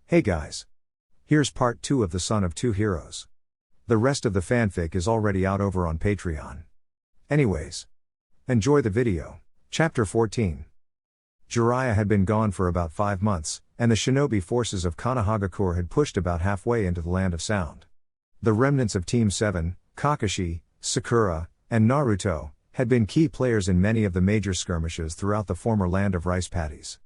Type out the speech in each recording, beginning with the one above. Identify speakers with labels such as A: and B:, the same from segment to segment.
A: Hey guys. Here's part 2 of The Son of Two Heroes. The rest of the fanfic is already out over on Patreon. Anyways. Enjoy the video. Chapter 14. Jiraiya had been gone for about 5 months, and the shinobi forces of Konoha had pushed about halfway into the Land of Sound. The remnants of Team 7, Kakashi, Sakura, and Naruto, had been key players in many of the major skirmishes throughout the former Land of Rice Paddies.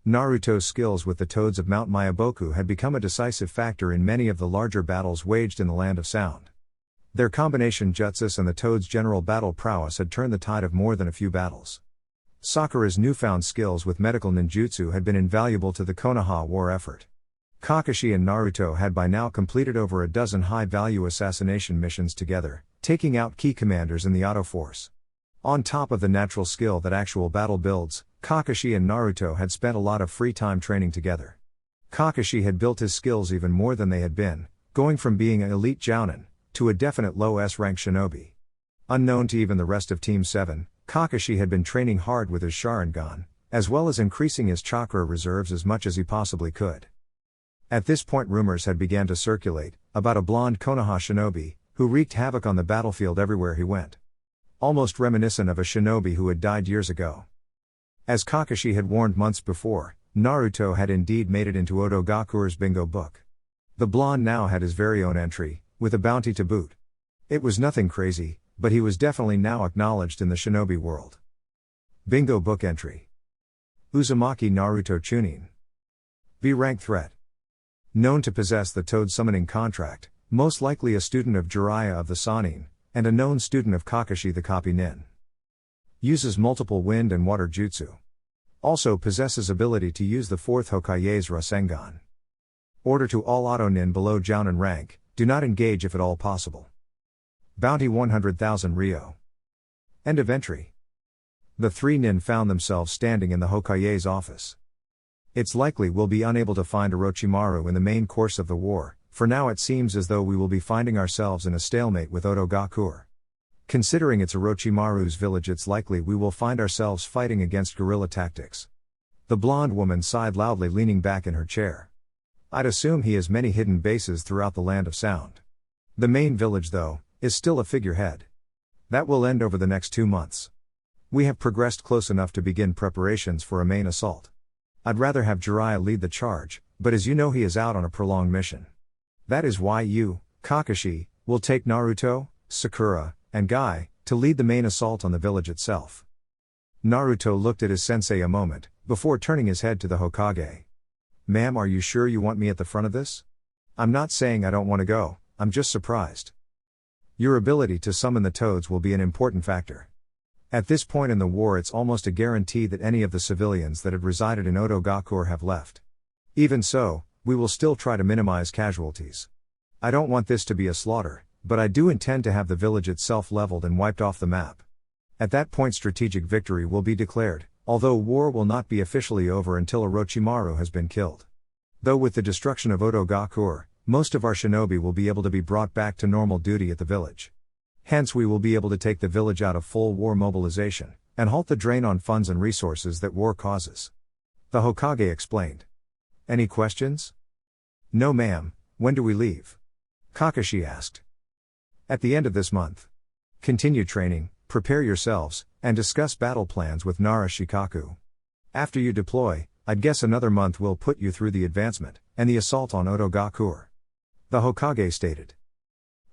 A: Naruto's skills with the Toads of Mount Myoboku had become a decisive factor in many of the larger battles waged in the Land of Sound. Their combination jutsus and the Toads' general battle prowess had turned the tide of more than a few battles. Sakura's newfound skills with medical ninjutsu had been invaluable to the Konoha war effort. Kakashi and Naruto had by now completed over a dozen high-value assassination missions together, taking out key commanders in the Auto Force. On top of the natural skill that actual battle builds, Kakashi and Naruto had spent a lot of free time training together. Kakashi had built his skills even more than they had been, going from being an elite jounin, to a definite low S-rank shinobi. Unknown to even the rest of Team 7, Kakashi had been training hard with his Sharingan, as well as increasing his chakra reserves as much as he possibly could. At this point rumors had begun to circulate, about a blonde Konoha shinobi, who wreaked havoc on the battlefield everywhere he went. Almost reminiscent of a shinobi who had died years ago. As Kakashi had warned months before, Naruto had indeed made it into Otogakure's bingo book. The blonde now had his very own entry, with a bounty to boot. It was nothing crazy, but he was definitely now acknowledged in the shinobi world. Bingo book entry. Uzumaki Naruto Chunin. B-rank threat. Known to possess the Toad summoning contract, most likely a student of Jiraiya of the Sannin, and a known student of Kakashi the Copy Nin. Uses multiple wind and water jutsu. Also possesses ability to use the 4th Hokage's Rasengan. Order to all Auto Nin below Jounin rank, do not engage if at all possible. Bounty 100,000 Ryo. End of entry. The 3 Nin found themselves standing in the Hokage's office. It's likely we'll be unable to find Orochimaru in the main course of the war. For now it seems as though we will be finding ourselves in a stalemate with Otogakure. Considering it's Orochimaru's village, it's likely we will find ourselves fighting against guerrilla tactics. The blonde woman sighed loudly, leaning back in her chair. I'd assume he has many hidden bases throughout the Land of Sound. The main village, though, is still a figurehead. That will end over the next 2 months. We have progressed close enough to begin preparations for a main assault. I'd rather have Jiraiya lead the charge, but as you know he is out on a prolonged mission. That is why you, Kakashi, will take Naruto, Sakura, and Guy, to lead the main assault on the village itself. Naruto looked at his sensei a moment, before turning his head to the Hokage. Ma'am, are you sure you want me at the front of this? I'm not saying I don't want to go, I'm just surprised. Your ability to summon the Toads will be an important factor. At this point in the war it's almost a guarantee that any of the civilians that had resided in Otogakure have left. Even so, we will still try to minimize casualties. I don't want this to be a slaughter, but I do intend to have the village itself leveled and wiped off the map. At that point strategic victory will be declared, although war will not be officially over until Orochimaru has been killed. Though with the destruction of Otogakure, most of our shinobi will be able to be brought back to normal duty at the village. Hence we will be able to take the village out of full war mobilization, and halt the drain on funds and resources that war causes. The Hokage explained. Any questions? No ma'am, when do we leave? Kakashi asked. At the end of this month. Continue training, prepare yourselves, and discuss battle plans with Nara Shikaku. After you deploy, I'd guess another month will put you through the advancement, and the assault on Otogakure. The Hokage stated.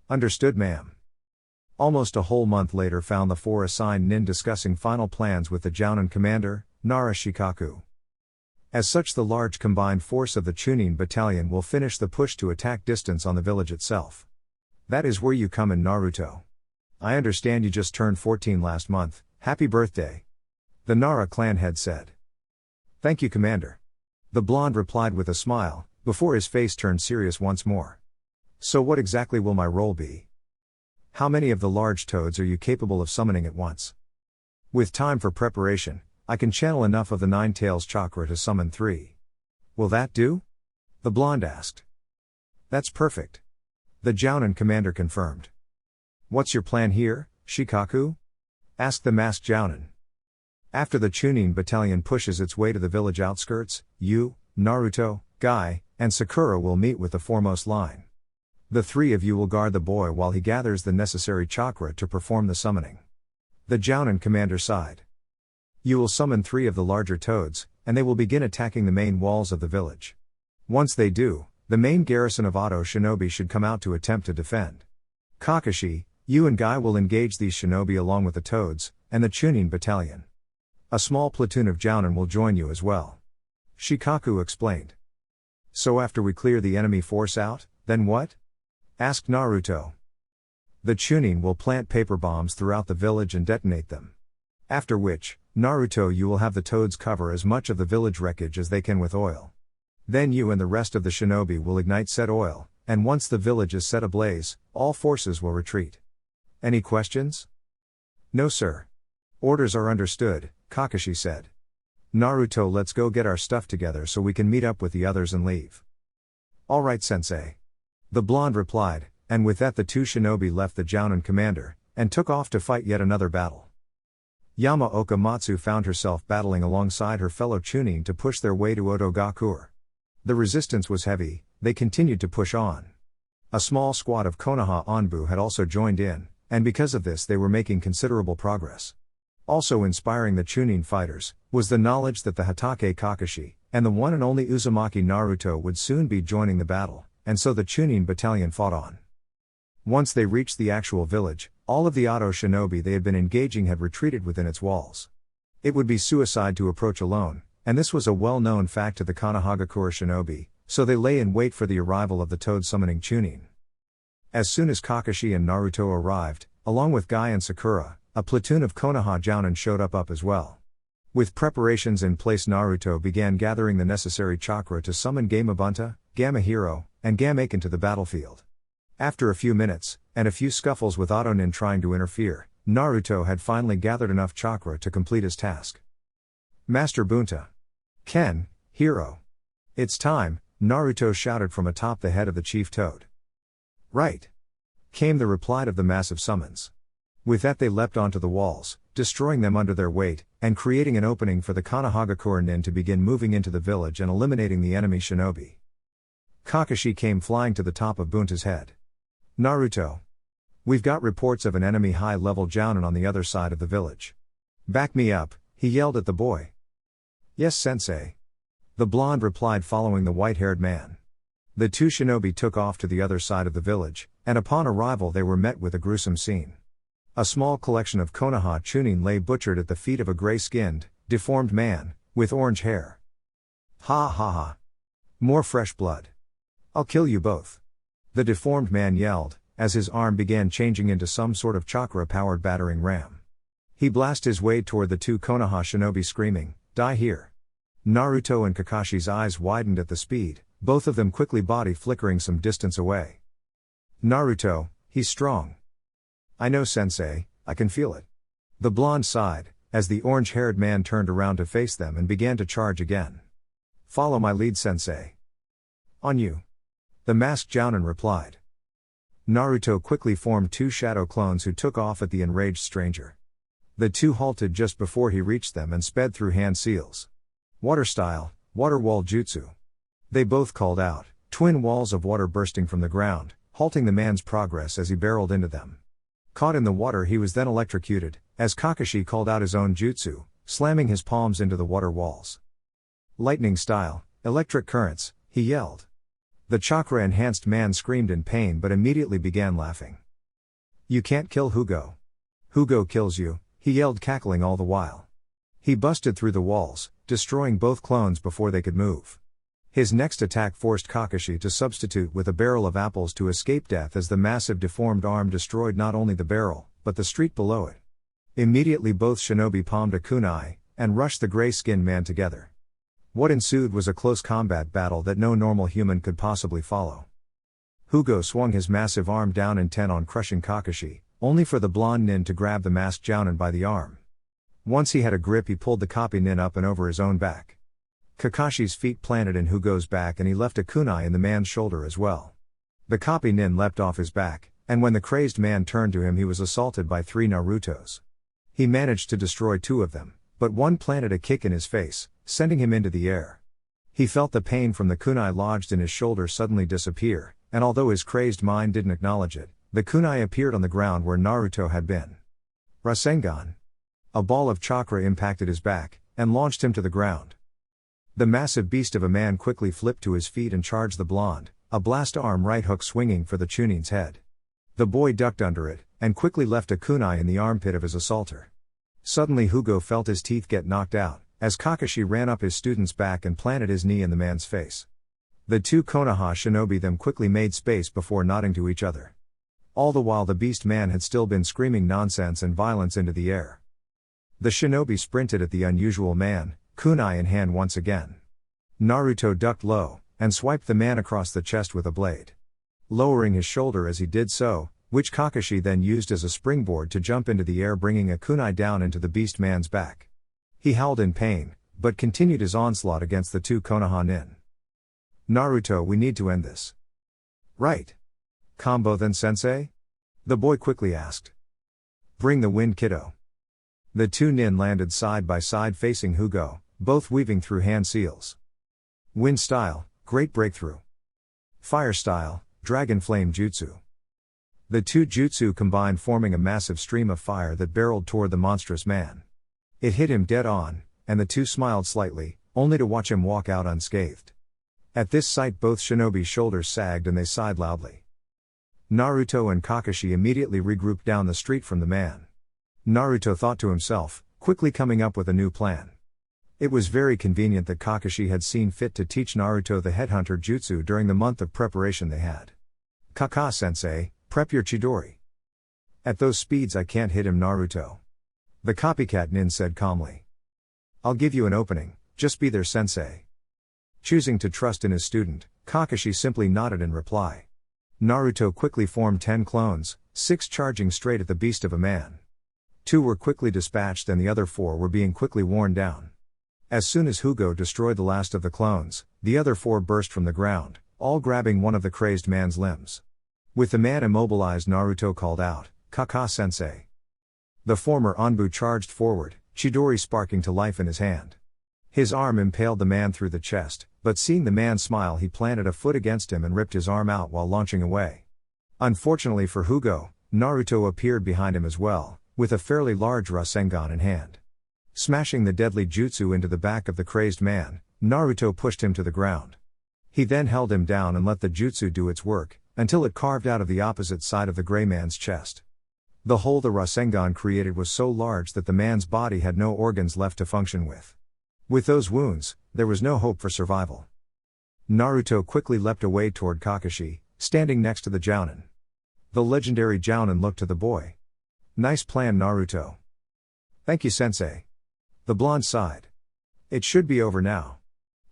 A: Understood ma'am. Almost a whole month later found the 4 assigned Nin discussing final plans with the Jounin commander, Nara Shikaku. As such the large combined force of the Chunin battalion will finish the push to attack distance on the village itself. That is where you come in Naruto. I understand you just turned 14 last month, happy birthday. The Nara clan head said. Thank you commander. The blonde replied with a smile, before his face turned serious once more. So what exactly will my role be? How many of the large toads are you capable of summoning at once? With time for preparation, I can channel enough of the 9 tails chakra to summon 3. Will that do? The blonde asked. That's perfect. The Jounin commander confirmed. What's your plan here, Shikaku? Asked the masked Jounin. After the Chunin battalion pushes its way to the village outskirts, you, Naruto, Guy, and Sakura will meet with the foremost line. The three of you will guard the boy while he gathers the necessary chakra to perform the summoning. The Jounin commander sighed. You will summon 3 of the larger toads, and they will begin attacking the main walls of the village. Once they do, the main garrison of Auto shinobi should come out to attempt to defend. Kakashi, you and Guy will engage these shinobi along with the toads, and the Chunin battalion. A small platoon of Jounin will join you as well. Shikaku explained. So after we clear the enemy force out, then what? Asked Naruto. The Chunin will plant paper bombs throughout the village and detonate them. After which, Naruto, you will have the toads cover as much of the village wreckage as they can with oil. Then you and the rest of the shinobi will ignite said oil, and once the village is set ablaze, all forces will retreat. Any questions? No sir. Orders are understood, Kakashi said. Naruto, let's go get our stuff together so we can meet up with the others and leave. Alright sensei. The blonde replied, and with that the 2 shinobi left the Jounin commander, and took off to fight yet another battle. Yamaoka Matsu found herself battling alongside her fellow Chunin to push their way to Otogakur. The resistance was heavy, they continued to push on. A small squad of Konoha Onbu had also joined in, and because of this they were making considerable progress. Also inspiring the Chunin fighters, was the knowledge that the Hatake Kakashi, and the one and only Uzumaki Naruto would soon be joining the battle, and so the Chunin battalion fought on. Once they reached the actual village, all of the Auto shinobi they had been engaging had retreated within its walls. It would be suicide to approach alone, and this was a well-known fact to the Konohagakure shinobi, so they lay in wait for the arrival of the toad-summoning Chunin. As soon as Kakashi and Naruto arrived, along with Guy and Sakura, a platoon of Konoha Jounin showed up as well. With preparations in place, Naruto began gathering the necessary chakra to summon Gamabunta, Gamma Hero, and Gamaken to the battlefield. After a few minutes, and a few scuffles with Otonin trying to interfere, Naruto had finally gathered enough chakra to complete his task. Master Bunta. Ken, Hero. It's time, Naruto shouted from atop the head of the chief toad. Right. Came the reply of the massive summons. With that they leapt onto the walls, destroying them under their weight, and creating an opening for the Konohagakure nin to begin moving into the village and eliminating the enemy shinobi. Kakashi came flying to the top of Bunta's head. Naruto. We've got reports of an enemy high-level Jounin on the other side of the village. Back me up, he yelled at the boy. Yes sensei. The blonde replied following the white-haired man. The 2 shinobi took off to the other side of the village, and upon arrival they were met with a gruesome scene. A small collection of Konoha Chunin lay butchered at the feet of a gray-skinned, deformed man, with orange hair. Ha ha ha. More fresh blood. I'll kill you both. The deformed man yelled, as his arm began changing into some sort of chakra-powered battering ram. He blasted his way toward the 2 Konoha shinobi screaming, Die here. Naruto and Kakashi's eyes widened at the speed, both of them quickly body flickering some distance away. Naruto, he's strong. I know sensei, I can feel it. The blonde sighed, as the orange-haired man turned around to face them and began to charge again. Follow my lead sensei. On you. The masked Jounin replied. Naruto quickly formed 2 shadow clones who took off at the enraged stranger. The 2 halted just before he reached them and sped through hand seals. Water style, water wall jutsu. They both called out, twin walls of water bursting from the ground, halting the man's progress as he barreled into them. Caught in the water he was then electrocuted, as Kakashi called out his own jutsu, slamming his palms into the water walls. Lightning style, electric currents, he yelled. The chakra-enhanced man screamed in pain but immediately began laughing. You can't kill Hugo. Hugo kills you, he yelled, cackling all the while. He busted through the walls, destroying both clones before they could move. His next attack forced Kakashi to substitute with a barrel of apples to escape death as the massive deformed arm destroyed not only the barrel, but the street below it. Immediately both shinobi palmed a kunai, and rushed the gray-skinned man together. What ensued was a close combat battle that no normal human could possibly follow. Hugo swung his massive arm down intent on crushing Kakashi, only for the blonde nin to grab the masked Jounin by the arm. Once he had a grip he pulled the copy nin up and over his own back. Kakashi's feet planted in Hugo's back and he left a kunai in the man's shoulder as well. The copy nin leapt off his back, and when the crazed man turned to him he was assaulted by 3 Narutos. He managed to destroy 2 of them, but one planted a kick in his face, sending him into the air. He felt the pain from the kunai lodged in his shoulder suddenly disappear, and although his crazed mind didn't acknowledge it, the kunai appeared on the ground where Naruto had been. Rasengan. A ball of chakra impacted his back, and launched him to the ground. The massive beast of a man quickly flipped to his feet and charged the blonde, a blast arm right hook swinging for the Chunin's head. The boy ducked under it, and quickly left a kunai in the armpit of his assaulter. Suddenly Hugo felt his teeth get knocked out, as Kakashi ran up his student's back and planted his knee in the man's face. The two Konoha shinobi them quickly made space before nodding to each other. All the while the beast man had still been screaming nonsense and violence into the air. The shinobi sprinted at the unusual man, kunai in hand once again. Naruto ducked low, and swiped the man across the chest with a blade. Lowering his shoulder as he did so, which Kakashi then used as a springboard to jump into the air, bringing a kunai down into the beast man's back. He howled in pain, but continued his onslaught against the two Konoha nin. Naruto, we need to end this. Right. Combo then sensei? The boy quickly asked. Bring the wind, kiddo. The two nin landed side by side facing Hugo, both weaving through hand seals. Wind style, great breakthrough. Fire style, dragon flame jutsu. The two jutsu combined, forming a massive stream of fire that barreled toward the monstrous man. It hit him dead on, and the two smiled slightly, only to watch him walk out unscathed. At this sight both shinobi's shoulders sagged and they sighed loudly. Naruto and Kakashi immediately regrouped down the street from the man. Naruto thought to himself, quickly coming up with a new plan. It was very convenient that Kakashi had seen fit to teach Naruto the headhunter jutsu during the month of preparation they had. Kaka-sensei, prep your Chidori. At those speeds I can't hit him, Naruto. The copycat nin said calmly. I'll give you an opening, just be there, sensei. Choosing to trust in his student, Kakashi simply nodded in reply. Naruto quickly formed 10 clones, 6 charging straight at the beast of a man. 2 were quickly dispatched and the other 4 were being quickly worn down. As soon as Hugo destroyed the last of the clones, the other 4 burst from the ground, all grabbing one of the crazed man's limbs. With the man immobilized, Naruto called out, Kaka-sensei. The former Anbu charged forward, Chidori sparking to life in his hand. His arm impaled the man through the chest, but seeing the man smile he planted a foot against him and ripped his arm out while launching away. Unfortunately for Hugo, Naruto appeared behind him as well, with a fairly large Rasengan in hand. Smashing the deadly jutsu into the back of the crazed man, Naruto pushed him to the ground. He then held him down and let the jutsu do its work, until it carved out of the opposite side of the gray man's chest. The hole the Rasengan created was so large that the man's body had no organs left to function with. With those wounds, there was no hope for survival. Naruto quickly leapt away toward Kakashi, standing next to the Jounin. The legendary Jounin looked to the boy. Nice plan, Naruto. Thank you, sensei. The blonde sighed. It should be over now.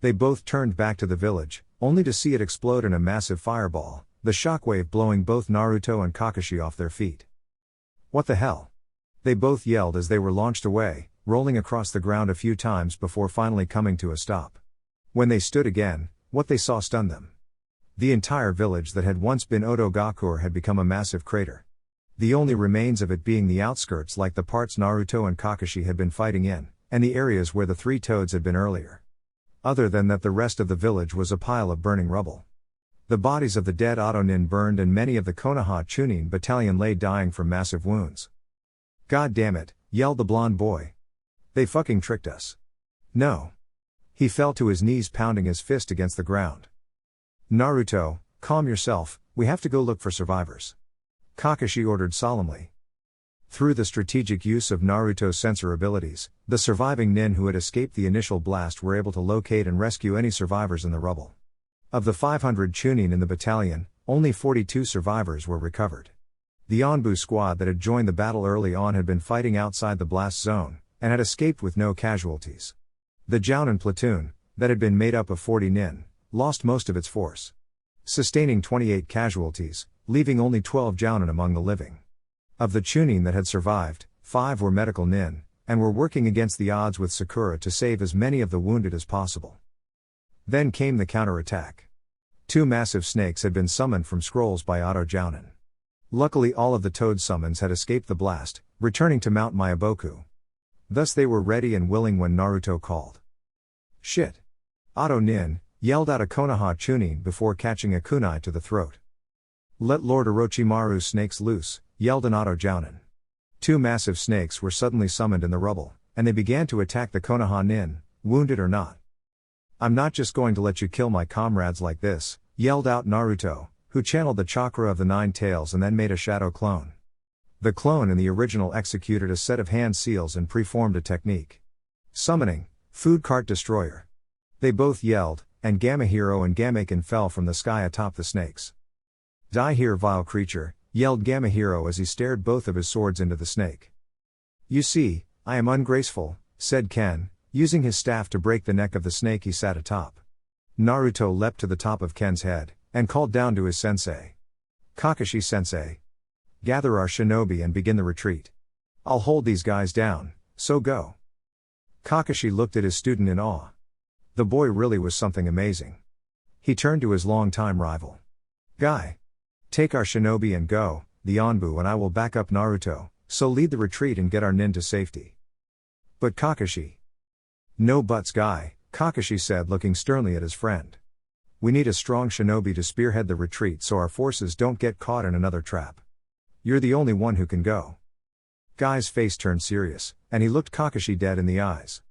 A: They both turned back to the village, only to see it explode in a massive fireball, the shockwave blowing both Naruto and Kakashi off their feet. What the hell? They both yelled as they were launched away, rolling across the ground a few times before finally coming to a stop. When they stood again, what they saw stunned them. The entire village that had once been Otogakur had become a massive crater. The only remains of it being the outskirts, like the parts Naruto and Kakashi had been fighting in, and the areas where the 3 toads had been earlier. Other than that, the rest of the village was a pile of burning rubble. The bodies of the dead Otonin burned and many of the Konoha Chunin battalion lay dying from massive wounds. God damn it, yelled the blonde boy. They fucking tricked us. No. He fell to his knees, pounding his fist against the ground. Naruto, calm yourself, we have to go look for survivors. Kakashi ordered solemnly. Through the strategic use of Naruto's sensor abilities, the surviving nin who had escaped the initial blast were able to locate and rescue any survivors in the rubble. Of the 500 Chunin in the battalion, only 42 survivors were recovered. The Anbu squad that had joined the battle early on had been fighting outside the blast zone, and had escaped with no casualties. The Jounin platoon, that had been made up of 40 nin, lost most of its force, sustaining 28 casualties, leaving only 12 Jounin among the living. Of the Chunin that had survived, 5 were medical nin, and were working against the odds with Sakura to save as many of the wounded as possible. Then came the counterattack. 2 massive snakes had been summoned from scrolls by Oto Jounin. Luckily all of the toad summons had escaped the blast, returning to Mount Myaboku. Thus they were ready and willing when Naruto called. Shit. Auto Nin, yelled out a Konoha Chunin before catching a kunai to the throat. Let Lord Orochimaru's snakes loose, yelled an Auto Jounin. Two massive snakes were suddenly summoned in the rubble, and they began to attack the Konoha Nin, wounded or not. I'm not just going to let you kill my comrades like this, yelled out Naruto, who channeled the chakra of the nine tails and then made a shadow clone. The clone in the original executed a set of hand seals and preformed a technique. Summoning, Food Cart Destroyer. They both yelled, and Gamma Hero and Gammaken fell from the sky atop the snakes. Die here, vile creature, yelled Gamma Hero as he stared both of his swords into the snake. You see, I am ungraceful, said Ken, using his staff to break the neck of the snake he sat atop. Naruto leapt to the top of Ken's head, and called down to his sensei. Kakashi-sensei. Gather our shinobi and begin the retreat. I'll hold these guys down, so go. Kakashi looked at his student in awe. The boy really was something amazing. He turned to his longtime rival. Guy. Take our shinobi and go, the Anbu and I will back up Naruto, so lead the retreat and get our nin to safety. But Kakashi. No buts, Guy, Kakashi said, looking sternly at his friend. We need a strong shinobi to spearhead the retreat so our forces don't get caught in another trap. You're the only one who can go. Guy's face turned serious, and he looked Kakashi dead in the eyes.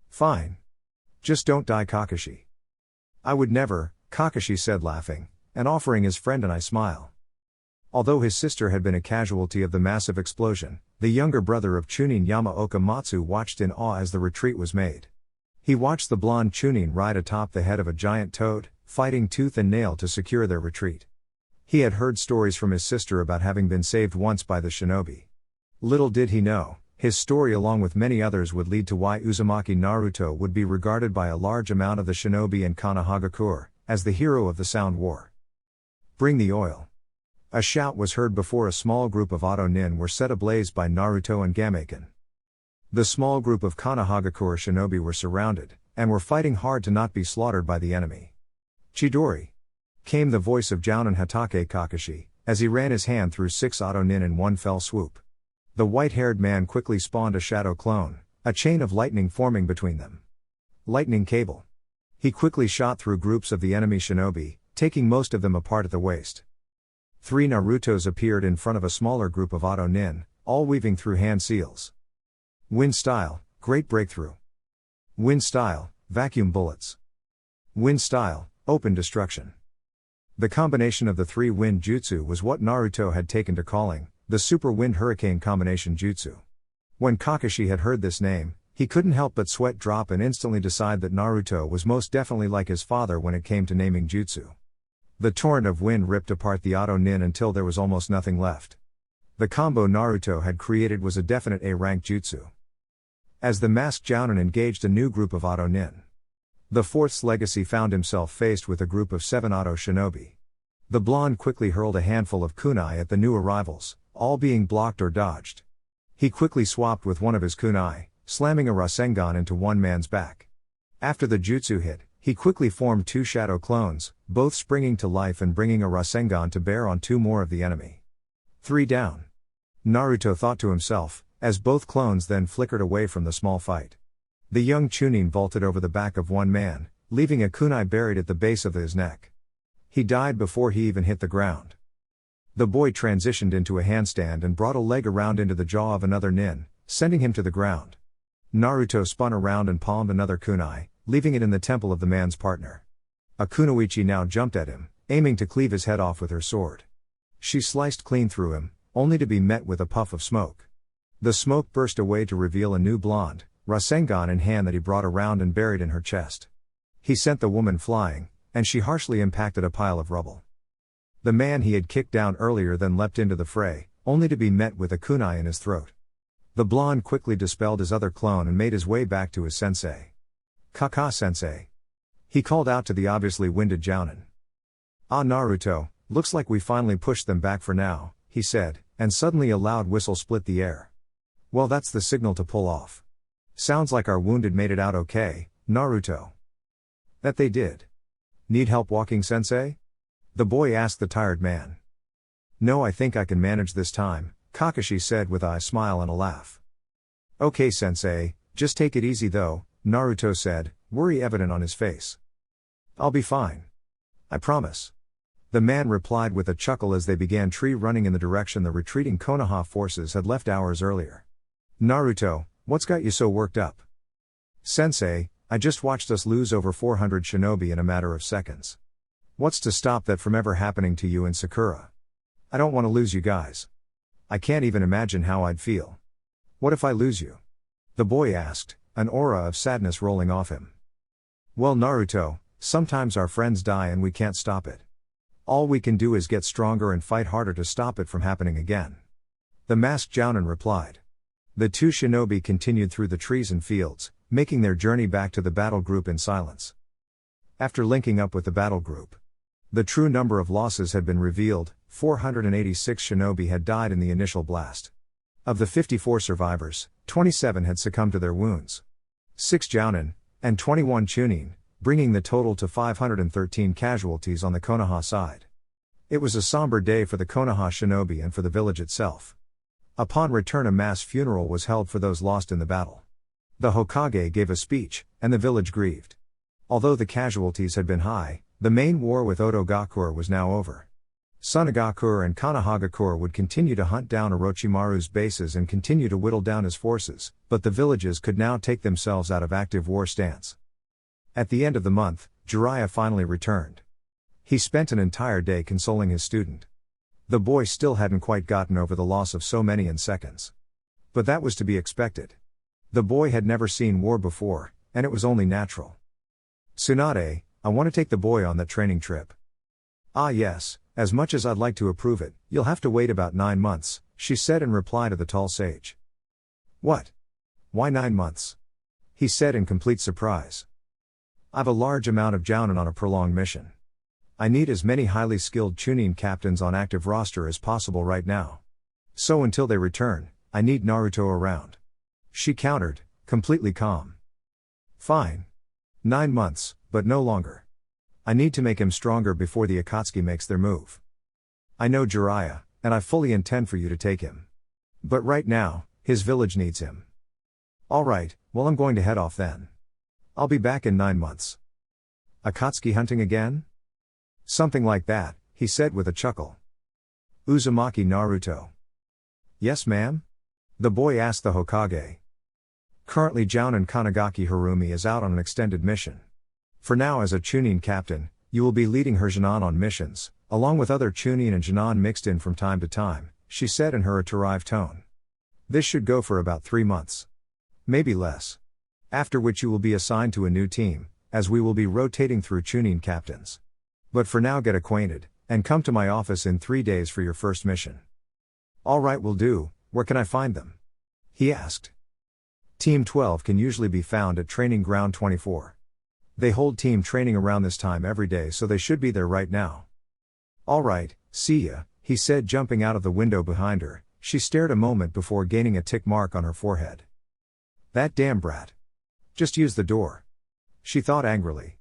A: Fine. Just don't die, Kakashi. I would never, Kakashi said, laughing, and offering his friend an eye smile. Although his sister had been a casualty of the massive explosion, the younger brother of Chunin Yamaoka Matsu watched in awe as the retreat was made. He watched the blonde Chunin ride atop the head of a giant toad, fighting tooth and nail to secure their retreat. He had heard stories from his sister about having been saved once by the shinobi. Little did he know, his story along with many others would lead to why Uzumaki Naruto would be regarded by a large amount of the shinobi in Konohagakure as the hero of the Sound War. Bring the oil. A shout was heard before a small group of Auto Nin were set ablaze by Naruto and Gammaken. The small group of Konohagakure shinobi were surrounded, and were fighting hard to not be slaughtered by the enemy. Chidori. Came the voice of Jounin Hatake Kakashi, as he ran his hand through 6 Auto Nin in one fell swoop. The white-haired man quickly spawned a shadow clone, a chain of lightning forming between them. Lightning cable. He quickly shot through groups of the enemy shinobi, taking most of them apart at the waist. 3 Narutos appeared in front of a smaller group of Auto Nin, all weaving through hand seals. Wind style, great breakthrough. Wind style, vacuum bullets. Wind style, open destruction. The combination of the 3 wind jutsu was what Naruto had taken to calling the Super Wind Hurricane Combination Jutsu. When Kakashi had heard this name, he couldn't help but sweat drop and instantly decide that Naruto was most definitely like his father when it came to naming jutsu. The torrent of wind ripped apart the Auto Nin until there was almost nothing left. The combo Naruto had created was a definite A-rank jutsu. As the masked Jounin engaged a new group of Auto Nin. The Fourth's legacy found himself faced with a group of 7 Auto Shinobi. The blonde quickly hurled a handful of kunai at the new arrivals, all being blocked or dodged. He quickly swapped with one of his kunai, slamming a Rasengan into one man's back. After the jutsu hit, he quickly formed 2 shadow clones, both springing to life and bringing a Rasengan to bear on 2 more of the enemy. 3 down. Naruto thought to himself, as both clones then flickered away from the small fight. The young Chunin vaulted over the back of one man, leaving a kunai buried at the base of his neck. He died before he even hit the ground. The boy transitioned into a handstand and brought a leg around into the jaw of another nin, sending him to the ground. Naruto spun around and palmed another kunai, leaving it in the temple of the man's partner. A kunoichi now jumped at him, aiming to cleave his head off with her sword. She sliced clean through him, only to be met with a puff of smoke. The smoke burst away to reveal a new blonde, Rasengan in hand that he brought around and buried in her chest. He sent the woman flying, and she harshly impacted a pile of rubble. The man he had kicked down earlier then leapt into the fray, only to be met with a kunai in his throat. The blonde quickly dispelled his other clone and made his way back to his sensei. Kaka-sensei. He called out to the obviously winded Jounin. Ah, Naruto, looks like we finally pushed them back for now, he said, and suddenly a loud whistle split the air. Well, that's the signal to pull off. Sounds like our wounded made it out okay, Naruto. That they did. Need help walking, sensei? The boy asked the tired man. No, I think I can manage this time, Kakashi said with a smile and a laugh. Okay, sensei, just take it easy though, Naruto said, worry evident on his face. I'll be fine. I promise. The man replied with a chuckle as they began tree running in the direction the retreating Konoha forces had left hours earlier. Naruto, what's got you so worked up? Sensei, I just watched us lose over 400 shinobi in a matter of seconds. What's to stop that from ever happening to you and Sakura? I don't want to lose you guys. I can't even imagine how I'd feel. What if I lose you? The boy asked, an aura of sadness rolling off him. Well, Naruto, sometimes our friends die and we can't stop it. All we can do is get stronger and fight harder to stop it from happening again. The masked Jounin replied. The two shinobi continued through the trees and fields, making their journey back to the battle group in silence. After linking up with the battle group, the true number of losses had been revealed. 486 shinobi had died in the initial blast. Of the 54 survivors, 27 had succumbed to their wounds. 6 Jounin, and 21 Chunin, bringing the total to 513 casualties on the Konoha side. It was a somber day for the Konoha shinobi and for the village itself. Upon return, a mass funeral was held for those lost in the battle. The Hokage gave a speech, and the village grieved. Although the casualties had been high, the main war with Otogakure was now over. Sunagakure and Konohagakure would continue to hunt down Orochimaru's bases and continue to whittle down his forces, but the villages could now take themselves out of active war stance. At the end of the month, Jiraiya finally returned. He spent an entire day consoling his student. The boy still hadn't quite gotten over the loss of so many in seconds. But that was to be expected. The boy had never seen war before, and it was only natural. Tsunade, I want to take the boy on that training trip. Ah yes, as much as I'd like to approve it, you'll have to wait about 9 months, she said in reply to the tall sage. What? Why 9 months? He said in complete surprise. I've a large amount of Jounin on a prolonged mission. I need as many highly skilled Chunin captains on active roster as possible right now. So until they return, I need Naruto around. She countered, completely calm. Fine. 9 months, but no longer. I need to make him stronger before the Akatsuki makes their move. I know Jiraiya, and I fully intend for you to take him. But right now, his village needs him. Alright, well I'm going to head off then. I'll be back in 9 months. Akatsuki hunting again? Something like that, he said with a chuckle. Uzumaki Naruto. Yes ma'am? The boy asked the Hokage. Currently Jounin Kanagaki Harumi is out on an extended mission. For now, as a Chunin captain, you will be leading her Jinan on missions, along with other Chunin and Jinan mixed in from time to time, she said in her derived tone. This should go for about 3 months. Maybe less. After which you will be assigned to a new team, as we will be rotating through Chunin captains. But for now, get acquainted, and come to my office in 3 days for your first mission. Alright, will do. Where can I find them? He asked. Team 12 can usually be found at Training Ground 24. They hold team training around this time every day, so they should be there right now. Alright, see ya, he said, jumping out of the window behind her. She stared a moment before gaining a tick mark on her forehead. That damn brat. Just use the door. She thought angrily.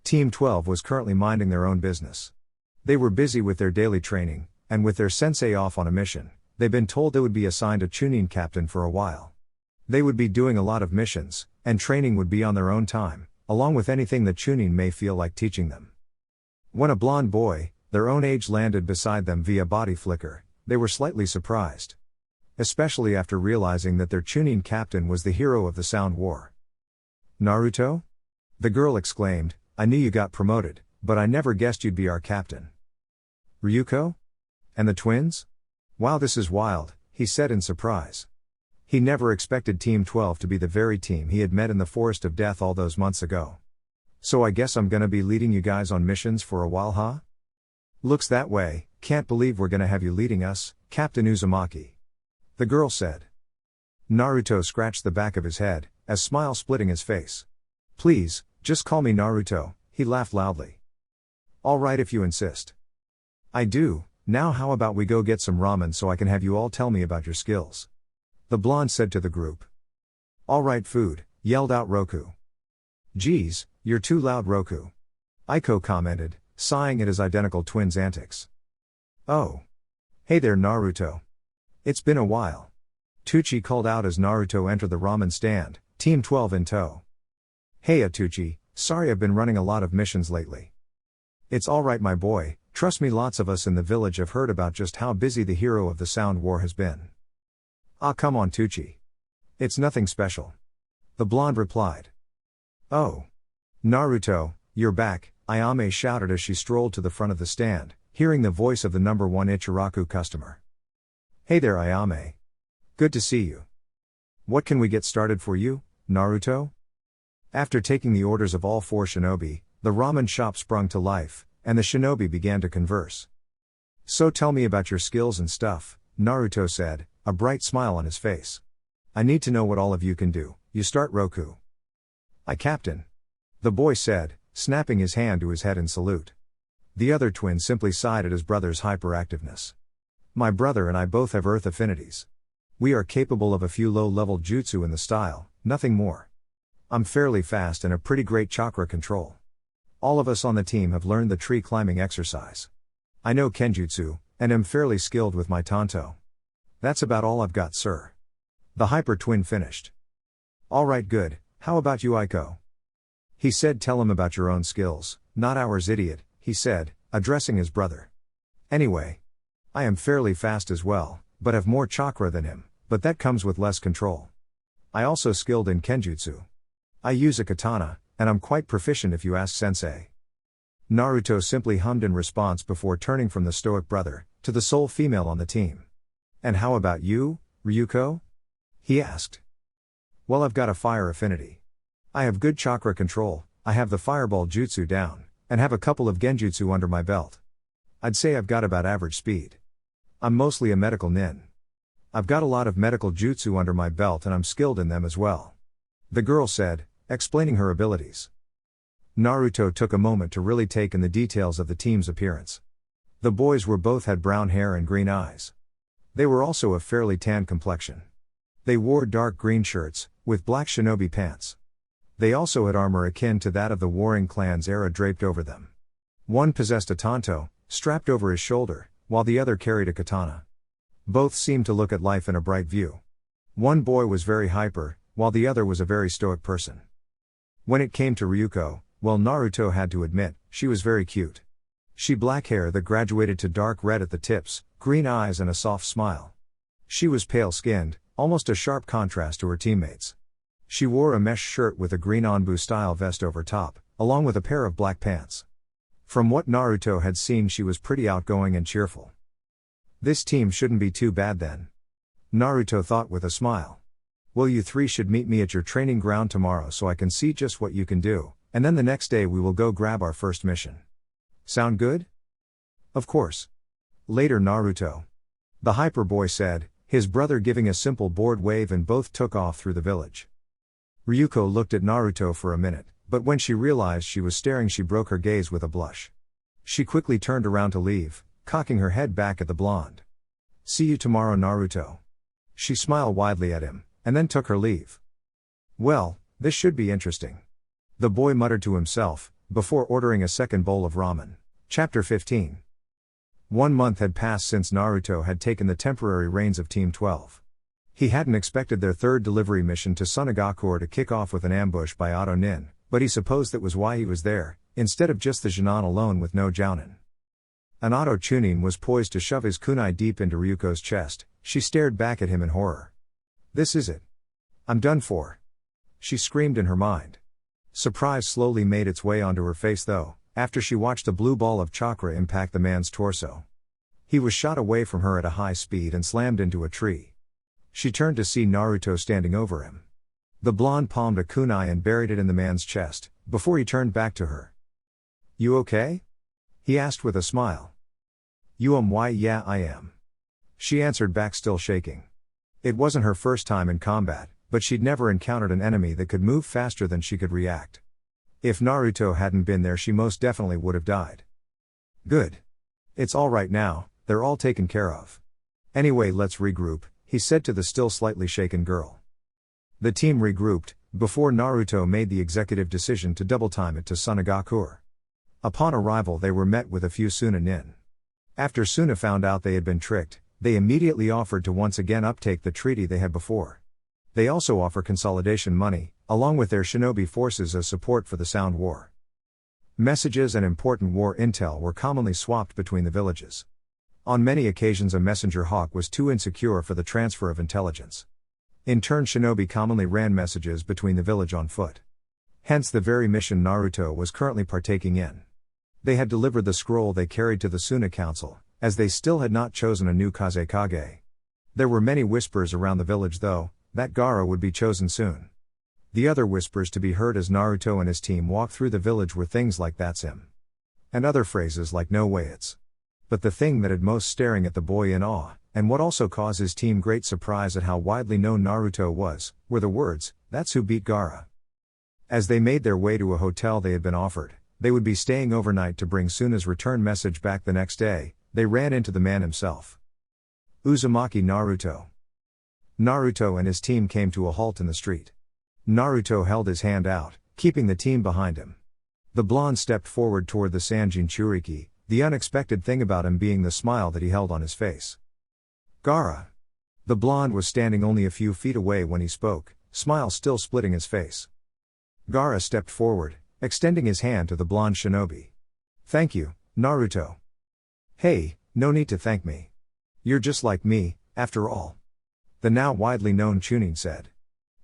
A: Team 12 was currently minding their own business. They were busy with their daily training, and with their sensei off on a mission, they'd been told they would be assigned a Chunin captain for a while. They would be doing a lot of missions, and training would be on their own time, along with anything the Chunin may feel like teaching them. When a blonde boy, their own age, landed beside them via body flicker, they were slightly surprised. Especially after realizing that their Chunin captain was the hero of the Sound War. Naruto? The girl exclaimed, I knew you got promoted, but I never guessed you'd be our captain. Ryuko? And the twins? Wow, this is wild, he said in surprise. He never expected Team 12 to be the very team he had met in the Forest of Death all those months ago. So I guess I'm gonna be leading you guys on missions for a while, huh? Looks that way. Can't believe we're gonna have you leading us, Captain Uzumaki. The girl said. Naruto scratched the back of his head, a smile splitting his face. Please, just call me Naruto, he laughed loudly. Alright if you insist. I do. Now how about we go get some ramen so I can have you all tell me about your skills? The blonde said to the group. Alright, food, yelled out Roku. Geez, you're too loud, Roku. Aiko commented, sighing at his identical twin's antics. Oh. Hey there, Naruto. It's been a while. Tucci called out as Naruto entered the ramen stand, Team 12 in tow. Hey Tucci, Sorry I've been running a lot of missions lately. It's alright my boy, trust me lots of us in the village have heard about just how busy the hero of the Sound War has been. Ah come on Tucci. It's nothing special. The blonde replied. Oh. Naruto, you're back, Ayame shouted as she strolled to the front of the stand, hearing the voice of the number one Ichiraku customer. Hey there Ayame. Good to see you. What can we get started for you, Naruto? After taking the orders of all 4 shinobi, the ramen shop sprung to life, and the shinobi began to converse. So tell me about your skills and stuff, Naruto said, a bright smile on his face. I need to know what all of you can do. You start Roku. I captain. The boy said, snapping his hand to his head in salute. The other twin simply sighed at his brother's hyperactiveness. My brother and I both have earth affinities. We are capable of a few low-level jutsu in the style, nothing more. I'm fairly fast and a pretty great chakra control. All of us on the team have learned the tree climbing exercise. I know Kenjutsu, and am fairly skilled with my Tanto. That's about all I've got sir. The hyper twin finished. Alright good, how about you Aiko? He said tell him about your own skills, not ours idiot, he said, addressing his brother. Anyway. I am fairly fast as well, but have more chakra than him, but that comes with less control. I also skilled in Kenjutsu. I use a katana, and I'm quite proficient if you ask sensei. Naruto simply hummed in response before turning from the stoic brother, to the sole female on the team. And how about you, Ryuko? He asked. Well I've got a fire affinity. I have good chakra control, I have the fireball jutsu down, and have a couple of genjutsu under my belt. I'd say I've got about average speed. I'm mostly a medical nin. I've got a lot of medical jutsu under my belt and I'm skilled in them as well. The girl said, explaining her abilities. Naruto took a moment to really take in the details of the team's appearance. The boys both had brown hair and green eyes. They were also of fairly tan complexion. They wore dark green shirts, with black shinobi pants. They also had armor akin to that of the warring clans era draped over them. One possessed a tanto, strapped over his shoulder, while the other carried a katana. Both seemed to look at life in a bright view. One boy was very hyper, while the other was a very stoic person. When it came to Ryuko, well Naruto had to admit, she was very cute. She black hair that graduated to dark red at the tips, green eyes and a soft smile. She was pale-skinned, almost a sharp contrast to her teammates. She wore a mesh shirt with a green Anbu-style vest over top, along with a pair of black pants. From what Naruto had seen she was pretty outgoing and cheerful. This team shouldn't be too bad then. Naruto thought with a smile. Well you 3 should meet me at your training ground tomorrow so I can see just what you can do, and then the next day we will go grab our first mission. Sound good? Of course. Later Naruto. The hyper boy said, his brother giving a simple bored wave and both took off through the village. Ryuko looked at Naruto for a minute, but when she realized she was staring she broke her gaze with a blush. She quickly turned around to leave, cocking her head back at the blonde. See you tomorrow Naruto. She smiled widely at him, and then took her leave. Well, this should be interesting. The boy muttered to himself, before ordering a second bowl of ramen. Chapter 15. 1 month had passed since Naruto had taken the temporary reins of Team 12. He hadn't expected their third delivery mission to Sunagakure to kick off with an ambush by Auto Nin, but he supposed that was why he was there, instead of just the Jinan alone with no Jounin. An Auto Chunin was poised to shove his kunai deep into Ryuko's chest. She stared back at him in horror. This is it. I'm done for. She screamed in her mind. Surprise slowly made its way onto her face though, after she watched a blue ball of chakra impact the man's torso. He was shot away from her at a high speed and slammed into a tree. She turned to see Naruto standing over him. The blonde palmed a kunai and buried it in the man's chest, before he turned back to her. You okay? He asked with a smile. Why yeah I am. She answered back still shaking. It wasn't her first time in combat, but she'd never encountered an enemy that could move faster than she could react. If Naruto hadn't been there she most definitely would have died. Good. It's all right now, they're all taken care of. Anyway let's regroup, he said to the still slightly shaken girl. The team regrouped, before Naruto made the executive decision to double time it to Sunagakure. Upon arrival they were met with a few Suna nin. After Suna found out they had been tricked, they immediately offered to once again uptake the treaty they had before. They also offer consolidation money, along with their shinobi forces as support for the Sound War. Messages and important war intel were commonly swapped between the villages. On many occasions a messenger hawk was too insecure for the transfer of intelligence. In turn shinobi commonly ran messages between the village on foot. Hence the very mission Naruto was currently partaking in. They had delivered the scroll they carried to the Suna council, as they still had not chosen a new Kazekage. There were many whispers around the village though, that Gaara would be chosen soon. The other whispers to be heard as Naruto and his team walked through the village were things like "that's him." And other phrases like "no way it's." But the thing that had most staring at the boy in awe, and what also caused his team great surprise at how widely known Naruto was, were the words, "That's who beat Gaara." As they made their way to a hotel they had been offered, they would be staying overnight to bring Suna's return message back the next day, they ran into the man himself. Uzumaki Naruto. Naruto and his team came to a halt in the street. Naruto held his hand out, keeping the team behind him. The blonde stepped forward toward the Sanjin Churiki, the unexpected thing about him being the smile that he held on his face. Gaara. The blonde was standing only a few feet away when he spoke, smile still splitting his face. Gaara stepped forward, extending his hand to the blonde shinobi. "Thank you, Naruto." "Hey, no need to thank me. You're just like me, after all," the now widely known Chunin said.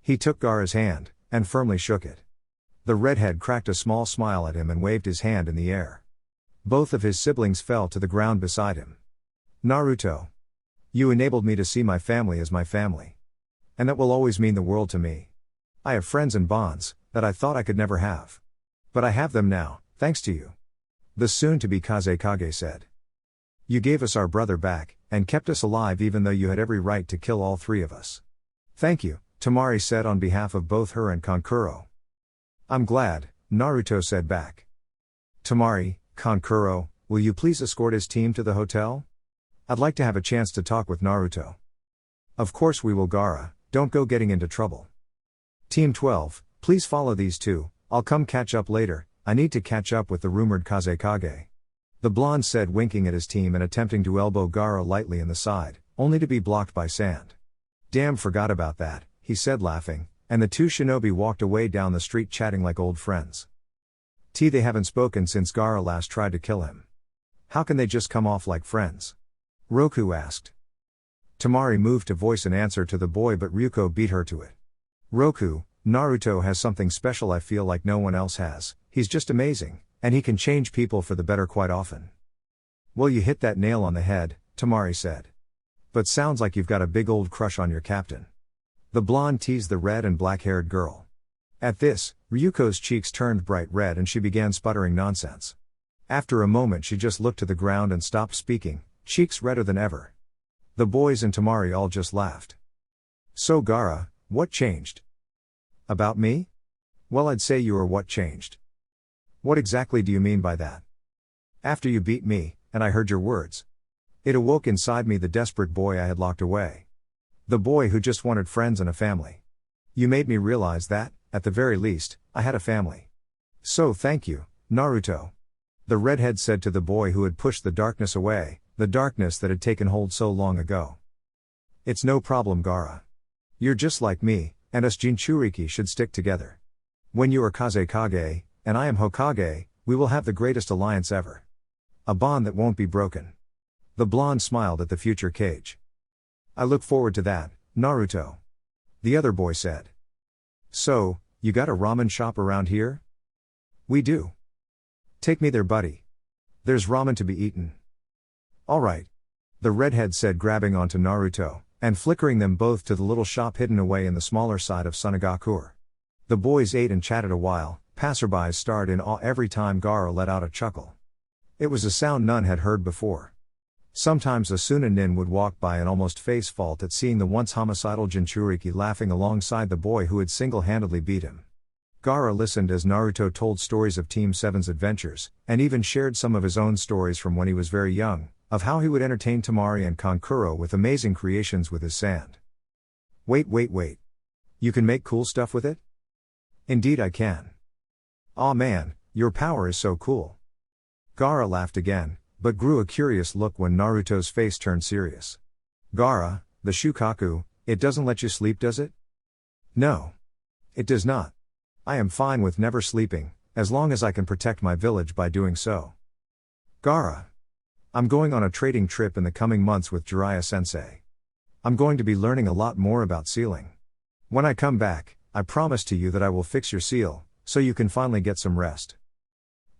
A: He took Gaara's hand, and firmly shook it. The redhead cracked a small smile at him and waved his hand in the air. Both of his siblings fell to the ground beside him. "Naruto. You enabled me to see my family as my family. And that will always mean the world to me. I have friends and bonds that I thought I could never have. But I have them now, thanks to you," the soon-to-be Kazekage said. "You gave us our brother back, and kept us alive even though you had every right to kill all three of us. Thank you," Temari said on behalf of both her and Kankuro. "I'm glad," Naruto said back. "Temari, Kankuro, will you please escort his team to the hotel? I'd like to have a chance to talk with Naruto." "Of course we will Gaara, don't go getting into trouble. Team 12, please follow these two, I'll come catch up later, I need to catch up with the rumored Kazekage," the blonde said winking at his team and attempting to elbow Gaara lightly in the side, only to be blocked by sand. "Damn, forgot about that," he said laughing, and the two shinobi walked away down the street chatting like old friends. They haven't spoken since Gaara last tried to kill him. How can they just come off like friends? Roku asked. Temari moved to voice an answer to the boy but Ryuko beat her to it. "Roku, Naruto has something special I feel like no one else has, he's just amazing, and he can change people for the better quite often." "Well, you hit that nail on the head," Temari said. "But sounds like you've got a big old crush on your captain." The blonde teased the red and black-haired girl. At this, Ryuko's cheeks turned bright red and she began sputtering nonsense. After a moment she just looked to the ground and stopped speaking, cheeks redder than ever. The boys and Temari all just laughed. "So Gaara, what changed?" "About me? Well, I'd say you are what changed." "What exactly do you mean by that?" "After you beat me, and I heard your words. It awoke inside me the desperate boy I had locked away. The boy who just wanted friends and a family. You made me realize that, at the very least, I had a family. So thank you, Naruto," the redhead said to the boy who had pushed the darkness away, the darkness that had taken hold so long ago. "It's no problem, Gaara. You're just like me, and us Jinchuriki should stick together. When you are Kazekage, and I am Hokage, we will have the greatest alliance ever. A bond that won't be broken." The blonde smiled at the future Kage. "I look forward to that, Naruto," the other boy said. "So, you got a ramen shop around here?" "We do. Take me there, buddy. There's ramen to be eaten." "Alright," the redhead said grabbing onto Naruto, and flickering them both to the little shop hidden away in the smaller side of Sunagakure. The boys ate and chatted a while, passerbys stared in awe every time Gaara let out a chuckle. It was a sound none had heard before. Sometimes a Suna nin would walk by and almost face fault at seeing the once homicidal Jinchuriki laughing alongside the boy who had single-handedly beat him. Gaara listened as Naruto told stories of Team 7's adventures, and even shared some of his own stories from when he was very young, of how he would entertain Temari and Kankuro with amazing creations with his sand. Wait. You can make cool stuff with it?" "Indeed I can." "Aw man, your power is so cool." Gaara laughed again, but grew a curious look when Naruto's face turned serious. "Gaara, the Shukaku, it doesn't let you sleep, does it?" No. It does not. I am fine with never sleeping, as long as I can protect my village by doing so. Gaara. I'm going on a trading trip in the coming months with Jiraiya sensei. I'm going to be learning a lot more about sealing. When I come back, I promise to you that I will fix your seal, so you can finally get some rest.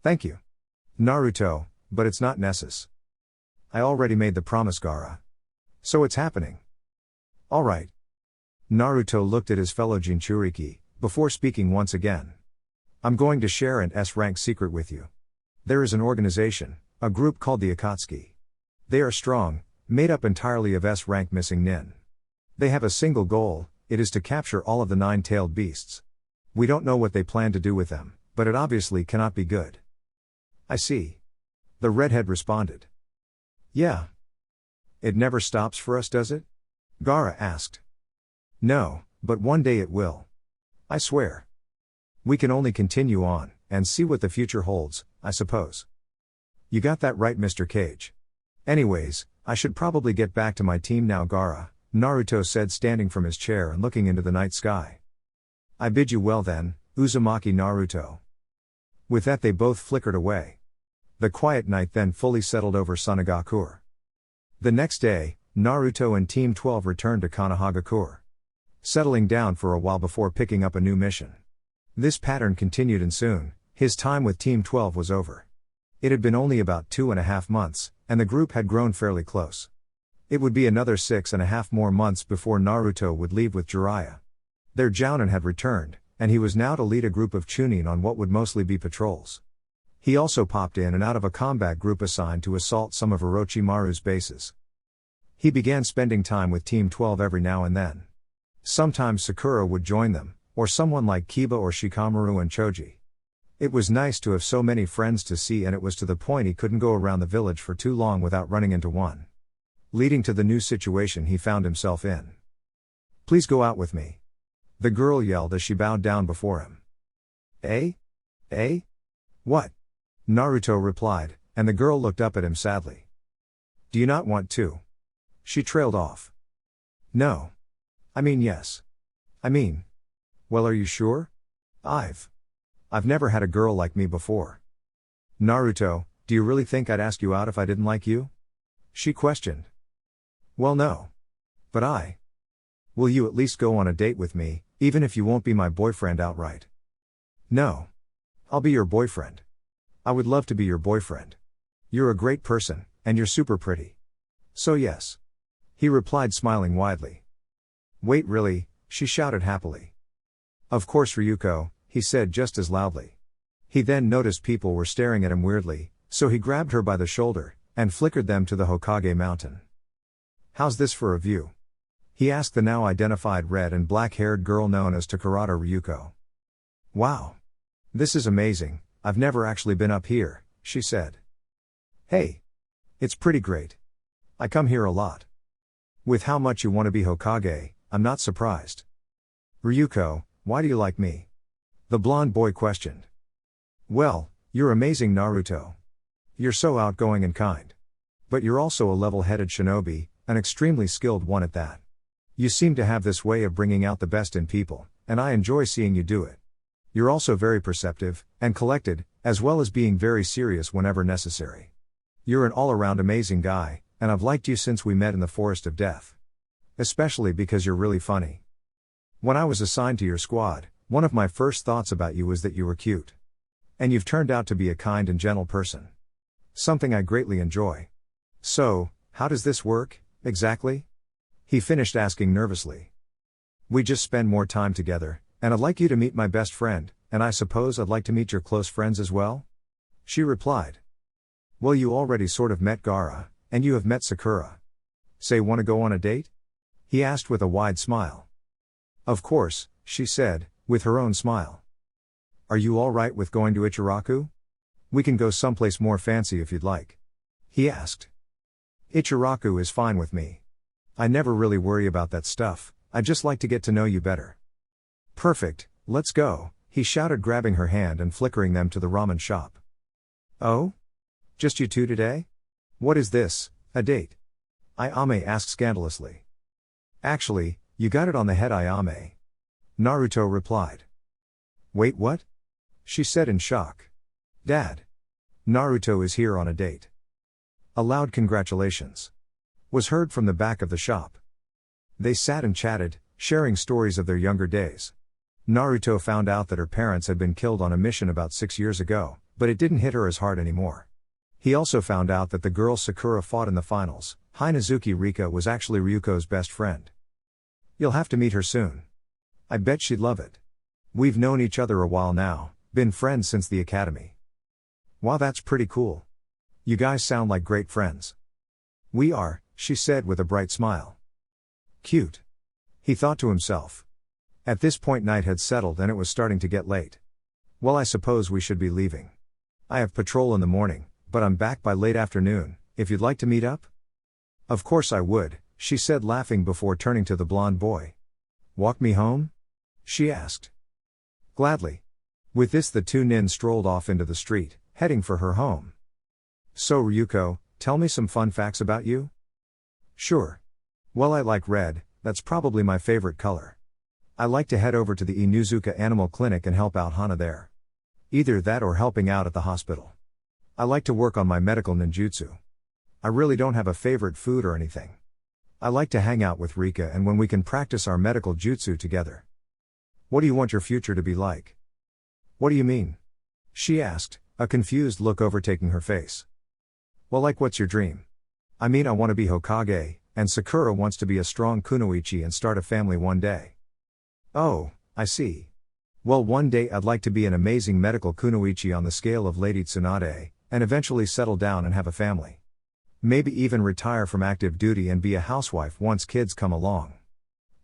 A: Thank you, Naruto, but it's not necessary. I already made the promise, Gaara. So it's happening. Alright. Naruto looked at his fellow Jinchuriki, before speaking once again. I'm going to share an S-rank secret with you. There is an organization, a group called the Akatsuki. They are strong, made up entirely of S-rank missing nin. They have a single goal, it is to capture all of the 9-tailed beasts. We don't know what they plan to do with them, but it obviously cannot be good. I see. The redhead responded. Yeah. It never stops for us, does it? Gaara asked. No, but one day it will. I swear. We can only continue on, and see what the future holds, I suppose. You got that right, Mr. Cage. Anyways, I should probably get back to my team now, Gaara, Naruto said, standing from his chair and looking into the night sky. I bid you well then, Uzumaki Naruto. With that they both flickered away. The quiet night then fully settled over Sunagakure. The next day, Naruto and Team 12 returned to Konohagakure, settling down for a while before picking up a new mission. This pattern continued, and soon, his time with Team 12 was over. It had been only about 2.5 months, and the group had grown fairly close. It would be another 6.5 more months before Naruto would leave with Jiraiya. Their Jounin had returned, and he was now to lead a group of Chunin on what would mostly be patrols. He also popped in and out of a combat group assigned to assault some of Orochimaru's bases. He began spending time with Team 12 every now and then. Sometimes Sakura would join them, or someone like Kiba or Shikamaru and Choji. It was nice to have so many friends to see, and it was to the point he couldn't go around the village for too long without running into one. Leading to the new situation he found himself in. Please go out with me. The girl yelled as she bowed down before him. Eh? Eh? What? Naruto replied, and the girl looked up at him sadly. Do you not want to? She trailed off. No. I mean yes. Well, are you sure? I've never had a girl like me before. Naruto, do you really think I'd ask you out if I didn't like you? She questioned. Well, no. But will you at least go on a date with me, even if you won't be my boyfriend outright? No. I'll be your boyfriend. I would love to be your boyfriend. You're a great person, and you're super pretty. So yes. He replied, smiling widely. Wait, really? She shouted happily. Of course, Ryuko, he said just as loudly. He then noticed people were staring at him weirdly, so he grabbed her by the shoulder, and flickered them to the Hokage mountain. How's this for a view? He asked the now identified red and black-haired girl known as Takarada Ryuko. Wow. This is amazing, I've never actually been up here, she said. Hey. It's pretty great. I come here a lot. With how much you want to be Hokage, I'm not surprised. Ryuko, why do you like me? The blonde boy questioned. Well, you're amazing, Naruto. You're so outgoing and kind. But you're also a level-headed shinobi, an extremely skilled one at that. You seem to have this way of bringing out the best in people, and I enjoy seeing you do it. You're also very perceptive, and collected, as well as being very serious whenever necessary. You're an all-around amazing guy, and I've liked you since we met in the Forest of Death. Especially because you're really funny. When I was assigned to your squad, one of my first thoughts about you was that you were cute. And you've turned out to be a kind and gentle person. Something I greatly enjoy. So, how does this work, exactly? He finished asking nervously. We just spend more time together, and I'd like you to meet my best friend, and I suppose I'd like to meet your close friends as well? She replied. Well, you already sort of met Gaara, and you have met Sakura. Say, want to go on a date? He asked with a wide smile. Of course, she said, with her own smile. Are you all right with going to Ichiraku? We can go someplace more fancy if you'd like. He asked. Ichiraku is fine with me. I never really worry about that stuff, I just like to get to know you better. Perfect, let's go, he shouted, grabbing her hand and flickering them to the ramen shop. Oh? Just you two today? What is this, a date? Ayame asked scandalously. Actually, you got it on the head, Ayame. Naruto replied. Wait, what? She said in shock. Dad. Naruto is here on a date. A loud congratulations was heard from the back of the shop. They sat and chatted, sharing stories of their younger days. Naruto found out that her parents had been killed on a mission about 6 years ago, but it didn't hit her as hard anymore. He also found out that the girl Sakura fought in the finals, Hinazuki Rika, was actually Ryuko's best friend. You'll have to meet her soon. I bet she'd love it. We've known each other a while now, been friends since the academy. Wow, that's pretty cool. You guys sound like great friends. We are, she said with a bright smile. Cute. He thought to himself. At this point night had settled and it was starting to get late. Well, I suppose we should be leaving. I have patrol in the morning, but I'm back by late afternoon, if you'd like to meet up? Of course I would, she said, laughing before turning to the blonde boy. Walk me home? She asked. Gladly. With this, the two nin strolled off into the street, heading for her home. So Ryuko, tell me some fun facts about you? Sure. Well, I like red, that's probably my favorite color. I like to head over to the Inuzuka Animal Clinic and help out Hana there. Either that or helping out at the hospital. I like to work on my medical ninjutsu. I really don't have a favorite food or anything. I like to hang out with Rika and when we can practice our medical jutsu together. What do you want your future to be like? What do you mean? She asked, a confused look overtaking her face. Well, like what's your dream? I mean, I want to be Hokage, and Sakura wants to be a strong kunoichi and start a family one day. Oh, I see. Well, one day I'd like to be an amazing medical kunoichi on the scale of Lady Tsunade, and eventually settle down and have a family. Maybe even retire from active duty and be a housewife once kids come along.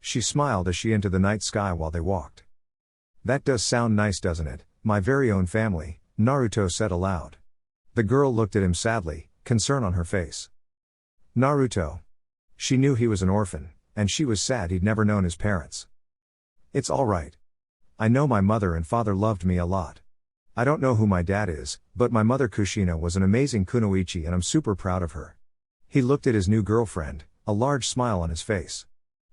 A: She smiled as she into the night sky while they walked. That does sound nice, doesn't it? My very own family, Naruto said aloud. The girl looked at him sadly, concern on her face. Naruto. She knew he was an orphan, and she was sad he'd never known his parents. It's all right. I know my mother and father loved me a lot. I don't know who my dad is, but my mother Kushina was an amazing kunoichi and I'm super proud of her. He looked at his new girlfriend, a large smile on his face.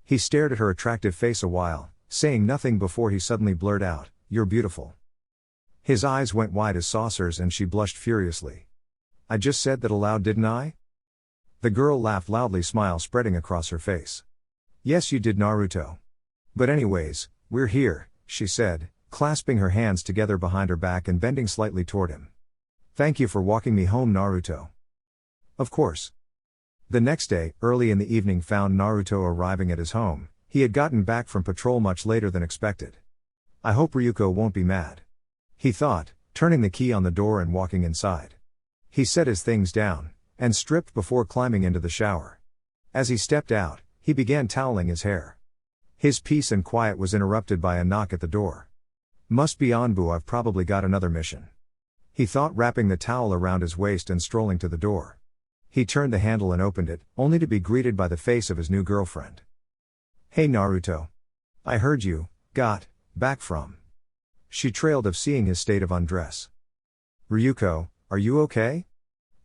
A: He stared at her attractive face a while, saying nothing before he suddenly blurted out, "You're beautiful." His eyes went wide as saucers and she blushed furiously. I just said that aloud, didn't I? The girl laughed loudly, smile spreading across her face. Yes, you did, Naruto. But anyways, we're here, she said, clasping her hands together behind her back and bending slightly toward him. Thank you for walking me home, Naruto. Of course. The next day, early in the evening, found Naruto arriving at his home. He had gotten back from patrol much later than expected. I hope Ryuko won't be mad, he thought, turning the key on the door and walking inside. He set his things down, and stripped before climbing into the shower. As he stepped out, he began toweling his hair. His peace and quiet was interrupted by a knock at the door. Must be Anbu, I've probably got another mission, he thought, wrapping the towel around his waist and strolling to the door. He turned the handle and opened it, only to be greeted by the face of his new girlfriend. Hey Naruto. I heard you got back from. She trailed of seeing his state of undress. Ryuko, are you okay?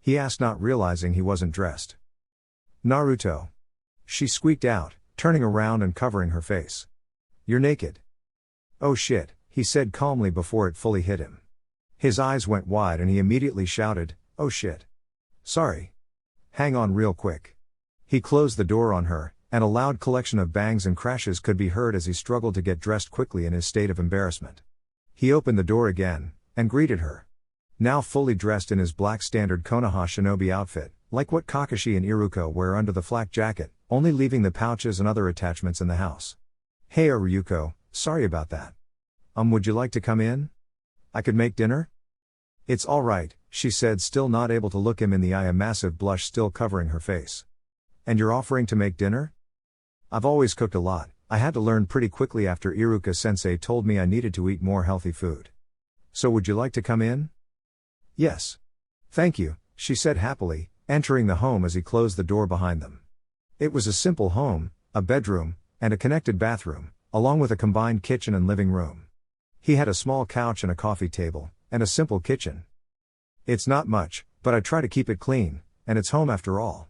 A: He asked, not realizing he wasn't dressed. Naruto. She squeaked out, turning around and covering her face. You're naked. Oh shit, he said calmly before it fully hit him. His eyes went wide and he immediately shouted, oh shit. Sorry. Hang on real quick. He closed the door on her, and a loud collection of bangs and crashes could be heard as he struggled to get dressed quickly in his state of embarrassment. He opened the door again, and greeted her. Now fully dressed in his black standard Konoha shinobi outfit, like what Kakashi and Iruka wear under the flak jacket, only leaving the pouches and other attachments in the house. Hey Ryuko, sorry about that. Would you like to come in? I could make dinner? It's alright, she said, still not able to look him in the eye, a massive blush still covering her face. And you're offering to make dinner? I've always cooked a lot. I had to learn pretty quickly after Iruka-sensei told me I needed to eat more healthy food. So would you like to come in? Yes. Thank you, she said happily, entering the home as he closed the door behind them. It was a simple home, a bedroom, and a connected bathroom, along with a combined kitchen and living room. He had a small couch and a coffee table, and a simple kitchen. It's not much, but I try to keep it clean, and it's home after all.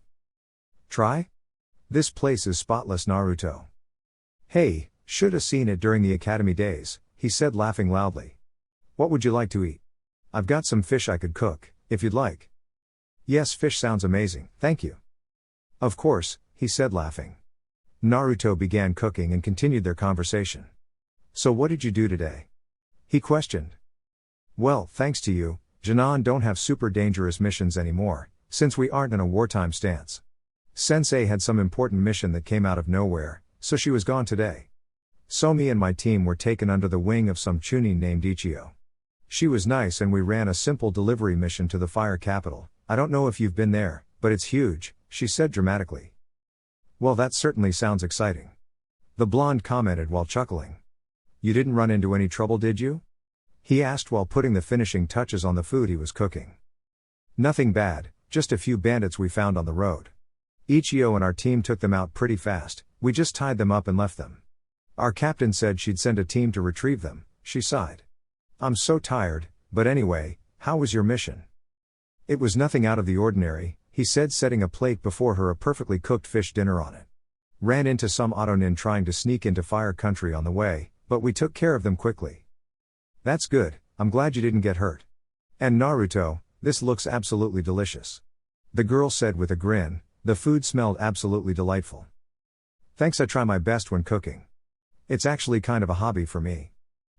A: Try? This place is spotless, Naruto. Hey, Shoulda seen it during the academy days, he said, laughing loudly. What would you like to eat? I've got some fish I could cook, if you'd like. Yes, fish sounds amazing, thank you. Of course, he said, laughing. Naruto began cooking and continued their conversation. So what did you do today? He questioned. Well, thanks to you, Jinan don't have super dangerous missions anymore, since we aren't in a wartime stance. Sensei had some important mission that came out of nowhere, so she was gone today. So me and my team were taken under the wing of some chunin named Ichio. She was nice and we ran a simple delivery mission to the fire capital. I don't know if you've been there, but it's huge, she said dramatically. Well, that certainly sounds exciting. The blonde commented while chuckling. You didn't run into any trouble, did you? He asked while putting the finishing touches on the food he was cooking. Nothing bad, just a few bandits we found on the road. Ichio and our team took them out pretty fast, we just tied them up and left them. Our captain said she'd send a team to retrieve them, she sighed. I'm so tired, but anyway, how was your mission? It was nothing out of the ordinary, he said, setting a plate before her, a perfectly cooked fish dinner on it. Ran into some Otonin trying to sneak into fire country on the way, but we took care of them quickly. That's good, I'm glad you didn't get hurt. And Naruto, this looks absolutely delicious. The girl said with a grin, the food smelled absolutely delightful. Thanks, I try my best when cooking. It's actually kind of a hobby for me.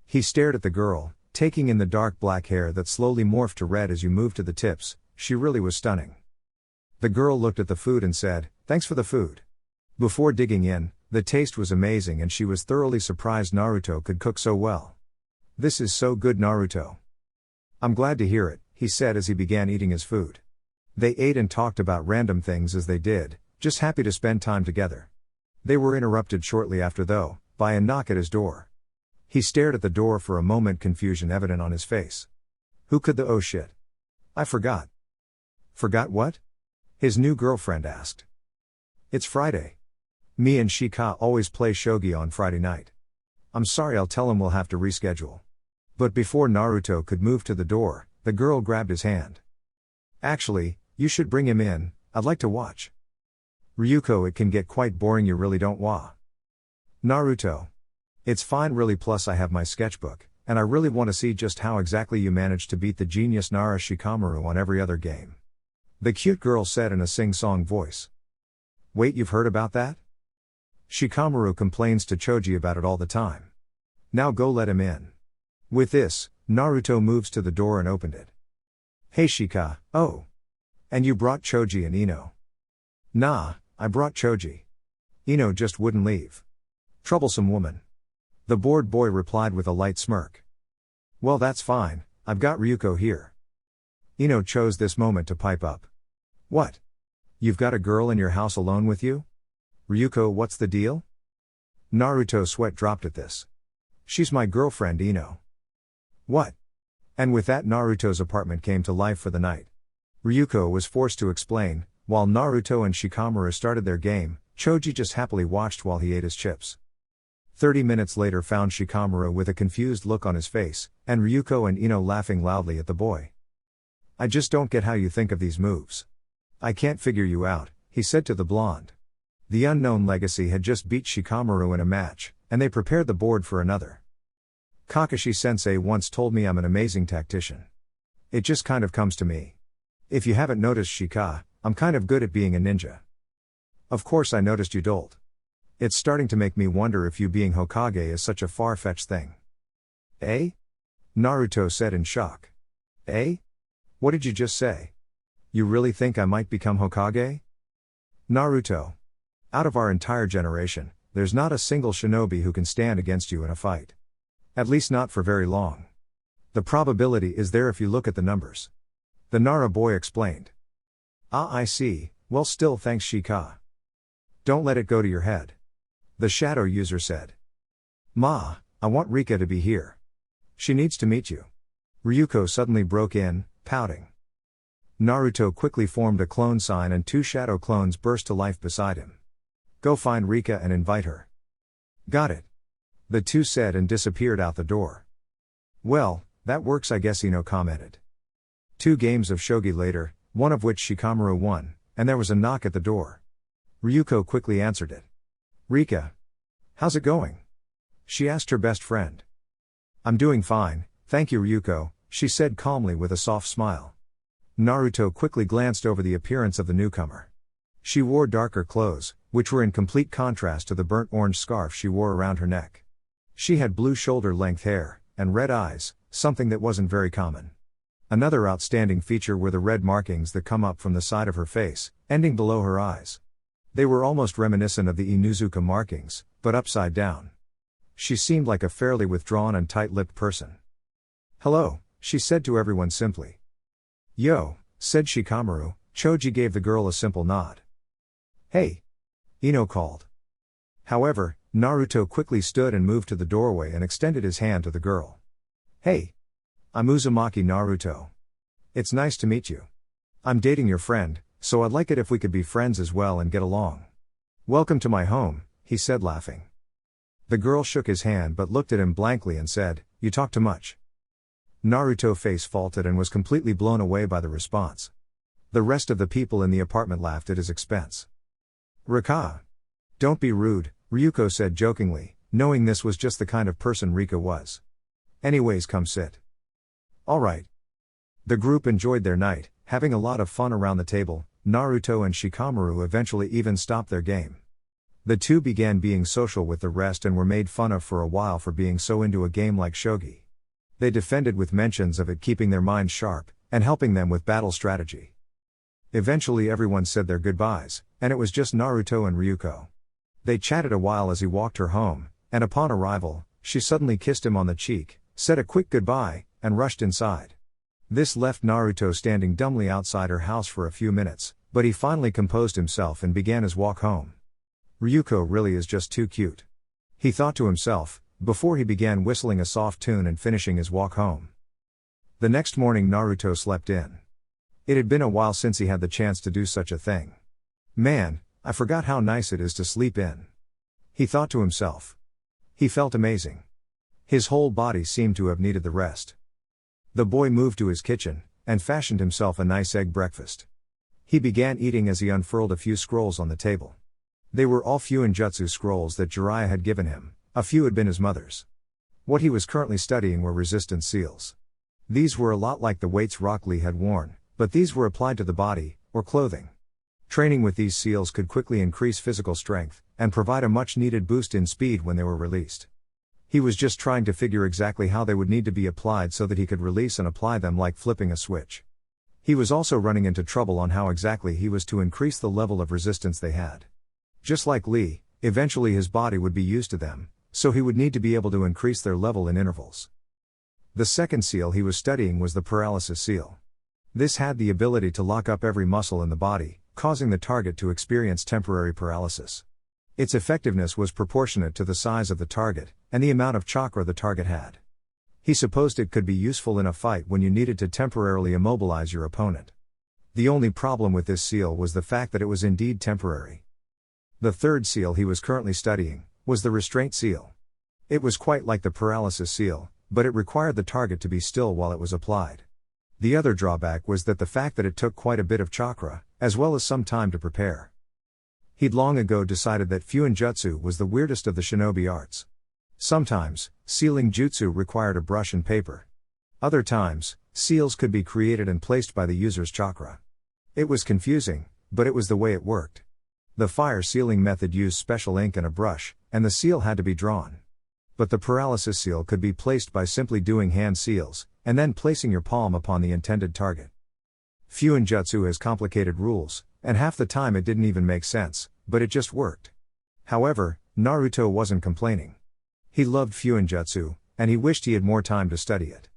A: He stared at the girl, taking in the dark black hair that slowly morphed to red as you moved to the tips. She really was stunning. The girl looked at the food and said, thanks for the food. Before digging in, the taste was amazing and she was thoroughly surprised Naruto could cook so well. This is so good, Naruto. I'm glad to hear it, he said as he began eating his food. They ate and talked about random things as they did, just happy to spend time together. They were interrupted shortly after, though, by a knock at his door. He stared at the door for a moment, confusion evident on his face. Who could the oh shit? I forgot. Forgot what? His new girlfriend asked. It's Friday. Me and Shika always play shogi on Friday night. I'm sorry, I'll tell him we'll have to reschedule. But before Naruto could move to the door, the girl grabbed his hand. Actually, you should bring him in, I'd like to watch. Ryuko, it can get quite boring, you really don't wa. Naruto. It's fine really, plus I have my sketchbook, and I really want to see just how exactly you managed to beat the genius Nara Shikamaru on every other game. The cute girl said in a sing-song voice. Wait, you've heard about that? Shikamaru complains to Choji about it all the time. Now go let him in. With this, Naruto moves to the door and opened it. Hey Shika, oh. And you brought Choji and Ino? Nah, I brought Choji. Ino just wouldn't leave. Troublesome woman. The bored boy replied with a light smirk. Well, that's fine, I've got Ryuko here. Ino chose this moment to pipe up. What? You've got a girl in your house alone with you? Ryuko, what's the deal? Naruto's sweat dropped at this. She's my girlfriend, Ino. What? And with that, Naruto's apartment came to life for the night. Ryuko was forced to explain. While Naruto and Shikamaru started their game, Choji just happily watched while he ate his chips. 30 minutes later found Shikamaru with a confused look on his face, and Ryuko and Ino laughing loudly at the boy. I just don't get how you think of these moves. I can't figure you out, he said to the blonde. The unknown legacy had just beat Shikamaru in a match, and they prepared the board for another. Kakashi-sensei once told me I'm an amazing tactician. It just kind of comes to me. If you haven't noticed, Shika, I'm kind of good at being a ninja. Of course I noticed you dolt. It's starting to make me wonder if you being Hokage is such a far-fetched thing. Eh? Naruto said in shock. Eh? What did you just say? You really think I might become Hokage? Naruto. Out of our entire generation, there's not a single shinobi who can stand against you in a fight. At least not for very long. The probability is there if you look at the numbers. The Nara boy explained. Ah, I see, well still thanks Shika. Don't let it go to your head. The shadow user said. Ma, I want Rika to be here. She needs to meet you. Ryuko suddenly broke in, pouting. Naruto quickly formed a clone sign and 2 shadow clones burst to life beside him. Go find Rika and invite her. Got it. The 2 said and disappeared out the door. Well, that works I guess, Ino commented. 2 games of shogi later, one of which Shikamaru won, and there was a knock at the door. Ryuko quickly answered it. Rika. How's it going? she asked her best friend. I'm doing fine, thank you Ryuko, she said calmly with a soft smile. Naruto quickly glanced over the appearance of the newcomer. She wore darker clothes, which were in complete contrast to the burnt orange scarf she wore around her neck. She had blue shoulder-length hair, and red eyes, something that wasn't very common. Another outstanding feature were the red markings that come up from the side of her face, ending below her eyes. They were almost reminiscent of the Inuzuka markings, but upside down. She seemed like a fairly withdrawn and tight-lipped person. Hello, she said to everyone simply. Yo, said Shikamaru. Choji gave the girl a simple nod. Hey! Ino called. However, Naruto quickly stood and moved to the doorway and extended his hand to the girl. Hey! I'm Uzumaki Naruto. It's nice to meet you. I'm dating your friend, so I'd like it if we could be friends as well and get along. Welcome to my home, he said laughing. The girl shook his hand but looked at him blankly and said, You talk too much. Naruto's face faltered and was completely blown away by the response. The rest of the people in the apartment laughed at his expense. Rika. Don't be rude, Ryuko said jokingly, knowing this was just the kind of person Rika was. Anyways, come sit. Alright. The group enjoyed their night, having a lot of fun around the table. Naruto and Shikamaru eventually even stopped their game. The two began being social with the rest and were made fun of for a while for being so into a game like shogi. They defended with mentions of it keeping their minds sharp, and helping them with battle strategy. Eventually everyone said their goodbyes, and it was just Naruto and Ryuko. They chatted a while as he walked her home, and upon arrival, she suddenly kissed him on the cheek, said a quick goodbye, and rushed inside. This left Naruto standing dumbly outside her house for a few minutes, but he finally composed himself and began his walk home. Ryuko really is just too cute. He thought to himself, before he began whistling a soft tune and finishing his walk home. The next morning Naruto slept in. It had been a while since he had the chance to do such a thing. Man, I forgot how nice it is to sleep in. He thought to himself. He felt amazing. His whole body seemed to have needed the rest. The boy moved to his kitchen, and fashioned himself a nice egg breakfast. He began eating as he unfurled a few scrolls on the table. They were all Fuinjutsu scrolls that Jiraiya had given him, a few had been his mother's. What he was currently studying were resistance seals. These were a lot like the weights Rock Lee had worn, but these were applied to the body, or clothing. Training with these seals could quickly increase physical strength, and provide a much-needed boost in speed when they were released. He was just trying to figure exactly how they would need to be applied so that he could release and apply them like flipping a switch. He was also running into trouble on how exactly he was to increase the level of resistance they had. Just like Lee, eventually his body would be used to them, so he would need to be able to increase their level in intervals. The second seal he was studying was the paralysis seal. This had the ability to lock up every muscle in the body, causing the target to experience temporary paralysis. Its effectiveness was proportionate to the size of the target, and the amount of chakra the target had. He supposed it could be useful in a fight when you needed to temporarily immobilize your opponent. The only problem with this seal was the fact that it was indeed temporary. The third seal he was currently studying was the restraint seal. It was quite like the paralysis seal, but it required the target to be still while it was applied. The other drawback was that the fact that it took quite a bit of chakra, as well as some time to prepare. He'd long ago decided that Fuinjutsu was the weirdest of the shinobi arts. Sometimes, sealing jutsu required a brush and paper. Other times, seals could be created and placed by the user's chakra. It was confusing, but it was the way it worked. The fire sealing method used special ink and a brush, and the seal had to be drawn. But the paralysis seal could be placed by simply doing hand seals, and then placing your palm upon the intended target. Fuinjutsu has complicated rules, and half the time it didn't even make sense, but it just worked. However, Naruto wasn't complaining. He loved Fuinjutsu, and he wished he had more time to study it.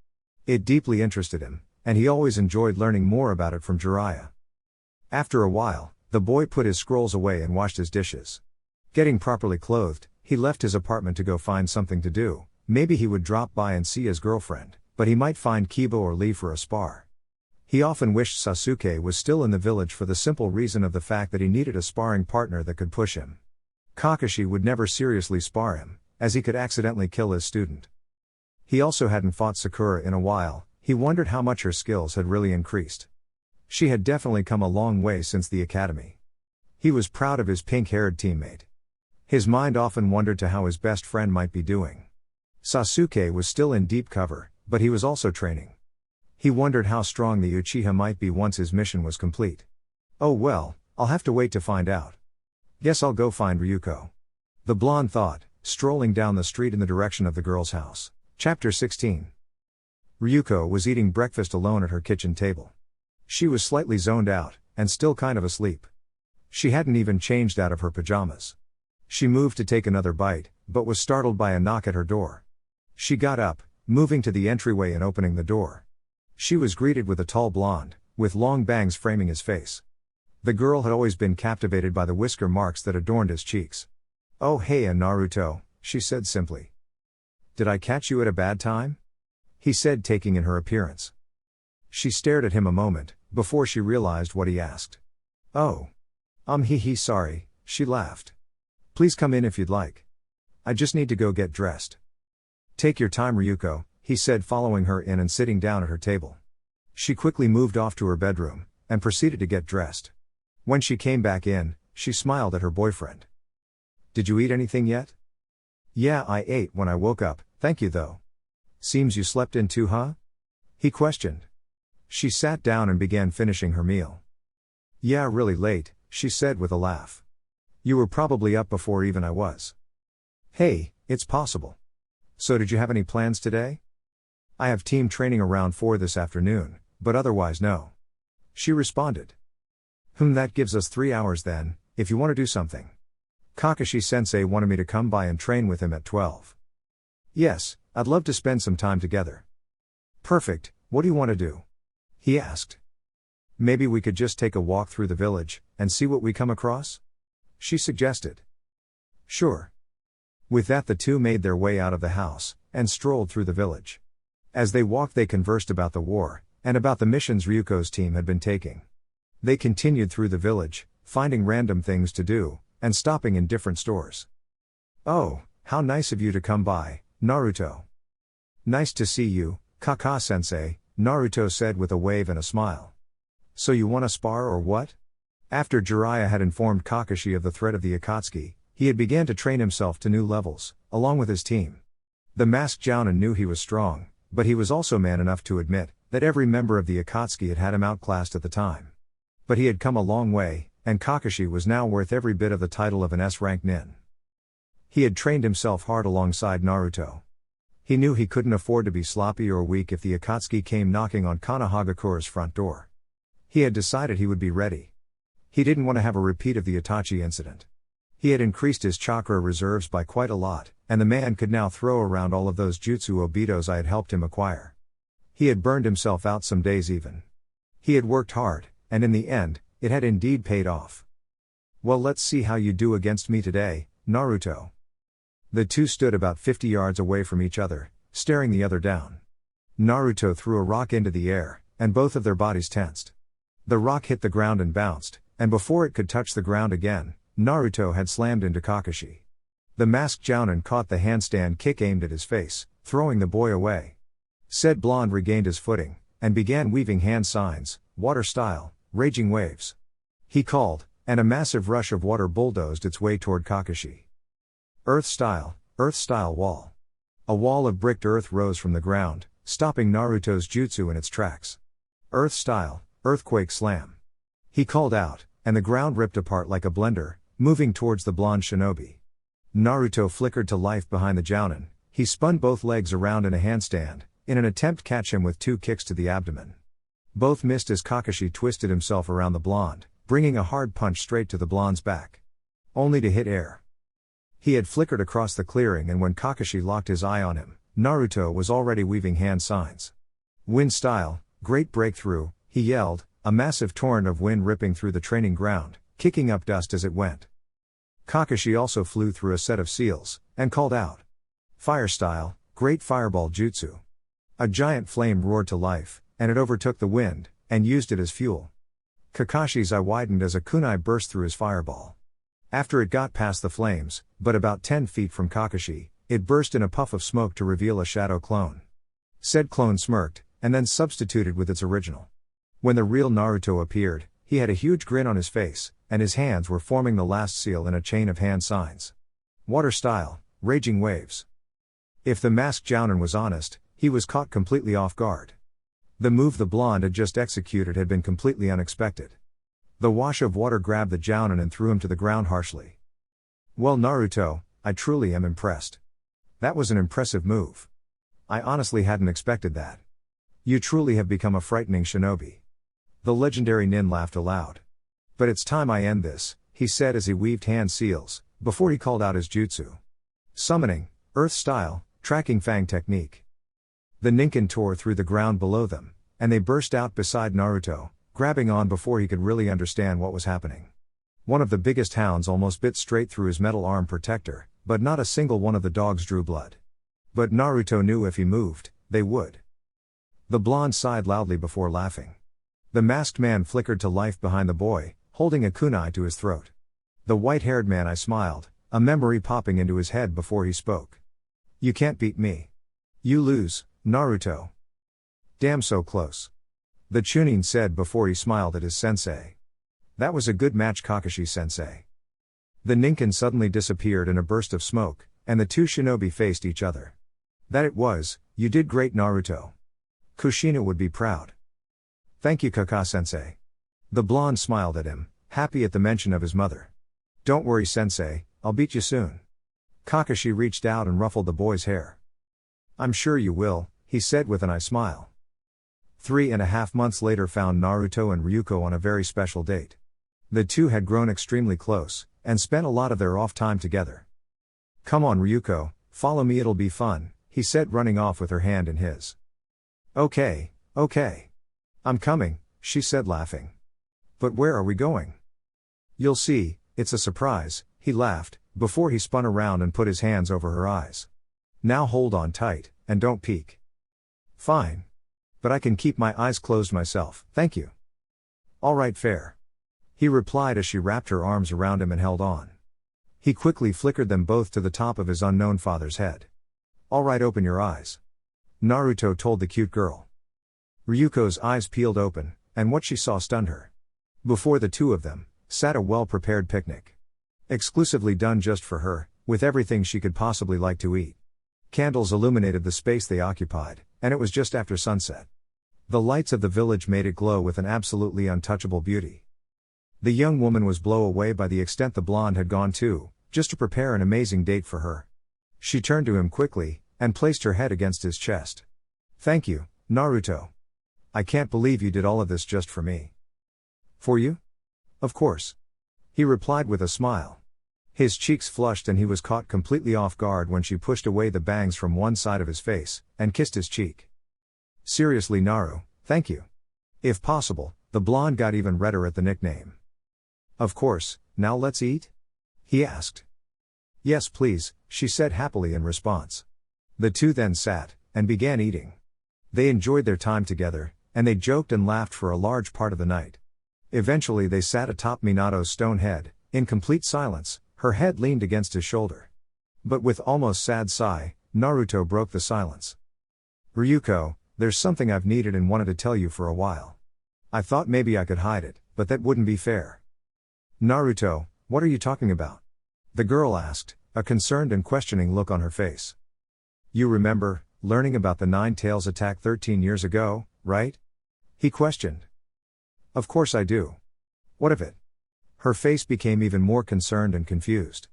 A: It deeply interested him, and he always enjoyed learning more about it from Jiraiya. After a while, the boy put his scrolls away and washed his dishes. Getting properly clothed, he left his apartment to go find something to do. Maybe he would drop by and see his girlfriend, but he might find Kiba or Lee for a spar. He often wished Sasuke was still in the village for the simple reason of the fact that he needed a sparring partner that could push him. Kakashi would never seriously spar him, as he could accidentally kill his student. He also hadn't fought Sakura in a while. He wondered how much her skills had really increased. She had definitely come a long way since the academy. He was proud of his pink-haired teammate. His mind often wandered to how his best friend might be doing. Sasuke was still in deep cover, but he was also training. He wondered how strong the Uchiha might be once his mission was complete. Oh well, I'll have to wait to find out. Guess I'll go find Ryuko. The blonde thought, strolling down the street in the direction of the girl's house. Chapter 16. Ryuko was eating breakfast alone at her kitchen table. She was slightly zoned out, and still kind of asleep. She hadn't even changed out of her pajamas. She moved to take another bite, but was startled by a knock at her door. She got up, moving to the entryway and opening the door. She was greeted with a tall blonde, with long bangs framing his face. The girl had always been captivated by the whisker marks that adorned his cheeks. "Oh hey Naruto," she said simply. "Did I catch you at a bad time?" he said, taking in her appearance. She stared at him a moment, before she realized what he asked. "Oh. Sorry," she laughed. "Please come in if you'd like. I just need to go get dressed." "Take your time Ryuko," he said, following her in and sitting down at her table. She quickly moved off to her bedroom, and proceeded to get dressed. When she came back in, she smiled at her boyfriend. "Did you eat anything yet?" "Yeah, I ate when I woke up, thank you though." "Seems you slept in too, huh?" he questioned. She sat down and began finishing her meal. "Yeah, really late," she said with a laugh. "You were probably up before even I was." "Hey, it's possible. So did you have any plans today?" "I have team training around 4 this afternoon, but otherwise no," she responded. That gives us 3 hours then, if you want to do something. Kakashi-sensei wanted me to come by and train with him at 12. "Yes, I'd love to spend some time together." "Perfect, what do you want to do?" he asked. "Maybe we could just take a walk through the village, and see what we come across?" she suggested. "Sure." With that the two made their way out of the house, and strolled through the village. As they walked they conversed about the war, and about the missions Ryuko's team had been taking. They continued through the village, finding random things to do, and stopping in different stores. "Oh, how nice of you to come by, Naruto." "Nice to see you, Kaka-sensei," Naruto said with a wave and a smile. "So you want to spar or what?" After Jiraiya had informed Kakashi of the threat of the Akatsuki, he had began to train himself to new levels, along with his team. The masked Jounin knew he was strong, but he was also man enough to admit that every member of the Akatsuki had him outclassed at the time. But he had come a long way, and Kakashi was now worth every bit of the title of an S-rank nin. He had trained himself hard alongside Naruto. He knew he couldn't afford to be sloppy or weak if the Akatsuki came knocking on Konohagakura's front door. He had decided he would be ready. He didn't want to have a repeat of the Itachi incident. He had increased his chakra reserves by quite a lot, and the man could now throw around all of those jutsu obitos I had helped him acquire. He had burned himself out some days even. He had worked hard, and in the end, it had indeed paid off. "Well, let's see how you do against me today, Naruto." The two stood about 50 yards away from each other, staring the other down. Naruto threw a rock into the air, and both of their bodies tensed. The rock hit the ground and bounced, and before it could touch the ground again, Naruto had slammed into Kakashi. The masked Jounin caught the handstand kick aimed at his face, throwing the boy away. Said blonde regained his footing, and began weaving hand signs, water style, raging waves. He called, and a massive rush of water bulldozed its way toward Kakashi. Earth style wall. A wall of bricked earth rose from the ground, stopping Naruto's jutsu in its tracks. Earth style, earthquake slam. He called out, and the ground ripped apart like a blender, moving towards the blonde shinobi. Naruto flickered to life behind the Jounin. He spun both legs around in a handstand, in an attempt to catch him with 2 kicks to the abdomen. Both missed as Kakashi twisted himself around the blonde, bringing a hard punch straight to the blonde's back. Only to hit air. He had flickered across the clearing, and when Kakashi locked his eye on him, Naruto was already weaving hand signs. Wind style, great breakthrough, he yelled, a massive torrent of wind ripping through the training ground, kicking up dust as it went. Kakashi also flew through a set of seals, and called out. Fire style, great fireball jutsu. A giant flame roared to life, and it overtook the wind, and used it as fuel. Kakashi's eye widened as a kunai burst through his fireball. After it got past the flames, but about 10 feet from Kakashi, it burst in a puff of smoke to reveal a shadow clone. Said clone smirked, and then substituted with its original. When the real Naruto appeared, he had a huge grin on his face, and his hands were forming the last seal in a chain of hand signs. Water style, raging waves. If the masked Jounin was honest, he was caught completely off guard. The move the blonde had just executed had been completely unexpected. The wash of water grabbed the Jounin and threw him to the ground harshly. Well, Naruto, I truly am impressed. That was an impressive move. I honestly hadn't expected that. You truly have become a frightening shinobi. The legendary Nin laughed aloud. But it's time I end this, he said as he weaved hand seals, before he called out his jutsu. Summoning, earth style, tracking fang technique. The Ninken tore through the ground below them, and they burst out beside Naruto, grabbing on before he could really understand what was happening. One of the biggest hounds almost bit straight through his metal arm protector, but not a single one of the dogs drew blood. But Naruto knew if he moved, they would. The blonde sighed loudly before laughing. The masked man flickered to life behind the boy, holding a kunai to his throat. The white-haired man smiled, a memory popping into his head before he spoke. You can't beat me. You lose, Naruto. Damn, so close. The Chunin said before he smiled at his sensei. That was a good match, Kakashi-sensei. The Ninken suddenly disappeared in a burst of smoke, and the two shinobi faced each other. That it was, you did great, Naruto. Kushina would be proud. Thank you, Kaka-sensei. The blonde smiled at him, happy at the mention of his mother. Don't worry, sensei, I'll beat you soon. Kakashi reached out and ruffled the boy's hair. I'm sure you will, he said with an eye smile. 3.5 months later found Naruto and Ryuko on a very special date. The two had grown extremely close, and spent a lot of their off time together. Come on, Ryuko, follow me, it'll be fun, he said, running off with her hand in his. Okay. I'm coming, she said, laughing. But where are we going? You'll see, it's a surprise, he laughed, before he spun around and put his hands over her eyes. Now hold on tight, and don't peek. Fine. But I can keep my eyes closed myself, thank you. All right, fair. He replied as she wrapped her arms around him and held on. He quickly flickered them both to the top of his unknown father's head. All right, open your eyes. Naruto told the cute girl. Ryuko's eyes peeled open, and what she saw stunned her. Before the two of them, sat a well-prepared picnic. Exclusively done just for her, with everything she could possibly like to eat. Candles illuminated the space they occupied, and it was just after sunset. The lights of the village made it glow with an absolutely untouchable beauty. The young woman was blown away by the extent the blonde had gone to, just to prepare an amazing date for her. She turned to him quickly, and placed her head against his chest. Thank you, Naruto. I can't believe you did all of this just for me. For you? Of course. He replied with a smile. His cheeks flushed and he was caught completely off guard when she pushed away the bangs from one side of his face, and kissed his cheek. Seriously, Naru, thank you. If possible, the blonde got even redder at the nickname. Of course, now let's eat? He asked. Yes please, she said happily in response. The two then sat, and began eating. They enjoyed their time together, and they joked and laughed for a large part of the night. Eventually they sat atop Minato's stone head, in complete silence, her head leaned against his shoulder. But with almost sad sigh, Naruto broke the silence. Ryuko, there's something I've needed and wanted to tell you for a while. I thought maybe I could hide it, but that wouldn't be fair. Naruto, what are you talking about? The girl asked, a concerned and questioning look on her face. You remember, learning about the Nine Tails attack 13 years ago, right? He questioned. Of course I do. What of it? Her face became even more concerned and confused.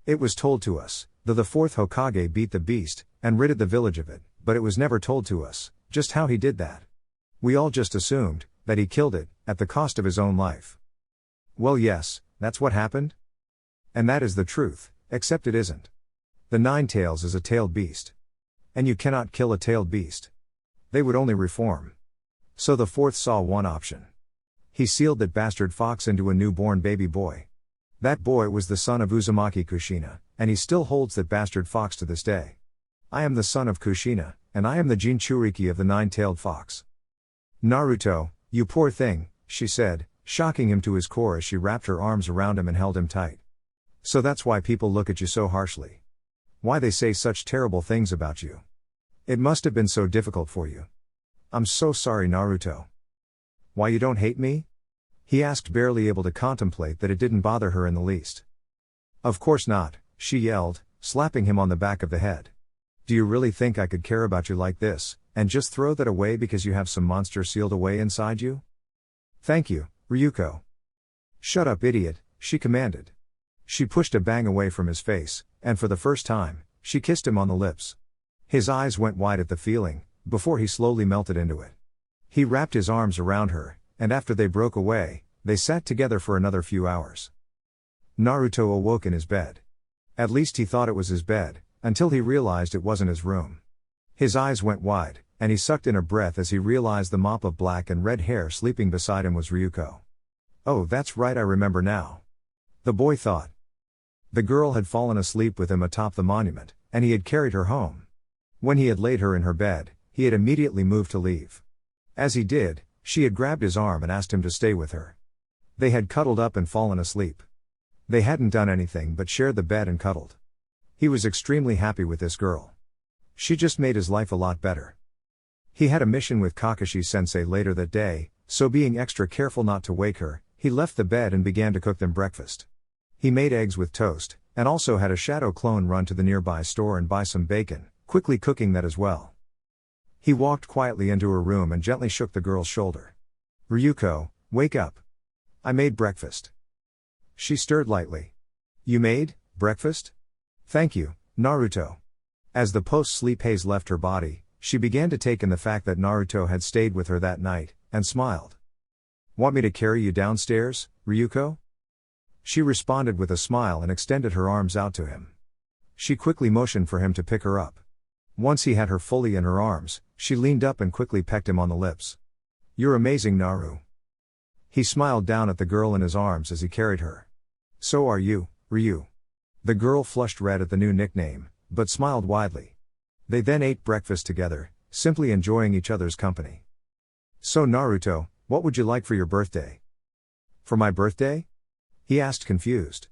A: It was told to us, though the fourth Hokage beat the beast, and ridded the village of it, but it was never told to us, just how he did that. We all just assumed, that he killed it, at the cost of his own life. Well yes, that's what happened. And that is the truth, except it isn't. The Nine Tails is a tailed beast. And you cannot kill a tailed beast. They would only reform. So the fourth saw one option. He sealed that bastard fox into a newborn baby boy. That boy was the son of Uzumaki Kushina, and he still holds that bastard fox to this day. I am the son of Kushina, and I am the Jinchuriki of the nine-tailed fox. Naruto, you poor thing, she said, shocking him to his core as she wrapped her arms around him and held him tight. So that's why people look at you so harshly. Why they say such terrible things about you. It must have been so difficult for you. I'm so sorry, Naruto. Why you don't hate me? He asked, barely able to contemplate that it didn't bother her in the least. Of course not, she yelled, slapping him on the back of the head. Do you really think I could care about you like this, and just throw that away because you have some monster sealed away inside you? Thank you, Ryuko. Shut up, idiot, she commanded. She pushed a bang away from his face, and for the first time, she kissed him on the lips. His eyes went wide at the feeling, before he slowly melted into it. He wrapped his arms around her, and after they broke away, they sat together for another few hours. Naruto awoke in his bed. At least he thought it was his bed, until he realized it wasn't his room. His eyes went wide, and he sucked in a breath as he realized the mop of black and red hair sleeping beside him was Ryuko. Oh, that's right, I remember now. The boy thought. The girl had fallen asleep with him atop the monument, and he had carried her home. When he had laid her in her bed, he had immediately moved to leave. As he did, she had grabbed his arm and asked him to stay with her. They had cuddled up and fallen asleep. They hadn't done anything but shared the bed and cuddled. He was extremely happy with this girl. She just made his life a lot better. He had a mission with Kakashi-sensei later that day, so being extra careful not to wake her, he left the bed and began to cook them breakfast. He made eggs with toast, and also had a shadow clone run to the nearby store and buy some bacon, quickly cooking that as well. He walked quietly into her room and gently shook the girl's shoulder. Ryuko, wake up. I made breakfast. She stirred lightly. You made breakfast? Thank you, Naruto. As the post-sleep haze left her body, she began to take in the fact that Naruto had stayed with her that night, and smiled. Want me to carry you downstairs, Ryuko? She responded with a smile and extended her arms out to him. She quickly motioned for him to pick her up. Once he had her fully in her arms, she leaned up and quickly pecked him on the lips. You're amazing, Naru. He smiled down at the girl in his arms as he carried her. So are you, Ryu. The girl flushed red at the new nickname, but smiled widely. They then ate breakfast together, simply enjoying each other's company. So Naruto, what would you like for your birthday? For my birthday? He asked confused.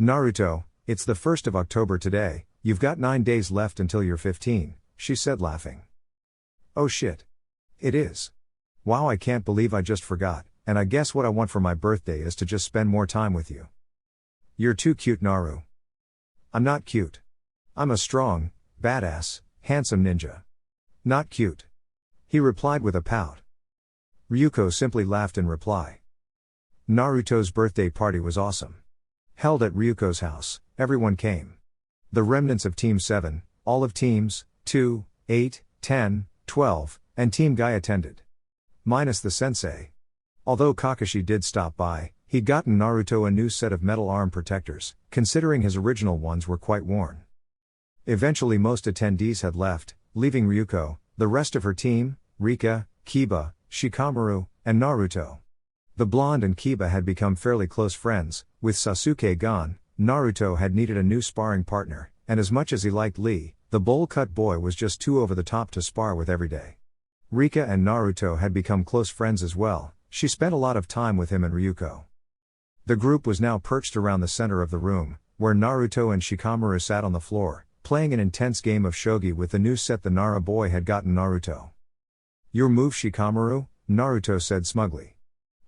A: Naruto, it's the 1st of October today, you've got 9 days left until you're 15, she said laughing. Oh shit. It is. Wow, I can't believe I just forgot, and I guess what I want for my birthday is to just spend more time with you. You're too cute, Naru. I'm not cute. I'm a strong, badass, handsome ninja. Not cute. He replied with a pout. Ryuko simply laughed in reply. Naruto's birthday party was awesome. Held at Ryuko's house, everyone came. The remnants of Team 7, all of Teams 2, 8, 10, 12, and Team Guy attended. Minus the sensei. Although Kakashi did stop by, he'd gotten Naruto a new set of metal arm protectors, considering his original ones were quite worn. Eventually most attendees had left, leaving Ryuko, the rest of her team, Rika, Kiba, Shikamaru, and Naruto. The blonde and Kiba had become fairly close friends. With Sasuke gone, Naruto had needed a new sparring partner, and as much as he liked Lee, the bowl-cut boy was just too over the top to spar with every day. Rika and Naruto had become close friends as well. She spent a lot of time with him and Ryuko. The group was now perched around the center of the room, where Naruto and Shikamaru sat on the floor, playing an intense game of shogi with the new set the Nara boy had gotten Naruto. Your move, Shikamaru, Naruto said smugly.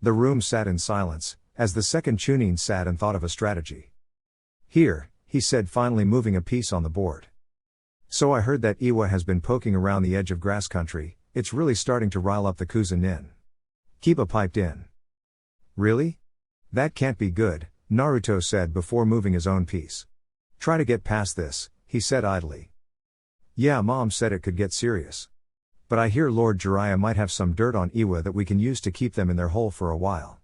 A: The room sat in silence, as the second Chunin sat and thought of a strategy. Here, he said, finally moving a piece on the board. So I heard that Iwa has been poking around the edge of grass country, it's really starting to rile up the Kuzunin. Kiba piped in. Really? That can't be good, Naruto said before moving his own piece. Try to get past this, he said idly. Yeah, Mom said it could get serious. But I hear Lord Jiraiya might have some dirt on Iwa that we can use to keep them in their hole for a while.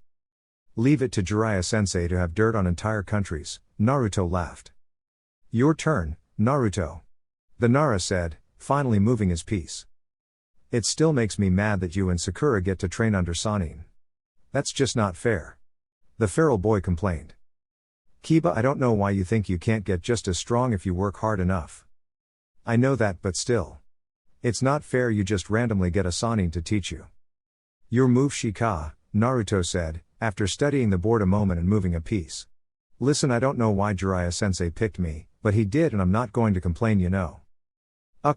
A: Leave it to Jiraiya-sensei to have dirt on entire countries, Naruto laughed. Your turn, Naruto. The Nara said, finally moving his piece. It still makes me mad that you and Sakura get to train under Sanin. That's just not fair. The feral boy complained. Kiba, I don't know why you think you can't get just as strong if you work hard enough. I know that, but still. It's not fair you just randomly get a Sanin to teach you. Your move, Shika, Naruto said, after studying the board a moment and moving a piece. Listen, I don't know why Jiraiya-sensei picked me, but he did and I'm not going to complain, you know.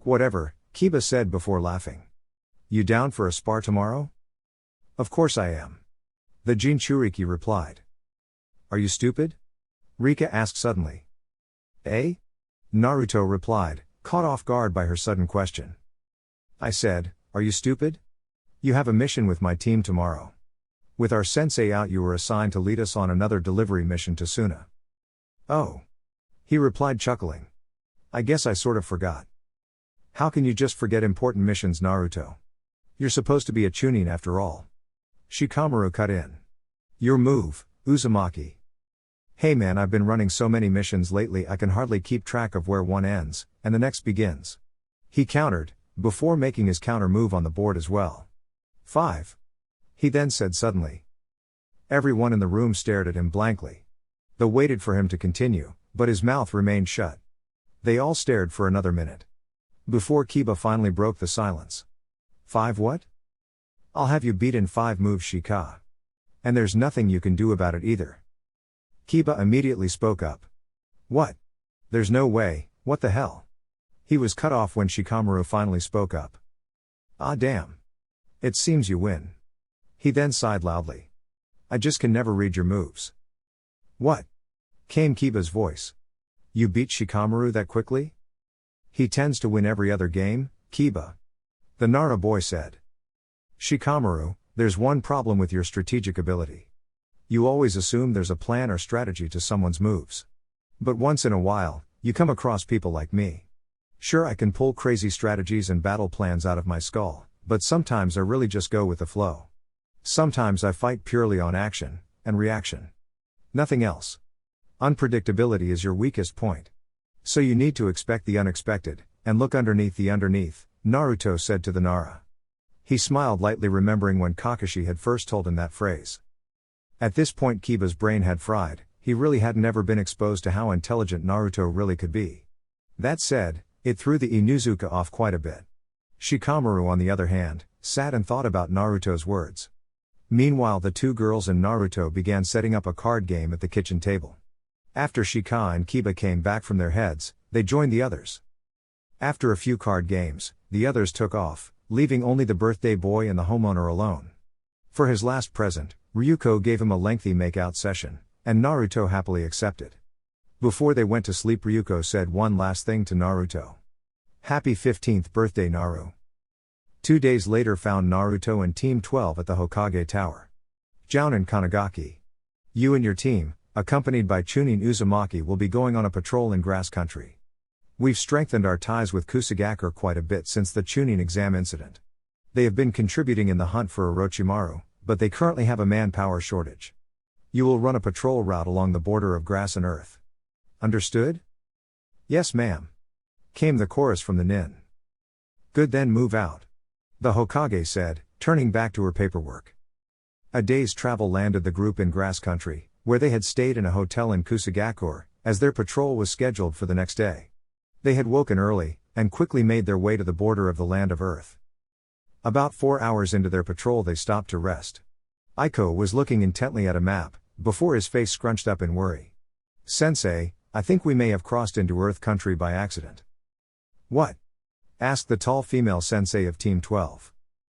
A: Whatever, Kiba said before laughing. You down for a spar tomorrow? Of course I am. The Jinchuriki replied. Are you stupid? Rika asked suddenly. Eh? Naruto replied, caught off guard by her sudden question. I said, are you stupid? You have a mission with my team tomorrow. With our sensei out, you were assigned to lead us on another delivery mission to Suna. Oh. He replied, chuckling. I guess I sort of forgot. How can you just forget important missions, Naruto? You're supposed to be a Chunin after all. Shikamaru cut in. Your move, Uzumaki. Hey man, I've been running so many missions lately I can hardly keep track of where one ends, and the next begins. He countered, before making his counter move on the board as well. 5. He then said suddenly. Everyone in the room stared at him blankly. They waited for him to continue, but his mouth remained shut. They all stared for another minute. Before Kiba finally broke the silence. 5 what? I'll have you beat in 5 moves, Shika. And there's nothing you can do about it either. Kiba immediately spoke up. What? There's no way, what the hell? He was cut off when Shikamaru finally spoke up. Ah damn. It seems you win. He then sighed loudly. I just can never read your moves. What? Came Kiba's voice. You beat Shikamaru that quickly? He tends to win every other game, Kiba. The Nara boy said. Shikamaru, there's one problem with your strategic ability. You always assume there's a plan or strategy to someone's moves. But once in a while, you come across people like me. Sure, I can pull crazy strategies and battle plans out of my skull, but sometimes I really just go with the flow. Sometimes I fight purely on action and reaction. Nothing else. Unpredictability is your weakest point. So you need to expect the unexpected, and look underneath the underneath, Naruto said to the Nara. He smiled lightly, remembering when Kakashi had first told him that phrase. At this point Kiba's brain had fried, he really hadn't ever been exposed to how intelligent Naruto really could be. That said, it threw the Inuzuka off quite a bit. Shikamaru, on the other hand, sat and thought about Naruto's words. Meanwhile, the two girls and Naruto began setting up a card game at the kitchen table. After Shika and Kiba came back from their heads, they joined the others. After a few card games, the others took off, leaving only the birthday boy and the homeowner alone. For his last present, Ryuko gave him a lengthy make-out session, and Naruto happily accepted. Before they went to sleep, Ryuko said one last thing to Naruto. Happy 15th birthday, Naru. 2 days later found Naruto and Team 12 at the Hokage Tower. Jounin Kanagaki. You and your team, accompanied by Chunin Uzumaki, will be going on a patrol in grass country. We've strengthened our ties with Kusagakure quite a bit since the Chunin exam incident. They have been contributing in the hunt for Orochimaru, but they currently have a manpower shortage. You will run a patrol route along the border of grass and earth. Understood? Yes, ma'am. Came the chorus from the Nin. Good, then move out. The Hokage said, turning back to her paperwork. A day's travel landed the group in grass country, where they had stayed in a hotel in Kusagakure, as their patrol was scheduled for the next day. They had woken early, and quickly made their way to the border of the land of Earth. About 4 hours into their patrol they stopped to rest. Aiko was looking intently at a map, before his face scrunched up in worry. Sensei, I think we may have crossed into Earth country by accident. What? Asked the tall female sensei of Team 12.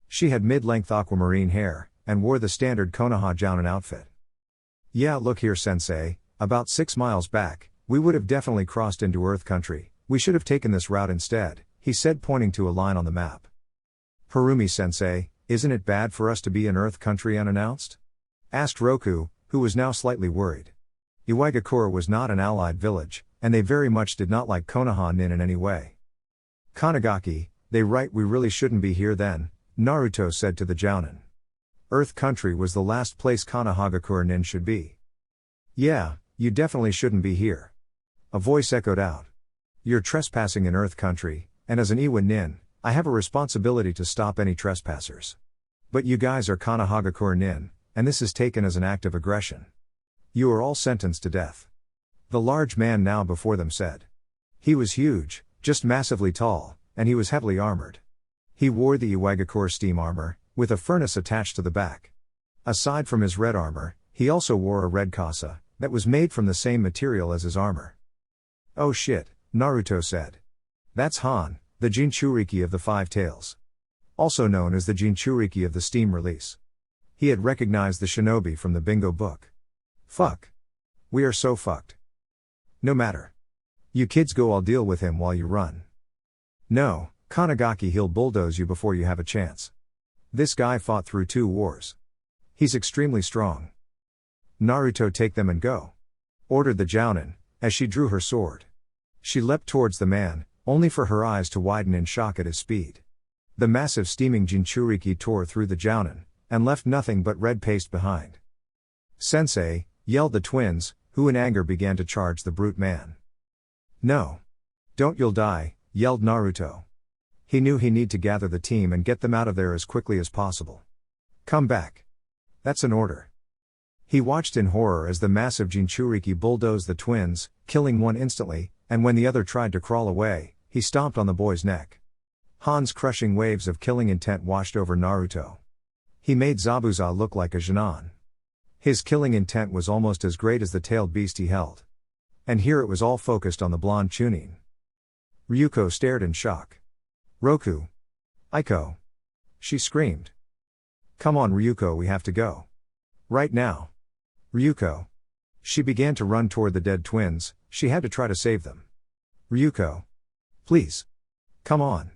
A: She had mid-length aquamarine hair, and wore the standard Konoha Jounin outfit. Yeah, look here, sensei, about 6 miles back, we would have definitely crossed into Earth country. We should have taken this route instead, he said, pointing to a line on the map. Harumi-sensei, isn't it bad for us to be in Earth country unannounced? Asked Roku, who was now slightly worried. Iwagakure was not an allied village, and they very much did not like Konoha Nin in any way. Kanagaki, they right, we really shouldn't be here then, Naruto said to the Jounin. Earth country was the last place Konohagakure Nin should be. Yeah, you definitely shouldn't be here. A voice echoed out. You're trespassing in Earth country, and as an Iwa Nin, I have a responsibility to stop any trespassers. But you guys are Konohagakure Nin, and this is taken as an act of aggression. You are all sentenced to death. The large man now before them said. He was huge, just massively tall, and he was heavily armored. He wore the Iwagakure steam armor, with a furnace attached to the back. Aside from his red armor, he also wore a red kasa, that was made from the same material as his armor. Oh shit, Naruto said. That's Han, the Jinchuriki of the Five Tails. Also known as the Jinchuriki of the Steam Release. He had recognized the shinobi from the bingo book. Fuck. We are so fucked. No matter. You kids go, I'll deal with him while you run. No, Kanagaki, he'll bulldoze you before you have a chance. This guy fought through 2 wars. He's extremely strong. Naruto, take them and go, ordered the Jounin, as she drew her sword. She leapt towards the man, only for her eyes to widen in shock at his speed. The massive steaming Jinchuriki tore through the Jounin, and left nothing but red paste behind. Sensei, yelled the twins, who in anger began to charge the brute man. No. Don't, you'll die, yelled Naruto. He knew he need to gather the team and get them out of there as quickly as possible. Come back. That's an order. He watched in horror as the massive Jinchuriki bulldozed the twins, killing one instantly, and when the other tried to crawl away, he stomped on the boy's neck. Han's crushing waves of killing intent washed over Naruto. He made Zabuza look like a Genin. His killing intent was almost as great as the tailed beast he held. And here it was all focused on the blonde Chunin. Ryuko stared in shock. Roku. Aiko. She screamed. Come on Ryuko, we have to go. Right now. Ryuko. She began to run toward the dead twins, she had to try to save them. Ryuko. Please. Come on.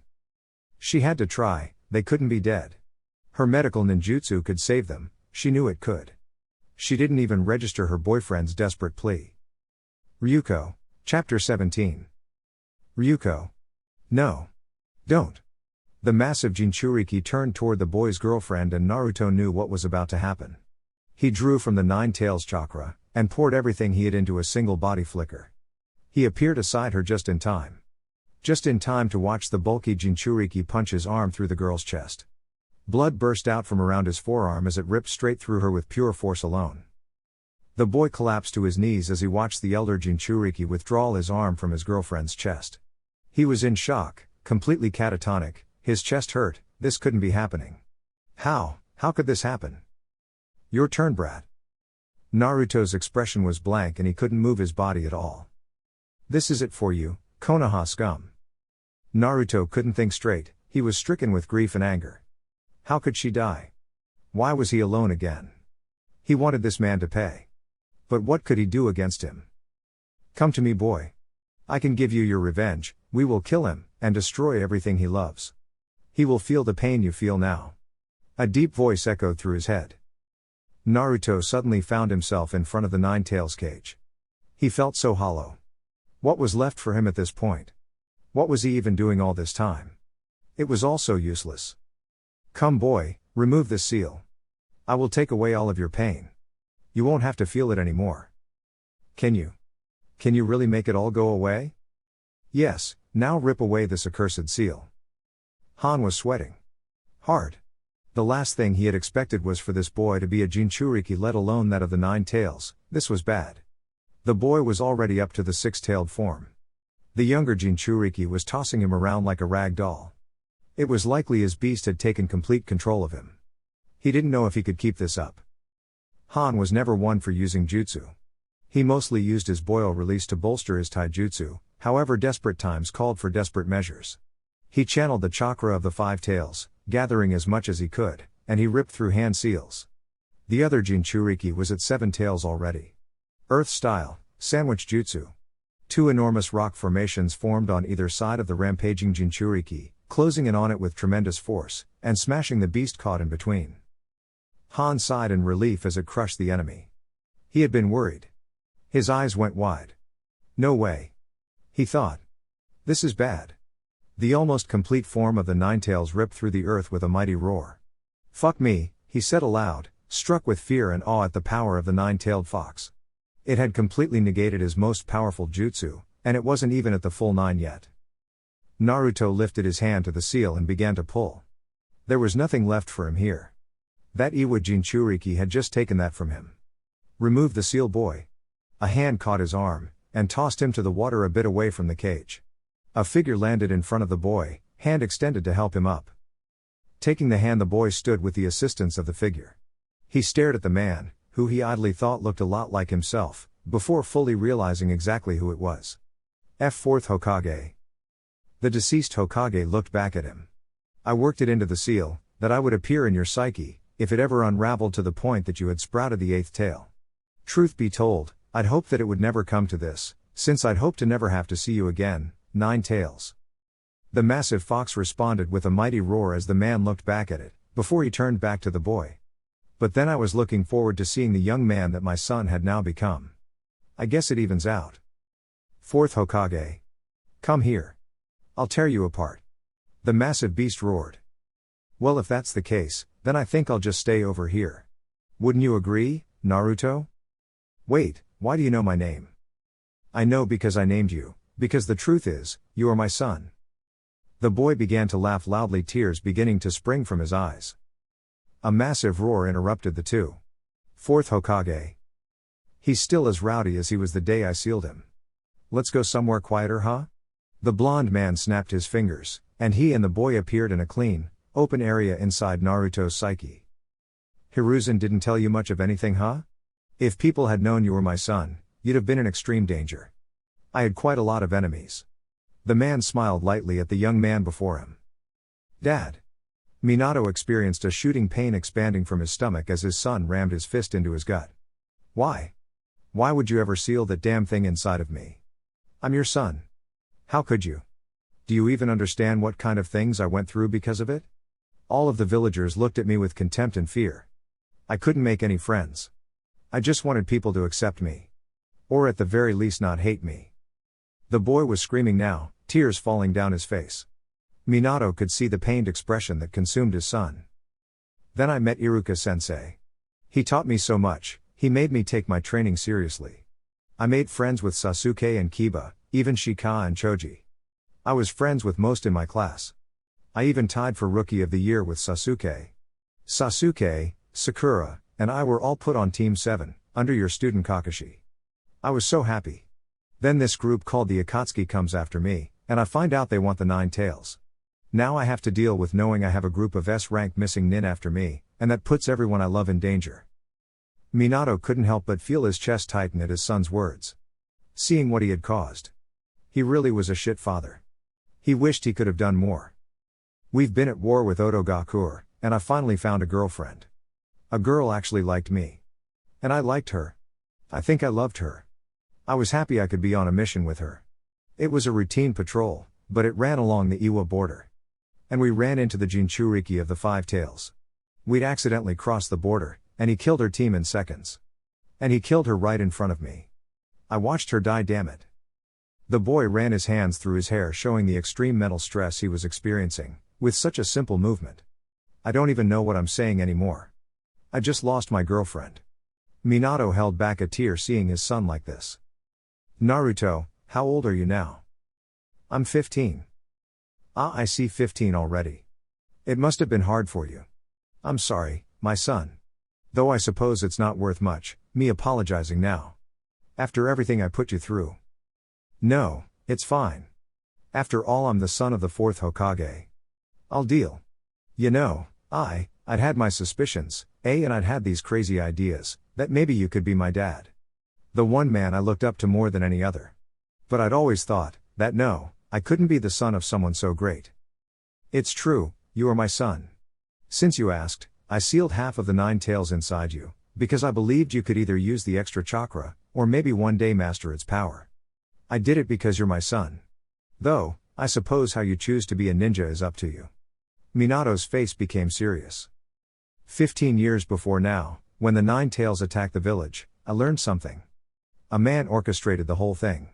A: She had to try, they couldn't be dead. Her medical ninjutsu could save them, she knew it could. She didn't even register her boyfriend's desperate plea. Ryuko. Chapter 17. Ryuko. No. Don't. The massive Jinchuriki turned toward the boy's girlfriend and Naruto knew what was about to happen. He drew from the 9 tails chakra, and poured everything he had into a single body flicker. He appeared aside her just in time. Just in time to watch the bulky Jinchuriki punch his arm through the girl's chest. Blood burst out from around his forearm as it ripped straight through her with pure force alone. The boy collapsed to his knees as he watched the elder Jinchuriki withdraw his arm from his girlfriend's chest. He was in shock, completely catatonic, his chest hurt, this couldn't be happening. How could this happen? Your turn, brat. Naruto's expression was blank and he couldn't move his body at all. This is it for you, Konoha scum. Naruto couldn't think straight, he was stricken with grief and anger. How could she die? Why was he alone again? He wanted this man to pay. But what could he do against him? Come to me, boy. I can give you your revenge, we will kill him, and destroy everything he loves. He will feel the pain you feel now. A deep voice echoed through his head. Naruto suddenly found himself in front of the 9 tails cage. He felt so hollow. What was left for him at this point? What was he even doing all this time? It was all so useless. Come boy, remove this seal. I will take away all of your pain. You won't have to feel it anymore. Can you? Can you really make it all go away? Yes, now rip away this accursed seal. Han was sweating hard. The last thing he had expected was for this boy to be a Jinchuriki, let alone that of the 9 tails, this was bad. The boy was already up to the 6-tailed form. The younger Jinchuriki was tossing him around like a rag doll. It was likely his beast had taken complete control of him. He didn't know if he could keep this up. Han was never one for using jutsu. He mostly used his boil release to bolster his taijutsu, however desperate times called for desperate measures. He channeled the chakra of the 5 tails, gathering as much as he could, and he ripped through hand seals. The other Jinchuriki was at 7 tails already. Earth style, sandwich jutsu. 2 enormous rock formations formed on either side of the rampaging Jinchuriki, closing in on it with tremendous force, and smashing the beast caught in between. Han sighed in relief as it crushed the enemy. He had been worried. His eyes went wide. No way. He thought. This is bad. The almost complete form of the 9 tails ripped through the earth with a mighty roar. Fuck me, he said aloud, struck with fear and awe at the power of the 9-tailed fox. It had completely negated his most powerful jutsu, and it wasn't even at the full 9 yet. Naruto lifted his hand to the seal and began to pull. There was nothing left for him here. That Iwa Jinchuriki had just taken that from him. Remove the seal, boy. A hand caught his arm, and tossed him to the water a bit away from the cage. A figure landed in front of the boy, hand extended to help him up. Taking the hand, the boy stood with the assistance of the figure. He stared at the man, who he idly thought looked a lot like himself, before fully realizing exactly who it was. Fourth Hokage. The deceased Hokage looked back at him. I worked it into the seal, that I would appear in your psyche, if it ever unraveled to the point that you had sprouted the 8th tail. Truth be told, I'd hoped that it would never come to this, Since I'd hoped to never have to see you again, Nine Tails. The massive fox responded with a mighty roar as the man looked back at it, before he turned back to the boy. But then I was looking forward to seeing the young man that my son had now become. I guess it evens out. Fourth Hokage. Come here. I'll tear you apart. The massive beast roared. Well, if that's the case, then I think I'll just stay over here. Wouldn't you agree, Naruto? Wait, why do you know my name? I know because I named you, because the truth is, you are my son. The boy began to laugh loudly, tears beginning to spring from his eyes. A massive roar interrupted the two. Fourth Hokage. He's still as rowdy as he was the day I sealed him. Let's go somewhere quieter, huh? The blonde man snapped his fingers, and he and the boy appeared in a clean, open area inside Naruto's psyche. Hiruzen didn't tell you much of anything, huh? If people had known you were my son, you'd have been in extreme danger. I had quite a lot of enemies. The man smiled lightly at the young man before him. Dad. Minato experienced a shooting pain expanding from his stomach as his son rammed his fist into his gut. Why? Why would you ever seal that damn thing inside of me? I'm your son. How could you? Do you even understand what kind of things I went through because of it? All of the villagers looked at me with contempt and fear. I couldn't make any friends. I just wanted people to accept me. Or at the very least not hate me. The boy was screaming now, tears falling down his face. Minato could see the pained expression that consumed his son. Then I met Iruka sensei. He taught me so much, he made me take my training seriously. I made friends with Sasuke and Kiba, even Shika and Choji. I was friends with most in my class. I even tied for Rookie of the Year with Sasuke. Sasuke, Sakura, and I were all put on Team 7, under your student Kakashi. I was so happy. Then this group called the Akatsuki comes after me, and I find out they want the Nine Tails. Now I have to deal with knowing I have a group of S-rank missing nin after me, and that puts everyone I love in danger. Minato couldn't help but feel his chest tighten at his son's words. Seeing what he had caused. He really was a shit father. He wished he could have done more. We've been at war with Otogakur, and I finally found a girlfriend. A girl actually liked me. And I liked her. I think I loved her. I was happy I could be on a mission with her. It was a routine patrol, but it ran along the Iwa border. And we ran into the Jinchuriki of the Five Tails. We'd accidentally crossed the border, and he killed her team in seconds. And he killed her right in front of me. I watched her die, damn it. The boy ran his hands through his hair, showing the extreme mental stress he was experiencing, with such a simple movement. I don't even know what I'm saying anymore. I just lost my girlfriend. Minato held back a tear seeing his son like this. Naruto, how old are you now? I'm 15. Ah, I see, 15 already. It must have been hard for you. I'm sorry, my son. Though I suppose it's not worth much, me apologizing now. After everything I put you through. No, it's fine. After all, I'm the son of the fourth Hokage. I'll deal. You know, I'd had my suspicions, and I'd had these crazy ideas, that maybe you could be my dad. The one man I looked up to more than any other. But I'd always thought, that no, I couldn't be the son of someone so great. It's true, you are my son. Since you asked, I sealed half of the Nine Tails inside you, because I believed you could either use the extra chakra, or maybe one day master its power. I did it because you're my son. Though, I suppose how you choose to be a ninja is up to you. Minato's face became serious. 15 years before now, when the Nine Tails attacked the village, I learned something. A man orchestrated the whole thing.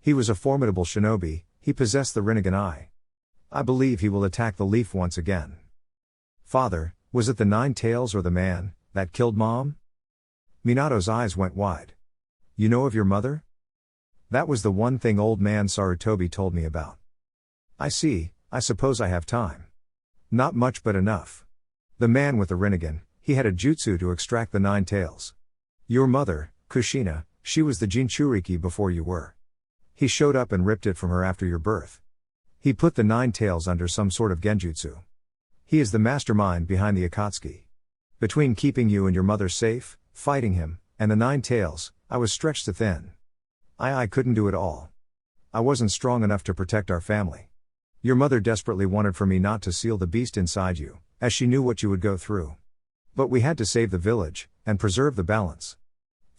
A: He was a formidable shinobi, he possessed the Rinnegan eye. I believe he will attack the leaf once again. Father, was it the Nine Tails or the man that killed Mom? Minato's eyes went wide. You know of your mother? That was the one thing old man Sarutobi told me about. I see, I suppose I have time. Not much but enough. The man with the Rinnegan, he had a jutsu to extract the Nine Tails. Your mother, Kushina, she was the Jinchuriki before you were. He showed up and ripped it from her after your birth. He put the Nine Tails under some sort of genjutsu. He is the mastermind behind the Akatsuki. Between keeping you and your mother safe, fighting him, and the Nine Tails, I was stretched too thin. I couldn't do it all. I wasn't strong enough to protect our family. Your mother desperately wanted for me not to seal the beast inside you, as she knew what you would go through. But we had to save the village, and preserve the balance.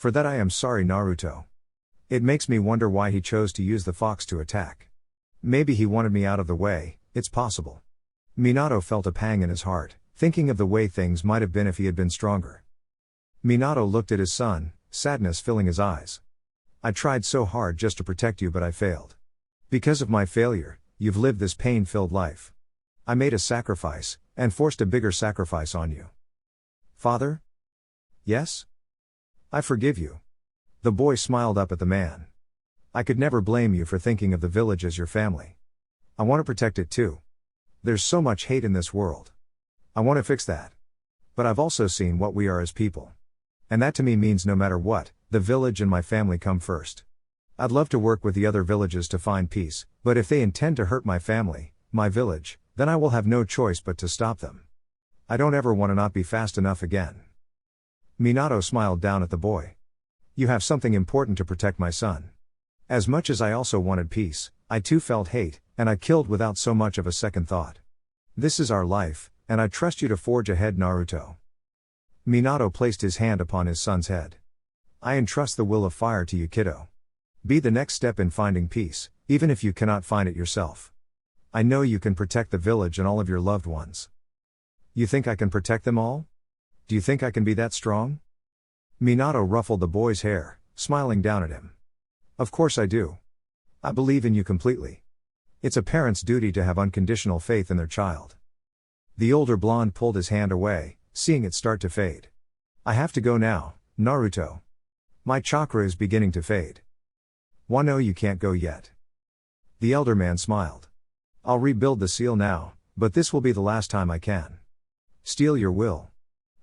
A: For that I am sorry, Naruto. It makes me wonder why he chose to use the fox to attack. Maybe he wanted me out of the way, it's possible. Minato felt a pang in his heart, thinking of the way things might have been if he had been stronger. Minato looked at his son, sadness filling his eyes. I tried so hard just to protect you, but I failed. Because of my failure, you've lived this pain-filled life. I made a sacrifice, and forced a bigger sacrifice on you. Father? Yes? I forgive you. The boy smiled up at the man. I could never blame you for thinking of the village as your family. I want to protect it too. There's so much hate in this world. I want to fix that. But I've also seen what we are as people. And that to me means no matter what, the village and my family come first. I'd love to work with the other villages to find peace, but if they intend to hurt my family, my village, then I will have no choice but to stop them. I don't ever want to not be fast enough again. Minato smiled down at the boy. You have something important to protect, my son. As much as I also wanted peace, I too felt hate, and I killed without so much of a second thought. This is our life, and I trust you to forge ahead, Naruto. Minato placed his hand upon his son's head. I entrust the will of fire to you, kiddo. Be the next step in finding peace, even if you cannot find it yourself. I know you can protect the village and all of your loved ones. You think I can protect them all? Do you think I can be that strong? Minato ruffled the boy's hair, smiling down at him. Of course I do. I believe in you completely. It's a parent's duty to have unconditional faith in their child. The older blonde pulled his hand away, seeing it start to fade. I have to go now, Naruto. My chakra is beginning to fade. Wano, you can't go yet. The elder man smiled. I'll rebuild the seal now, but this will be the last time I can. Steel your will.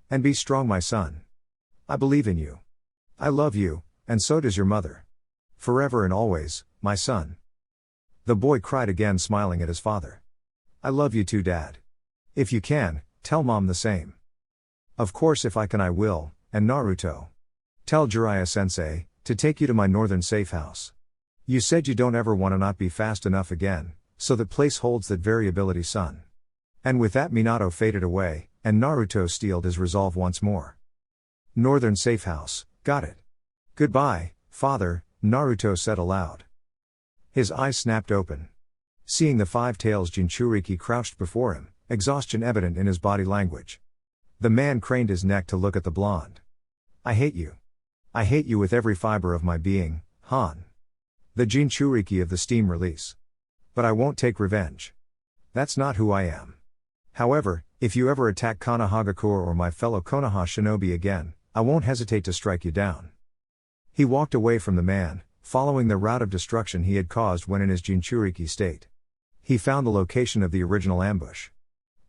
A: And be strong, my son. I believe in you. I love you, and so does your mother. Forever and always, my son. The boy cried again, smiling at his father. I love you too, Dad. If you can, tell Mom the same. Of course, if I can, I will. And Naruto, tell Jiraiya-sensei to take you to my northern safe house. You said you don't ever want to not be fast enough again, so that place holds that variability, son. And with that, Minato faded away, and Naruto steeled his resolve once more. Northern safe house, got it. Goodbye, father, Naruto said aloud. His eyes snapped open. Seeing the five tails Jinchuriki crouched before him, exhaustion evident in his body language. The man craned his neck to look at the blonde. I hate you. I hate you with every fiber of my being, Han. The Jinchuriki of the steam release. But I won't take revenge. That's not who I am. However, if you ever attack Konohagakure or my fellow Konoha shinobi again, I won't hesitate to strike you down. He walked away from the man, following the route of destruction he had caused when in his Jinchuriki state. He found the location of the original ambush.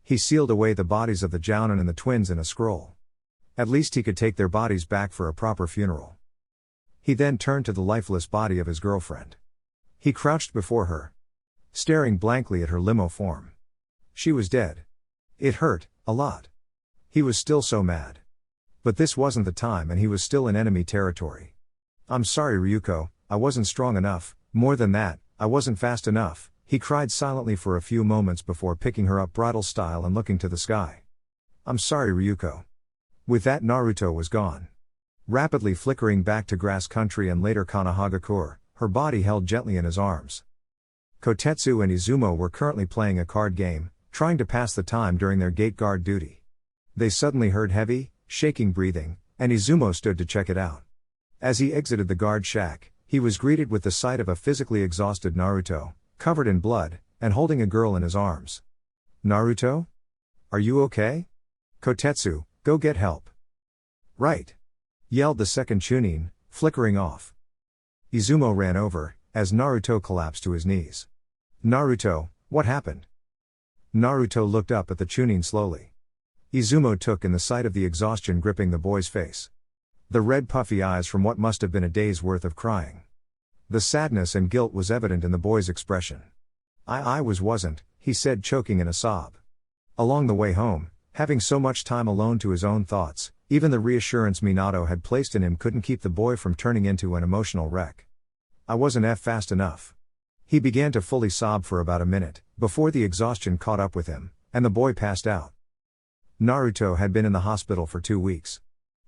A: He sealed away the bodies of the Jounin and the twins in a scroll. At least he could take their bodies back for a proper funeral. He then turned to the lifeless body of his girlfriend. He crouched before her, staring blankly at her limo form. She was dead. It hurt, a lot. He was still so mad. But this wasn't the time, and he was still in enemy territory. I'm sorry, Ryuko, I wasn't strong enough, more than that, I wasn't fast enough, he cried silently for a few moments before picking her up bridal style and looking to the sky. I'm sorry, Ryuko. With that, Naruto was gone. Rapidly flickering back to grass country and later Konohagakure, her body held gently in his arms. Kotetsu and Izumo were currently playing a card game, trying to pass the time during their gate guard duty. They suddenly heard heavy, shaking breathing, and Izumo stood to check it out. As he exited the guard shack, he was greeted with the sight of a physically exhausted Naruto, covered in blood, and holding a girl in his arms. Naruto? Are you okay? Kotetsu, go get help. Right. Yelled the second Chunin, flickering off. Izumo ran over, as Naruto collapsed to his knees. Naruto, what happened? Naruto looked up at the Chunin slowly. Izumo took in the sight of the exhaustion gripping the boy's face. The red puffy eyes from what must have been a day's worth of crying. The sadness and guilt was evident in the boy's expression. I wasn't, he said, choking in a sob. Along the way home, having so much time alone to his own thoughts, even the reassurance Minato had placed in him couldn't keep the boy from turning into an emotional wreck. I wasn't fast enough. He began to fully sob for about a minute, before the exhaustion caught up with him, and the boy passed out. Naruto had been in the hospital for 2 weeks.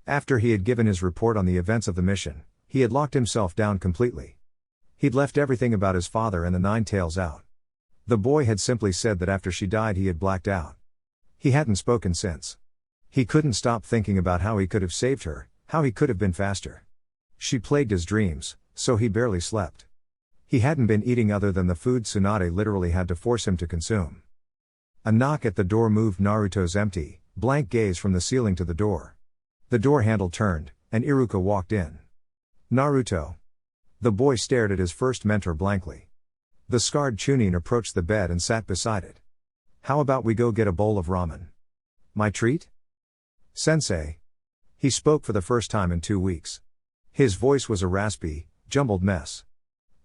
A: After he had given his report on the events of the mission, he had locked himself down completely. He'd left everything about his father and the nine tails out. The boy had simply said that after she died he had blacked out. He hadn't spoken since. He couldn't stop thinking about how he could have saved her, how he could have been faster. She plagued his dreams, so he barely slept. He hadn't been eating other than the food Tsunade literally had to force him to consume. A knock at the door moved Naruto's empty, blank gaze from the ceiling to the door. The door handle turned, and Iruka walked in. Naruto. The boy stared at his first mentor blankly. The scarred Chunin approached the bed and sat beside it. How about we go get a bowl of ramen? My treat? Sensei. He spoke for the first time in 2 weeks. His voice was a raspy, jumbled mess.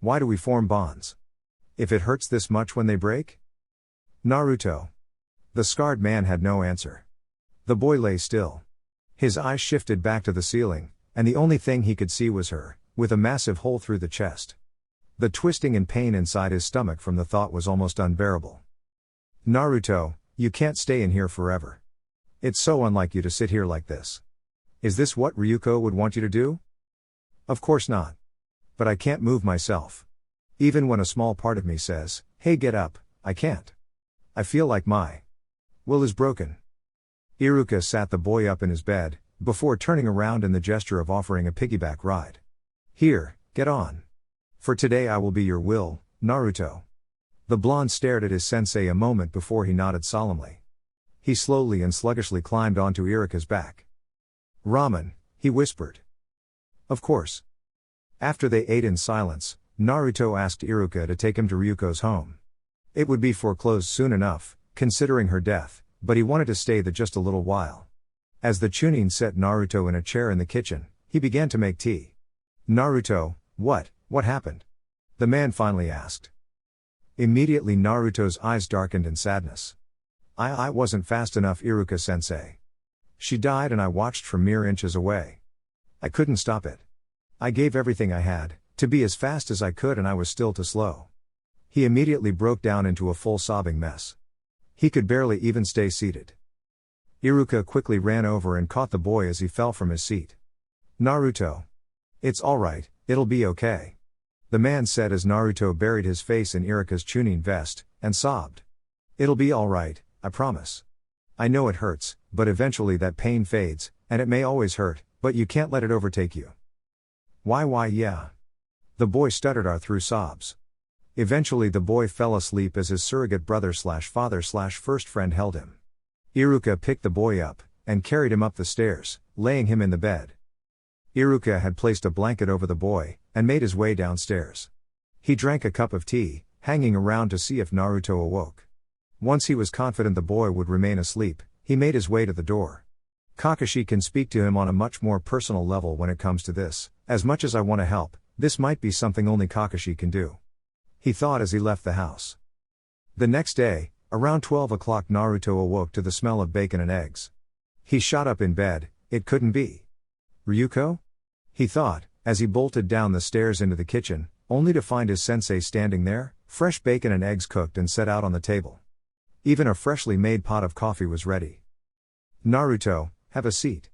A: Why do we form bonds? If it hurts this much when they break? Naruto. The scarred man had no answer. The boy lay still. His eyes shifted back to the ceiling, and the only thing he could see was her, with a massive hole through the chest. The twisting and pain inside his stomach from the thought was almost unbearable. Naruto, you can't stay in here forever. It's so unlike you to sit here like this. Is this what Ryuko would want you to do? Of course not. But I can't move myself. Even when a small part of me says, hey, get up, I can't. I feel like my will is broken. Iruka sat the boy up in his bed, before turning around in the gesture of offering a piggyback ride. Here, get on. For today I will be your will, Naruto. The blonde stared at his sensei a moment before he nodded solemnly. He slowly and sluggishly climbed onto Iruka's back. Ramen, he whispered. Of course. After they ate in silence, Naruto asked Iruka to take him to Ryuko's home. It would be foreclosed soon enough, considering her death, but he wanted to stay there just a little while. As the Chunin set Naruto in a chair in the kitchen, he began to make tea. Naruto, what happened? The man finally asked. Immediately Naruto's eyes darkened in sadness. I wasn't fast enough, Iruka-sensei. She died and I watched from mere inches away. I couldn't stop it. I gave everything I had, to be as fast as I could, and I was still too slow. He immediately broke down into a full sobbing mess. He could barely even stay seated. Iruka quickly ran over and caught the boy as he fell from his seat. Naruto. It's alright, it'll be okay. The man said as Naruto buried his face in Iruka's Chunin vest, and sobbed. It'll be alright, I promise. I know it hurts, but eventually that pain fades, and it may always hurt, but you can't let it overtake you. Why yeah. The boy stuttered through sobs. Eventually the boy fell asleep as his surrogate brother/father/first friend held him. Iruka picked the boy up, and carried him up the stairs, laying him in the bed. Iruka had placed a blanket over the boy, and made his way downstairs. He drank a cup of tea, hanging around to see if Naruto awoke. Once he was confident the boy would remain asleep, he made his way to the door. Kakashi can speak to him on a much more personal level when it comes to this. As much as I want to help, this might be something only Kakashi can do. He thought as he left the house. The next day, around 12 o'clock, Naruto awoke to the smell of bacon and eggs. He shot up in bed. It couldn't be Ryuko? He thought, as he bolted down the stairs into the kitchen, only to find his sensei standing there, fresh bacon and eggs cooked and set out on the table. Even a freshly made pot of coffee was ready. Naruto, have a seat.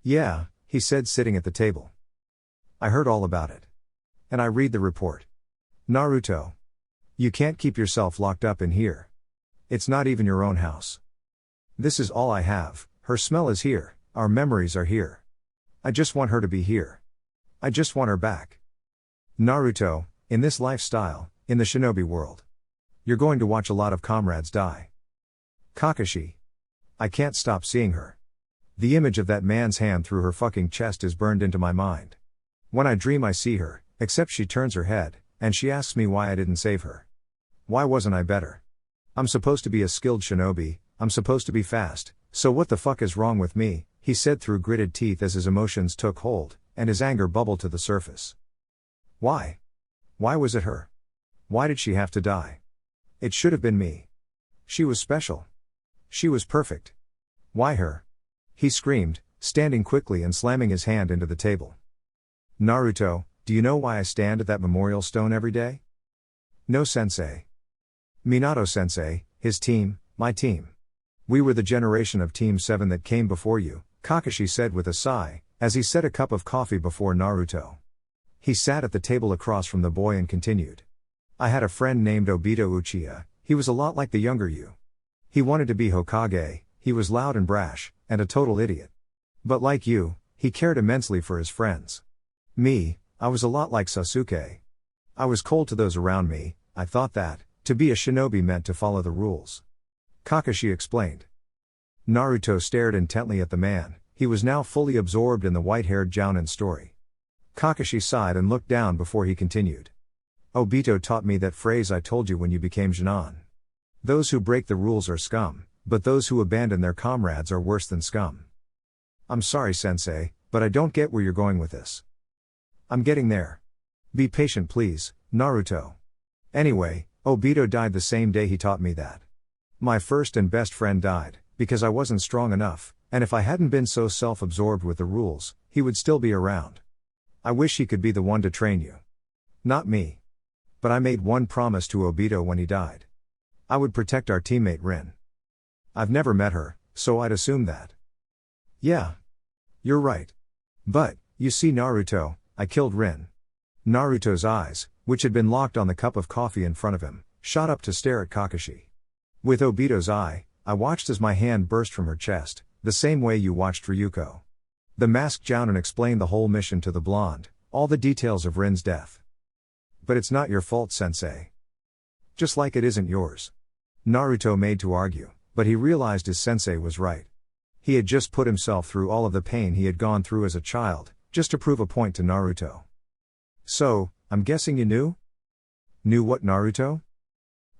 A: Yeah, he said, sitting at the table. I heard all about it. And I read the report. Naruto. You can't keep yourself locked up in here. It's not even your own house. This is all I have, her smell is here, our memories are here. I just want her to be here. I just want her back. Naruto, in this lifestyle, in the shinobi world, you're going to watch a lot of comrades die. Kakashi. I can't stop seeing her. The image of that man's hand through her fucking chest is burned into my mind. When I dream I see her, except she turns her head, and she asks me why I didn't save her. Why wasn't I better? I'm supposed to be a skilled shinobi, I'm supposed to be fast, so what the fuck is wrong with me? He said through gritted teeth as his emotions took hold, and his anger bubbled to the surface. Why? Why was it her? Why did she have to die? It should have been me. She was special. She was perfect. Why her? He screamed, standing quickly and slamming his hand into the table. Naruto, do you know why I stand at that memorial stone every day? No, sensei. Minato sensei, his team, my team. We were the generation of Team 7 that came before you, Kakashi said with a sigh, as he set a cup of coffee before Naruto. He sat at the table across from the boy and continued. I had a friend named Obito Uchiha, he was a lot like the younger you. He wanted to be Hokage, he was loud and brash, and a total idiot. But like you, he cared immensely for his friends. Me, I was a lot like Sasuke. I was cold to those around me, I thought that, to be a shinobi meant to follow the rules. Kakashi explained. Naruto stared intently at the man, he was now fully absorbed in the white-haired Jounin story. Kakashi sighed and looked down before he continued. Obito taught me that phrase I told you when you became Jonin. Those who break the rules are scum, but those who abandon their comrades are worse than scum. I'm sorry, sensei, but I don't get where you're going with this. I'm getting there. Be patient please, Naruto. Anyway, Obito died the same day he taught me that. My first and best friend died, because I wasn't strong enough, and if I hadn't been so self-absorbed with the rules, he would still be around. I wish he could be the one to train you. Not me. But I made one promise to Obito when he died. I would protect our teammate Rin. I've never met her, so I'd assume that. Yeah. You're right. But, you see Naruto, I killed Rin. Naruto's eyes, which had been locked on the cup of coffee in front of him, shot up to stare at Kakashi. With Obito's eye, I watched as my hand burst from her chest, the same way you watched Ryuko. The masked Jounin explained the whole mission to the blonde, all the details of Rin's death. But it's not your fault, sensei. Just like it isn't yours. Naruto made to argue, but he realized his sensei was right. He had just put himself through all of the pain he had gone through as a child, just to prove a point to Naruto. So, I'm guessing you knew? Knew what, Naruto?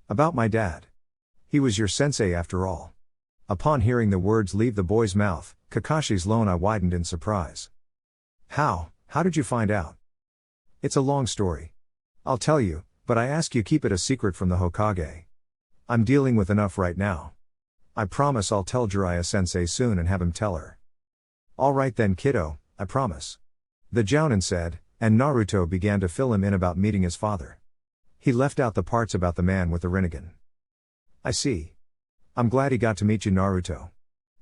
A: About my dad. He was your sensei after all. Upon hearing the words leave the boy's mouth, Kakashi's lone eye widened in surprise. How did you find out? It's a long story. I'll tell you, but I ask you keep it a secret from the Hokage. I'm dealing with enough right now. I promise I'll tell Jiraiya sensei soon and have him tell her. Alright then kiddo, I promise. The Jounin said, and Naruto began to fill him in about meeting his father. He left out the parts about the man with the Rinnegan. I see. I'm glad he got to meet you, Naruto.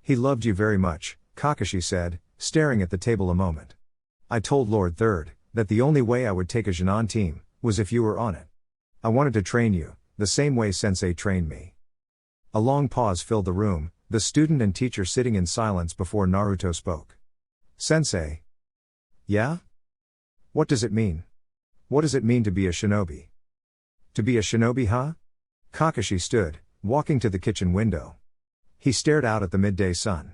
A: He loved you very much, Kakashi said, staring at the table a moment. I told Lord Third that the only way I would take a Jonin team was if you were on it. I wanted to train you, the same way sensei trained me. A long pause filled the room, the student and teacher sitting in silence before Naruto spoke. Sensei. Yeah? What does it mean? What does it mean to be a shinobi? To be a shinobi, huh? Kakashi stood, walking to the kitchen window. He stared out at the midday sun.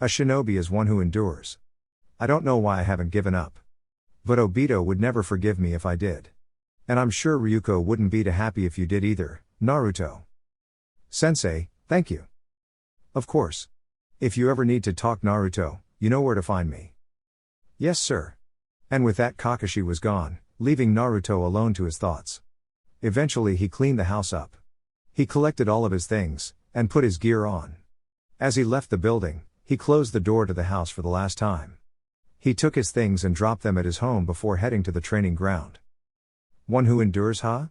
A: A shinobi is one who endures. I don't know why I haven't given up. But Obito would never forgive me if I did. And I'm sure Ryuko wouldn't be too happy if you did either, Naruto. Sensei, thank you. Of course. If you ever need to talk Naruto, you know where to find me. Yes sir. And with that Kakashi was gone, leaving Naruto alone to his thoughts. Eventually he cleaned the house up. He collected all of his things, and put his gear on. As he left the building, he closed the door to the house for the last time. He took his things and dropped them at his home before heading to the training ground. One who endures, huh?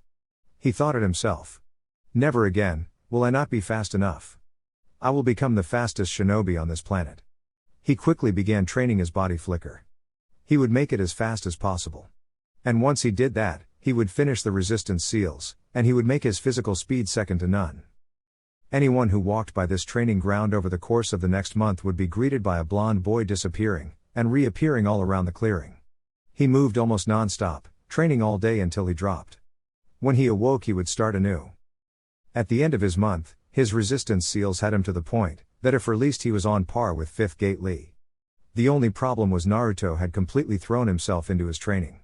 A: He thought it himself. Never again will I not be fast enough. I will become the fastest shinobi on this planet. He quickly began training his body flicker. He would make it as fast as possible. And once he did that, he would finish the resistance seals, and he would make his physical speed second to none. Anyone who walked by this training ground over the course of the next month would be greeted by a blonde boy disappearing, and reappearing all around the clearing. He moved almost non-stop, training all day until he dropped. When he awoke he would start anew. At the end of his month, his resistance seals had him to the point, that if released he was on par with 5th Gate Lee. The only problem was Naruto had completely thrown himself into his training.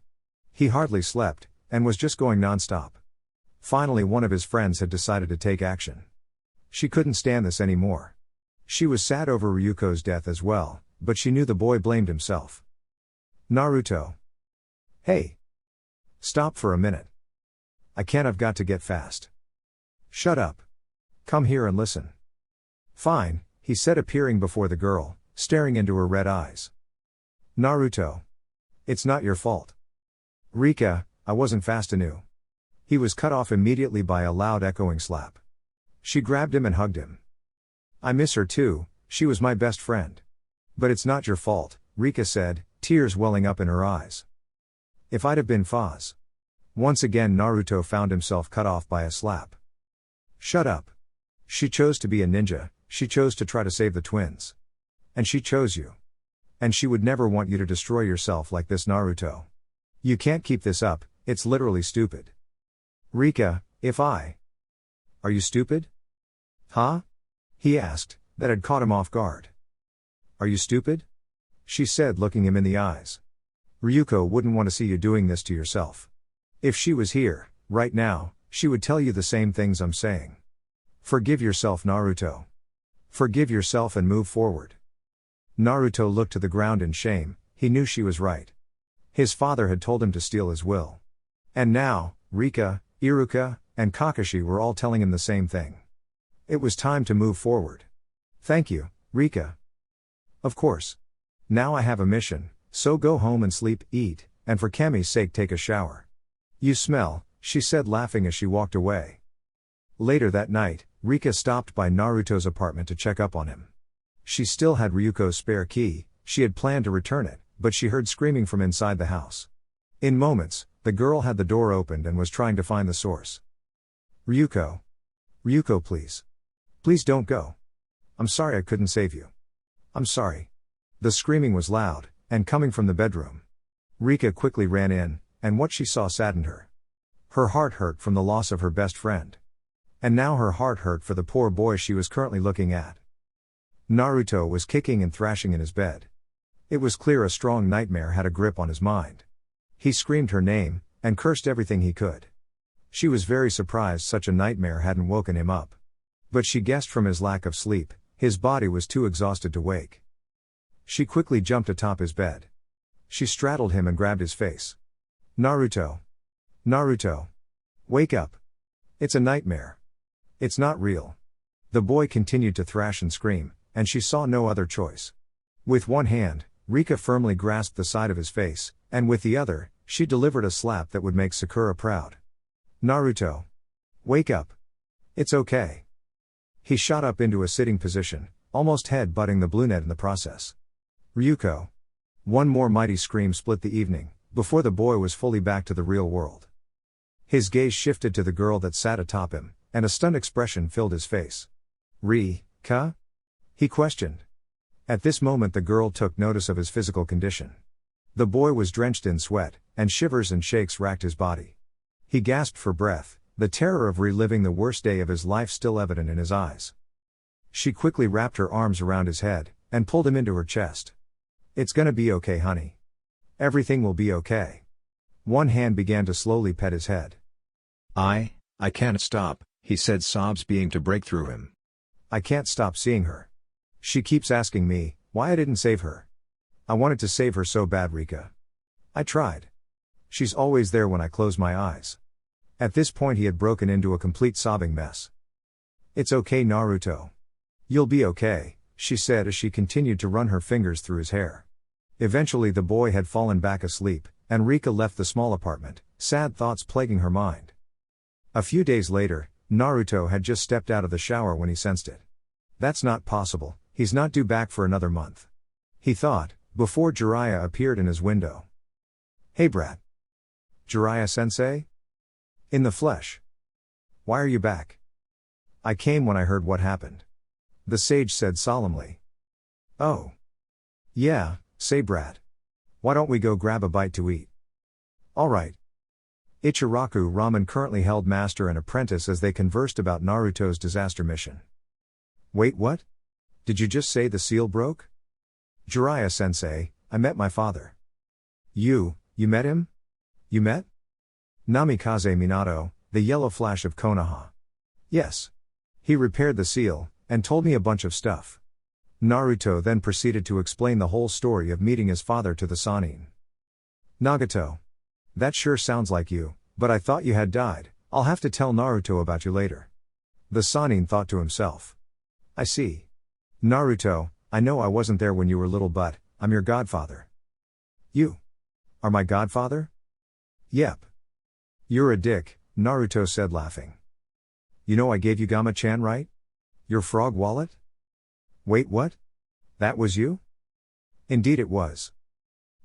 A: He hardly slept, and was just going non-stop. Finally one of his friends had decided to take action. She couldn't stand this anymore. She was sad over Ryuko's death as well, but she knew the boy blamed himself. Naruto. Hey. Stop for a minute. I can't, I've got to get fast. Shut up. Come here and listen. Fine, he said, appearing before the girl, staring into her red eyes. Naruto. It's not your fault. Rika, I wasn't fast enough. He was cut off immediately by a loud echoing slap. She grabbed him and hugged him. I miss her too, she was my best friend. But it's not your fault, Rika said, tears welling up in her eyes. If I'd have been Foz. Once again Naruto found himself cut off by a slap. Shut up. She chose to be a ninja, she chose to try to save the twins. And she chose you. And she would never want you to destroy yourself like this, Naruto. You can't keep this up, it's literally stupid. Rika, if I... Are you stupid? Huh? He asked, that had caught him off guard. Are you stupid? She said, looking him in the eyes. Ryuko wouldn't want to see you doing this to yourself. If she was here, right now, she would tell you the same things I'm saying. Forgive yourself, Naruto. Forgive yourself and move forward. Naruto looked to the ground in shame, he knew she was right. His father had told him to steal his will. And now, Rika, Iruka, and Kakashi were all telling him the same thing. It was time to move forward. Thank you, Rika. Of course. Now I have a mission, so go home and sleep, eat, and for Kami's sake take a shower. You smell, she said laughing as she walked away. Later that night, Rika stopped by Naruto's apartment to check up on him. She still had Ryuko's spare key, she had planned to return it, but she heard screaming from inside the house. In moments, the girl had the door opened and was trying to find the source. Ryuko. Ryuko, please. Please don't go. I'm sorry I couldn't save you. I'm sorry. The screaming was loud, and coming from the bedroom. Rika quickly ran in, and what she saw saddened her. Her heart hurt from the loss of her best friend. And now her heart hurt for the poor boy she was currently looking at. Naruto was kicking and thrashing in his bed. It was clear a strong nightmare had a grip on his mind. He screamed her name, and cursed everything he could. She was very surprised such a nightmare hadn't woken him up. But she guessed from his lack of sleep, his body was too exhausted to wake. She quickly jumped atop his bed. She straddled him and grabbed his face. Naruto. Naruto. Wake up. It's a nightmare. It's not real. The boy continued to thrash and scream, and she saw no other choice. With one hand, Rika firmly grasped the side of his face, and with the other, she delivered a slap that would make Sakura proud. Naruto. Wake up. It's okay. He shot up into a sitting position, almost head-butting the brunette in the process. Ryuko. One more mighty scream split the evening, before the boy was fully back to the real world. His gaze shifted to the girl that sat atop him, and a stunned expression filled his face. Ka? He questioned. At this moment the girl took notice of his physical condition. The boy was drenched in sweat, and shivers and shakes racked his body. He gasped for breath, the terror of reliving the worst day of his life still evident in his eyes. She quickly wrapped her arms around his head, and pulled him into her chest. It's gonna be okay, honey. Everything will be okay. One hand began to slowly pet his head. I can't stop, he said, sobs beginning to break through him. I can't stop seeing her. She keeps asking me, why I didn't save her. I wanted to save her so bad, Rika. I tried. She's always there when I close my eyes. At this point he had broken into a complete sobbing mess. It's okay, Naruto. You'll be okay, she said as she continued to run her fingers through his hair. Eventually the boy had fallen back asleep, and Rika left the small apartment, sad thoughts plaguing her mind. A few days later, Naruto had just stepped out of the shower when he sensed it. That's not possible, he's not due back for another month. He thought, before Jiraiya appeared in his window. Hey brat. Jiraiya-sensei? In the flesh. Why are you back? I came when I heard what happened. The sage said solemnly. Oh. Yeah, say brat. Why don't we go grab a bite to eat? Alright. Ichiraku Ramen currently held master and apprentice as they conversed about Naruto's disaster mission. Wait, what? Did you just say the seal broke? Jiraiya-sensei, I met my father. You met him? You met? Namikaze Minato, the yellow flash of Konoha. Yes. He repaired the seal, and told me a bunch of stuff. Naruto then proceeded to explain the whole story of meeting his father to the Sannin. Nagato. That sure sounds like you, but I thought you had died, I'll have to tell Naruto about you later. The Sannin thought to himself. I see. Naruto, I know I wasn't there when you were little, but I'm your godfather. You are my godfather? Yep. You're a dick, Naruto said laughing. You know I gave you Gama-chan, right? Your frog wallet? Wait, what? That was you? Indeed it was.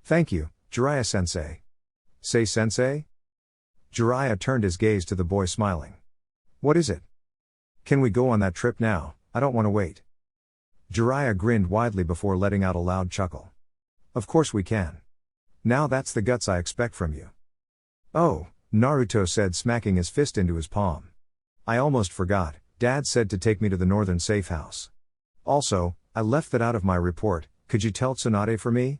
A: Thank you, Jiraiya-sensei. Say sensei? Jiraiya turned his gaze to the boy smiling. What is it? Can we go on that trip now? I don't want to wait. Jiraiya grinned widely before letting out a loud chuckle. Of course we can. Now that's the guts I expect from you. Oh, Naruto said, smacking his fist into his palm. I almost forgot, Dad said to take me to the northern safe house. Also, I left that out of my report, could you tell Tsunade for me?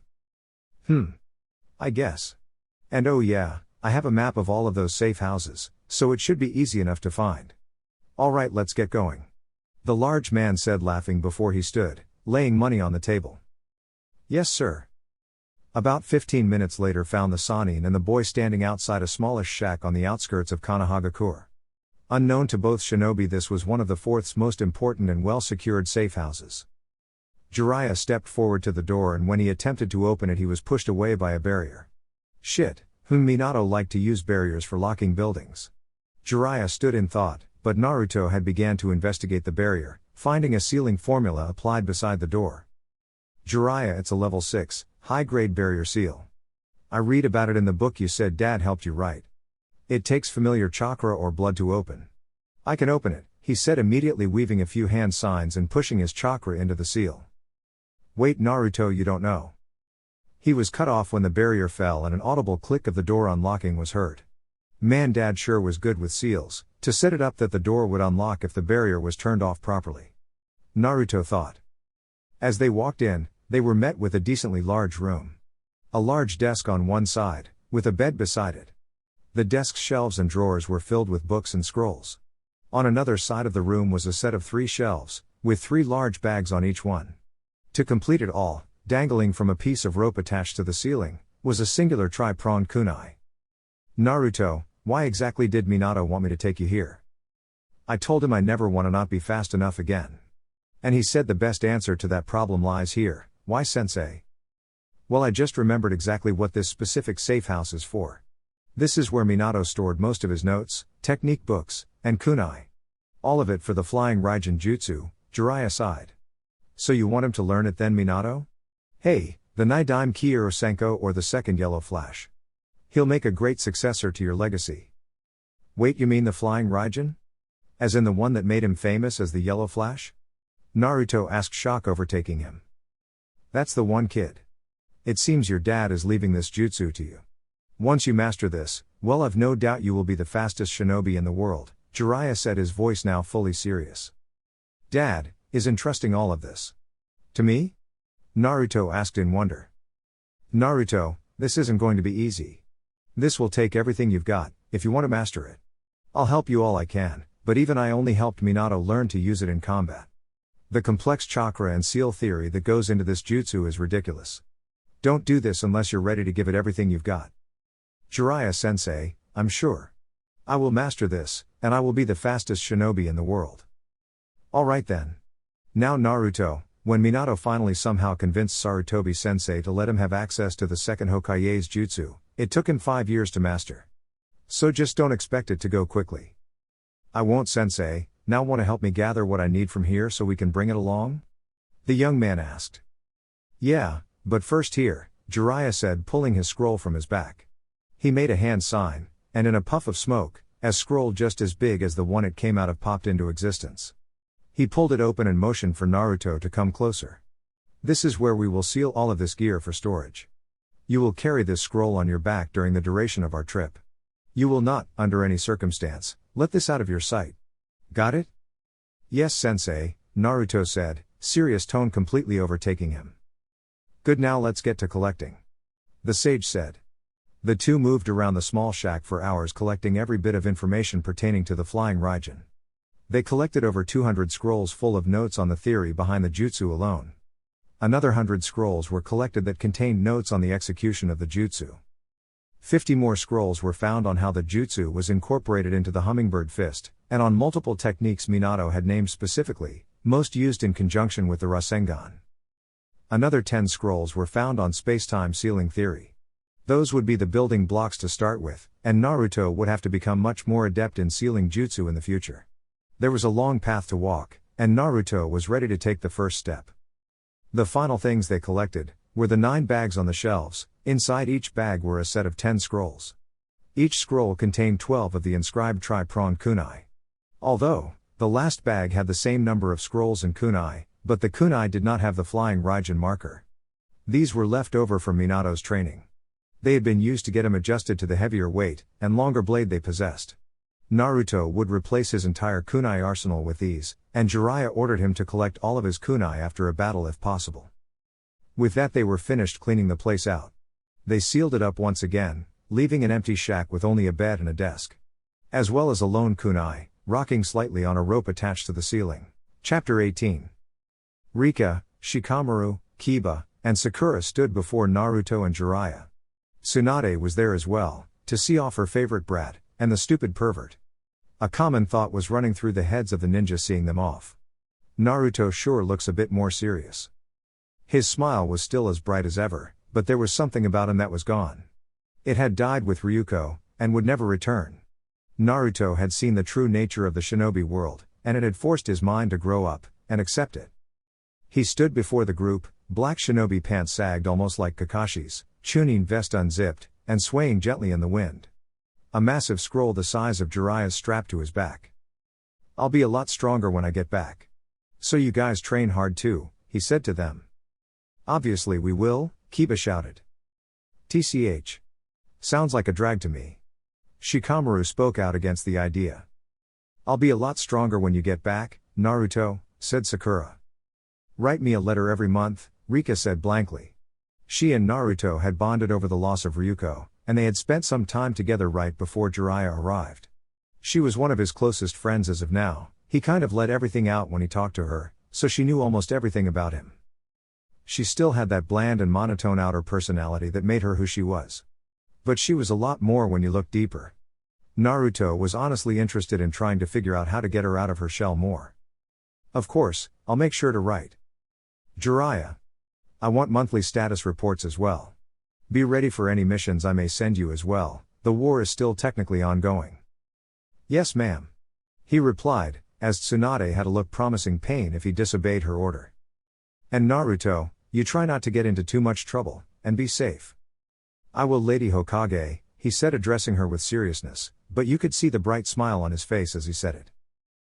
A: I guess. And oh yeah, I have a map of all of those safe houses, so it should be easy enough to find. Alright, let's get going. The large man said, laughing before he stood, laying money on the table. Yes sir. About 15 minutes later found the Sannin and the boy standing outside a smallish shack on the outskirts of Konohagakure. Unknown to both shinobi, this was one of the fourth's most important and well-secured safe houses. Jiraiya stepped forward to the door, and when he attempted to open it he was pushed away by a barrier. Shit, Minato liked to use barriers for locking buildings. Jiraiya stood in thought, but Naruto had began to investigate the barrier, finding a sealing formula applied beside the door. Jiraiya, it's a level 6, high-grade barrier seal. I read about it in the book you said Dad helped you write. It takes familiar chakra or blood to open. I can open it, he said, immediately weaving a few hand signs and pushing his chakra into the seal. Wait Naruto, you don't know. He was cut off when the barrier fell and an audible click of the door unlocking was heard. Man, Dad sure was good with seals, to set it up that the door would unlock if the barrier was turned off properly. Naruto thought. As they walked in, they were met with a decently large room. A large desk on one side, with a bed beside it. The desk's shelves and drawers were filled with books and scrolls. On another side of the room was a set of 3 shelves, with 3 large bags on each one. To complete it all, dangling from a piece of rope attached to the ceiling, was a singular tri-pronged kunai. Naruto, why exactly did Minato want me to take you here? I told him I never want to not be fast enough again. And he said the best answer to that problem lies here. Why sensei? Well, I just remembered exactly what this specific safe house is for. This is where Minato stored most of his notes, technique books, and kunai. All of it for the flying Raijin jutsu, Jiraiya sighed. So you want him to learn it then, Minato? Hey, the Nidaime Kyoto Senko or the second Yellow Flash. He'll make a great successor to your legacy. Wait, you mean the flying Raijin? As in the one that made him famous as the Yellow Flash? Naruto asked, shock overtaking him. That's the one, kid. It seems your dad is leaving this jutsu to you. Once you master this, well, I've no doubt you will be the fastest shinobi in the world, Jiraiya said, his voice now fully serious. Dad is entrusting all of this to me? Naruto asked in wonder. Naruto, this isn't going to be easy. This will take everything you've got, if you want to master it. I'll help you all I can, but even I only helped Minato learn to use it in combat. The complex chakra and seal theory that goes into this jutsu is ridiculous. Don't do this unless you're ready to give it everything you've got. Jiraiya sensei, I'm sure. I will master this, and I will be the fastest shinobi in the world. Alright then. Now Naruto, when Minato finally somehow convinced Sarutobi sensei to let him have access to the second Hokage's jutsu, it took him 5 years to master. So just don't expect it to go quickly. I won't, sensei. Now want to help me gather what I need from here so we can bring it along? The young man asked. Yeah, but first here, Jiraiya said, pulling his scroll from his back. He made a hand sign, and in a puff of smoke, a scroll just as big as the one it came out of popped into existence. He pulled it open and motioned for Naruto to come closer. This is where we will seal all of this gear for storage. You will carry this scroll on your back during the duration of our trip. You will not, under any circumstance, let this out of your sight. Got it? Yes, sensei, Naruto said, serious tone completely overtaking him. Good, now let's get to collecting. The sage said. The two moved around the small shack for hours collecting every bit of information pertaining to the flying Raijin. They collected over 200 scrolls full of notes on the theory behind the jutsu alone. Another 100 scrolls were collected that contained notes on the execution of the jutsu. 50 more scrolls were found on how the jutsu was incorporated into the hummingbird fist, and on multiple techniques Minato had named specifically, most used in conjunction with the Rasengan. Another 10 scrolls were found on space-time sealing theory. Those would be the building blocks to start with, and Naruto would have to become much more adept in sealing jutsu in the future. There was a long path to walk, and Naruto was ready to take the first step. The final things they collected were the 9 bags on the shelves. Inside each bag were a set of 10 scrolls. Each scroll contained 12 of the inscribed tri-pronged kunai. Although, the last bag had the same number of scrolls and kunai, but the kunai did not have the flying Raijin marker. These were left over from Minato's training. They had been used to get him adjusted to the heavier weight and longer blade they possessed. Naruto would replace his entire kunai arsenal with these, and Jiraiya ordered him to collect all of his kunai after a battle if possible. With that they were finished cleaning the place out. They sealed it up once again, leaving an empty shack with only a bed and a desk. As well as a lone kunai, rocking slightly on a rope attached to the ceiling. Chapter 18. Rika, Shikamaru, Kiba, and Sakura stood before Naruto and Jiraiya. Tsunade was there as well, to see off her favorite brat, and the stupid pervert. A common thought was running through the heads of the ninja seeing them off. Naruto sure looks a bit more serious. His smile was still as bright as ever, but there was something about him that was gone. It had died with Ryuko, and would never return. Naruto had seen the true nature of the shinobi world, and it had forced his mind to grow up, and accept it. He stood before the group, black shinobi pants sagged almost like Kakashi's, chunin vest unzipped, and swaying gently in the wind. A massive scroll the size of Jiraiya's strapped to his back. "I'll be a lot stronger when I get back. So you guys train hard too," he said to them. "Obviously we will," Kiba shouted. "TCH. Sounds like a drag to me." Shikamaru spoke out against the idea. "I'll be a lot stronger when you get back, Naruto," said Sakura. "Write me a letter every month," Rika said blankly. She and Naruto had bonded over the loss of Ryuko, and they had spent some time together right before Jiraiya arrived. She was one of his closest friends as of now. He kind of let everything out when he talked to her, so she knew almost everything about him. She still had that bland and monotone outer personality that made her who she was. But she was a lot more when you looked deeper. Naruto was honestly interested in trying to figure out how to get her out of her shell more. "Of course, I'll make sure to write. Jiraiya. I want monthly status reports as well. Be ready for any missions I may send you as well, the war is still technically ongoing." "Yes ma'am," he replied, as Tsunade had a look promising pain if he disobeyed her order. "And Naruto, you try not to get into too much trouble, and be safe." "I will, Lady Hokage," he said addressing her with seriousness, but you could see the bright smile on his face as he said it.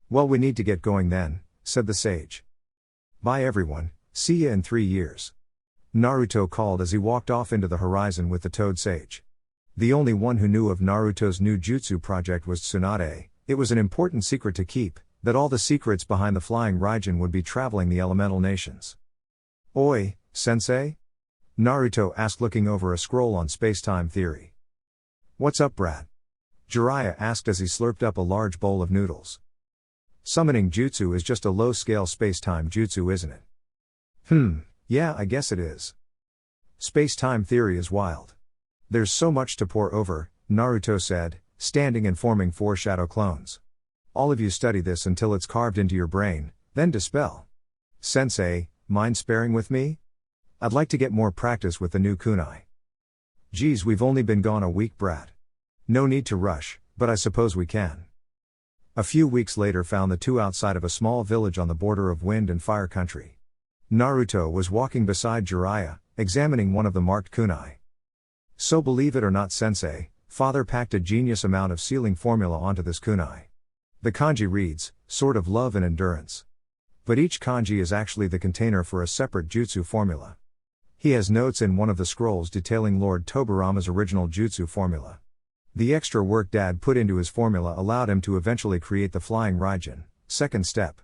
A: "Well, we need to get going then," said the sage. "Bye everyone, see ya in 3 years." Naruto called as he walked off into the horizon with the Toad Sage. The only one who knew of Naruto's new jutsu project was Tsunade. It was an important secret to keep, that all the secrets behind the flying Raijin would be traveling the elemental nations. "Oi, sensei?" Naruto asked looking over a scroll on space-time theory. "What's up brat?" Jiraiya asked as he slurped up a large bowl of noodles. "Summoning jutsu is just a low-scale space-time jutsu, isn't it?" Yeah, I guess it is. Space-time theory is wild. There's so much to pore over," Naruto said, standing and forming 4 shadow clones. "All of you study this until it's carved into your brain, then dispel. Sensei, mind sparring with me? I'd like to get more practice with the new kunai." "Geez, we've only been gone a week brat. No need to rush, but I suppose we can." A few weeks later found the two outside of a small village on the border of wind and fire country. Naruto was walking beside Jiraiya, examining one of the marked kunai. "So believe it or not sensei, father packed a genius amount of sealing formula onto this kunai. The kanji reads, Sword of Love and Endurance. But each kanji is actually the container for a separate jutsu formula. He has notes in one of the scrolls detailing Lord Tobirama's original jutsu formula. The extra work Dad put into his formula allowed him to eventually create the flying Raijin, second step."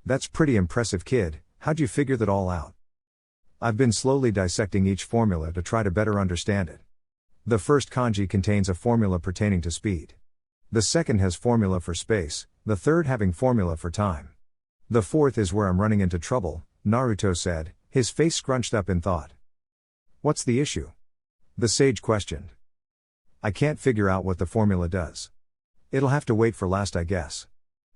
A: "That's pretty impressive kid, how'd you figure that all out?" "I've been slowly dissecting each formula to try to better understand it. The first kanji contains a formula pertaining to speed. The second has formula for space, the third having formula for time. The fourth is where I'm running into trouble," Naruto said, his face scrunched up in thought. "What's the issue?" the sage questioned. "I can't figure out what the formula does. It'll have to wait for last I guess.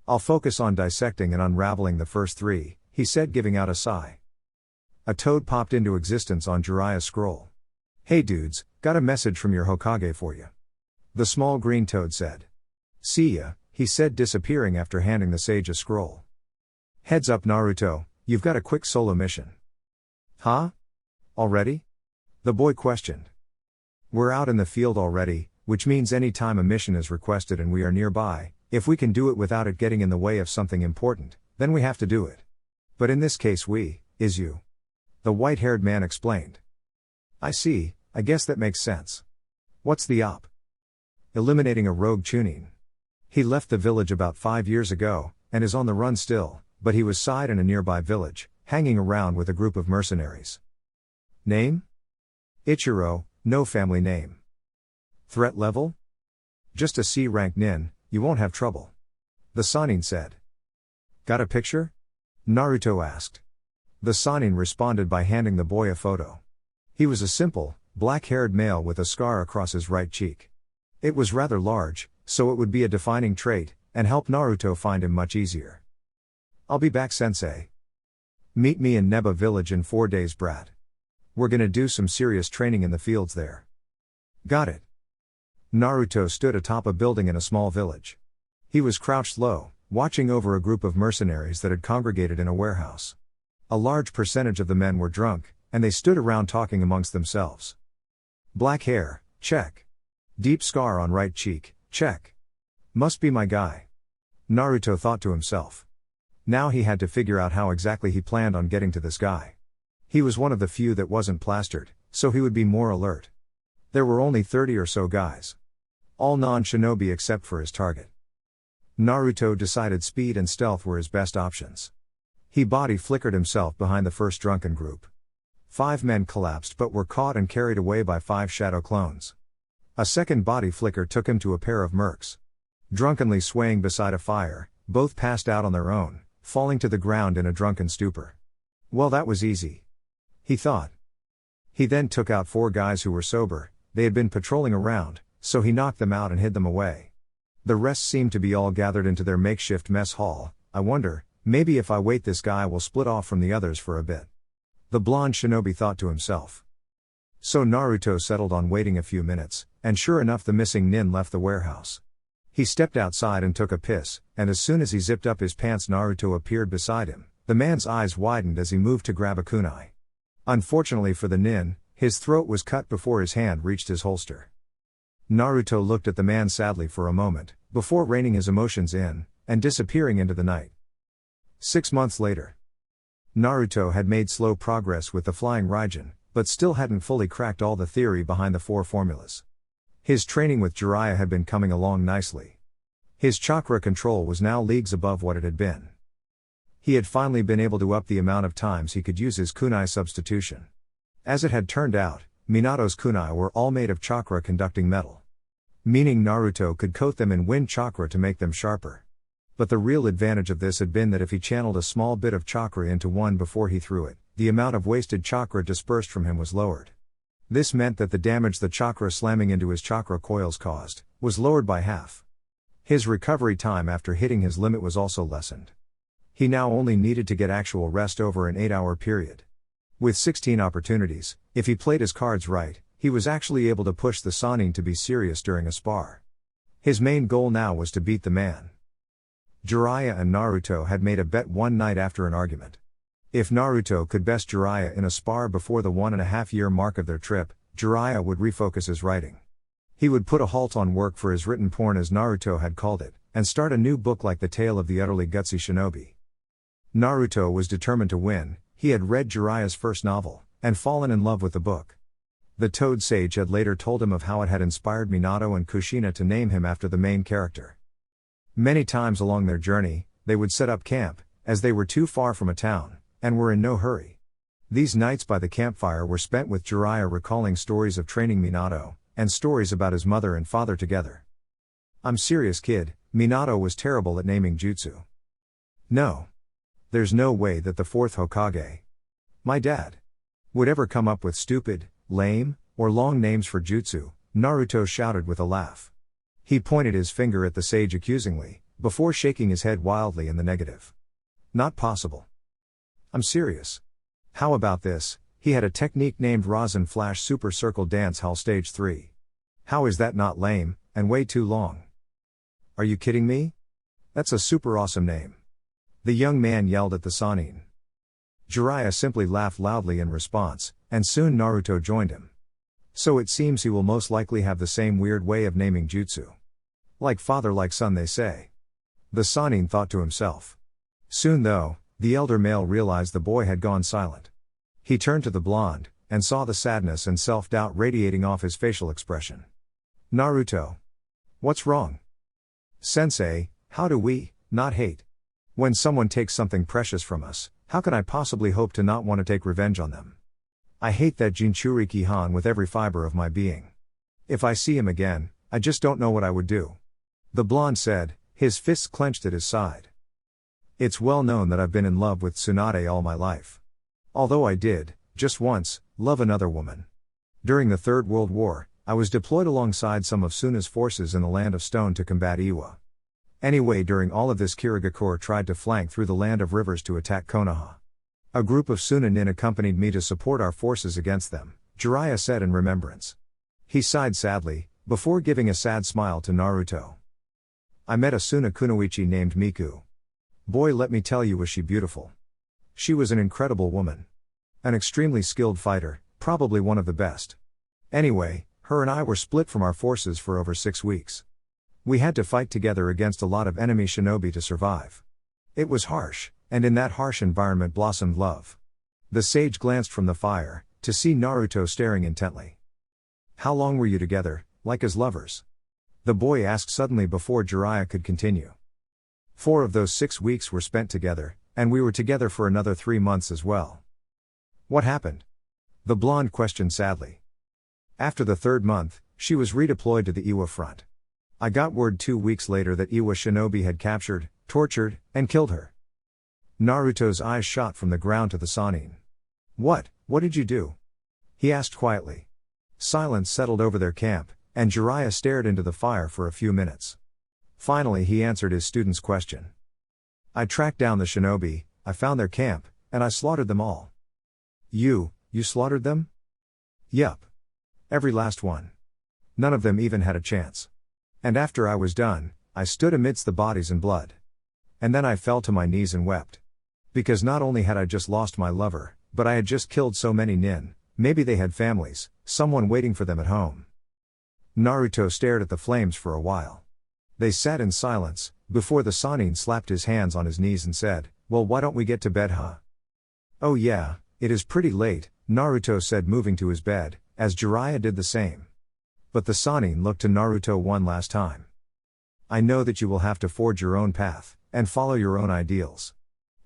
A: I'll focus on dissecting and unraveling the first 3, he said giving out a sigh. A toad popped into existence on Jiraiya's scroll. "Hey dudes, got a message from your Hokage for you." The small green toad said. "See ya," he said disappearing after handing the sage a scroll. "Heads up Naruto, you've got a quick solo mission." "Huh? Already? The boy questioned. We're out in the field already, which means any time a mission is requested and we are nearby, if we can do it without it getting in the way of something important, then we have to do it. But in this case is you. The white-haired man explained. I see, I guess that makes sense. What's the op? Eliminating a rogue Chunin. He left the village about 5 years ago, and is on the run still, but he was sighted in a nearby village, hanging around with a group of mercenaries. Name? Ichiro, no family name. Threat level? Just a C-rank nin, you won't have trouble. The Sannin said. Got a picture? Naruto asked. The Sannin responded by handing the boy a photo. He was a simple, black-haired male with a scar across his right cheek. It was rather large, so it would be a defining trait, and help Naruto find him much easier. I'll be back, sensei. Meet me in Neba village in 4 days, brat. We're gonna do some serious training in the fields there. Got it. Naruto stood atop a building in a small village. He was crouched low, watching over a group of mercenaries that had congregated in a warehouse. A large percentage of the men were drunk, and they stood around talking amongst themselves. Black hair, check. Deep scar on right cheek, check. Must be my guy. Naruto thought to himself. Now he had to figure out how exactly he planned on getting to this guy. He was one of the few that wasn't plastered, so he would be more alert. There were only 30 or so guys. All non-shinobi except for his target. Naruto decided speed and stealth were his best options. He body flickered himself behind the first drunken group. 5 men collapsed but were caught and carried away by 5 shadow clones. A second body flicker took him to a pair of mercs. Drunkenly swaying beside a fire, both passed out on their own, falling to the ground in a drunken stupor. Well, that was easy, he thought. He then took out 4 guys who were sober. They had been patrolling around, so he knocked them out and hid them away. The rest seemed to be all gathered into their makeshift mess hall. I wonder, maybe if I wait this guy will split off from the others for a bit. The blonde shinobi thought to himself. So Naruto settled on waiting a few minutes, and sure enough the missing nin left the warehouse. He stepped outside and took a piss, and as soon as he zipped up his pants Naruto appeared beside him. The man's eyes widened as he moved to grab a kunai. Unfortunately for the nin, his throat was cut before his hand reached his holster. Naruto looked at the man sadly for a moment, before reining his emotions in, and disappearing into the night. 6 months later. Naruto had made slow progress with the flying Raijin, but still hadn't fully cracked all the theory behind the 4 formulas. His training with Jiraiya had been coming along nicely. His chakra control was now leagues above what it had been. He had finally been able to up the amount of times he could use his kunai substitution. As it had turned out, Minato's kunai were all made of chakra-conducting metal. Meaning Naruto could coat them in wind chakra to make them sharper. But the real advantage of this had been that if he channeled a small bit of chakra into one before he threw it, the amount of wasted chakra dispersed from him was lowered. This meant that the damage the chakra slamming into his chakra coils caused was lowered by half. His recovery time after hitting his limit was also lessened. He now only needed to get actual rest over an 8-hour period. With 16 opportunities, if he played his cards right, he was actually able to push the Sannin to be serious during a spar. His main goal now was to beat the man. Jiraiya and Naruto had made a bet one night after an argument. If Naruto could best Jiraiya in a spar before the 1.5-year mark of their trip, Jiraiya would refocus his writing. He would put a halt on work for his written porn as Naruto had called it, and start a new book like the tale of the utterly gutsy shinobi. Naruto was determined to win. He had read Jiraiya's first novel, and fallen in love with the book. The Toad Sage had later told him of how it had inspired Minato and Kushina to name him after the main character. Many times along their journey, they would set up camp, as they were too far from a town, and were in no hurry. These nights by the campfire were spent with Jiraiya recalling stories of training Minato, and stories about his mother and father together. I'm serious, kid, Minato was terrible at naming jutsu. No. There's no way that the 4th Hokage, my dad, would ever come up with stupid, lame, or long names for jutsu, Naruto shouted with a laugh. He pointed his finger at the sage accusingly, before shaking his head wildly in the negative. Not possible. I'm serious. How about this? He had a technique named Rasen Flash Super Circle Dance Hall Stage 3. How is that not lame, and way too long? Are you kidding me? That's a super awesome name. The young man yelled at the Sannin. Jiraiya simply laughed loudly in response, and soon Naruto joined him. So it seems he will most likely have the same weird way of naming jutsu. Like father like son, they say. The Sannin thought to himself. Soon though, the elder male realized the boy had gone silent. He turned to the blonde, and saw the sadness and self-doubt radiating off his facial expression. Naruto. What's wrong? Sensei, how do we not hate? When someone takes something precious from us, how can I possibly hope to not want to take revenge on them? I hate that Jinchuriki-han with every fiber of my being. If I see him again, I just don't know what I would do. The blonde said, his fists clenched at his side. It's well known that I've been in love with Tsunade all my life. Although I did, just once, love another woman. During the Third World War, I was deployed alongside some of Suna's forces in the Land of Stone to combat Iwa. Anyway, during all of this, Kirigakure tried to flank through the Land of Rivers to attack Konoha. A group of Suna nin accompanied me to support our forces against them, Jiraiya said in remembrance. He sighed sadly, before giving a sad smile to Naruto. I met a Suna kunoichi named Miku. Boy, let me tell you, was she beautiful. She was an incredible woman. An extremely skilled fighter, probably one of the best. Anyway, her and I were split from our forces for over 6 weeks. We had to fight together against a lot of enemy shinobi to survive. It was harsh, and in that harsh environment blossomed love. The sage glanced from the fire, to see Naruto staring intently. How long were you together, like as lovers? The boy asked suddenly before Jiraiya could continue. 4 of those 6 weeks were spent together, and we were together for another 3 months as well. What happened? The blonde questioned sadly. After the 3rd month, she was redeployed to the Iwa front. I got word 2 weeks later that Iwa shinobi had captured, tortured, and killed her. Naruto's eyes shot from the ground to the Sannin. What did you do? He asked quietly. Silence settled over their camp, and Jiraiya stared into the fire for a few minutes. Finally he answered his student's question. I tracked down the shinobi, I found their camp, and I slaughtered them all. You slaughtered them? Yup. Every last one. None of them even had a chance. And after I was done, I stood amidst the bodies and blood. And then I fell to my knees and wept. Because not only had I just lost my lover, but I had just killed so many nin, maybe they had families, someone waiting for them at home. Naruto stared at the flames for a while. They sat in silence, before the Sannin slapped his hands on his knees and said, well, why don't we get to bed, huh? Oh yeah, it is pretty late, Naruto said, moving to his bed, as Jiraiya did the same. But the Sannin looked to Naruto one last time. I know that you will have to forge your own path, and follow your own ideals.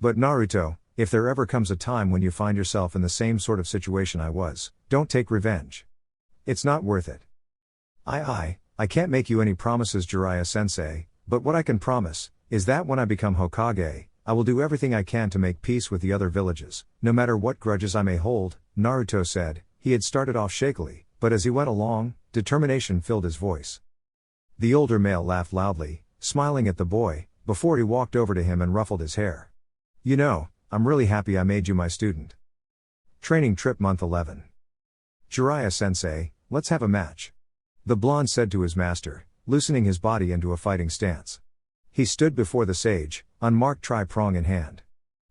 A: But Naruto, if there ever comes a time when you find yourself in the same sort of situation I was, don't take revenge. It's not worth it. I can't make you any promises, Jiraiya-sensei, but what I can promise, is that when I become Hokage, I will do everything I can to make peace with the other villages, no matter what grudges I may hold, Naruto said. He had started off shakily, but as he went along, determination filled his voice. The older male laughed loudly, smiling at the boy, before he walked over to him and ruffled his hair. You know, I'm really happy I made you my student. Training trip month 11. Jiraiya-sensei, let's have a match. The blonde said to his master, loosening his body into a fighting stance. He stood before the sage, unmarked tri-prong in hand.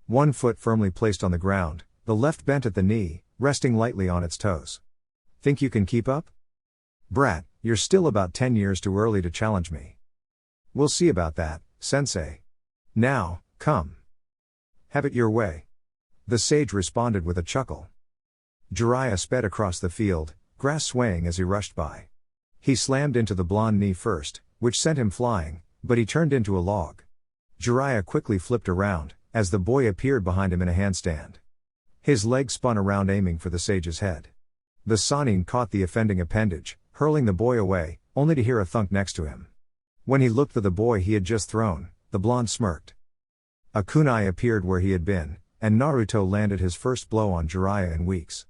A: One foot firmly placed on the ground, the left bent at the knee, resting lightly on its toes. Think you can keep up? Brat, you're still about 10 years too early to challenge me. We'll see about that, sensei. Now, come. Have it your way. The sage responded with a chuckle. Jiraiya sped across the field, grass swaying as he rushed by. He slammed into the blonde knee first, which sent him flying, but he turned into a log. Jiraiya quickly flipped around, as the boy appeared behind him in a handstand. His leg spun around, aiming for the sage's head. The Sannin caught the offending appendage, hurling the boy away, only to hear a thunk next to him. When he looked at the boy he had just thrown, the blonde smirked. A kunai appeared where he had been, and Naruto landed his first blow on Jiraiya in weeks.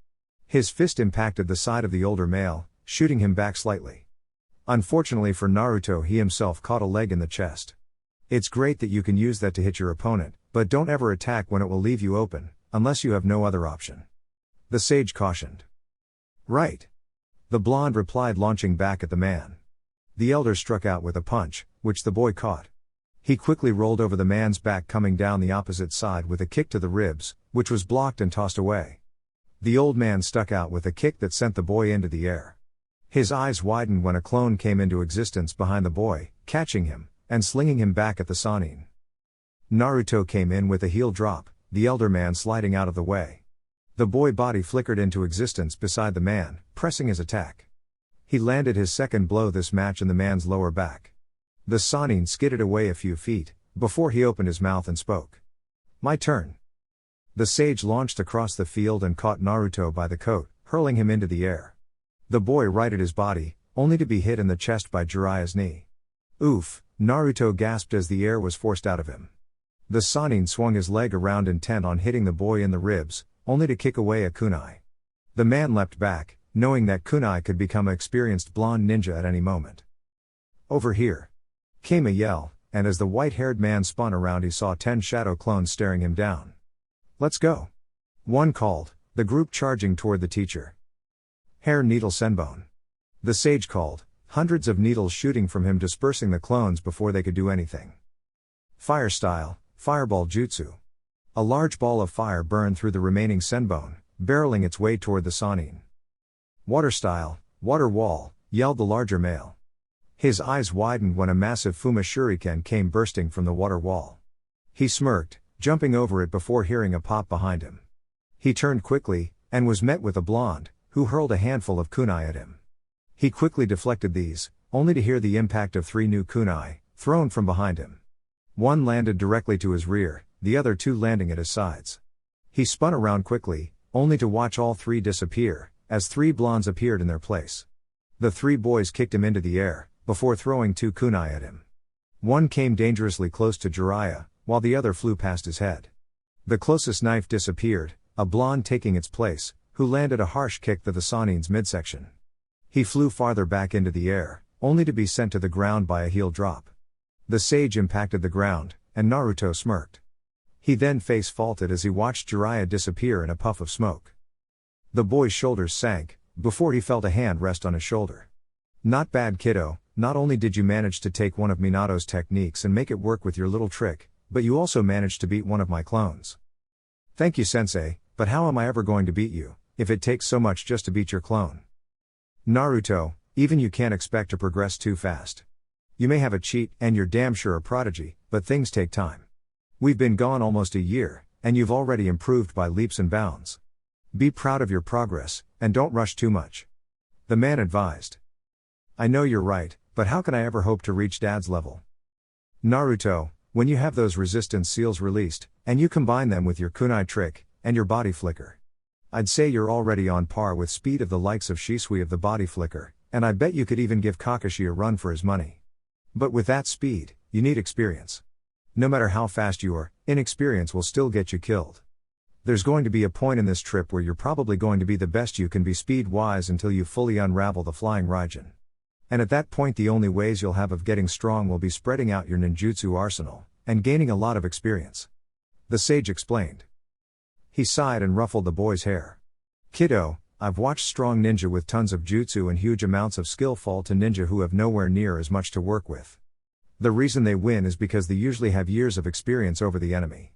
A: His fist impacted the side of the older male, shooting him back slightly. Unfortunately for Naruto, he himself caught a leg in the chest. It's great that you can use that to hit your opponent, but don't ever attack when it will leave you open, unless you have no other option. The sage cautioned. Right. The blonde replied, launching back at the man. The elder struck out with a punch, which the boy caught. He quickly rolled over the man's back, coming down the opposite side with a kick to the ribs, which was blocked and tossed away. The old man stuck out with a kick that sent the boy into the air. His eyes widened when a clone came into existence behind the boy, catching him, and slinging him back at the Sannin. Naruto came in with a heel drop, the elder man sliding out of the way. The boy body flickered into existence beside the man, pressing his attack. He landed his second blow this match in the man's lower back. The Sannin skidded away a few feet, before he opened his mouth and spoke. My turn. The sage launched across the field and caught Naruto by the coat, hurling him into the air. The boy righted his body, only to be hit in the chest by Jiraiya's knee. Oof, Naruto gasped as the air was forced out of him. The Sannin swung his leg around intent on hitting the boy in the ribs, only to kick away a kunai. The man leapt back, knowing that kunai could become an experienced blonde ninja at any moment. Over here! Came a yell, and as the white-haired man spun around he saw 10 shadow clones staring him down. Let's go! One called, the group charging toward the teacher. Hair needle senbone. The sage called, hundreds of needles shooting from him dispersing the clones before they could do anything. Fire style, fireball jutsu. A large ball of fire burned through the remaining senbone, barreling its way toward the Sannin. Water style, water wall, yelled the larger male. His eyes widened when a massive Fuma shuriken came bursting from the water wall. He smirked, jumping over it before hearing a pop behind him. He turned quickly, and was met with a blonde, who hurled a handful of kunai at him. He quickly deflected these, only to hear the impact of 3 new kunai, thrown from behind him. One landed directly to his rear, the other 2 landing at his sides. He spun around quickly, only to watch all 3 disappear, as 3 blondes appeared in their place. The 3 boys kicked him into the air, before throwing 2 kunai at him. One came dangerously close to Jiraiya, while the other flew past his head. The closest knife disappeared, a blonde taking its place, who landed a harsh kick to the Sannin's midsection. He flew farther back into the air, only to be sent to the ground by a heel drop. The sage impacted the ground, and Naruto smirked. He then face-faulted as he watched Jiraiya disappear in a puff of smoke. The boy's shoulders sank, before he felt a hand rest on his shoulder. Not bad, kiddo. Not only did you manage to take one of Minato's techniques and make it work with your little trick, but you also managed to beat one of my clones. Thank you, sensei, but how am I ever going to beat you, if it takes so much just to beat your clone? Naruto, even you can't expect to progress too fast. You may have a cheat, and you're damn sure a prodigy, but things take time. We've been gone almost a year, and you've already improved by leaps and bounds. Be proud of your progress, and don't rush too much. The man advised. I know you're right, but how can I ever hope to reach Dad's level? Naruto, when you have those resistance seals released, and you combine them with your kunai trick, and your body flicker, I'd say you're already on par with speed of the likes of Shisui of the body flicker, and I bet you could even give Kakashi a run for his money. But with that speed, you need experience. No matter how fast you are, inexperience will still get you killed. There's going to be a point in this trip where you're probably going to be the best you can be speed-wise until you fully unravel the flying Raijin. And at that point the only ways you'll have of getting strong will be spreading out your ninjutsu arsenal, and gaining a lot of experience. The sage explained. He sighed and ruffled the boy's hair. Kiddo, I've watched strong ninja with tons of jutsu and huge amounts of skill fall to ninja who have nowhere near as much to work with. The reason they win is because they usually have years of experience over the enemy.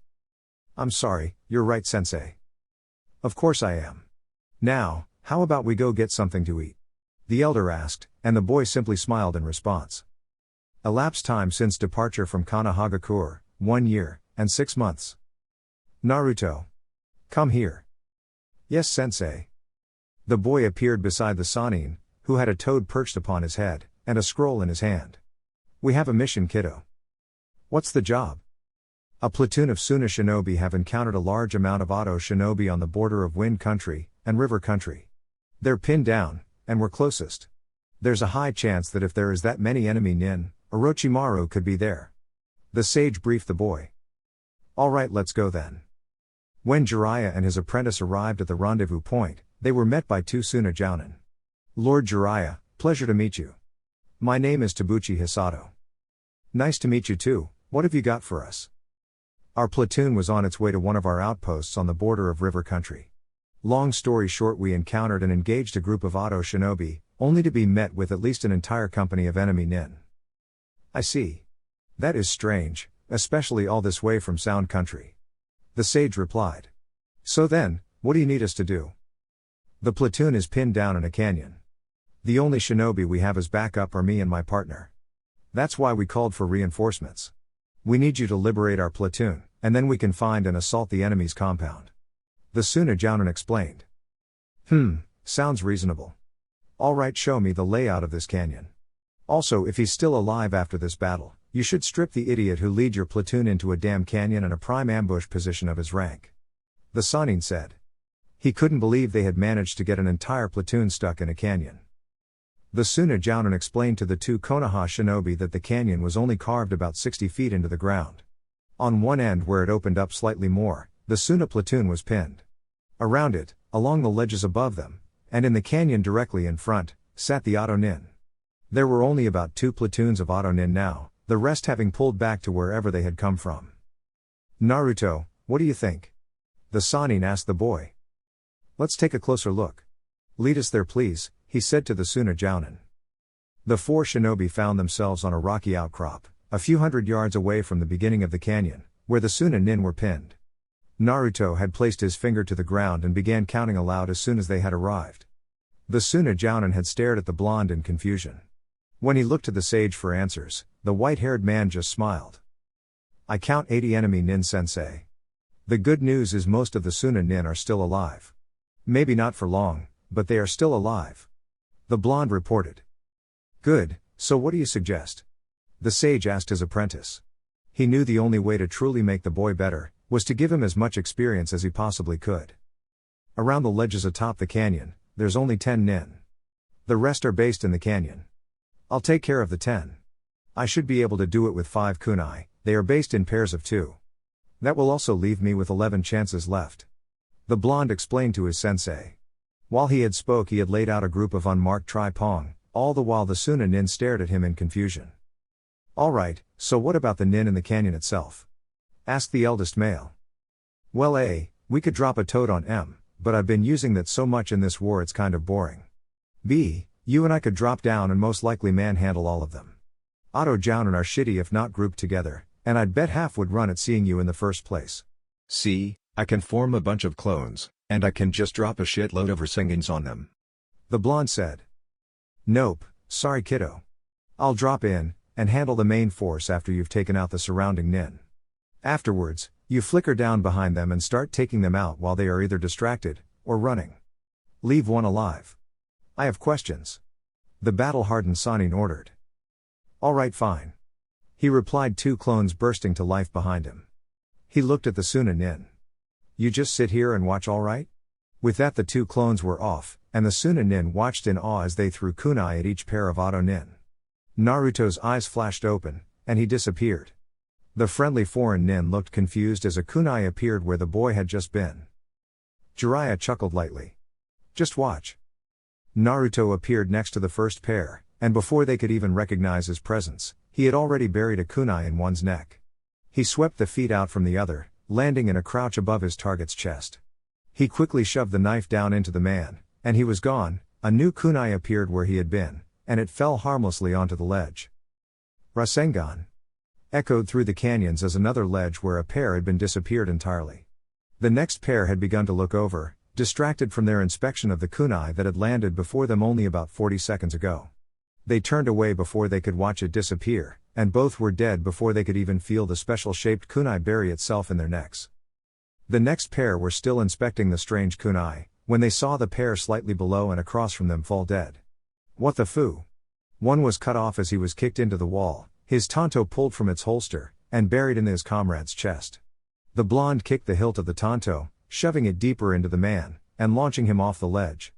A: I'm sorry, you're right, sensei. Of course I am. Now, how about we go get something to eat? The elder asked, and the boy simply smiled in response. Elapsed time since departure from Konoha, 1 year, and 6 months. Naruto. Come here. Yes, sensei. The boy appeared beside the Sannin, who had a toad perched upon his head, and a scroll in his hand. We have a mission, kiddo. What's the job? A platoon of Suna shinobi have encountered a large amount of Auto shinobi on the border of Wind Country and River Country. They're pinned down, and we're closest. There's a high chance that if there is that many enemy nin, Orochimaru could be there. The sage briefed the boy. Alright, let's go then. When Jiraiya and his apprentice arrived at the rendezvous point, they were met by 2 Suna jounin. Lord Jiraiya, pleasure to meet you. My name is Tabuchi Hisato. Nice to meet you too, what have you got for us? Our platoon was on its way to one of our outposts on the border of River Country. Long story short, we encountered and engaged a group of Auto shinobi, only to be met with at least an entire company of enemy nin. I see. That is strange, especially all this way from Sound Country. The sage replied. So then, what do you need us to do? The platoon is pinned down in a canyon. The only shinobi we have as backup are me and my partner. That's why we called for reinforcements. We need you to liberate our platoon, and then we can find and assault the enemy's compound. The Suna Jounin explained. Sounds reasonable. Alright, show me the layout of this canyon. Also, if he's still alive after this battle, you should strip the idiot who lead your platoon into a damn canyon and a prime ambush position of his rank. The Sannin said. He couldn't believe they had managed to get an entire platoon stuck in a canyon. The Suna Jounin explained to the two Konoha shinobi that the canyon was only carved about 60 feet into the ground. On one end where it opened up slightly more, the Suna platoon was pinned. Around it, along the ledges above them, and in the canyon directly in front, sat the Auto Nin. There were only about 2 platoons of Auto Nin now, the rest having pulled back to wherever they had come from. Naruto, what do you think? The Sannin asked the boy. Let's take a closer look. Lead us there please, he said to the Suna Jounin. The 4 shinobi found themselves on a rocky outcrop, a few hundred yards away from the beginning of the canyon, where the Suna Nin were pinned. Naruto had placed his finger to the ground and began counting aloud as soon as they had arrived. The Suna Jounin had stared at the blonde in confusion. When he looked to the sage for answers, the white-haired man just smiled. I count 80 enemy nin sensei. The good news is most of the Suna Nin are still alive. Maybe not for long, but they are still alive. The blonde reported. Good, so what do you suggest? The sage asked his apprentice. He knew the only way to truly make the boy better, was to give him as much experience as he possibly could. Around the ledges atop the canyon, there's only 10 nin. The rest are based in the canyon. I'll take care of the 10. I should be able to do it with 5 kunai, they are based in pairs of 2. That will also leave me with 11 chances left. The blonde explained to his sensei. While he had spoke he had laid out a group of unmarked tri-pong, all the while the Suna Nin stared at him in confusion. Alright, so what about the nin in the canyon itself? Asked the eldest male. Well we could drop a toad on M, but I've been using that so much in this war it's kind of boring. B, you and I could drop down and most likely manhandle all of them. Auto Jounin are shitty if not grouped together, and I'd bet half would run at seeing you in the first place.
B: C, I can form a bunch of clones, and I can just drop a shitload of Rasengan's on them.
A: The blonde said. Nope, sorry kiddo. I'll drop in, and handle the main force after you've taken out the surrounding nin. Afterwards, you flicker down behind them and start taking them out while they are either distracted, or running. Leave one alive. I have questions. The battle-hardened Sannin ordered. Alright fine. He replied, 2 clones bursting to life behind him. He looked at the Suna Nin. You just sit here and watch alright? With that the 2 clones were off, and the Suna Nin watched in awe as they threw kunai at each pair of Auto Nin. Naruto's eyes flashed open, and he disappeared. The friendly foreign nin looked confused as a kunai appeared where the boy had just been. Jiraiya chuckled lightly. Just watch. Naruto appeared next to the first pair, and before they could even recognize his presence, he had already buried a kunai in one's neck. He swept the feet out from the other, landing in a crouch above his target's chest. He quickly shoved the knife down into the man, and he was gone. A new kunai appeared where he had been, and it fell harmlessly onto the ledge. Rasengan echoed through the canyons as another ledge where a pair had been disappeared entirely. The next pair had begun to look over, distracted from their inspection of the kunai that had landed before them only about 40 seconds ago. They turned away before they could watch it disappear, and both were dead before they could even feel the special-shaped kunai bury itself in their necks. The next pair were still inspecting the strange kunai, when they saw the pair slightly below and across from them fall dead. What the foo? One was cut off as he was kicked into the wall, his tanto pulled from its holster, and buried in his comrade's chest. The blonde kicked the hilt of the tanto, shoving it deeper into the man, and launching him off the ledge.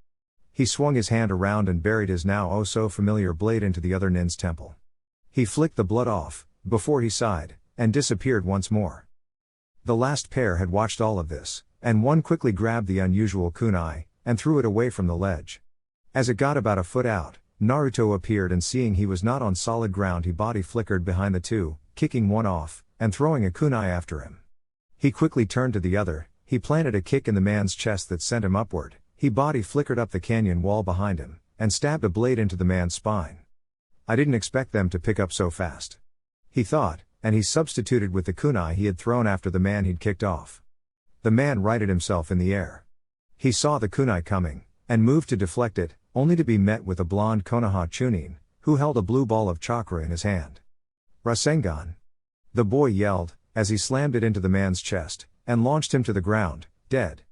A: He swung his hand around and buried his now oh-so-familiar blade into the other nin's temple. He flicked the blood off, before he sighed, and disappeared once more. The last pair had watched all of this, and one quickly grabbed the unusual kunai, and threw it away from the ledge. As it got about a foot out, Naruto appeared and seeing he was not on solid ground he body flickered behind the 2, kicking one off, and throwing a kunai after him. He quickly turned to the other, he planted a kick in the man's chest that sent him upward, he body flickered up the canyon wall behind him, and stabbed a blade into the man's spine. I didn't expect them to pick up so fast. He thought, and he substituted with the kunai he had thrown after the man he'd kicked off. The man righted himself in the air. He saw the kunai coming, and moved to deflect it, only to be met with a blonde Konoha Chunin, who held a blue ball of chakra in his hand. Rasengan! The boy yelled, as he slammed it into the man's chest, and launched him to the ground, dead.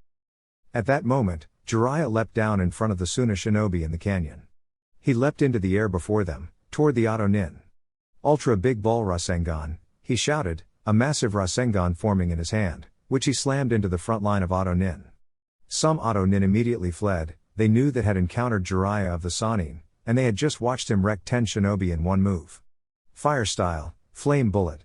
A: At that moment, Jiraiya leapt down in front of the Suna shinobi in the canyon. He leapt into the air before them, toward the Auto Nin. Ultra Big Ball Rasengan, he shouted, a massive Rasengan forming in his hand, which he slammed into the front line of Auto Nin. Some Auto Nin immediately fled. They knew that had encountered Jiraiya of the Sannin, and they had just watched him wreck 10 shinobi in one move. Fire style, flame bullet.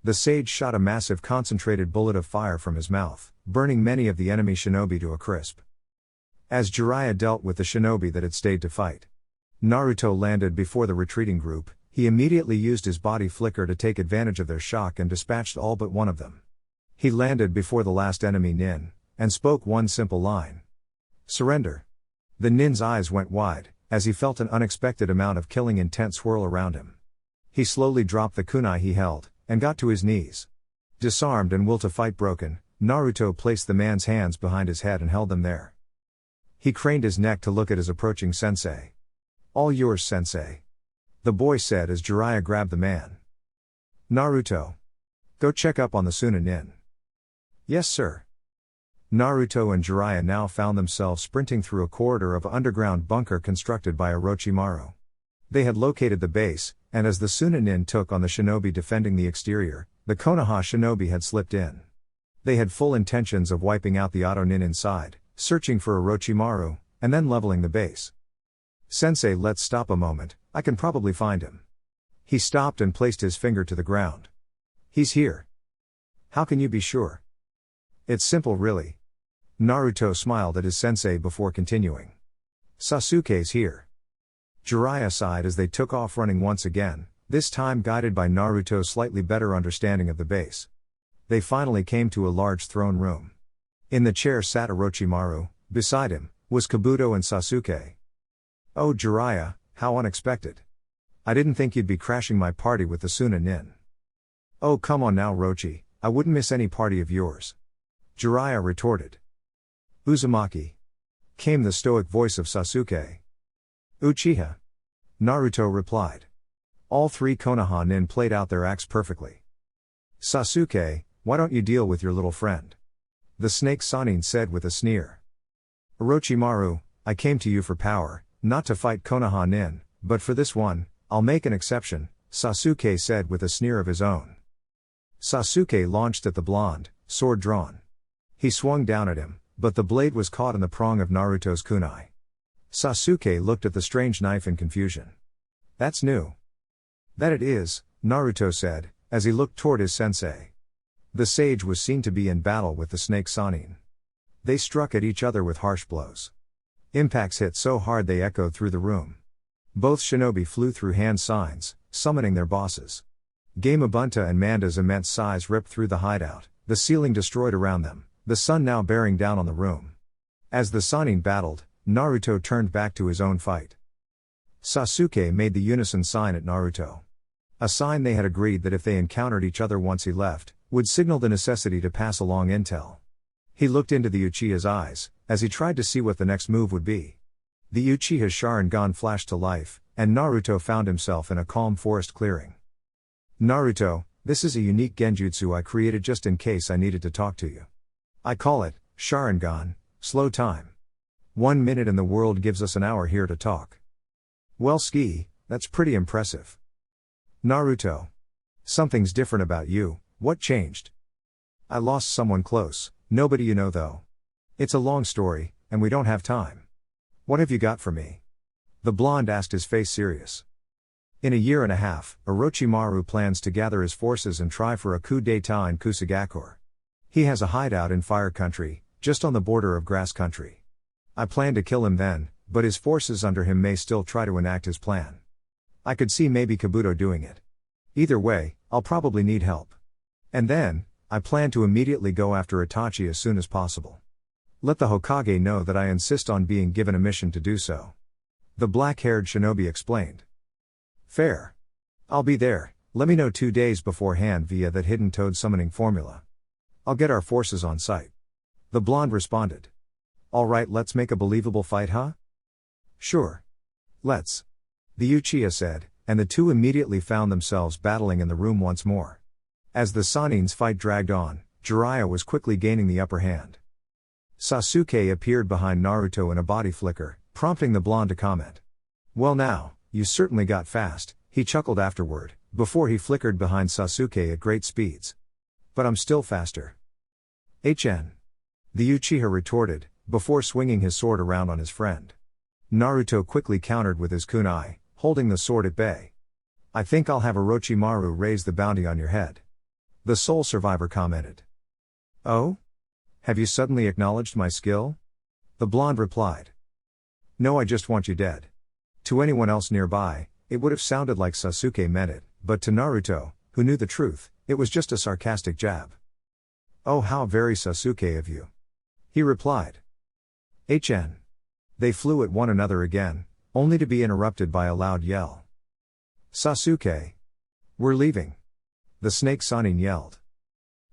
A: The sage shot a massive concentrated bullet of fire from his mouth, burning many of the enemy shinobi to a crisp. As Jiraiya dealt with the shinobi that had stayed to fight, Naruto landed before the retreating group. He immediately used his body flicker to take advantage of their shock and dispatched all but one of them. He landed before the last enemy nin, and spoke one simple line. Surrender. The nin's eyes went wide, as he felt an unexpected amount of killing intent swirl around him. He slowly dropped the kunai he held, and got to his knees. Disarmed and will to fight broken, Naruto placed the man's hands behind his head and held them there. He craned his neck to look at his approaching sensei. All yours, sensei. The boy said as Jiraiya grabbed the man. Naruto. Go check up on the Suna nin. Yes sir. Naruto and Jiraiya now found themselves sprinting through a corridor of underground bunker constructed by Orochimaru. They had located the base, and as the Suna nin took on the shinobi defending the exterior, the Konoha shinobi had slipped in. They had full intentions of wiping out the Auto Nin inside, searching for Orochimaru, and then leveling the base. Sensei, let's stop a moment, I can probably find him. He stopped and placed his finger to the ground. He's here. How can you be sure? It's simple really. Naruto smiled at his sensei before continuing. Sasuke's here. Jiraiya sighed as they took off running once again, this time guided by Naruto's slightly better understanding of the base. They finally came to a large throne room. In the chair sat Orochimaru, beside him was Kabuto and Sasuke. Oh Jiraiya, how unexpected. I didn't think you'd be crashing my party with the Suna nin. Oh come on now Rochi, I wouldn't miss any party of yours. Jiraiya retorted. Uzumaki. Came the stoic voice of Sasuke. Uchiha. Naruto replied. All three Konoha nin played out their acts perfectly. Sasuke, why don't you deal with your little friend? The snake Sannin said with a sneer. Orochimaru, I came to you for power, not to fight Konoha nin, but for this one, I'll make an exception, Sasuke said with a sneer of his own. Sasuke launched at the blonde, sword drawn. He swung down at him, but the blade was caught in the prong of Naruto's kunai. Sasuke looked at the strange knife in confusion. That's new. That it is, Naruto said, as he looked toward his sensei. The sage was seen to be in battle with the snake Sannin. They struck at each other with harsh blows. Impacts hit so hard they echoed through the room. Both shinobi flew through hand signs, summoning their bosses. Gamabunta and Manda's immense size ripped through the hideout, the ceiling destroyed around them, the sun now bearing down on the room. As the Sannin battled, Naruto turned back to his own fight. Sasuke made the unison sign at Naruto. A sign they had agreed that if they encountered each other once he left, would signal the necessity to pass along intel. He looked into the Uchiha's eyes, as he tried to see what the next move would be. The Uchiha's Sharingan flashed to life, and Naruto found himself in a calm forest clearing. Naruto, this is a unique genjutsu I created just in case I needed to talk to you. I call it, Sharingan, slow time. 1 minute in the world gives us an hour here to talk. Well ski, that's pretty impressive. Naruto. Something's different about you, what changed? I lost someone close, nobody you know though. It's a long story, and we don't have time. What have you got for me? The blonde asked, his face serious. In a year and a half, Orochimaru plans to gather his forces and try for a coup d'état in Kusagakure. He has a hideout in Fire Country, just on the border of Grass Country. I plan to kill him then, but his forces under him may still try to enact his plan. I could see maybe Kabuto doing it. Either way, I'll probably need help. And then, I plan to immediately go after Itachi as soon as possible. Let the Hokage know that I insist on being given a mission to do so. The black-haired shinobi explained. Fair. I'll be there, let me know 2 days beforehand via that hidden toad summoning formula. I'll get our forces on site. The blonde responded. Alright, let's make a believable fight, huh? Sure. Let's. The Uchiha said, and the two immediately found themselves battling in the room once more. As the Sanin's fight dragged on, Jiraiya was quickly gaining the upper hand. Sasuke appeared behind Naruto in a body flicker, prompting the blonde to comment. Well now, you certainly got fast, he chuckled afterward, before he flickered behind Sasuke at great speeds. But I'm still faster. HN. The Uchiha retorted, before swinging his sword around on his friend. Naruto quickly countered with his kunai, holding the sword at bay. I think I'll have Orochimaru raise the bounty on your head. The sole survivor commented. Oh? Have you suddenly acknowledged my skill? The blonde replied. No, I just want you dead. To anyone else nearby, it would have sounded like Sasuke meant it, but to Naruto, who knew the truth, it was just a sarcastic jab. Oh, how very Sasuke of you. He replied. HN. They flew at one another again, only to be interrupted by a loud yell. Sasuke. We're leaving. The snake Sanin yelled.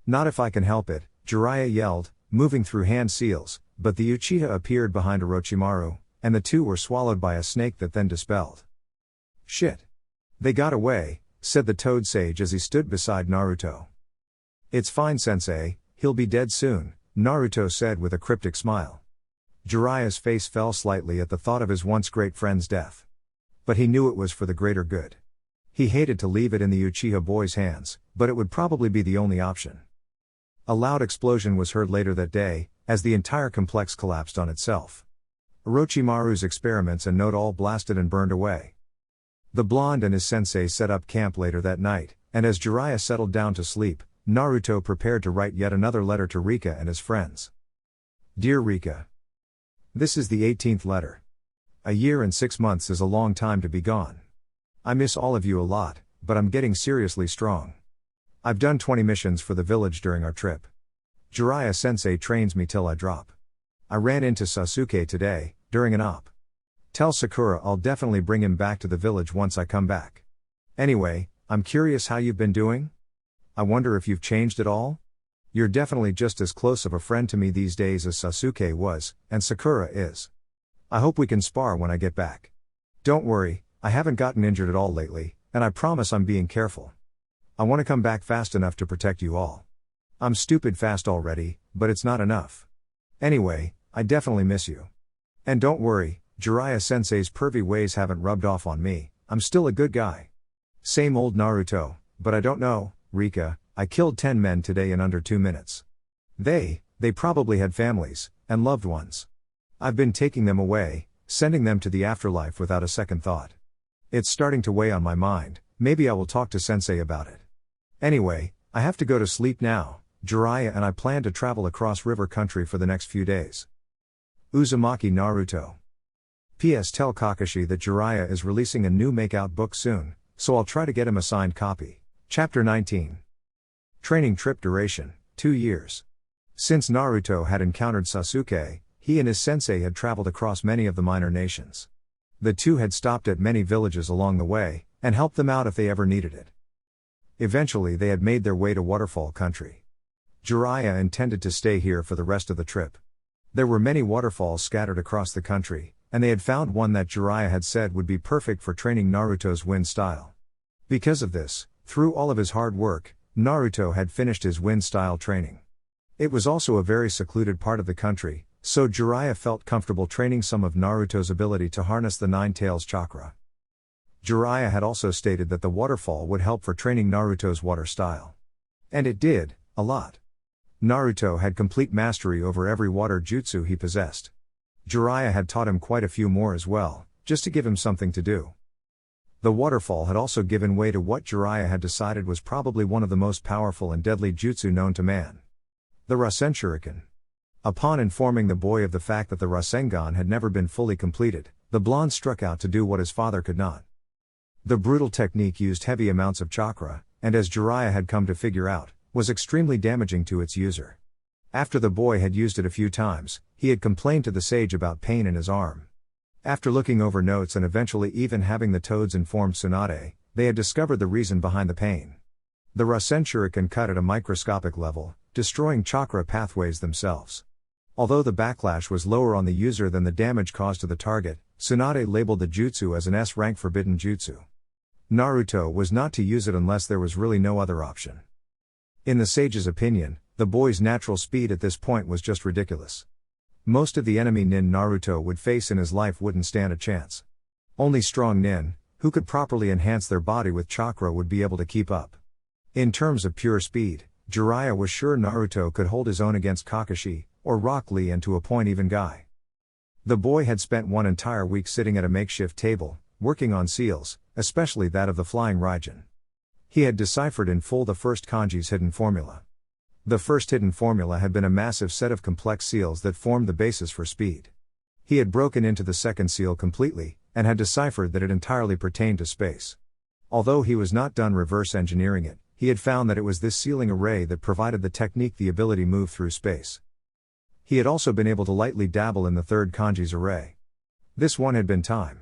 A: Not if I can help it, Jiraiya yelled, moving through hand seals, but the Uchiha appeared behind Orochimaru, and the two were swallowed by a snake that then dispelled. Shit. They got away, said the Toad Sage as he stood beside Naruto. It's fine, Sensei, he'll be dead soon, Naruto said with a cryptic smile. Jiraiya's face fell slightly at the thought of his once great friend's death. But he knew it was for the greater good. He hated to leave it in the Uchiha boy's hands, but it would probably be the only option. A loud explosion was heard later that day, as the entire complex collapsed on itself. Orochimaru's experiments and note all blasted and burned away. The blonde and his sensei set up camp later that night, and as Jiraiya settled down to sleep, Naruto prepared to write yet another letter to Rika and his friends. Dear Rika. This is the 18th letter. A year and 6 months is a long time to be gone. I miss all of you a lot, but I'm getting seriously strong. I've done 20 missions for the village during our trip. Jiraiya sensei trains me till I drop. I ran into Sasuke today, during an op. Tell Sakura I'll definitely bring him back to the village once I come back. Anyway, I'm curious how you've been doing? I wonder if you've changed at all? You're definitely just as close of a friend to me these days as Sasuke was, and Sakura is. I hope we can spar when I get back. Don't worry, I haven't gotten injured at all lately, and I promise I'm being careful. I want to come back fast enough to protect you all. I'm stupid fast already, but it's not enough. Anyway, I definitely miss you. And don't worry, Jiraiya sensei's pervy ways haven't rubbed off on me, I'm still a good guy. Same old Naruto, but I don't know, Rika, I killed 10 men today in under 2 minutes. They probably had families, and loved ones. I've been taking them away, sending them to the afterlife without a second thought. It's starting to weigh on my mind, maybe I will talk to sensei about it. Anyway, I have to go to sleep now. Jiraiya and I plan to travel across river country for the next few days. Uzumaki Naruto. P.S. Tell Kakashi that Jiraiya is releasing a new make-out book soon, so I'll try to get him a signed copy. Chapter 19. Training trip duration, 2 years. Since Naruto had encountered Sasuke, he and his sensei had traveled across many of the minor nations. The two had stopped at many villages along the way, and helped them out if they ever needed it. Eventually they had made their way to Waterfall country. Jiraiya intended to stay here for the rest of the trip. There were many waterfalls scattered across the country, and they had found one that Jiraiya had said would be perfect for training Naruto's wind style. Because of this, through all of his hard work, Naruto had finished his wind style training. It was also a very secluded part of the country, so Jiraiya felt comfortable training some of Naruto's ability to harness the Nine Tails chakra. Jiraiya had also stated that the waterfall would help for training Naruto's water style. And it did, a lot. Naruto had complete mastery over every water jutsu he possessed. Jiraiya had taught him quite a few more as well, just to give him something to do. The waterfall had also given way to what Jiraiya had decided was probably one of the most powerful and deadly jutsu known to man. The Rasen Shuriken. Upon informing the boy of the fact that the Rasengan had never been fully completed, the blonde struck out to do what his father could not. The brutal technique used heavy amounts of chakra, and as Jiraiya had come to figure out, was extremely damaging to its user. After the boy had used it a few times, he had complained to the sage about pain in his arm. After looking over notes and eventually even having the toads inform Tsunade, they had discovered the reason behind the pain. The Rasen Shuriken cut at a microscopic level, destroying chakra pathways themselves. Although the backlash was lower on the user than the damage caused to the target, Tsunade labeled the jutsu as an S-rank forbidden jutsu. Naruto was not to use it unless there was really no other option. In the sage's opinion, the boy's natural speed at this point was just ridiculous. Most of the enemy nin Naruto would face in his life wouldn't stand a chance. Only strong nin, who could properly enhance their body with chakra, would be able to keep up. In terms of pure speed, Jiraiya was sure Naruto could hold his own against Kakashi, or Rock Lee, and to a point even Guy. The boy had spent one entire week sitting at a makeshift table, working on seals, especially that of the flying Raijin. He had deciphered in full the first kanji's hidden formula. The first hidden formula had been a massive set of complex seals that formed the basis for speed. He had broken into the second seal completely, and had deciphered that it entirely pertained to space. Although he was not done reverse engineering it, he had found that it was this sealing array that provided the technique, the ability to move through space. He had also been able to lightly dabble in the third kanji's array. This one had been time.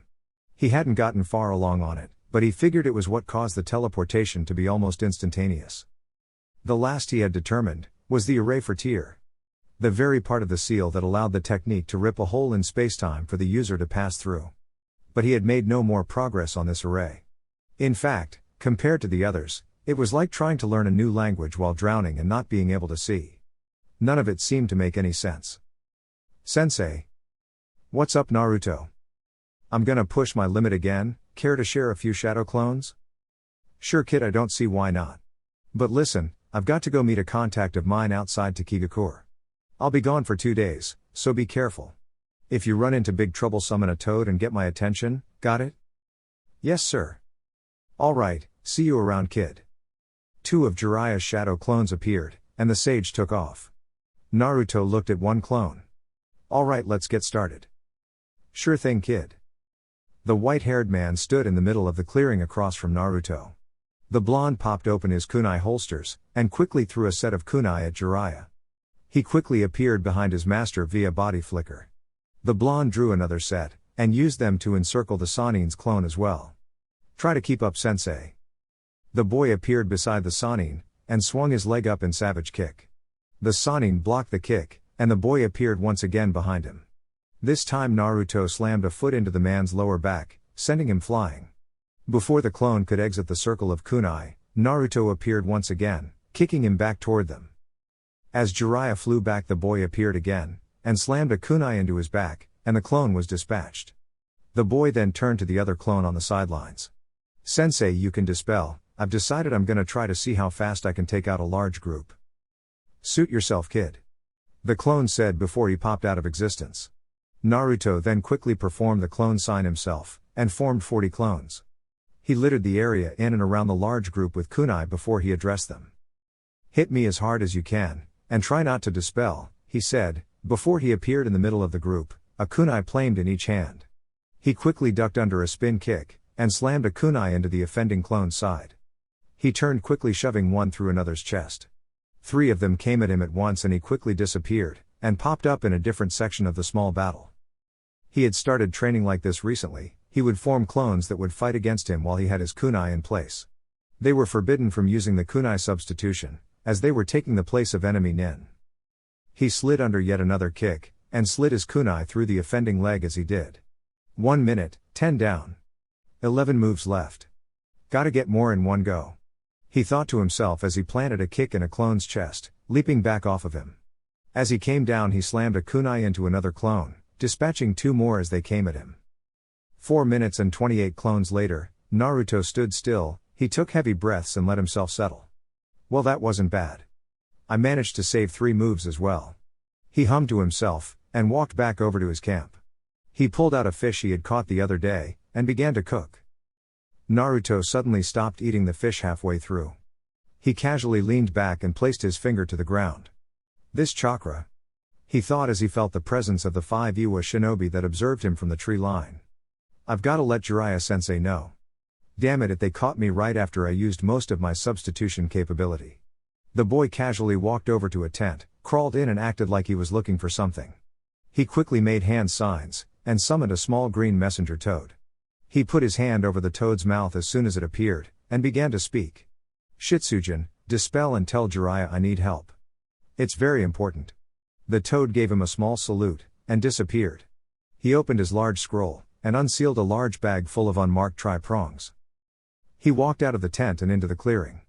A: He hadn't gotten far along on it, but he figured it was what caused the teleportation to be almost instantaneous. The last he had determined was the array for tier. The very part of the seal that allowed the technique to rip a hole in spacetime for the user to pass through. But he had made no more progress on this array. In fact, compared to the others, it was like trying to learn a new language while drowning and not being able to see. None of it seemed to make any sense. Sensei. What's up, Naruto? I'm gonna push my limit again. Care to share a few shadow clones? Sure kid, I don't see why not. But listen, I've got to go meet a contact of mine outside Takigakure. I'll be gone for 2 days, so be careful. If you run into big trouble, summon a toad and get my attention, got it? Yes sir. Alright, see you around kid. 2 of Jiraiya's shadow clones appeared, and the sage took off. Naruto looked at one clone. Alright, let's get started. Sure thing kid. The white-haired man stood in the middle of the clearing across from Naruto. The blonde popped open his kunai holsters, and quickly threw a set of kunai at Jiraiya. He quickly appeared behind his master via body flicker. The blonde drew another set, and used them to encircle the Sanin's clone as well. Try to keep up, sensei. The boy appeared beside the Sanin, and swung his leg up in savage kick. The Sanin blocked the kick, and the boy appeared once again behind him. This time Naruto slammed a foot into the man's lower back, sending him flying. Before the clone could exit the circle of kunai, Naruto appeared once again, kicking him back toward them. As Jiraiya flew back, the boy appeared again, and slammed a kunai into his back, and the clone was dispatched. The boy then turned to the other clone on the sidelines. Sensei, you can dispel. I've decided I'm gonna try to see how fast I can take out a large group. Suit yourself, kid. The clone said before he popped out of existence. Naruto then quickly performed the clone sign himself, and formed 40 clones. He littered the area in and around the large group with kunai before he addressed them. Hit me as hard as you can, and try not to dispel, he said, before he appeared in the middle of the group, a kunai flamed in each hand. He quickly ducked under a spin kick, and slammed a kunai into the offending clone's side. He turned quickly, shoving one through another's chest. 3 of them came at him at once, and he quickly disappeared, and popped up in a different section of the small battle. He had started training like this recently. He would form clones that would fight against him while he had his kunai in place. They were forbidden from using the kunai substitution, as they were taking the place of enemy nin. He slid under yet another kick, and slid his kunai through the offending leg as he did. 1 minute, 10 down. 11 moves left. Gotta get more in one go. He thought to himself as he planted a kick in a clone's chest, leaping back off of him. As he came down, he slammed a kunai into another clone, dispatching 2 more as they came at him. 4 minutes and 28 clones later, Naruto stood still. He took heavy breaths and let himself settle. Well, that wasn't bad. I managed to save 3 moves as well. He hummed to himself, and walked back over to his camp. He pulled out a fish he had caught the other day, and began to cook. Naruto suddenly stopped eating the fish halfway through. He casually leaned back and placed his finger to the ground. This chakra, he thought as he felt the presence of the 5 Iwa shinobi that observed him from the tree line. I've gotta let Jiraiya-sensei know. Damn it, they caught me right after I used most of my substitution capability. The boy casually walked over to a tent, crawled in and acted like he was looking for something. He quickly made hand signs, and summoned a small green messenger toad. He put his hand over the toad's mouth as soon as it appeared, and began to speak. Shitsujin, dispel and tell Jiraiya I need help. It's very important. The toad gave him a small salute, and disappeared. He opened his large scroll, and unsealed a large bag full of unmarked tri-prongs. He walked out of the tent and into the clearing.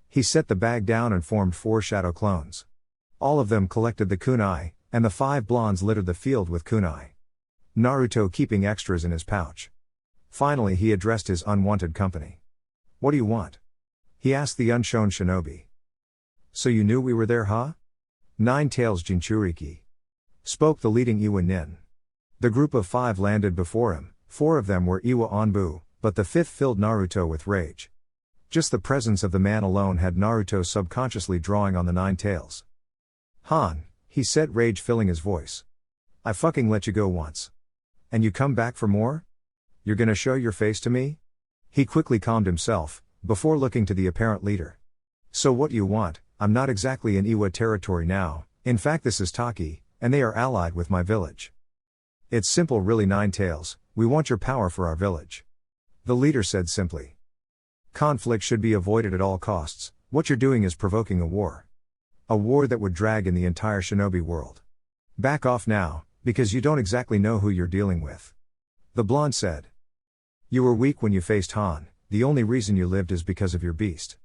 A: He set the bag down and formed 4 shadow clones. All of them collected the kunai, and the 5 blondes littered the field with kunai. Naruto keeping extras in his pouch. Finally he addressed his unwanted company. "What do you want?" he asked the unshown shinobi. "So you knew we were there, huh?" Nine Tails Jinchuriki spoke the leading Iwa nin. The group of 5 landed before him. 4 of them were Iwa Onbu, but the 5th filled Naruto with rage. Just the presence of the man alone had Naruto subconsciously drawing on the 9 Tails. "Han," he said, rage filling his voice. "I fucking let you go once. And you come back for more? You're gonna show your face to me?" He quickly calmed himself, before looking to the apparent leader. "So what do you want? I'm not exactly in Iwa territory now, in fact this is Taki, and they are allied with my village." "It's simple really, 9 Tails, we want your power for our village," the leader said simply. "Conflict should be avoided at all costs. What you're doing is provoking a war. A war that would drag in the entire shinobi world. Back off now, because you don't exactly know who you're dealing with," the blonde said. "You were weak when you faced Han, the only reason you lived is because of your beast.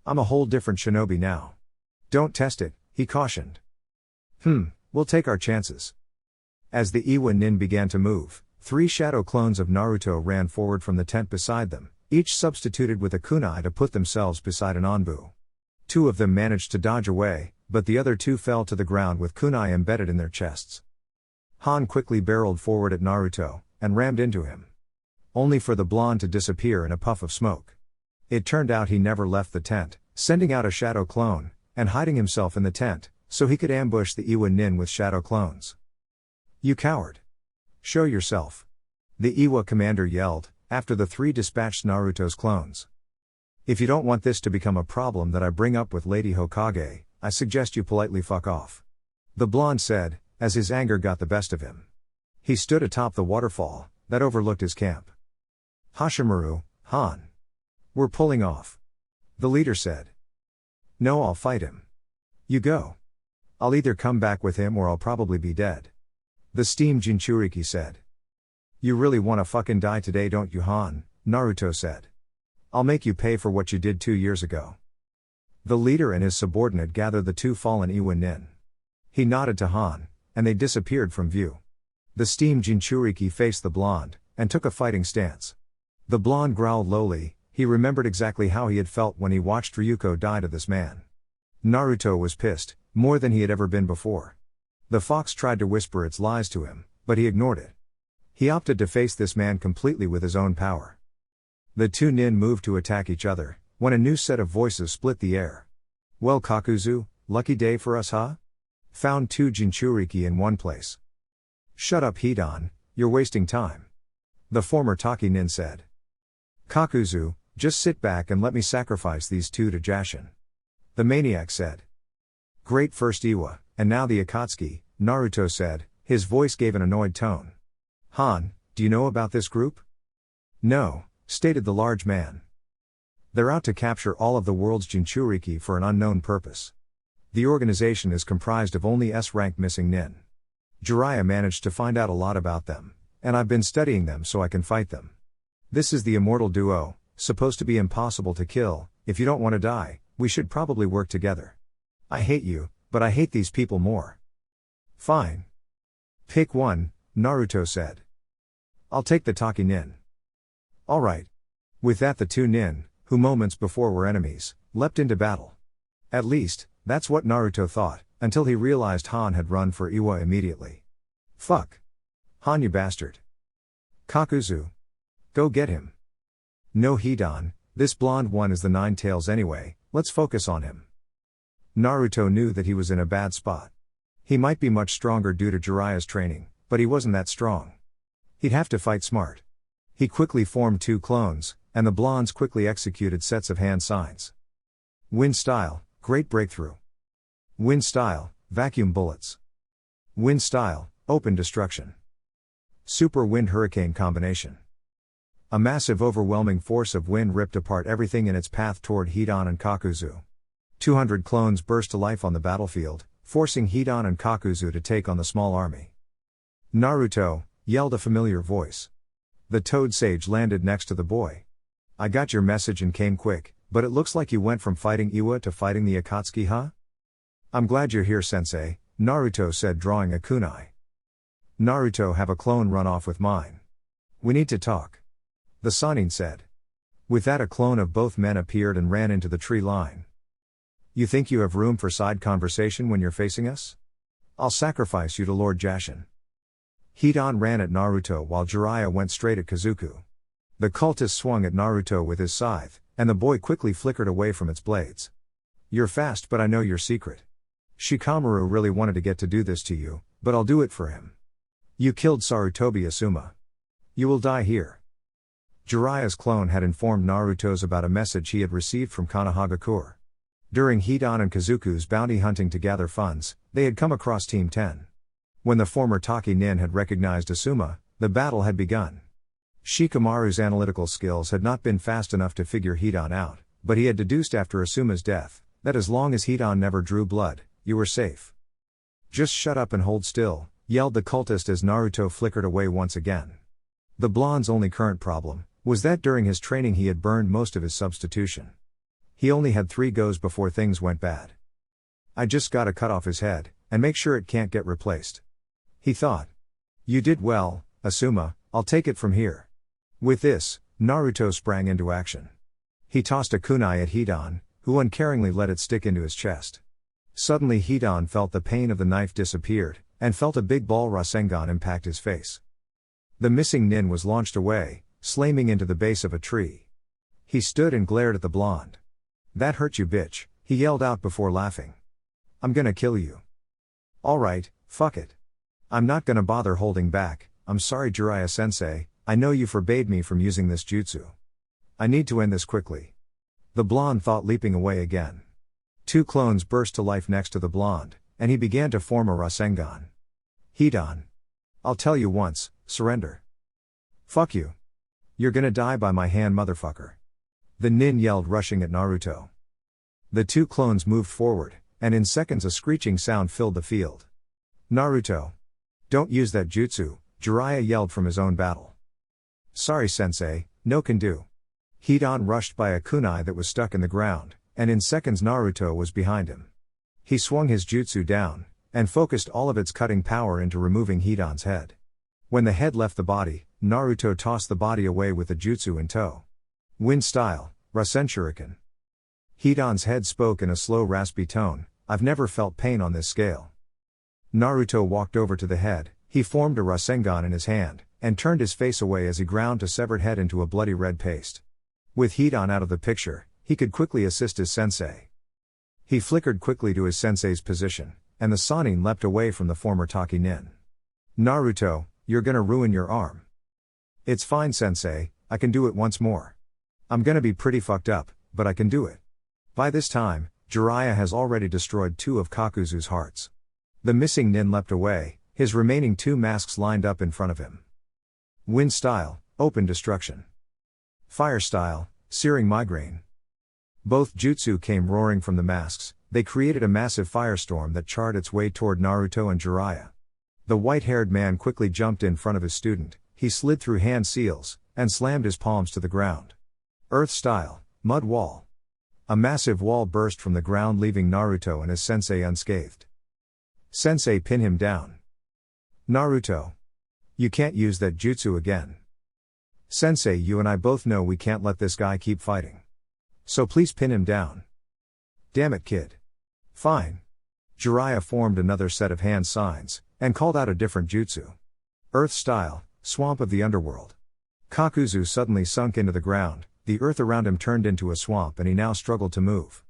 A: I'm a whole different shinobi now. Don't test it," he cautioned. We'll take our chances." As the Iwa nin began to move, 3 shadow clones of Naruto ran forward from the tent beside them, each substituted with a kunai to put themselves beside an Onbu. 2 of them managed to dodge away, but the other 2 fell to the ground with kunai embedded in their chests. Han quickly barreled forward at Naruto, and rammed into him. Only for the blonde to disappear in a puff of smoke. It turned out he never left the tent, sending out a shadow clone, and hiding himself in the tent, so he could ambush the Iwa nin with shadow clones. "You coward! Show yourself!" the Iwa commander yelled, after the 3 dispatched Naruto's clones. "If you don't want this to become a problem that I bring up with Lady Hokage, I suggest you politely fuck off," the blonde said, as his anger got the best of him. He stood atop the waterfall, that overlooked his camp. "Hashimaru, Han. We're pulling off," the leader said. "No, I'll fight him. You go. I'll either come back with him or I'll probably be dead," the steamed Jinchuriki said. "You really wanna fucking die today, don't you, Han?" Naruto said. "I'll make you pay for what you did 2 years ago." The leader and his subordinate gathered the 2 fallen Iwa nin. He nodded to Han, and they disappeared from view. The steamed Jinchuriki faced the blonde, and took a fighting stance. The blonde growled lowly. He remembered exactly how he had felt when he watched Ryuko die to this man. Naruto was pissed, more than he had ever been before. The fox tried to whisper its lies to him, but he ignored it. He opted to face this man completely with his own power. The 2 nin moved to attack each other, when a new set of voices split the air. "Well, Kakuzu, lucky day for us, huh? Found 2 Jinchuriki in one place." "Shut up, Hidan, you're wasting time," the former Taki nin said. "Kakuzu, just sit back and let me sacrifice these 2 to Jashin," the maniac said. "Great first Iwa, and now the Akatsuki," Naruto said, his voice gave an annoyed tone. "Han, do you know about this group?" "No," stated the large man. "They're out to capture all of the world's Jinchuriki for an unknown purpose. The organization is comprised of only S-rank missing nin. Jiraiya managed to find out a lot about them, and I've been studying them so I can fight them. This is the immortal duo, supposed to be impossible to kill. If you don't want to die, we should probably work together. I hate you, but I hate these people more." "Fine. Pick one," Naruto said. "I'll take the Taki nin." "Alright." With that the 2 nin, who moments before were enemies, leapt into battle. At least, that's what Naruto thought, until he realized Han had run for Iwa immediately. "Fuck. Han, you bastard. Kakuzu. Go get him." "No, Hidan, this blonde one is the 9 Tails anyway, let's focus on him." Naruto knew that he was in a bad spot. He might be much stronger due to Jiraiya's training, but he wasn't that strong. He'd have to fight smart. He quickly formed 2 clones, and the blondes quickly executed sets of hand signs. Wind style, great breakthrough. Wind style, vacuum bullets. Wind style, open destruction. Super wind hurricane combination. A massive overwhelming force of wind ripped apart everything in its path toward Hidan and Kakuzu. 200 clones burst to life on the battlefield, forcing Hidan and Kakuzu to take on the small army. "Naruto," yelled a familiar voice. The Toad Sage landed next to the boy. "I got your message and came quick, but it looks like you went from fighting Iwa to fighting the Akatsuki, huh?" "I'm glad you're here, sensei," Naruto said, drawing a kunai. "Naruto, have a clone run off with mine. We need to talk," the Sannin said. With that, a clone of both men appeared and ran into the tree line. "You think you have room for side conversation when you're facing us? I'll sacrifice you to Lord Jashin." Hidan ran at Naruto while Jiraiya went straight at Kazuku. The cultist swung at Naruto with his scythe, and the boy quickly flickered away from its blades. "You're fast, but I know your secret. Shikamaru really wanted to get to do this to you, but I'll do it for him. You killed Sarutobi Asuma. You will die here." Jiraiya's clone had informed Naruto's about a message he had received from Konoha. During Hidan and Kazuku's bounty hunting to gather funds, they had come across Team 10. When the former Taki Nin had recognized Asuma, the battle had begun. Shikamaru's analytical skills had not been fast enough to figure Hidan out, but he had deduced after Asuma's death, that as long as Hidan never drew blood, you were safe. "Just shut up and hold still," yelled the cultist as Naruto flickered away once again. The blonde's only current problem was that during his training he had burned most of his substitution. He only had 3 goes before things went bad. "I just gotta cut off his head, and make sure it can't get replaced," he thought. "You did well, Asuma, I'll take it from here." With this, Naruto sprang into action. He tossed a kunai at Hidan, who uncaringly let it stick into his chest. Suddenly Hidan felt the pain of the knife disappeared, and felt a big ball Rasengan impact his face. The missing nin was launched away, slamming into the base of a tree. He stood and glared at the blonde. "That hurt you, bitch," he yelled out before laughing. "I'm gonna kill you." "Alright, fuck it. I'm not gonna bother holding back. I'm sorry, Jiraiya sensei, I know you forbade me from using this jutsu. I need to end this quickly." The blonde thought, leaping away again. 2 clones burst to life next to the blonde, and he began to form a Rasengan. "Hidan. I'll tell you once, surrender." "Fuck you. You're gonna die by my hand, motherfucker," the nin yelled, rushing at Naruto. The 2 clones moved forward, and in seconds a screeching sound filled the field. "Naruto. Don't use that jutsu," Jiraiya yelled from his own battle. "Sorry sensei, no can do." Hidan rushed by a kunai that was stuck in the ground, and in seconds Naruto was behind him. He swung his jutsu down, and focused all of its cutting power into removing Hidan's head. When the head left the body, Naruto tossed the body away with the jutsu in tow. Wind style, Rasen Shuriken. Hidan's head spoke in a slow, raspy tone, "I've never felt pain on this scale." Naruto walked over to the head, he formed a Rasengan in his hand, and turned his face away as he ground his severed head into a bloody red paste. With Hidan out of the picture, he could quickly assist his sensei. He flickered quickly to his sensei's position, and the Sannin leapt away from the former Taki Nin. "Naruto, you're gonna ruin your arm." "It's fine sensei, I can do it once more. I'm gonna be pretty fucked up, but I can do it." By this time, Jiraiya has already destroyed 2 of Kakuzu's hearts. The missing nin leapt away, his remaining 2 masks lined up in front of him. Wind style, open destruction. Fire style, searing migraine. Both jutsu came roaring from the masks, they created a massive firestorm that charred its way toward Naruto and Jiraiya. The white-haired man quickly jumped in front of his student, he slid through hand seals, and slammed his palms to the ground. Earth style, mud wall. A massive wall burst from the ground, leaving Naruto and his sensei unscathed. Sensei, pin him down. Naruto. You can't use that jutsu again. Sensei, you and I both know we can't let this guy keep fighting. So please pin him down. Damn it, kid. Fine. Jiraiya formed another set of hand signs, and called out a different jutsu. Earth style, swamp of the underworld. Kakuzu suddenly sunk into the ground, the earth around him turned into a swamp and he now struggled to move.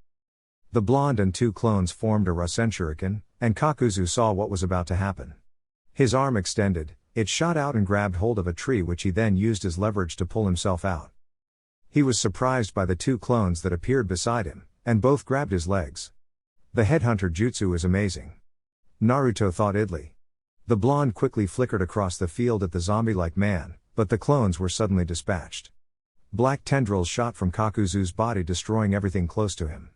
A: The blonde and 2 clones formed a Rasen Shuriken, and Kakuzu saw what was about to happen. His arm extended, it shot out and grabbed hold of a tree, which he then used as leverage to pull himself out. He was surprised by the 2 clones that appeared beside him, and both grabbed his legs. The headhunter jutsu is amazing. Naruto thought idly. The blonde quickly flickered across the field at the zombie-like man, but the clones were suddenly dispatched. Black tendrils shot from Kakuzu's body, destroying everything close to him.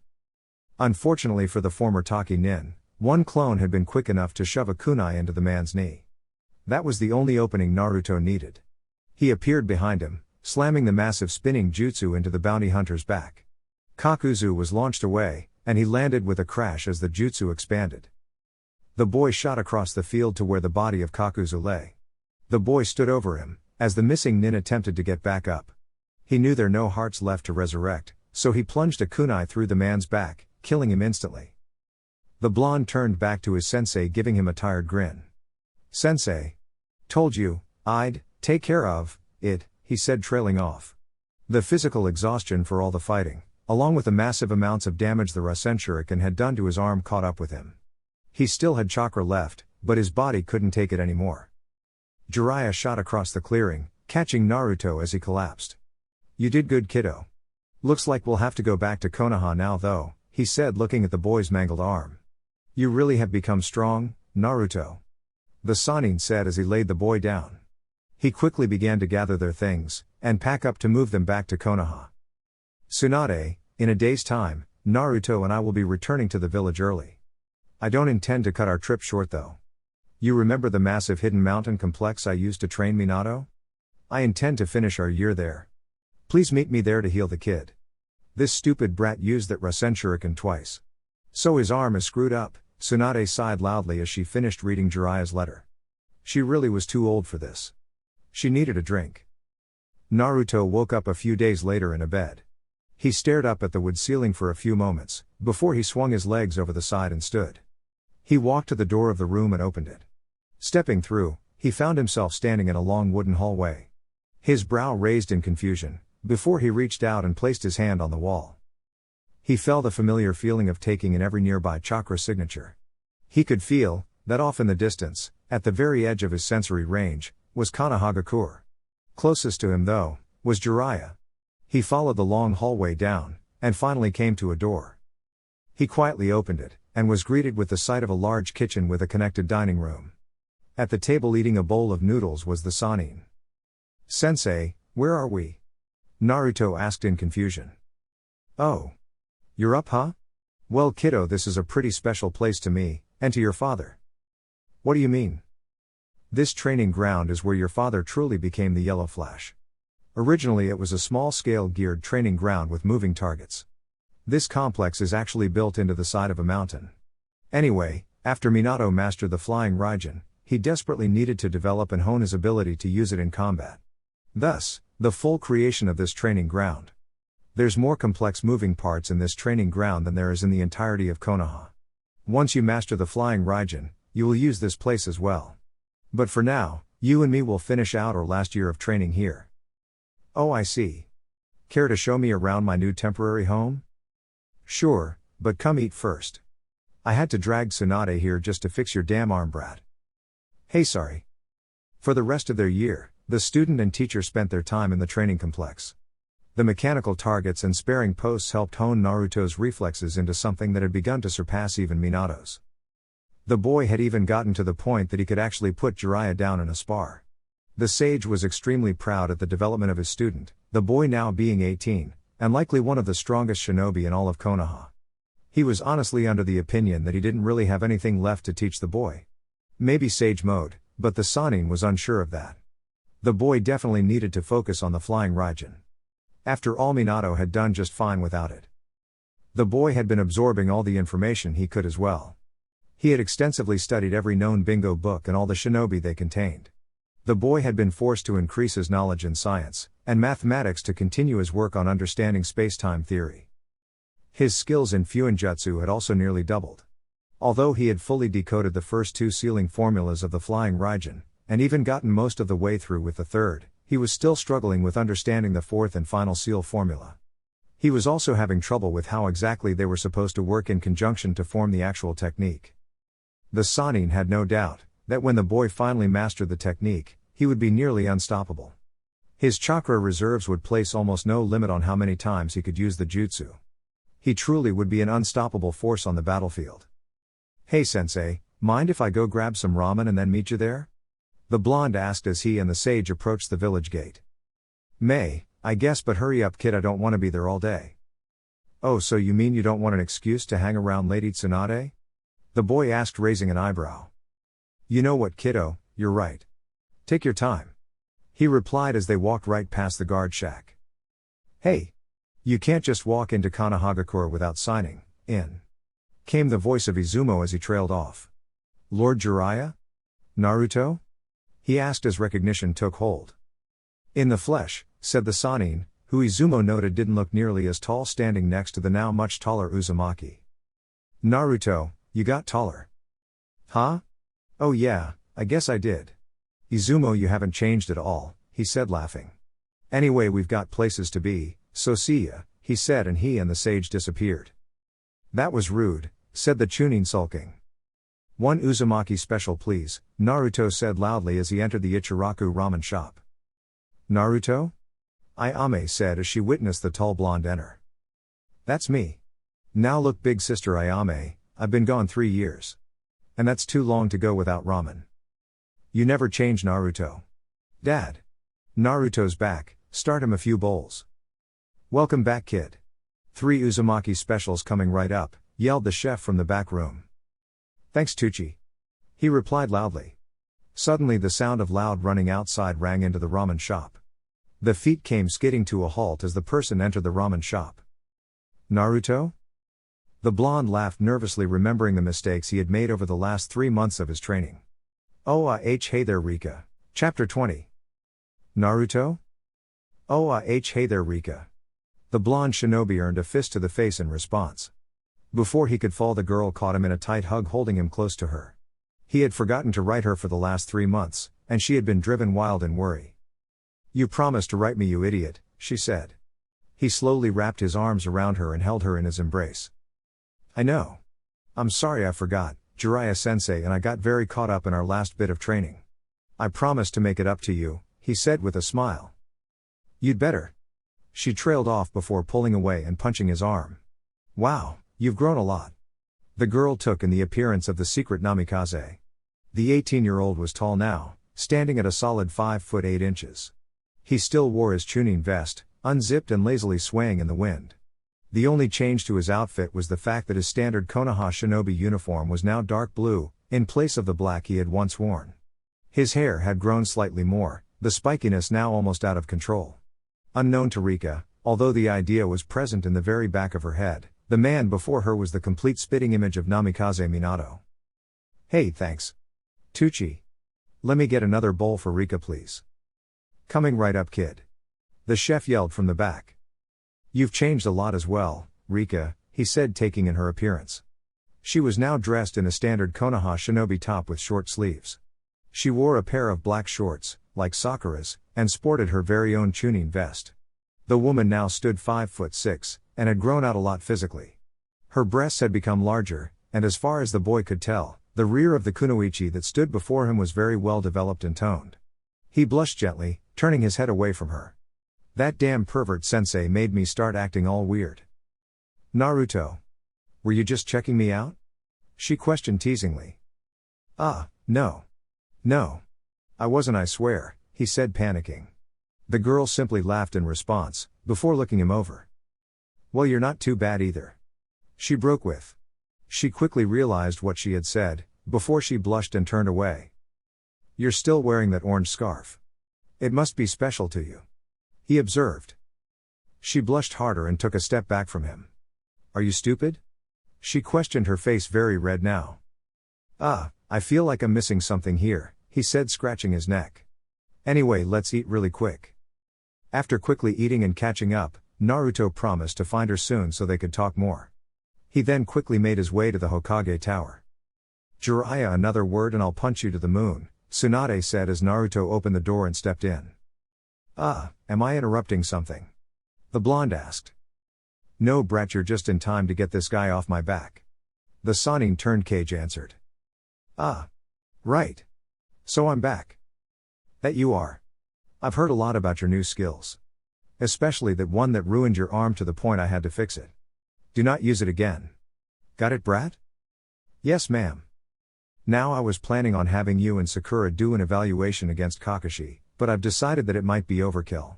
A: Unfortunately for the former Taki Nin, One clone had been quick enough to shove a kunai into the man's knee. That was the only opening Naruto needed. He appeared behind him, slamming the massive spinning jutsu into the bounty hunter's back. Kakuzu was launched away, and he landed with a crash as the jutsu expanded. The boy shot across the field to where the body of Kakuzu lay. The boy stood over him, as the missing nin attempted to get back up. He knew there were no hearts left to resurrect, so he plunged a kunai through the man's back, killing him instantly. The blonde turned back to his sensei, giving him a tired grin. "Sensei. Told you, I'd take care of it," he said, trailing off. The physical exhaustion for all the fighting, along with the massive amounts of damage the Rasen Shuriken had done to his arm, caught up with him. He still had chakra left, but his body couldn't take it anymore. Jiraiya shot across the clearing, catching Naruto as he collapsed. "You did good, kiddo. Looks like we'll have to go back to Konoha now though," he said, looking at the boy's mangled arm. "You really have become strong, Naruto," the Sannin said as he laid the boy down. He quickly began to gather their things, and pack up to move them back to Konoha. "Tsunade, in a day's time, Naruto and I will be returning to the village early. I don't intend to cut our trip short though. You remember the massive hidden mountain complex I used to train Minato? I intend to finish our year there. Please meet me there to heal the kid. This stupid brat used that Rasen Shuriken twice. So his arm is screwed up." Tsunade sighed loudly as she finished reading Jiraiya's letter. She really was too old for this. She needed a drink. Naruto woke up a few days later in a bed. He stared up at the wood ceiling for a few moments, before he swung his legs over the side and stood. He walked to the door of the room and opened it. Stepping through, he found himself standing in a long wooden hallway. His brow raised in confusion, before he reached out and placed his hand on the wall. He felt the familiar feeling of taking in every nearby chakra signature. He could feel that off in the distance, at the very edge of his sensory range, was Konohagakure. Closest to him though, was Jiraiya. He followed the long hallway down, and finally came to a door. He quietly opened it, and was greeted with the sight of a large kitchen with a connected dining room. At the table eating a bowl of noodles was the Sannin. "Sensei, where are we?" Naruto asked in confusion. "Oh. You're up, huh? Well, kiddo, this is a pretty special place to me, and to your father." "What do you mean?" "This training ground is where your father truly became the Yellow Flash. Originally it was a small-scale geared training ground with moving targets. This complex is actually built into the side of a mountain. Anyway, after Minato mastered the flying Raijin, he desperately needed to develop and hone his ability to use it in combat. Thus, the full creation of this training ground. There's more complex moving parts in this training ground than there is in the entirety of Konoha. Once you master the flying Raijin, you will use this place as well. But for now, you and me will finish out our last year of training here." "Oh, I see. Care to show me around my new temporary home?" "Sure, but come eat first. I had to drag Tsunade here just to fix your damn arm, brat." "Hey, sorry." For the rest of their year, the student and teacher spent their time in the training complex. The mechanical targets and sparring posts helped hone Naruto's reflexes into something that had begun to surpass even Minato's. The boy had even gotten to the point that he could actually put Jiraiya down in a spar. The sage was extremely proud at the development of his student, the boy now being 18, and likely one of the strongest shinobi in all of Konoha. He was honestly under the opinion that he didn't really have anything left to teach the boy. Maybe sage mode, but the Sannin was unsure of that. The boy definitely needed to focus on the flying Raijin. After all, Minato had done just fine without it. The boy had been absorbing all the information he could as well. He had extensively studied every known bingo book and all the shinobi they contained. The boy had been forced to increase his knowledge in science and mathematics to continue his work on understanding space-time theory. His skills in Fuinjutsu had also nearly doubled. Although he had fully decoded the first two sealing formulas of the flying Raijin, and even gotten most of the way through with the third, he was still struggling with understanding the fourth and final seal formula. He was also having trouble with how exactly they were supposed to work in conjunction to form the actual technique. The Sannin had no doubt that when the boy finally mastered the technique, he would be nearly unstoppable. His chakra reserves would place almost no limit on how many times he could use the jutsu. He truly would be an unstoppable force on the battlefield. "Hey sensei, mind if I go grab some ramen and then meet you there?" the blonde asked as he and the sage approached the village gate. "May, I guess, but hurry up kid, I don't want to be there all day." "Oh, so you mean you don't want an excuse to hang around Lady Tsunade?" The boy asked, raising an eyebrow. You know what, kiddo, you're right. Take your time. He replied as they walked right past the guard shack. Hey! You can't just walk into Konohagakure without signing in. Came the voice of Izumo as he trailed off. Lord Jiraiya? Naruto? He asked as recognition took hold. In the flesh, said the Sannin, who Izumo noted didn't look nearly as tall, standing next to the now much taller Uzumaki. Naruto, you got taller. Huh? Oh yeah, I guess I did. Izumo, you haven't changed at all, he said laughing. Anyway, we've got places to be, so see ya, he said, and he and the sage disappeared. That was rude, said the Chunin, sulking. One Uzumaki special please, Naruto said loudly as he entered the Ichiraku ramen shop. Naruto? Ayame said as she witnessed the tall blonde enter. That's me. Now look, big sister Ayame, I've been gone 3 years. And that's too long to go without ramen. You never change, Naruto. Dad. Naruto's back, start him a few bowls. Welcome back, kid. 3 Uzumaki specials coming right up, yelled the chef from the back room. Thanks, Tucci. He replied loudly. Suddenly the sound of loud running outside rang into the ramen shop. The feet came skidding to a halt as the person entered the ramen shop. Naruto? The blonde laughed nervously, remembering the mistakes he had made over the last 3 months of his training. Hey there, Rika. Chapter 20. Naruto? Hey there, Rika. The blonde shinobi earned a fist to the face in response. Before he could fall, the girl caught him in a tight hug, holding him close to her. He had forgotten to write her for the last 3 months, and she had been driven wild in worry. You promised to write me, you idiot, she said. He slowly wrapped his arms around her and held her in his embrace. I know. I'm sorry I forgot, Jiraiya-sensei, and I got very caught up in our last bit of training. I promised to make it up to you, he said with a smile. You'd better. She trailed off before pulling away and punching his arm. Wow, you've grown a lot. The girl took in the appearance of the secret namikaze. The 18-year-old was tall now, standing at a solid 5 foot 8 inches. He still wore his Chunin vest, unzipped and lazily swaying in the wind. The only change to his outfit was the fact that his standard Konoha shinobi uniform was now dark blue, in place of the black he had once worn. His hair had grown slightly more, the spikiness now almost out of control. Unknown to Rika, although the idea was present in the very back of her head, the man before her was the complete spitting image of Namikaze Minato. Hey, thanks. Tucci. Let me get another bowl for Rika, please. Coming right up, kid. The chef yelled from the back. You've changed a lot as well, Rika, he said, taking in her appearance. She was now dressed in a standard Konoha shinobi top with short sleeves. She wore a pair of black shorts, like Sakura's, and sported her very own Chunin vest. The woman now stood 5 foot 6, and had grown out a lot physically. Her breasts had become larger, and as far as the boy could tell, the rear of the kunoichi that stood before him was very well developed and toned. He blushed gently, turning his head away from her. That damn pervert sensei made me start acting all weird. Naruto. Were you just checking me out? She questioned teasingly. No. No. I wasn't, I swear, he said, panicking. The girl simply laughed in response, before looking him over. Well, you're not too bad either. She broke with. She quickly realized what she had said, before she blushed and turned away. You're still wearing that orange scarf. It must be special to you. He observed. She blushed harder and took a step back from him. Are you stupid? She questioned, her face very red now. I feel like I'm missing something here, he said, scratching his neck. Anyway, let's eat really quick. After quickly eating and catching up, Naruto promised to find her soon so they could talk more. He then quickly made his way to the Hokage Tower. Jiraiya, another word and I'll punch you to the moon, Tsunade said as Naruto opened the door and stepped in. Am I interrupting something? The blonde asked. No, brat, you're just in time to get this guy off my back. The Sannin turned Cage answered. Right. So I'm back. That you are. I've heard a lot about your new skills. Especially that one that ruined your arm to the point I had to fix it. Do not use it again. Got it, brat? Yes, ma'am. Now I was planning on having you and Sakura do an evaluation against Kakashi, but I've decided that it might be overkill.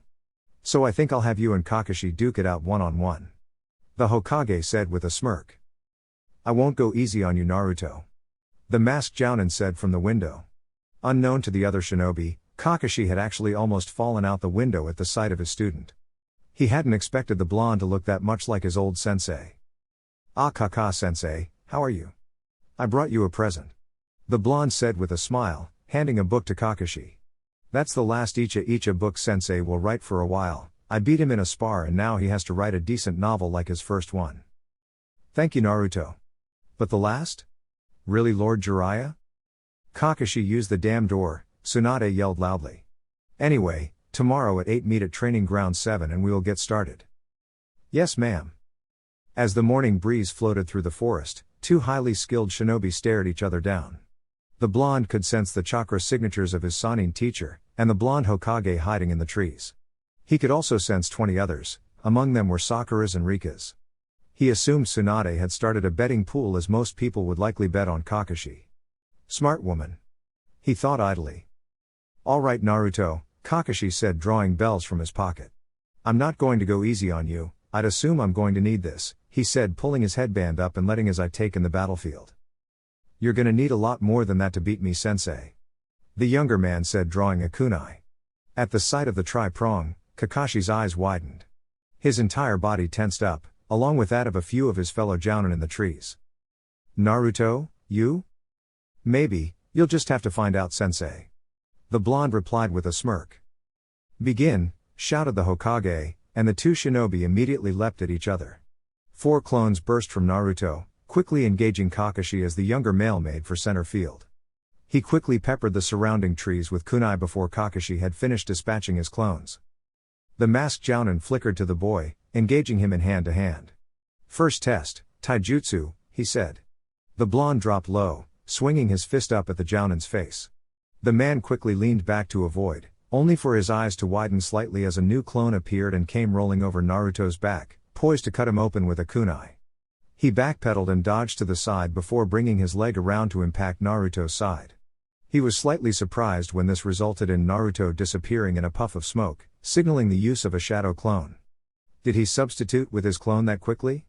A: So I think I'll have you and Kakashi duke it out one-on-one. The Hokage said with a smirk. I won't go easy on you, Naruto. The masked Jounin said from the window. Unknown to the other shinobi, Kakashi had actually almost fallen out the window at the sight of his student. He hadn't expected the blonde to look that much like his old sensei. Ah, Kaka-sensei, how are you? I brought you a present. The blonde said with a smile, handing a book to Kakashi. That's the last Icha book sensei will write for a while. I beat him in a spar and now he has to write a decent novel like his first one. Thank you, Naruto. But the last? Really, Lord Jiraiya? Kakashi used the damn door, Tsunade yelled loudly. Anyway, tomorrow at 8 meet at Training Ground 7 and we will get started. Yes, ma'am. As the morning breeze floated through the forest, two highly skilled shinobi stared each other down. The blonde could sense the chakra signatures of his Sannin teacher, and the blonde Hokage hiding in the trees. He could also sense 20 others, among them were Sakura's and Rika's. He assumed Tsunade had started a betting pool as most people would likely bet on Kakashi. Smart woman. He thought idly. All right, Naruto, Kakashi said, drawing bells from his pocket. I'm not going to go easy on you, I'd assume I'm going to need this, he said, pulling his headband up and letting his eye take in the battlefield. You're gonna need a lot more than that to beat me, sensei. The younger man said, drawing a kunai. At the sight of the tri-prong, Kakashi's eyes widened. His entire body tensed up, along with that of a few of his fellow jounin in the trees. Naruto, you? Maybe, you'll just have to find out, sensei. The blonde replied with a smirk. Begin, shouted the Hokage, and the two shinobi immediately leapt at each other. 4 clones burst from Naruto, quickly engaging Kakashi as the younger male made for center field. He quickly peppered the surrounding trees with kunai before Kakashi had finished dispatching his clones. The masked jounin flickered to the boy, engaging him in hand-to-hand. First test, taijutsu, he said. The blonde dropped low, swinging his fist up at the jounin's face. The man quickly leaned back to avoid, only for his eyes to widen slightly as a new clone appeared and came rolling over Naruto's back, poised to cut him open with a kunai. He backpedaled and dodged to the side before bringing his leg around to impact Naruto's side. He was slightly surprised when this resulted in Naruto disappearing in a puff of smoke, signaling the use of a shadow clone. Did he substitute with his clone that quickly?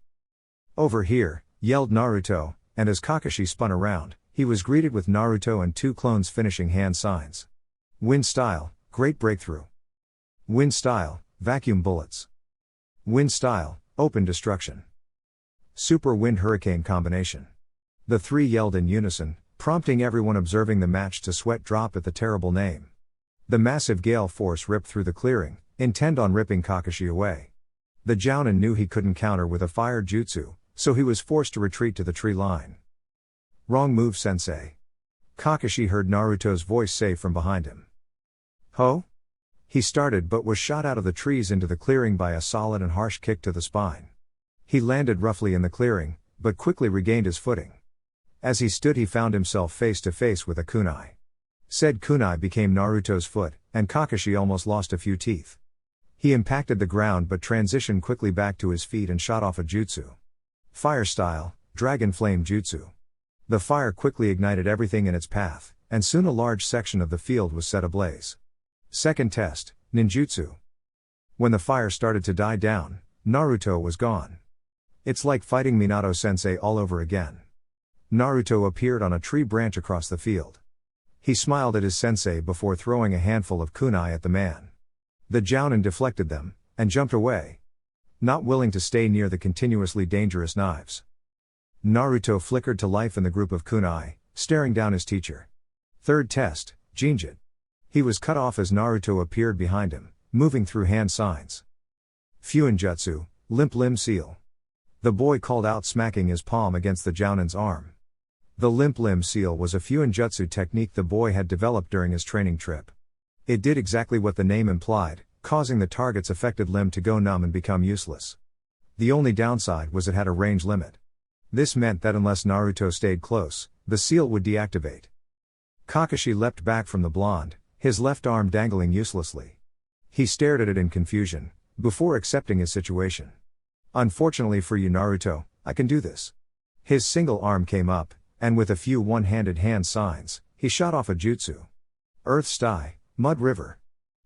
A: Over here, yelled Naruto, and as Kakashi spun around, he was greeted with Naruto and 2 clones finishing hand signs. Wind style, great breakthrough. Wind style, vacuum bullets. Wind style, open destruction. Super wind hurricane combination. The 3 yelled in unison, prompting everyone observing the match to sweat drop at the terrible name. The massive gale force ripped through the clearing, intent on ripping Kakashi away. The jounin knew he couldn't counter with a fire jutsu, so he was forced to retreat to the tree line. Wrong move, sensei. Kakashi heard Naruto's voice say from behind him. Ho? He started but was shot out of the trees into the clearing by a solid and harsh kick to the spine. He landed roughly in the clearing, but quickly regained his footing. As he stood he found himself face to face with a kunai. Said kunai became Naruto's foot, and Kakashi almost lost a few teeth. He impacted the ground but transitioned quickly back to his feet and shot off a jutsu. Fire style, dragon flame jutsu. The fire quickly ignited everything in its path, and soon a large section of the field was set ablaze. Second test, ninjutsu. When the fire started to die down, Naruto was gone. It's like fighting Minato-sensei all over again. Naruto appeared on a tree branch across the field. He smiled at his sensei before throwing a handful of kunai at the man. The jounin deflected them, and jumped away. Not willing to stay near the continuously dangerous knives. Naruto flickered to life in the group of kunai, staring down his teacher. Third test, Jinjit. He was cut off as Naruto appeared behind him, moving through hand signs. Fuinjutsu, limp limb seal. The boy called out, smacking his palm against the jounin's arm. The limp limb seal was a Fuinjutsu technique the boy had developed during his training trip. It did exactly what the name implied, causing the target's affected limb to go numb and become useless. The only downside was it had a range limit. This meant that unless Naruto stayed close, the seal would deactivate. Kakashi leapt back from the blonde, his left arm dangling uselessly. He stared at it in confusion, before accepting his situation. Unfortunately for you, Naruto, I can do this. His single arm came up, and with a few one-handed hand signs, he shot off a jutsu. Earth Sty, Mud River.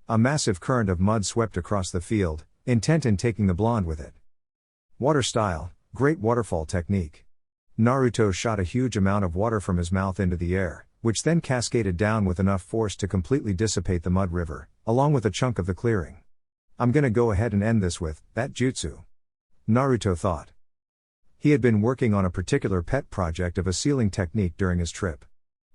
A: A massive current of mud swept across the field, intent in taking the blonde with it. Water Style, Great Waterfall technique. Naruto shot a huge amount of water from his mouth into the air, which then cascaded down with enough force to completely dissipate the mud river, along with a chunk of the clearing. I'm gonna go ahead and end this with that jutsu. Naruto thought. He had been working on a particular pet project of a sealing technique during his trip.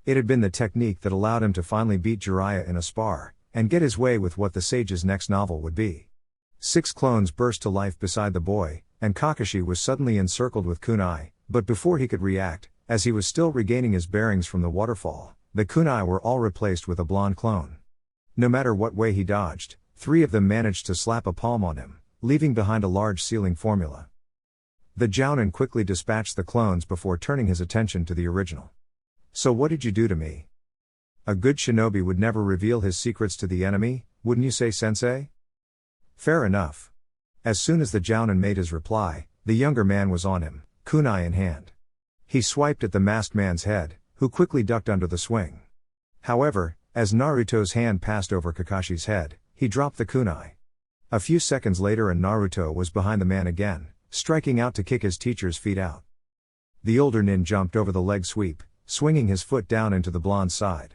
A: It had been the technique that allowed him to finally beat Jiraiya in a spar, and get his way with what the sage's next novel would be. 6 clones burst to life beside the boy, and Kakashi was suddenly encircled with kunai, but before he could react, as he was still regaining his bearings from the waterfall, the kunai were all replaced with a blonde clone. No matter what way he dodged, 3 of them managed to slap a palm on him, leaving behind a large sealing formula. The Jounin quickly dispatched the clones before turning his attention to the original. So what did you do to me? A good shinobi would never reveal his secrets to the enemy, wouldn't you say, sensei? Fair enough. As soon as the Jounin made his reply, the younger man was on him, kunai in hand. He swiped at the masked man's head, who quickly ducked under the swing. However, as Naruto's hand passed over Kakashi's head, he dropped the kunai. A few seconds later and Naruto was behind the man again, striking out to kick his teacher's feet out. The older nin jumped over the leg sweep, swinging his foot down into the blonde's side.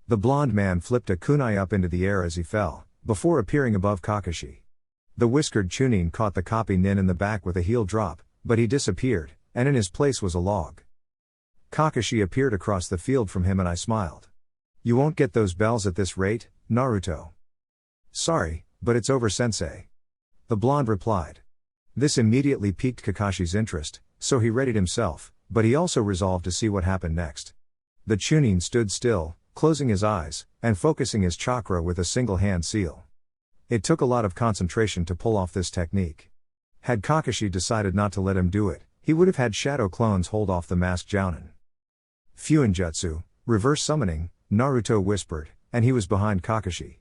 A: The blonde man flipped a kunai up into the air as he fell, before appearing above Kakashi. The whiskered Chunin caught the copy nin in the back with a heel drop, but he disappeared, and in his place was a log. Kakashi appeared across the field from him and I smiled. You won't get those bells at this rate, Naruto. Sorry, but it's over, sensei. The blonde replied. This immediately piqued Kakashi's interest, so he readied himself, but he also resolved to see what happened next. The Chunin stood still, closing his eyes, and focusing his chakra with a single hand seal. It took a lot of concentration to pull off this technique. Had Kakashi decided not to let him do it, he would have had shadow clones hold off the masked Jounin. Fuinjutsu, reverse summoning, Naruto whispered, and he was behind Kakashi.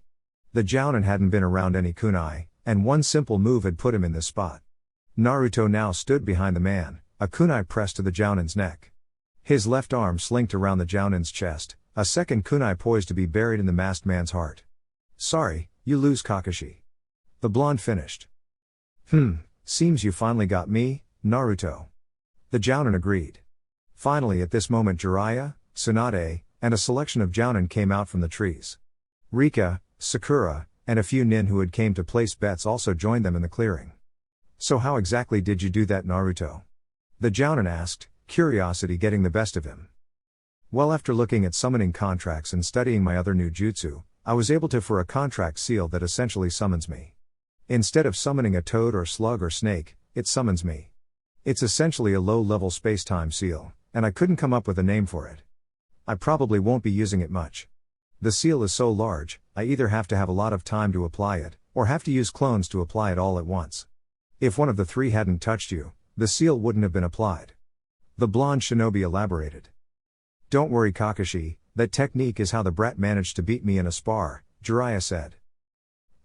A: The Jounin hadn't been around any kunai, and one simple move had put him in this spot. Naruto now stood behind the man, a kunai pressed to the Jounin's neck. His left arm slinked around the Jounin's chest, a second kunai poised to be buried in the masked man's heart. Sorry, you lose, Kakashi. The blonde finished. Seems you finally got me, Naruto. The Jounin agreed. Finally at this moment Jiraiya, Tsunade, and a selection of Jounin came out from the trees. Rika, Sakura, and a few nin who had came to place bets also joined them in the clearing. So how exactly did you do that, Naruto? The Jounin asked, curiosity getting the best of him. Well, after looking at summoning contracts and studying my other new jutsu, I was able to for a contract seal that essentially summons me. Instead of summoning a toad or slug or snake, it summons me. It's essentially a low-level space-time seal, and I couldn't come up with a name for it. I probably won't be using it much. The seal is so large, I either have to have a lot of time to apply it, or have to use clones to apply it all at once. If one of the 3 hadn't touched you, the seal wouldn't have been applied. The blonde shinobi elaborated. Don't worry, Kakashi, that technique is how the brat managed to beat me in a spar, Jiraiya said.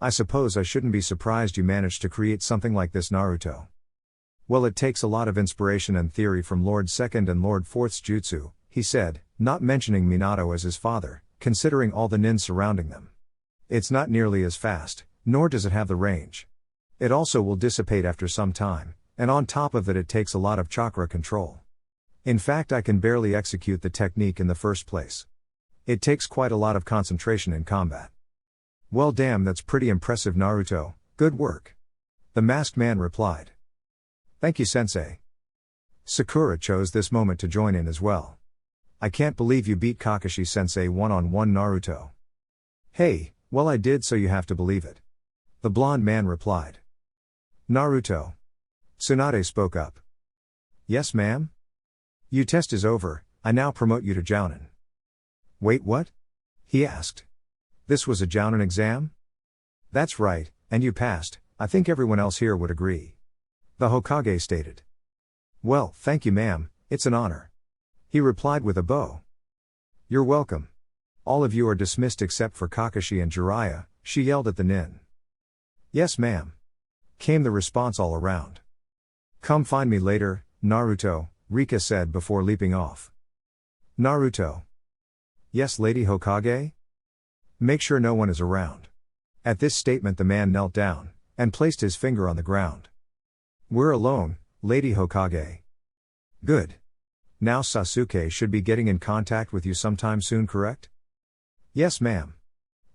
A: I suppose I shouldn't be surprised you managed to create something like this, Naruto. Well, it takes a lot of inspiration and theory from Lord Second and Lord Fourth's jutsu, he said, not mentioning Minato as his father, considering all the nin surrounding them. It's not nearly as fast, nor does it have the range. It also will dissipate after some time, and on top of it takes a lot of chakra control. In fact, I can barely execute the technique in the first place. It takes quite a lot of concentration in combat. Well, damn, that's pretty impressive, Naruto, good work. The masked man replied. Thank you, sensei. Sakura chose this moment to join in as well. I can't believe you beat Kakashi sensei one-on-one, Naruto. Hey, well, I did, so you have to believe it. The blonde man replied. Naruto. Tsunade spoke up. Yes, ma'am? Your test is over, I now promote you to Jounin. Wait, what? He asked. This was a Jounin exam? That's right, and you passed, I think everyone else here would agree. The Hokage stated. Well, thank you, ma'am, it's an honor. He replied with a bow. You're welcome. All of you are dismissed except for Kakashi and Jiraiya, she yelled at the nin. Yes, ma'am. Came the response all around. Come find me later, Naruto, Rika said before leaping off. Naruto. Yes, Lady Hokage? Make sure no one is around. At this statement the man knelt down, and placed his finger on the ground. We're alone, Lady Hokage. Good. Now Sasuke should be getting in contact with you sometime soon, correct? Yes, ma'am.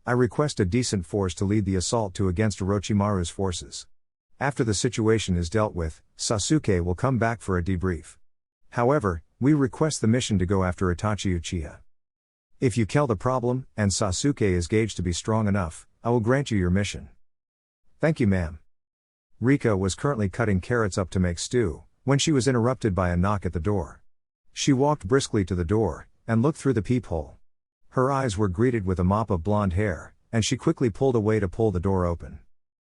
A: I request a decent force to lead the assault against Orochimaru's forces. After the situation is dealt with, Sasuke will come back for a debrief. However, we request the mission to go after Itachi Uchiha. If you kill the problem, and Sasuke is gauged to be strong enough, I will grant you your mission. Thank you, ma'am. Rika was currently cutting carrots up to make stew, when she was interrupted by a knock at the door. She walked briskly to the door, and looked through the peephole. Her eyes were greeted with a mop of blonde hair, and she quickly pulled away to pull the door open.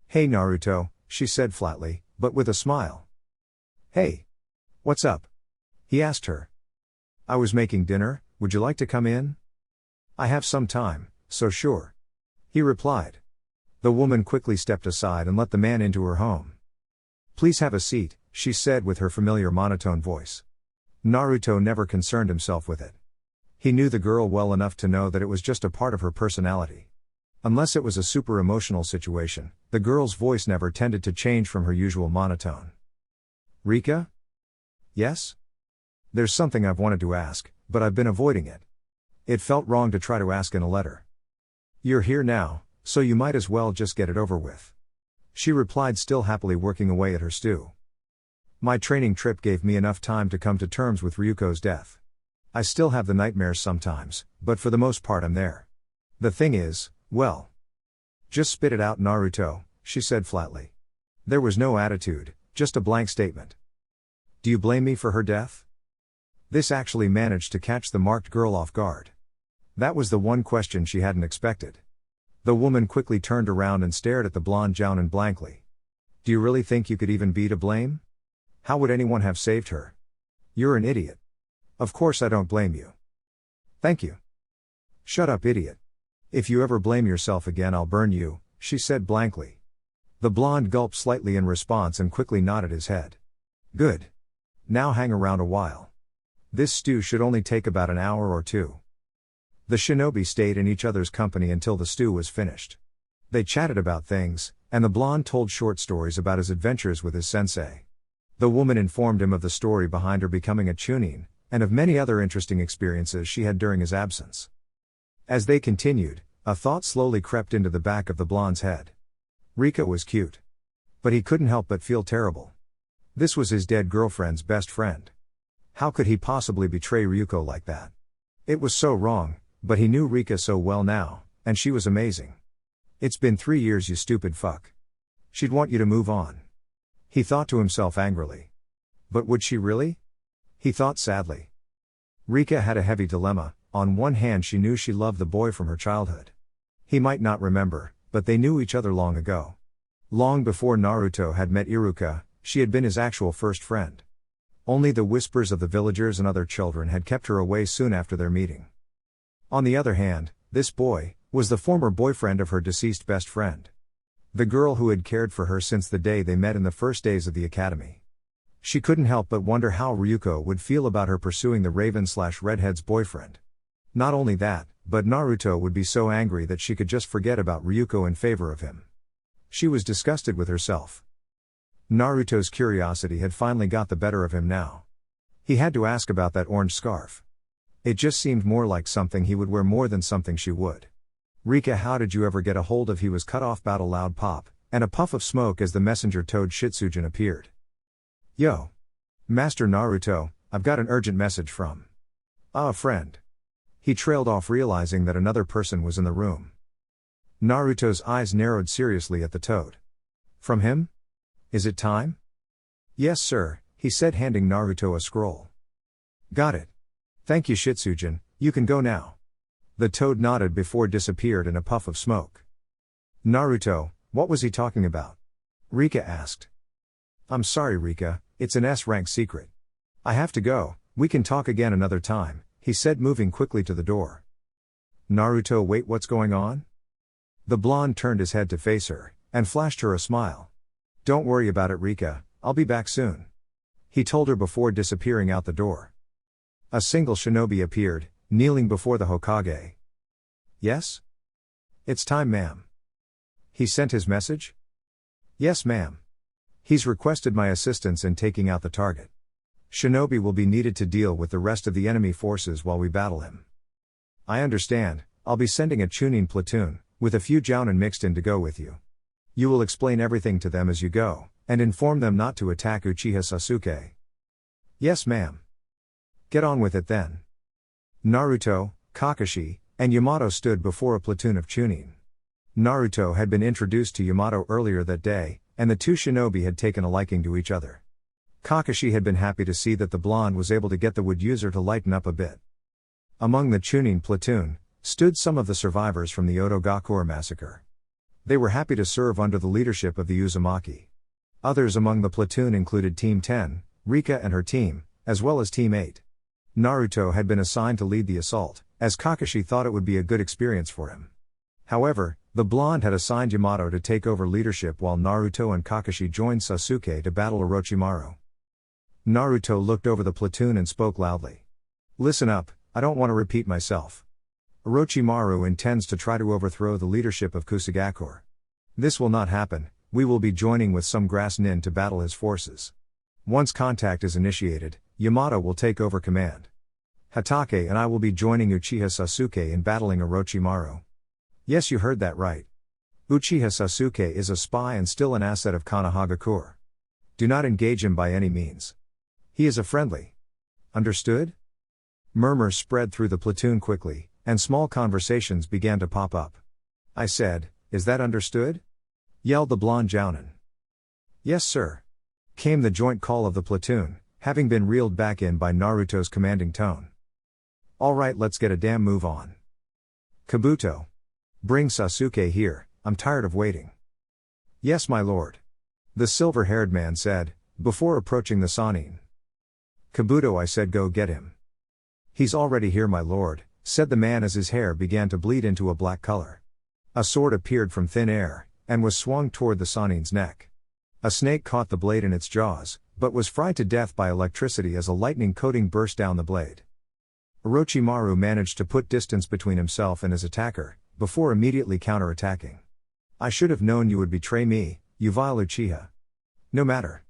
A: Hey Naruto, she said flatly, but with a smile. Hey. What's up? He asked her. I was making dinner, would you like to come in? I have some time, so sure. He replied. The woman quickly stepped aside and let the man into her home. Please have a seat, she said with her familiar monotone voice. Naruto never concerned himself with it. He knew the girl well enough to know that it was just a part of her personality. Unless it was a super emotional situation, the girl's voice never tended to change from her usual monotone. Rika? Yes? There's something I've wanted to ask, but I've been avoiding it. It felt wrong to try to ask in a letter. You're here now, so you might as well just get it over with. She replied, still happily working away at her stew. My training trip gave me enough time to come to terms with Ryuko's death. I still have the nightmares sometimes, but for the most part I'm there. The thing is, well. Just spit it out, Naruto, she said flatly. There was no attitude, just a blank statement. Do you blame me for her death? This actually managed to catch the marked girl off guard. That was the one question she hadn't expected. The woman quickly turned around and stared at the blonde jounin blankly. Do you really think you could even be to blame? How would anyone have saved her? You're an idiot. Of course I don't blame you. Thank you. Shut up, idiot. If you ever blame yourself again I'll burn you, she said blankly. The blonde gulped slightly in response and quickly nodded his head. Good. Now hang around a while. This stew should only take about an hour or two. The shinobi stayed in each other's company until the stew was finished. They chatted about things, and the blonde told short stories about his adventures with his sensei. The woman informed him of the story behind her becoming a chunin, and of many other interesting experiences she had during his absence. As they continued, a thought slowly crept into the back of the blonde's head. Rika was cute. But he couldn't help but feel terrible. This was his dead girlfriend's best friend. How could he possibly betray Ryuko like that? It was so wrong, but he knew Rika so well now, and she was amazing. It's been 3 years, you stupid fuck. She'd want you to move on. He thought to himself angrily. But would she really? He thought sadly. Rika had a heavy dilemma. On one hand she knew she loved the boy from her childhood. He might not remember, but they knew each other long ago. Long before Naruto had met Iruka, she had been his actual first friend. Only the whispers of the villagers and other children had kept her away soon after their meeting. On the other hand, this boy was the former boyfriend of her deceased best friend. The girl who had cared for her since the day they met in the first days of the academy. She couldn't help but wonder how Ryuko would feel about her pursuing the Raven/Redhead's boyfriend. Not only that, but Naruto would be so angry that she could just forget about Ryuko in favor of him. She was disgusted with herself. Naruto's curiosity had finally got the better of him now. He had to ask about that orange scarf. It just seemed more like something he would wear more than something she would. Rika, how did you ever get a hold of? He was cut off about a loud pop, and a puff of smoke as the messenger toad Shitsujin appeared. Yo. Master Naruto, I've got an urgent message from. A friend. He trailed off, realizing that another person was in the room. Naruto's eyes narrowed seriously at the toad. From him? Is it time? Yes sir, he said, handing Naruto a scroll. Got it. Thank you Shitsujin, you can go now. The toad nodded before disappeared in a puff of smoke. Naruto, what was he talking about? Rika asked. I'm sorry Rika, it's an S-rank secret. I have to go, we can talk again another time, he said, moving quickly to the door. Naruto, wait, what's going on? The blonde turned his head to face her, and flashed her a smile. Don't worry about it Rika, I'll be back soon. He told her before disappearing out the door. A single shinobi appeared, kneeling before the Hokage. Yes? It's time, ma'am. He sent his message? Yes, ma'am. He's requested my assistance in taking out the target. Shinobi will be needed to deal with the rest of the enemy forces while we battle him. I understand, I'll be sending a Chunin platoon, with a few Jounin mixed in to go with you. You will explain everything to them as you go, and inform them not to attack Uchiha Sasuke. Yes ma'am. Get on with it then. Naruto, Kakashi, and Yamato stood before a platoon of Chunin. Naruto had been introduced to Yamato earlier that day, and the two shinobi had taken a liking to each other. Kakashi had been happy to see that the blonde was able to get the wood user to lighten up a bit. Among the Chunin platoon, stood some of the survivors from the Otogakure massacre. They were happy to serve under the leadership of the Uzumaki. Others among the platoon included Team 10, Rika and her team, as well as Team 8. Naruto had been assigned to lead the assault, as Kakashi thought it would be a good experience for him. However, the blonde had assigned Yamato to take over leadership while Naruto and Kakashi joined Sasuke to battle Orochimaru. Naruto looked over the platoon and spoke loudly. Listen up, I don't want to repeat myself. Orochimaru intends to try to overthrow the leadership of Kusagakure. This will not happen, we will be joining with some grass nin to battle his forces. Once contact is initiated, Yamato will take over command. Hatake and I will be joining Uchiha Sasuke in battling Orochimaru. Yes, you heard that right. Uchiha Sasuke is a spy and still an asset of Konoha. Do not engage him by any means. He is a friendly. Understood? Murmurs spread through the platoon quickly, and small conversations began to pop up. I said, is that understood? Yelled the blonde Jounin. Yes sir. Came the joint call of the platoon, having been reeled back in by Naruto's commanding tone. Alright, let's get a damn move on. Kabuto. Bring Sasuke here, I'm tired of waiting. Yes my lord. The silver-haired man said, before approaching the Sannin. Kabuto, I said, go get him. He's already here my lord, said the man as his hair began to bleed into a black color. A sword appeared from thin air, and was swung toward the Sannin's neck. A snake caught the blade in its jaws, but was fried to death by electricity as a lightning coating burst down the blade. Orochimaru managed to put distance between himself and his attacker, before immediately counter-attacking. I should have known you would betray me, you vile Uchiha. No matter.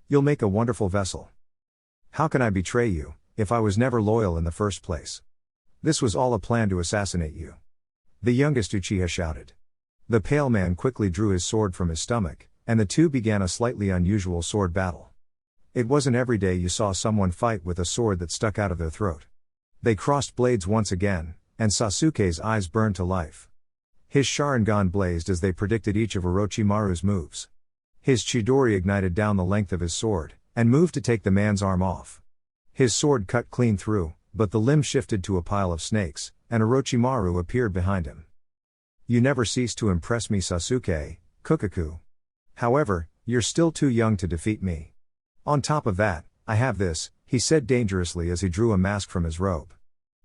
A: You'll make a wonderful vessel. How can I betray you, if I was never loyal in the first place? This was all a plan to assassinate you. The youngest Uchiha shouted. The pale man quickly drew his sword from his stomach, and the two began a slightly unusual sword battle. It wasn't every day you saw someone fight with a sword that stuck out of their throat. They crossed blades once again, and Sasuke's eyes burned to life. His Sharingan blazed as they predicted each of Orochimaru's moves. His Chidori ignited down the length of his sword, and moved to take the man's arm off. His sword cut clean through, but the limb shifted to a pile of snakes, and Orochimaru appeared behind him. You never cease to impress me, Sasuke, Kukaku. However, you're still too young to defeat me. On top of that, I have this, he said dangerously as he drew a mask from his robe.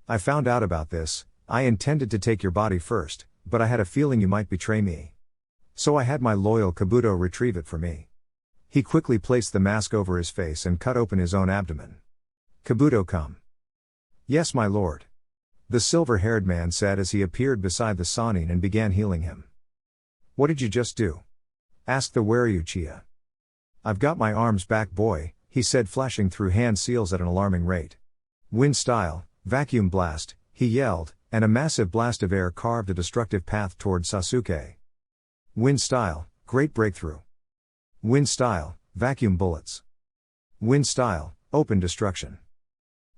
A: I found out about this, I intended to take your body first, but I had a feeling you might betray me. So I had my loyal Kabuto retrieve it for me. He quickly placed the mask over his face and cut open his own abdomen. Kabuto, come. Yes my lord. The silver-haired man said as he appeared beside the Sannin and began healing him. What did you just do? Asked the wary Uchiha. I've got my arms back boy, he said, flashing through hand seals at an alarming rate. Wind style, vacuum blast, he yelled, and a massive blast of air carved a destructive path toward Sasuke. Wind style, great breakthrough. Wind style, vacuum bullets. Wind style, open destruction.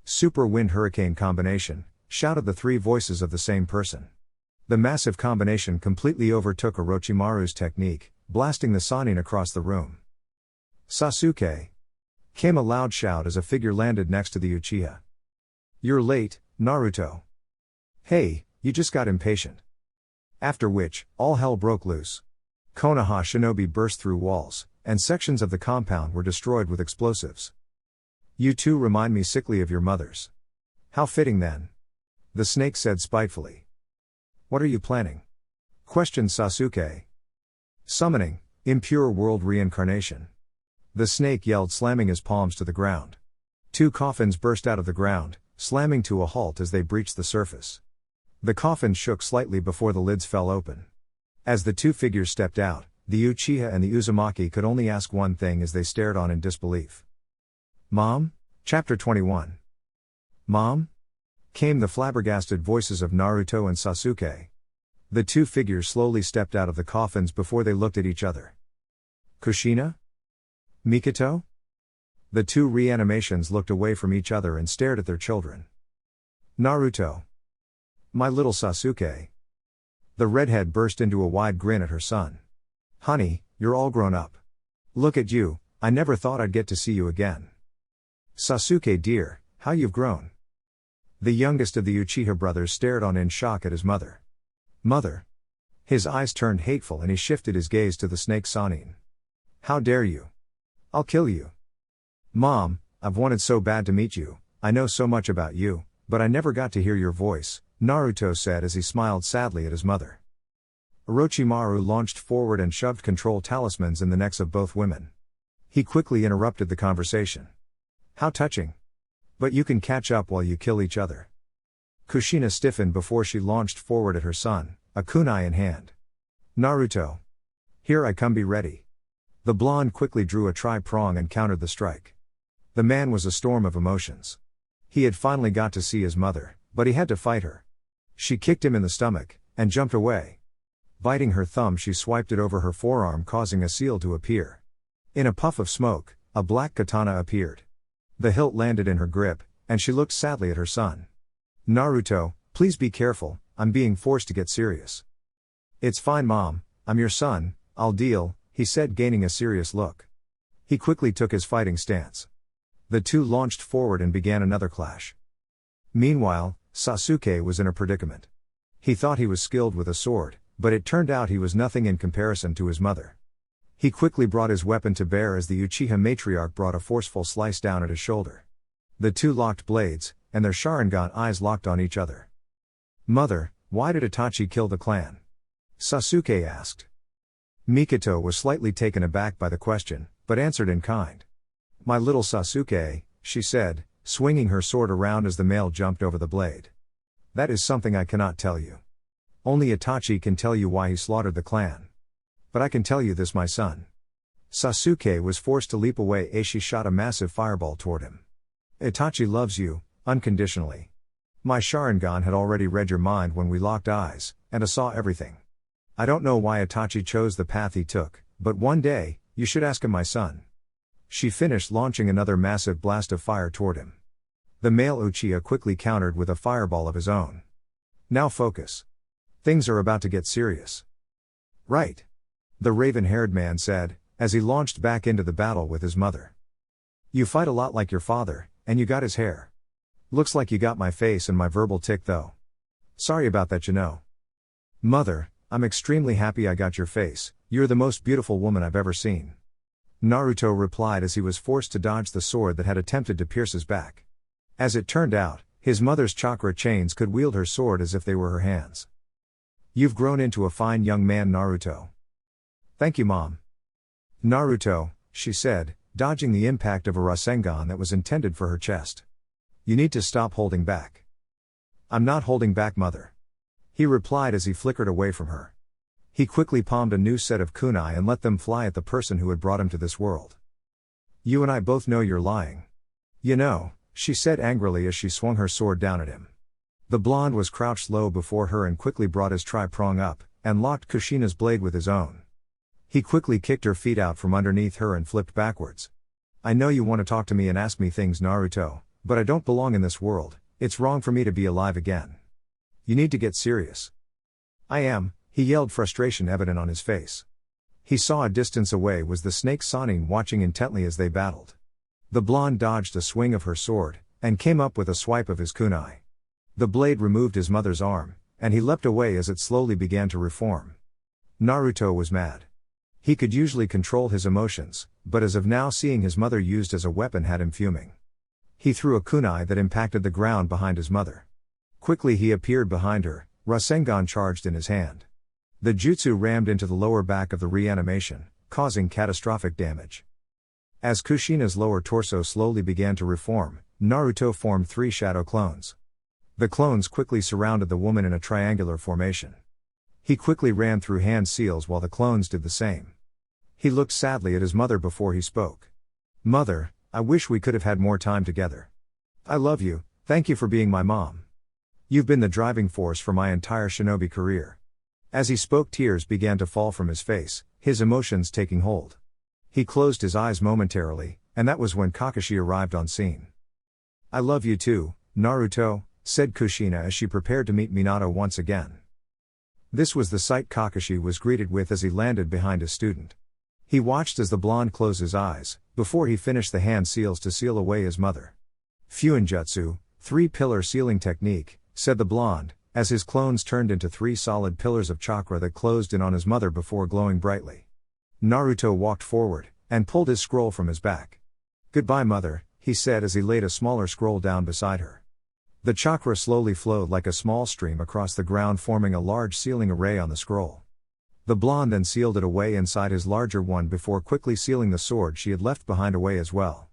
A: Super wind hurricane combination, shouted the three voices of the same person. The massive combination completely overtook Orochimaru's technique, blasting the Sannin across the room. Sasuke! Came a loud shout as a figure landed next to the Uchiha. You're late, Naruto. Hey, you just got impatient. After which, all hell broke loose. Konoha shinobi burst through walls, and sections of the compound were destroyed with explosives. You two remind me sickly of your mothers. How fitting then. The snake said spitefully. What are you planning? Questioned Sasuke. Summoning, impure world reincarnation. The snake yelled, slamming his palms to the ground. Two coffins burst out of the ground, slamming to a halt as they breached the surface. The coffins shook slightly before the lids fell open. As the two figures stepped out, the Uchiha and the Uzumaki could only ask one thing as they stared on in disbelief. Mom? Chapter 21. Mom? Came the flabbergasted voices of Naruto and Sasuke. The two figures slowly stepped out of the coffins before they looked at each other. Kushina? Mikoto? The two reanimations looked away from each other and stared at their children. Naruto. My little Sasuke. The redhead burst into a wide grin at her son. Honey, you're all grown up. Look at you, I never thought I'd get to see you again. Sasuke dear, how you've grown. The youngest of the Uchiha brothers stared on in shock at his mother. Mother. His eyes turned hateful and he shifted his gaze to the snake Sannin. How dare you? I'll kill you. Mom, I've wanted so bad to meet you, I know so much about you, but I never got to hear your voice, Naruto said as he smiled sadly at his mother. Orochimaru launched forward and shoved control talismans in the necks of both women. He quickly interrupted the conversation. How touching. But you can catch up while you kill each other. Kushina stiffened before she launched forward at her son, a kunai in hand. Naruto. Here I come, be ready. The blonde quickly drew a tri-prong and countered the strike. The man was a storm of emotions. He had finally got to see his mother, but he had to fight her. She kicked him in the stomach, and jumped away. Biting her thumb, she swiped it over her forearm, causing a seal to appear. In a puff of smoke, a black katana appeared. The hilt landed in her grip, and she looked sadly at her son. Naruto, please be careful, I'm being forced to get serious. It's fine Mom, I'm your son, I'll deal, he said, gaining a serious look. He quickly took his fighting stance. The two launched forward and began another clash. Meanwhile, Sasuke was in a predicament. He thought he was skilled with a sword, but it turned out he was nothing in comparison to his mother. He quickly brought his weapon to bear as the Uchiha matriarch brought a forceful slice down at his shoulder. The two locked blades, and their Sharingan eyes locked on each other. Mother, why did Itachi kill the clan? Sasuke asked. Mikoto was slightly taken aback by the question, but answered in kind. My little Sasuke, she said, swinging her sword around as the male jumped over the blade. That is something I cannot tell you. Only Itachi can tell you why he slaughtered the clan. But I can tell you this, my son. Sasuke was forced to leap away as she shot a massive fireball toward him. Itachi loves you, unconditionally. My Sharingan had already read your mind when we locked eyes, and I saw everything. I don't know why Itachi chose the path he took, but one day, you should ask him, my son. She finished, launching another massive blast of fire toward him. The male Uchiha quickly countered with a fireball of his own. Now focus. Things are about to get serious. Right. The raven-haired man said, as he launched back into the battle with his mother. You fight a lot like your father, and you got his hair. Looks like you got my face and my verbal tick though. Sorry about that, you know. Mother, I'm extremely happy I got your face, you're the most beautiful woman I've ever seen. Naruto replied as he was forced to dodge the sword that had attempted to pierce his back. As it turned out, his mother's chakra chains could wield her sword as if they were her hands. You've grown into a fine young man, Naruto. Thank you, Mom. Naruto, she said, dodging the impact of a Rasengan that was intended for her chest. You need to stop holding back. I'm not holding back, Mother. He replied as he flickered away from her. He quickly palmed a new set of kunai and let them fly at the person who had brought him to this world. You and I both know you're lying. You know, she said angrily as she swung her sword down at him. The blonde was crouched low before her and quickly brought his tri-prong up, and locked Kushina's blade with his own. He quickly kicked her feet out from underneath her and flipped backwards. I know you want to talk to me and ask me things, Naruto, but I don't belong in this world, it's wrong for me to be alive again. You need to get serious. I am, he yelled, frustration evident on his face. He saw a distance away was the snake Sannin watching intently as they battled. The blonde dodged a swing of her sword, and came up with a swipe of his kunai. The blade removed his mother's arm, and he leapt away as it slowly began to reform. Naruto was mad. He could usually control his emotions, but as of now, seeing his mother used as a weapon had him fuming. He threw a kunai that impacted the ground behind his mother. Quickly he appeared behind her, Rasengan charged in his hand. The jutsu rammed into the lower back of the reanimation, causing catastrophic damage. As Kushina's lower torso slowly began to reform, Naruto formed 3 shadow clones. The clones quickly surrounded the woman in a triangular formation. He quickly ran through hand seals while the clones did the same. He looked sadly at his mother before he spoke. Mother, I wish we could have had more time together. I love you, thank you for being my mom. You've been the driving force for my entire shinobi career. As he spoke, tears began to fall from his face, his emotions taking hold. He closed his eyes momentarily, and that was when Kakashi arrived on scene. I love you too, Naruto, said Kushina as she prepared to meet Minato once again. This was the sight Kakashi was greeted with as he landed behind his student. He watched as the blonde closed his eyes, before he finished the hand seals to seal away his mother. Fuinjutsu, 3-pillar sealing technique, said the blonde, as his clones turned into 3 solid pillars of chakra that closed in on his mother before glowing brightly. Naruto walked forward, and pulled his scroll from his back. Goodbye mother, he said as he laid a smaller scroll down beside her. The chakra slowly flowed like a small stream across the ground, forming a large sealing array on the scroll. The blonde then sealed it away inside his larger one before quickly sealing the sword she had left behind away as well.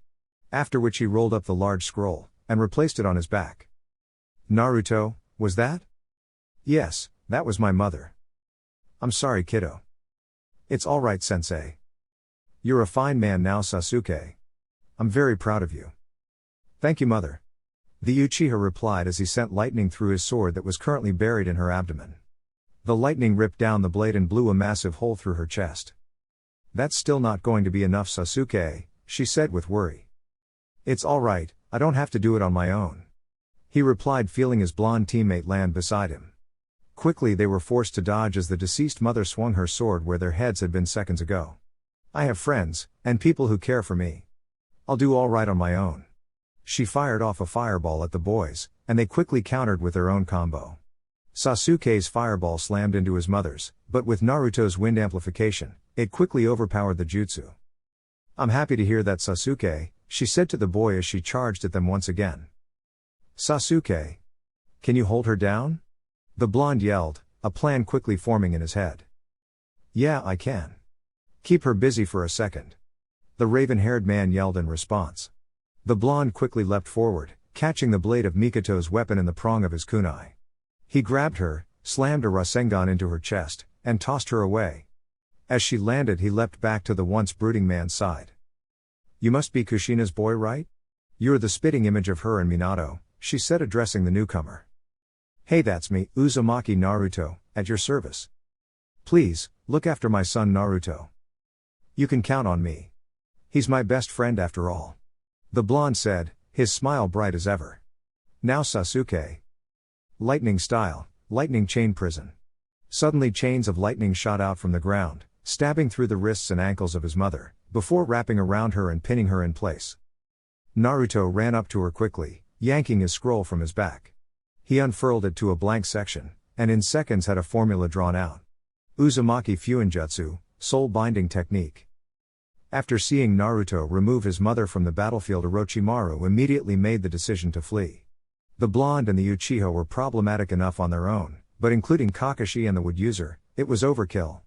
A: After which he rolled up the large scroll, and replaced it on his back. Naruto, was that? Yes, that was my mother. I'm sorry kiddo. It's alright sensei. You're a fine man now Sasuke. I'm very proud of you. Thank you mother. The Uchiha replied as he sent lightning through his sword that was currently buried in her abdomen. The lightning ripped down the blade and blew a massive hole through her chest. That's still not going to be enough Sasuke, she said with worry. It's alright, I don't have to do it on my own. He replied, feeling his blonde teammate land beside him. Quickly they were forced to dodge as the deceased mother swung her sword where their heads had been seconds ago. I have friends, and people who care for me. I'll do alright on my own. She fired off a fireball at the boys, and they quickly countered with their own combo. Sasuke's fireball slammed into his mother's, but with Naruto's wind amplification, it quickly overpowered the jutsu. I'm happy to hear that Sasuke, she said to the boy as she charged at them once again. Sasuke. Can you hold her down? The blonde yelled, a plan quickly forming in his head. Yeah, I can. Keep her busy for a second. The raven-haired man yelled in response. The blonde quickly leapt forward, catching the blade of Mikoto's weapon in the prong of his kunai. He grabbed her, slammed a Rasengan into her chest, and tossed her away. As she landed, he leapt back to the once brooding man's side. You must be Kushina's boy, right? You're the spitting image of her and Minato, she said, addressing the newcomer. Hey, that's me, Uzumaki Naruto, at your service. Please, look after my son Naruto. You can count on me. He's my best friend after all. The blonde said, his smile bright as ever. Now Sasuke. Lightning style, lightning chain prison. Suddenly chains of lightning shot out from the ground, stabbing through the wrists and ankles of his mother, before wrapping around her and pinning her in place. Naruto ran up to her quickly, yanking his scroll from his back. He unfurled it to a blank section, and in seconds had a formula drawn out. Uzumaki Fuinjutsu, soul binding technique. After seeing Naruto remove his mother from the battlefield, Orochimaru immediately made the decision to flee. The blonde and the Uchiha were problematic enough on their own, but including Kakashi and the wood user, it was overkill.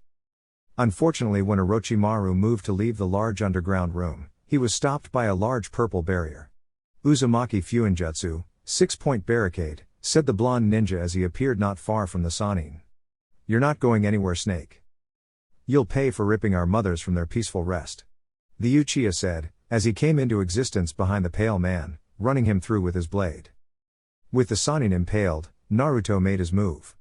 A: Unfortunately, when Orochimaru moved to leave the large underground room, he was stopped by a large purple barrier. Uzumaki Fuinjutsu, 6-point barricade, said the blonde ninja as he appeared not far from the Sannin. You're not going anywhere, Snake. You'll pay for ripping our mothers from their peaceful rest. The Uchiha said, as he came into existence behind the pale man, running him through with his blade. With the Sannin impaled, Naruto made his move.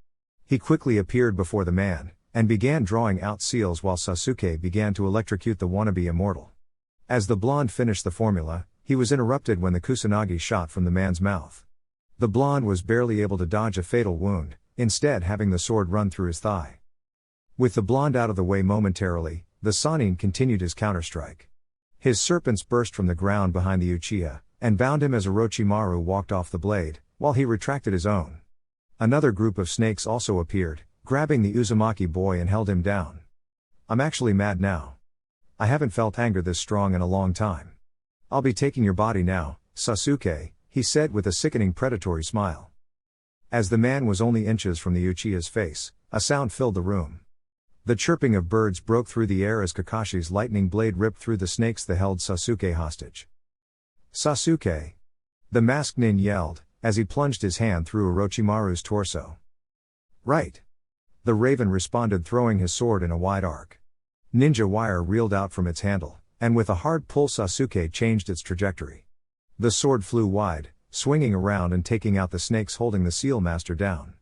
A: He quickly appeared before the man, and began drawing out seals while Sasuke began to electrocute the wannabe immortal. As the blonde finished the formula, he was interrupted when the Kusanagi shot from the man's mouth. The blonde was barely able to dodge a fatal wound, instead having the sword run through his thigh. With the blonde out of the way momentarily, the Sannin continued his counterstrike. His serpents burst from the ground behind the Uchiha, and bound him as Orochimaru walked off the blade, while he retracted his own. Another group of snakes also appeared, grabbing the Uzumaki boy and held him down. I'm actually mad now. I haven't felt anger this strong in a long time. I'll be taking your body now, Sasuke, he said with a sickening predatory smile. As the man was only inches from the Uchiha's face, a sound filled the room. The chirping of birds broke through the air as Kakashi's lightning blade ripped through the snakes that held Sasuke hostage. Sasuke! The masked nin yelled, as he plunged his hand through Orochimaru's torso. Right! The raven responded, throwing his sword in a wide arc. Ninja wire reeled out from its handle, and with a hard pull Sasuke changed its trajectory. The sword flew wide, swinging around and taking out the snakes holding the seal master down.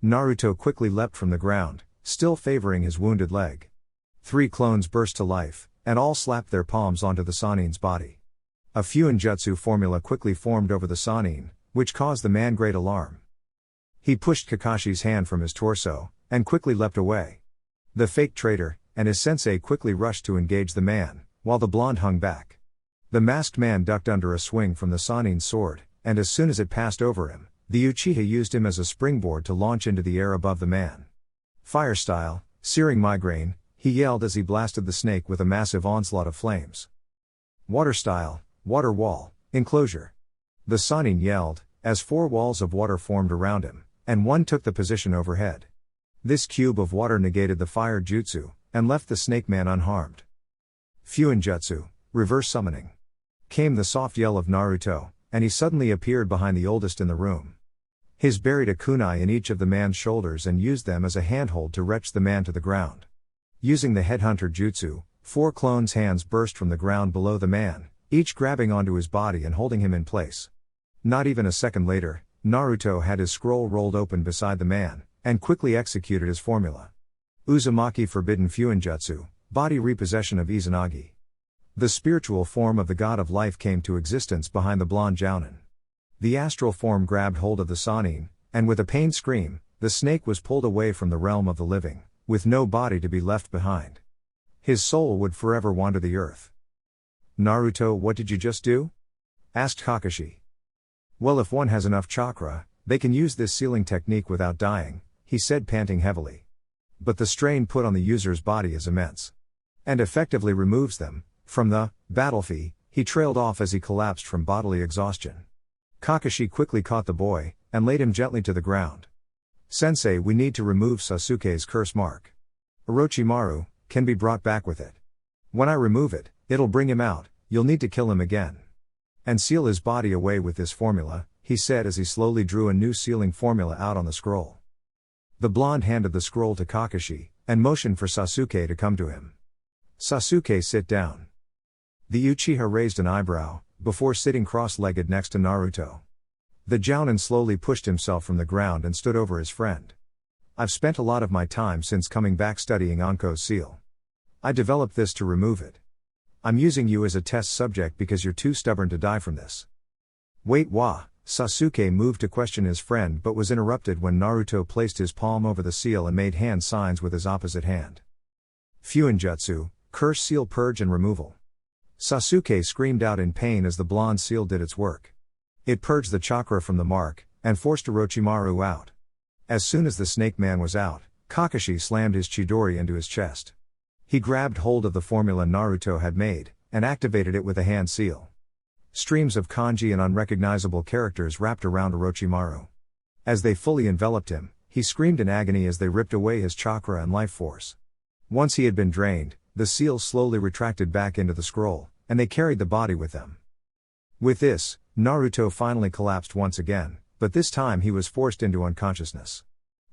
A: Naruto quickly leapt from the ground, still favoring his wounded leg. 3 clones burst to life, and all slapped their palms onto the Sanin's body. A Fuinjutsu formula quickly formed over the Sanin, which caused the man great alarm. He pushed Kakashi's hand from his torso, and quickly leapt away. The fake traitor and his sensei quickly rushed to engage the man, while the blonde hung back. The masked man ducked under a swing from the Sanin's sword, and as soon as it passed over him, the Uchiha used him as a springboard to launch into the air above the man. Fire style, searing migraine, he yelled as he blasted the snake with a massive onslaught of flames. Water style, water wall, enclosure. The Sanin yelled, as 4 walls of water formed around him, and one took the position overhead. This cube of water negated the fire jutsu, and left the snake man unharmed. Fuinjutsu, reverse summoning. Came the soft yell of Naruto, and he suddenly appeared behind the oldest in the room. His buried a kunai in each of the man's shoulders and used them as a handhold to wrench the man to the ground. Using the headhunter jutsu, 4 clones' hands burst from the ground below the man, each grabbing onto his body and holding him in place. Not even a second later, Naruto had his scroll rolled open beside the man, and quickly executed his formula. Uzumaki Forbidden Fuinjutsu, body repossession of Izanagi. The spiritual form of the god of life came to existence behind the blonde jounin. The astral form grabbed hold of the Sanin, and with a pained scream, the snake was pulled away from the realm of the living, with no body to be left behind. His soul would forever wander the earth. Naruto, what did you just do? Asked Kakashi. Well, if one has enough chakra, they can use this sealing technique without dying, he said, panting heavily. But the strain put on the user's body is immense. And effectively removes them from the battlefield. He trailed off as he collapsed from bodily exhaustion. Kakashi quickly caught the boy, and laid him gently to the ground. Sensei, we need to remove Sasuke's curse mark. Orochimaru can be brought back with it. When I remove it, it'll bring him out, you'll need to kill him again. And seal his body away with this formula, he said as he slowly drew a new sealing formula out on the scroll. The blonde handed the scroll to Kakashi, and motioned for Sasuke to come to him. Sasuke, sit down. The Uchiha raised an eyebrow, before sitting cross-legged next to Naruto. The jounin slowly pushed himself from the ground and stood over his friend. I've spent a lot of my time since coming back studying Anko's seal. I developed this to remove it. I'm using you as a test subject because you're too stubborn to die from this. Wait, wah? Sasuke moved to question his friend but was interrupted when Naruto placed his palm over the seal and made hand signs with his opposite hand. Fuinjutsu, curse seal purge and removal. Sasuke screamed out in pain as the blonde seal did its work. It purged the chakra from the mark, and forced Orochimaru out. As soon as the snake man was out, Kakashi slammed his Chidori into his chest. He grabbed hold of the formula Naruto had made, and activated it with a hand seal. Streams of kanji and unrecognizable characters wrapped around Orochimaru. As they fully enveloped him, he screamed in agony as they ripped away his chakra and life force. Once he had been drained, the seal slowly retracted back into the scroll, and they carried the body with them. With this, Naruto finally collapsed once again, but this time he was forced into unconsciousness.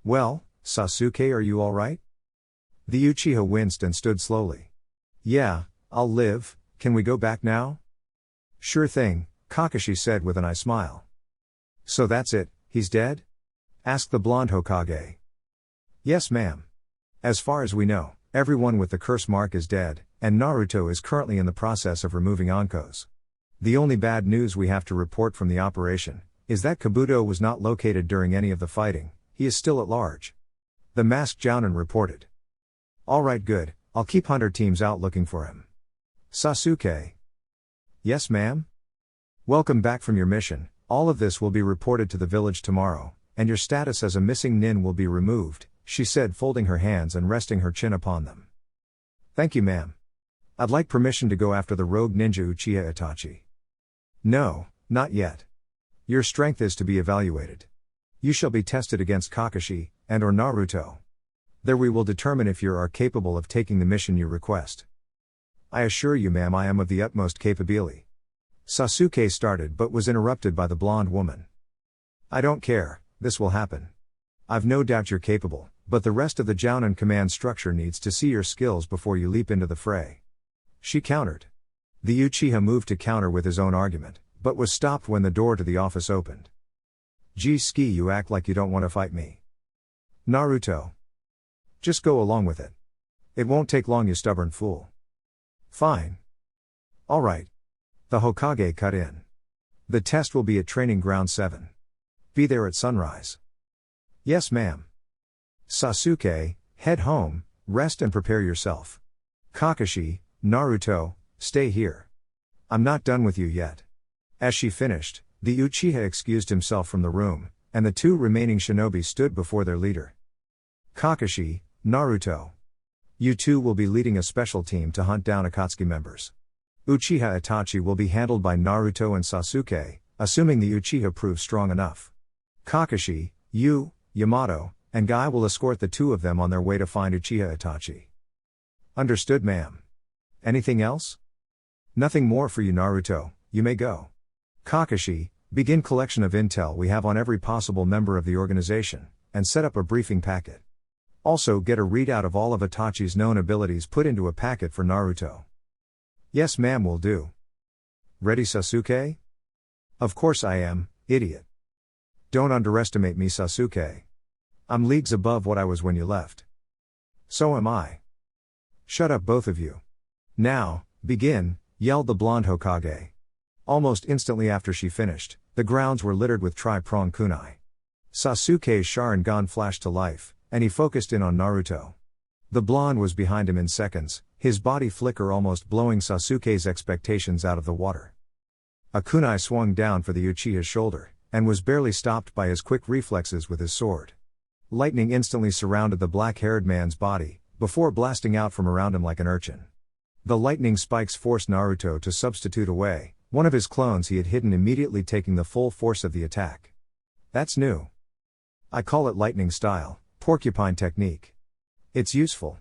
A: Well, Sasuke, are you alright? The Uchiha winced and stood slowly. Yeah, I'll live, can we go back now? Sure thing, Kakashi said with an eye smile. So that's it, he's dead? Asked the blonde Hokage. Yes, ma'am. As far as we know, everyone with the curse mark is dead, and Naruto is currently in the process of removing Anko's. The only bad news we have to report from the operation is that Kabuto was not located during any of the fighting, he is still at large. The masked jounin reported. Alright, good, I'll keep hunter teams out looking for him. Sasuke. Yes, ma'am? Welcome back from your mission, all of this will be reported to the village tomorrow, and your status as a missing nin will be removed, she said, folding her hands and resting her chin upon them. Thank you, ma'am. I'd like permission to go after the rogue ninja Uchiha Itachi. No, not yet. Your strength is to be evaluated. You shall be tested against Kakashi, and or Naruto. There we will determine if you are capable of taking the mission you request. I assure you, ma'am, I am of the utmost capability. Sasuke started but was interrupted by the blonde woman. I don't care, this will happen. I've no doubt you're capable, but the rest of the jounin command structure needs to see your skills before you leap into the fray. She countered. The Uchiha moved to counter with his own argument, but was stopped when the door to the office opened. Gee ski, you act like you don't want to fight me. Naruto. Just go along with it. It won't take long, you stubborn fool. Fine. Alright. The Hokage cut in. The test will be at Training Ground 7. Be there at sunrise. Yes, ma'am. Sasuke, head home, rest and prepare yourself. Kakashi, Naruto, stay here. I'm not done with you yet. As she finished, the Uchiha excused himself from the room, and the two remaining shinobi stood before their leader. Kakashi, Naruto. You two will be leading a special team to hunt down Akatsuki members. Uchiha Itachi will be handled by Naruto and Sasuke, assuming the Uchiha proves strong enough. Kakashi, you, Yamato, and Guy will escort the two of them on their way to find Uchiha Itachi. Understood, ma'am. Anything else? Nothing more for you, Naruto, you may go. Kakashi, begin collection of intel we have on every possible member of the organization, and set up a briefing packet. Also get a readout of all of Itachi's known abilities put into a packet for Naruto. Yes, ma'am, will do. Ready, Sasuke? Of course I am, idiot. Don't underestimate me, Sasuke. I'm leagues above what I was when you left. So am I. Shut up, both of you. Now, begin, yelled the blonde Hokage. Almost instantly after she finished, the grounds were littered with tri-pronged kunai. Sasuke's Sharingan flashed to life, and he focused in on Naruto. The blonde was behind him in seconds, his body flicker almost blowing Sasuke's expectations out of the water. A kunai swung down for the Uchiha's shoulder, and was barely stopped by his quick reflexes with his sword. Lightning instantly surrounded the black-haired man's body, before blasting out from around him like an urchin. The lightning spikes forced Naruto to substitute away, one of his clones he had hidden immediately taking the full force of the attack. That's new. I call it lightning style, porcupine technique. It's useful.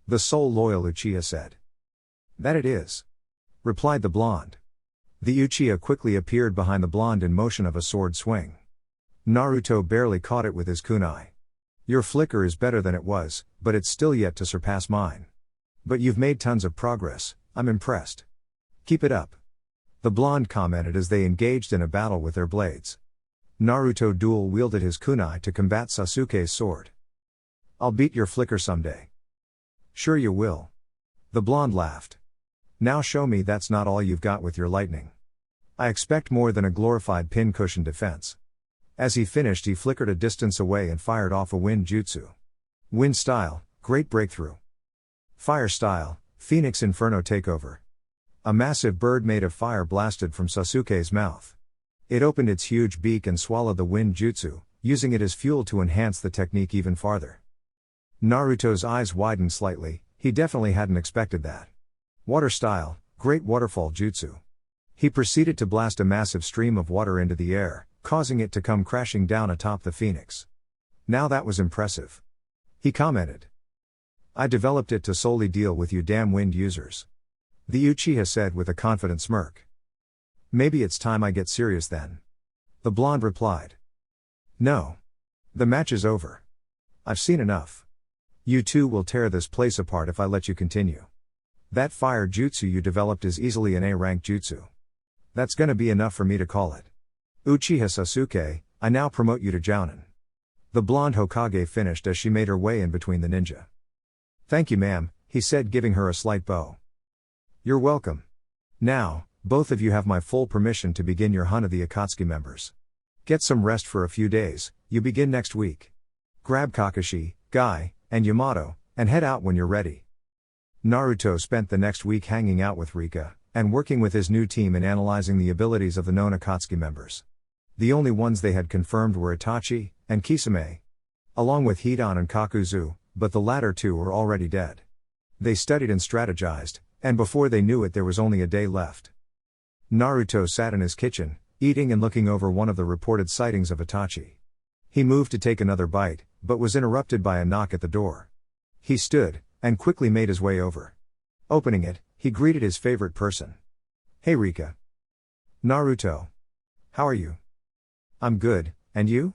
A: The sole loyal Uchiha said. That it is. Replied the blonde. The Uchiha quickly appeared behind the blonde in motion of a sword swing. Naruto barely caught it with his kunai. Your flicker is better than it was, but it's still yet to surpass mine. But you've made tons of progress, I'm impressed. Keep it up. The blonde commented as they engaged in a battle with their blades. Naruto dual-wielded his kunai to combat Sasuke's sword. I'll beat your flicker someday. Sure you will. The blonde laughed. Now show me that's not all you've got with your lightning. I expect more than a glorified pincushion defense. As he finished, he flickered a distance away and fired off a wind jutsu. Wind style, great breakthrough. Fire style, Phoenix Inferno takeover. A massive bird made of fire blasted from Sasuke's mouth. It opened its huge beak and swallowed the wind jutsu, using it as fuel to enhance the technique even farther. Naruto's eyes widened slightly, he definitely hadn't expected that. Water style, great waterfall jutsu. He proceeded to blast a massive stream of water into the air, causing it to come crashing down atop the phoenix. Now that was impressive. He commented. I developed it to solely deal with you damn wind users. The Uchiha said with a confident smirk. Maybe it's time I get serious then. The blonde replied. No. The match is over. I've seen enough. You two will tear this place apart if I let you continue. That fire jutsu you developed is easily an A-rank jutsu. That's gonna be enough for me to call it. Uchiha Sasuke, I now promote you to Jounin. The blonde Hokage finished as she made her way in between the ninja. Thank you, ma'am, he said, giving her a slight bow. You're welcome. Now, both of you have my full permission to begin your hunt of the Akatsuki members. Get some rest for a few days, you begin next week. Grab Kakashi, Guy, and Yamato, and head out when you're ready. Naruto spent the next week hanging out with Rika, and working with his new team in analyzing the abilities of the known Akatsuki members. The only ones they had confirmed were Itachi, and Kisame. Along with Hidan and Kakuzu, but the latter two were already dead. They studied and strategized, and before they knew it there was only a day left. Naruto sat in his kitchen, eating and looking over one of the reported sightings of Itachi. He moved to take another bite, but was interrupted by a knock at the door. He stood, and quickly made his way over. Opening it, he greeted his favorite person. Hey Rika. Naruto. How are you? I'm good, and you?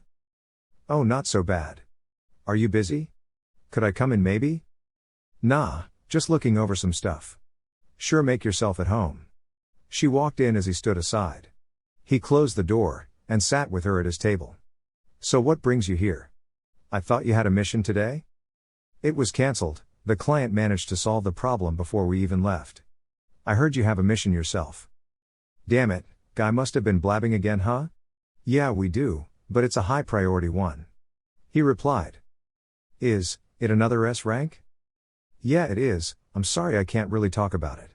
A: Oh, not so bad. Are you busy? Could I come in maybe? Nah, just looking over some stuff. Sure, make yourself at home. She walked in as he stood aside. He closed the door, and sat with her at his table. So what brings you here? I thought you had a mission today? It was cancelled, the client managed to solve the problem before we even left. I heard you have a mission yourself. Damn it, guy must have been blabbing again, huh? Yeah, we do, but it's a high priority one. He replied. Is it another S rank? Yeah, it is, I'm sorry I can't really talk about it.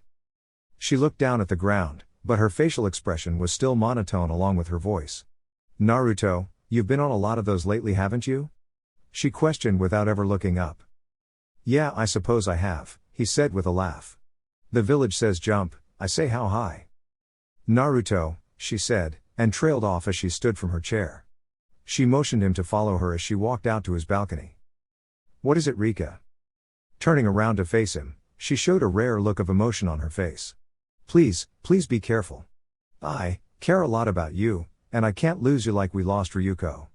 A: She looked down at the ground, but her facial expression was still monotone along with her voice. Naruto, you've been on a lot of those lately, haven't you? She questioned without ever looking up. Yeah, I suppose I have, he said with a laugh. The village says jump, I say how high? Naruto, she said, and trailed off as she stood from her chair. She motioned him to follow her as she walked out to his balcony. What is it, Rika? Turning around to face him, she showed a rare look of emotion on her face. Please be careful. I care a lot about you, and I can't lose you like we lost Ryuko.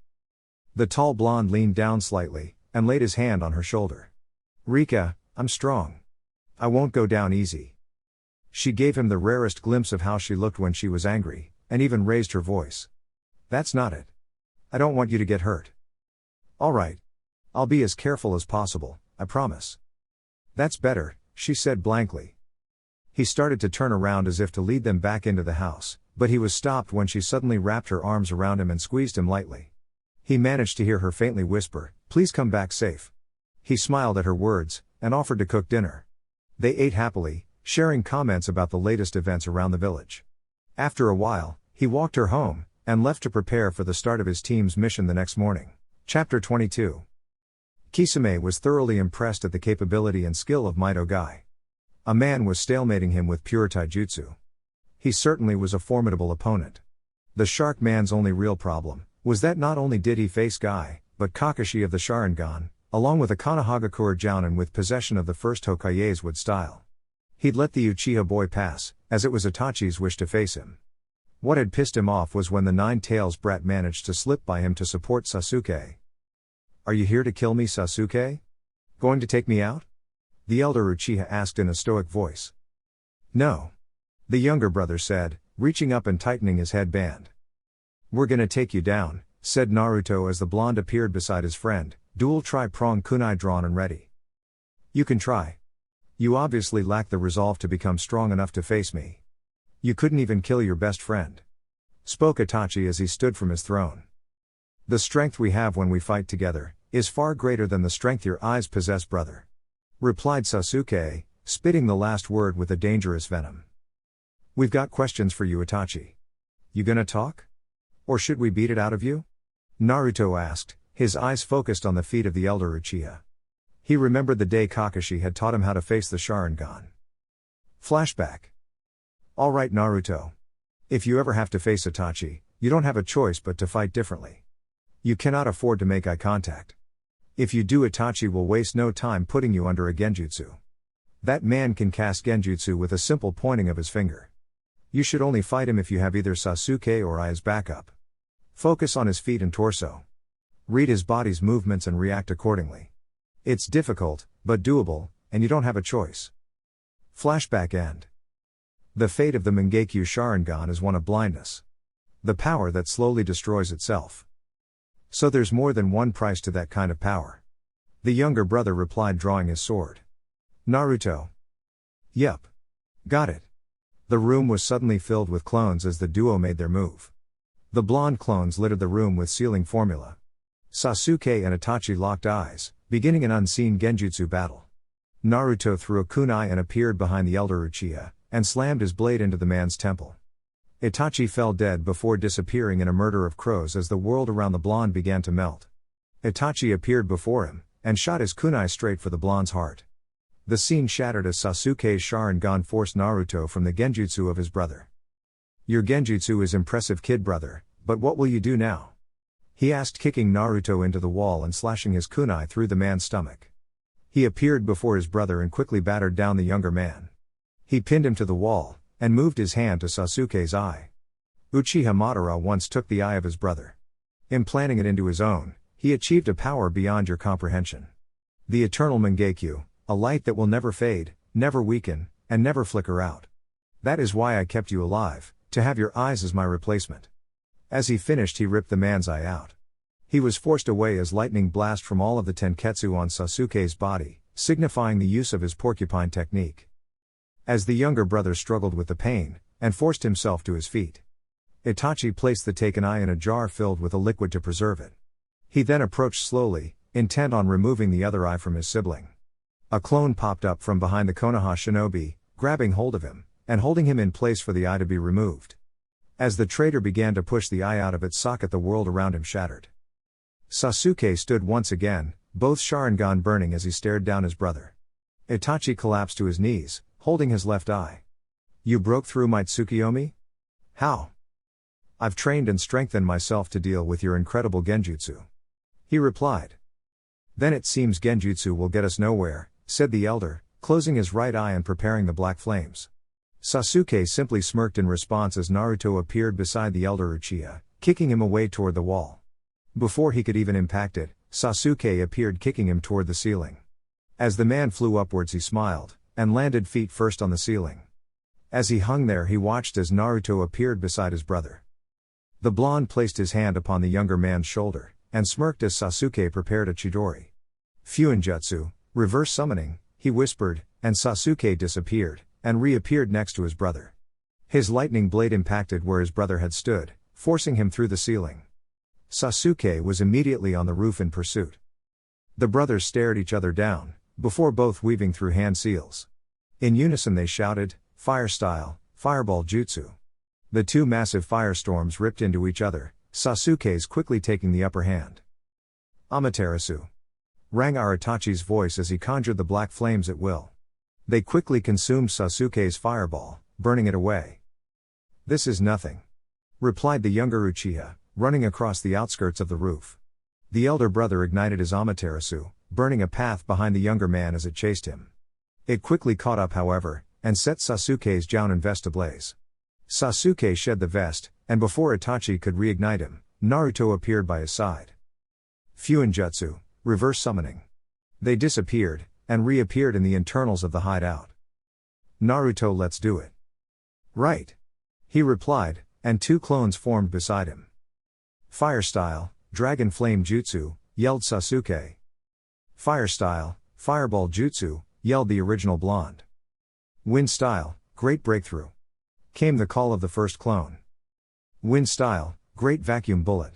A: The tall blonde leaned down slightly, and laid his hand on her shoulder. Rika, I'm strong. I won't go down easy. She gave him the rarest glimpse of how she looked when she was angry, and even raised her voice. That's not it. I don't want you to get hurt. All right. I'll be as careful as possible, I promise. That's better, she said blankly. He started to turn around as if to lead them back into the house, but he was stopped when she suddenly wrapped her arms around him and squeezed him lightly. He managed to hear her faintly whisper, please come back safe. He smiled at her words, and offered to cook dinner. They ate happily, sharing comments about the latest events around the village. After a while, he walked her home, and left to prepare for the start of his team's mission the next morning. Chapter 22. Kisame was thoroughly impressed at the capability and skill of Mido Guy. A man was stalemating him with pure taijutsu. He certainly was a formidable opponent. The Shark Man's only real problem was that not only did he face Guy, but Kakashi of the Sharingan, along with a Konohagakure Jounin with possession of the first Hokage's wood style. He'd let the Uchiha boy pass, as it was Itachi's wish to face him. What had pissed him off was when the Nine-Tails brat managed to slip by him to support Sasuke. Are you here to kill me, Sasuke? Going to take me out? The elder Uchiha asked in a stoic voice. No. The younger brother said, reaching up and tightening his headband. We're gonna take you down, said Naruto as the blonde appeared beside his friend, dual tri-prong kunai drawn and ready. You can try. You obviously lack the resolve to become strong enough to face me. You couldn't even kill your best friend. Spoke Itachi as he stood from his throne. The strength we have when we fight together is far greater than the strength your eyes possess, brother. Replied Sasuke, spitting the last word with a dangerous venom. We've got questions for you, Itachi. You gonna talk? Or should we beat it out of you? Naruto asked, his eyes focused on the feet of the elder Uchiha. He remembered the day Kakashi had taught him how to face the Sharingan. Flashback. Alright, Naruto. If you ever have to face Itachi, you don't have a choice but to fight differently. You cannot afford to make eye contact. If you do, Itachi will waste no time putting you under a genjutsu. That man can cast genjutsu with a simple pointing of his finger. You should only fight him if you have either Sasuke or I as backup. Focus on his feet and torso. Read his body's movements and react accordingly. It's difficult, but doable, and you don't have a choice. Flashback end. The fate of the Mangekyo Sharingan is one of blindness. The power that slowly destroys itself. So there's more than one price to that kind of power. The younger brother replied, drawing his sword. Naruto. Yup. Got it. The room was suddenly filled with clones as the duo made their move. The blonde clones littered the room with sealing formula. Sasuke and Itachi locked eyes, beginning an unseen genjutsu battle. Naruto threw a kunai and appeared behind the elder Uchiha, and slammed his blade into the man's temple. Itachi fell dead before disappearing in a murder of crows as the world around the blonde began to melt. Itachi appeared before him, and shot his kunai straight for the blonde's heart. The scene shattered as Sasuke's Sharingan forced Naruto from the genjutsu of his brother. Your genjutsu is impressive, kid brother, but what will you do now? He asked, kicking Naruto into the wall and slashing his kunai through the man's stomach. He appeared before his brother and quickly battered down the younger man. He pinned him to the wall, and moved his hand to Sasuke's eye. Uchiha Madara once took the eye of his brother. Implanting it into his own, he achieved a power beyond your comprehension. The eternal Mangekyo, a light that will never fade, never weaken, and never flicker out. That is why I kept you alive, to have your eyes as my replacement. As he finished, he ripped the man's eye out. He was forced away as lightning blast from all of the tenketsu on Sasuke's body, signifying the use of his porcupine technique. As the younger brother struggled with the pain, and forced himself to his feet, Itachi placed the taken eye in a jar filled with a liquid to preserve it. He then approached slowly, intent on removing the other eye from his sibling. A clone popped up from behind the Konoha shinobi, grabbing hold of him, and holding him in place for the eye to be removed. As the traitor began to push the eye out of its socket, the world around him shattered. Sasuke stood once again, both Sharingan burning as he stared down his brother. Itachi collapsed to his knees, holding his left eye. You broke through my Tsukiyomi? How? I've trained and strengthened myself to deal with your incredible genjutsu. He replied. Then it seems genjutsu will get us nowhere, said the elder, closing his right eye and preparing the black flames. Sasuke simply smirked in response as Naruto appeared beside the elder Uchiha, kicking him away toward the wall. Before he could even impact it, Sasuke appeared, kicking him toward the ceiling. As the man flew upwards, he smiled, and landed feet first on the ceiling. As he hung there, he watched as Naruto appeared beside his brother. The blonde placed his hand upon the younger man's shoulder, and smirked as Sasuke prepared a Chidori. Fuinjutsu, reverse summoning, he whispered, and Sasuke disappeared, and reappeared next to his brother. His lightning blade impacted where his brother had stood, forcing him through the ceiling. Sasuke was immediately on the roof in pursuit. The brothers stared each other down, before both weaving through hand seals. In unison they shouted, "Fire style, fireball jutsu." The two massive firestorms ripped into each other, Sasuke's quickly taking the upper hand. Amaterasu, rang Itachi's voice as he conjured the black flames at will. They quickly consumed Sasuke's fireball, burning it away. This is nothing, replied the younger Uchiha, running across the outskirts of the roof. The elder brother ignited his Amaterasu, burning a path behind the younger man as it chased him. It quickly caught up, however, and set Sasuke's Jounin vest ablaze. Sasuke shed the vest, and before Itachi could reignite him, Naruto appeared by his side. Fuinjutsu, reverse summoning. They disappeared, and reappeared in the internals of the hideout. Naruto, let's do it. Right. He replied, and two clones formed beside him. Fire style, dragon flame jutsu, yelled Sasuke. Fire style, fireball jutsu, yelled the original blonde. Wind style, great breakthrough, came the call of the first clone. Wind style, great vacuum bullet,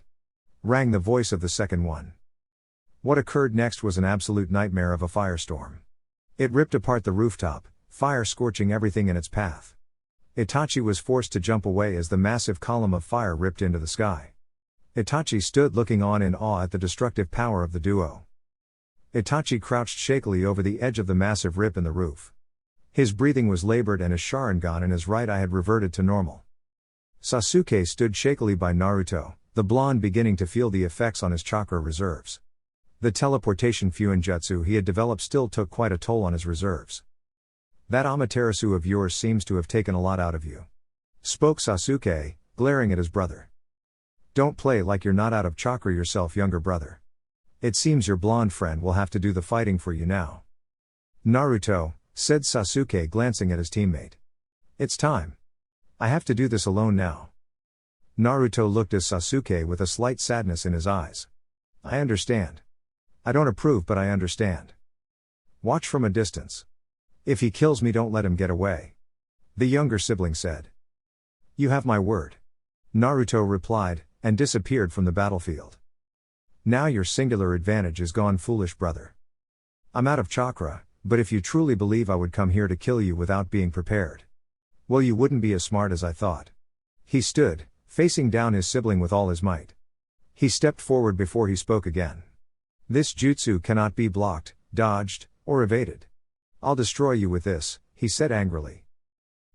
A: rang the voice of the second one. What occurred next was an absolute nightmare of a firestorm. It ripped apart the rooftop, fire scorching everything in its path. Itachi was forced to jump away as the massive column of fire ripped into the sky. Itachi stood looking on in awe at the destructive power of the duo. Itachi crouched shakily over the edge of the massive rip in the roof. His breathing was labored and his Sharingan in his right eye had reverted to normal. Sasuke stood shakily by Naruto, the blonde beginning to feel the effects on his chakra reserves. The teleportation Fuinjutsu he had developed still took quite a toll on his reserves. That Amaterasu of yours seems to have taken a lot out of you, spoke Sasuke, glaring at his brother. Don't play like you're not out of chakra yourself, younger brother. It seems your blonde friend will have to do the fighting for you now. Naruto, said Sasuke, glancing at his teammate. It's time. I have to do this alone now. Naruto looked at Sasuke with a slight sadness in his eyes. I understand. I don't approve, but I understand. Watch from a distance. If he kills me, don't let him get away, the younger sibling said. You have my word, Naruto replied, and disappeared from the battlefield. Now your singular advantage is gone, foolish brother. I'm out of chakra, but if you truly believe I would come here to kill you without being prepared, well, you wouldn't be as smart as I thought. He stood, facing down his sibling with all his might. He stepped forward before he spoke again. This jutsu cannot be blocked, dodged, or evaded. I'll destroy you with this, he said angrily.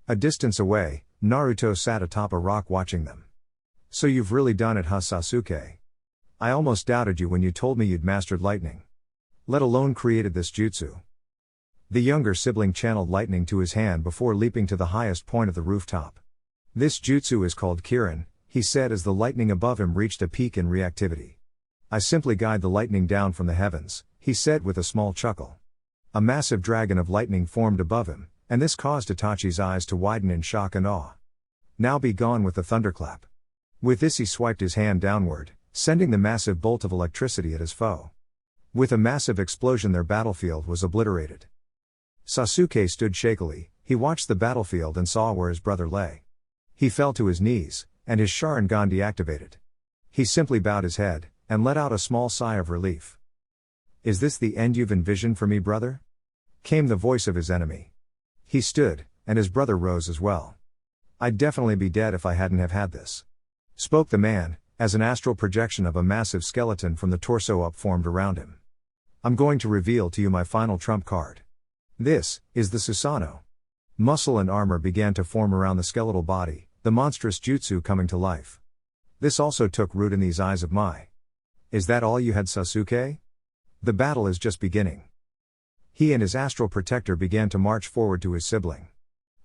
A: A distance away, Naruto sat atop a rock watching them. So you've really done it, huh, Sasuke? I almost doubted you when you told me you'd mastered lightning, let alone created this jutsu. The younger sibling channeled lightning to his hand before leaping to the highest point of the rooftop. This jutsu is called Kirin, he said as the lightning above him reached a peak in reactivity. I simply guide the lightning down from the heavens, he said with a small chuckle. A massive dragon of lightning formed above him, and this caused Itachi's eyes to widen in shock and awe. Now be gone with the thunderclap. With this he swiped his hand downward, sending the massive bolt of electricity at his foe. With a massive explosion their battlefield was obliterated. Sasuke stood shakily, he watched the battlefield and saw where his brother lay. He fell to his knees, and his Sharingan deactivated. He simply bowed his head, and let out a small sigh of relief. Is this the end you've envisioned for me, brother? Came the voice of his enemy. He stood, and his brother rose as well. I'd definitely be dead if I hadn't have had this. Spoke the man, as an astral projection of a massive skeleton from the torso up formed around him. I'm going to reveal to you my final trump card. This is the Susanoo. Muscle and armor began to form around the skeletal body, the monstrous jutsu coming to life. This also took root in these eyes of my. Is that all you had, Sasuke? The battle is just beginning. He and his astral protector began to march forward to his sibling.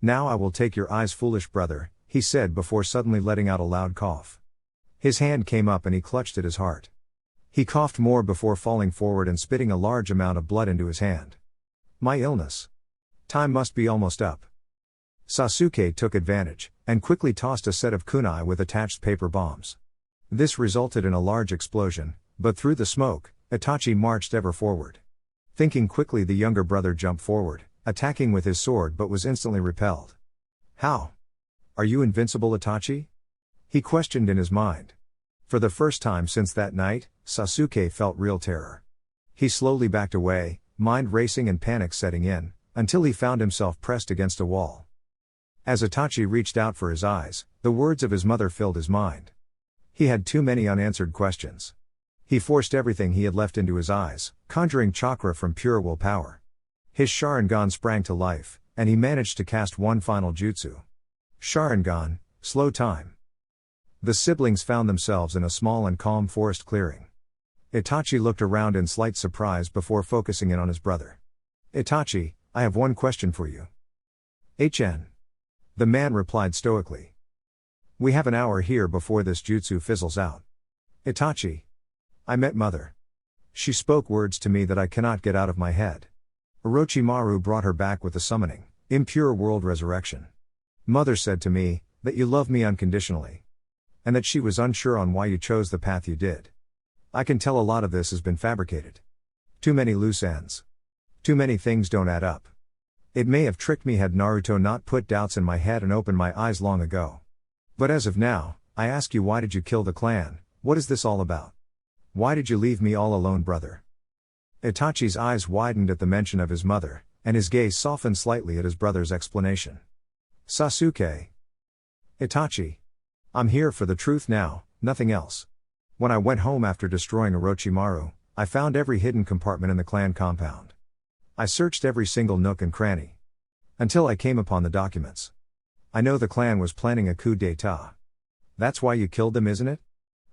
A: Now I will take your eyes, foolish brother, he said before suddenly letting out a loud cough. His hand came up and he clutched at his heart. He coughed more before falling forward and spitting a large amount of blood into his hand. My illness. Time must be almost up. Sasuke took advantage, and quickly tossed a set of kunai with attached paper bombs. This resulted in a large explosion, but through the smoke, Itachi marched ever forward. Thinking quickly, the younger brother jumped forward, attacking with his sword but was instantly repelled. How? Are you invincible, Itachi? He questioned in his mind. For the first time since that night, Sasuke felt real terror. He slowly backed away, mind racing and panic setting in, until he found himself pressed against a wall. As Itachi reached out for his eyes, the words of his mother filled his mind. He had too many unanswered questions. He forced everything he had left into his eyes, conjuring chakra from pure willpower. His Sharingan sprang to life, and he managed to cast one final jutsu. Sharingan, slow time. The siblings found themselves in a small and calm forest clearing. Itachi looked around in slight surprise before focusing in on his brother. Itachi, I have one question for you. HN. The man replied stoically. We have an hour here before this jutsu fizzles out. Itachi. I met mother. She spoke words to me that I cannot get out of my head. Orochimaru brought her back with the summoning, impure world resurrection. Mother said to me, that you love me unconditionally. And that she was unsure on why you chose the path you did. I can tell a lot of this has been fabricated. Too many loose ends. Too many things don't add up. It may have tricked me had Naruto not put doubts in my head and opened my eyes long ago. But as of now, I ask you, why did you kill the clan? What is this all about? Why did you leave me all alone, brother? Itachi's eyes widened at the mention of his mother, and his gaze softened slightly at his brother's explanation. Sasuke. Itachi. I'm here for the truth now, nothing else. When I went home after destroying Orochimaru, I found every hidden compartment in the clan compound. I searched every single nook and cranny. Until I came upon the documents. I know the clan was planning a coup d'état. That's why you killed them, isn't it?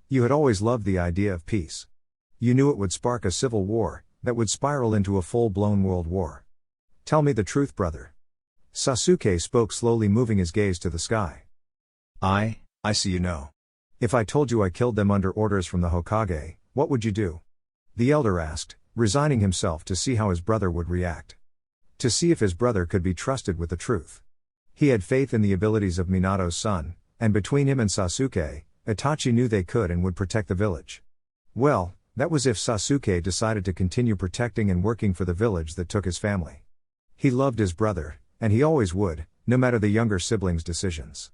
A: You had always loved the idea of peace. You knew it would spark a civil war, that would spiral into a full-blown world war. Tell me the truth, brother. Sasuke spoke slowly, moving his gaze to the sky. I see you know. If I told you I killed them under orders from the Hokage, what would you do? The elder asked, resigning himself to see how his brother would react. To see if his brother could be trusted with the truth. He had faith in the abilities of Minato's son, and between him and Sasuke, Itachi knew they could and would protect the village. Well, that was if Sasuke decided to continue protecting and working for the village that took his family. He loved his brother, and he always would, no matter the younger siblings' decisions.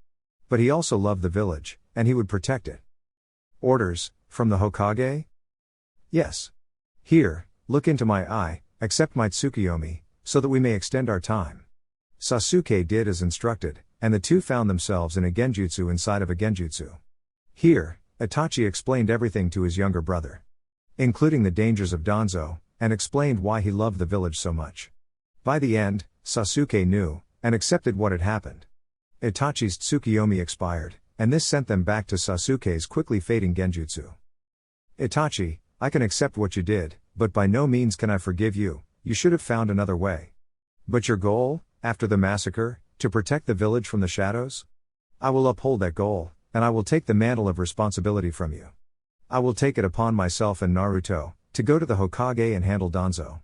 A: But he also loved the village, and he would protect it. Orders, from the Hokage? Yes. Here, look into my eye, accept my Tsukuyomi, so that we may extend our time. Sasuke did as instructed, and the two found themselves in a genjutsu inside of a genjutsu. Here, Itachi explained everything to his younger brother. Including the dangers of Danzo, and explained why he loved the village so much. By the end, Sasuke knew, and accepted what had happened. Itachi's Tsukuyomi expired, and this sent them back to Sasuke's quickly fading genjutsu. Itachi, I can accept what you did, but by no means can I forgive you. You should have found another way. But your goal, after the massacre, to protect the village from the shadows? I will uphold that goal, and I will take the mantle of responsibility from you. I will take it upon myself and Naruto, to go to the Hokage and handle Danzo.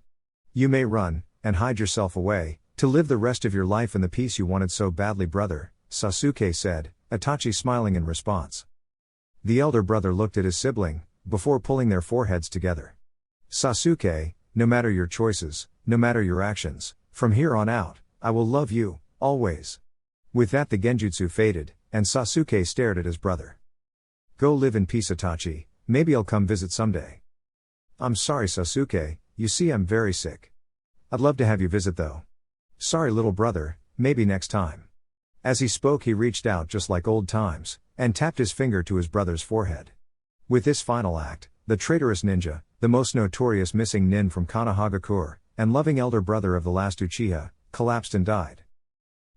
A: You may run, and hide yourself away, To live the rest of your life in the peace you wanted so badly, brother, Sasuke said, Itachi smiling in response. The elder brother looked at his sibling, before pulling their foreheads together. Sasuke, no matter your choices, no matter your actions, from here on out, I will love you, always. With that the genjutsu faded, and Sasuke stared at his brother. Go live in peace, Itachi, maybe I'll come visit someday. I'm sorry, Sasuke, you see I'm very sick. I'd love to have you visit though. Sorry, little brother, maybe next time. As he spoke, he reached out just like old times, and tapped his finger to his brother's forehead. With this final act, the traitorous ninja, the most notorious missing nin from Konoha, and loving elder brother of the last Uchiha, collapsed and died.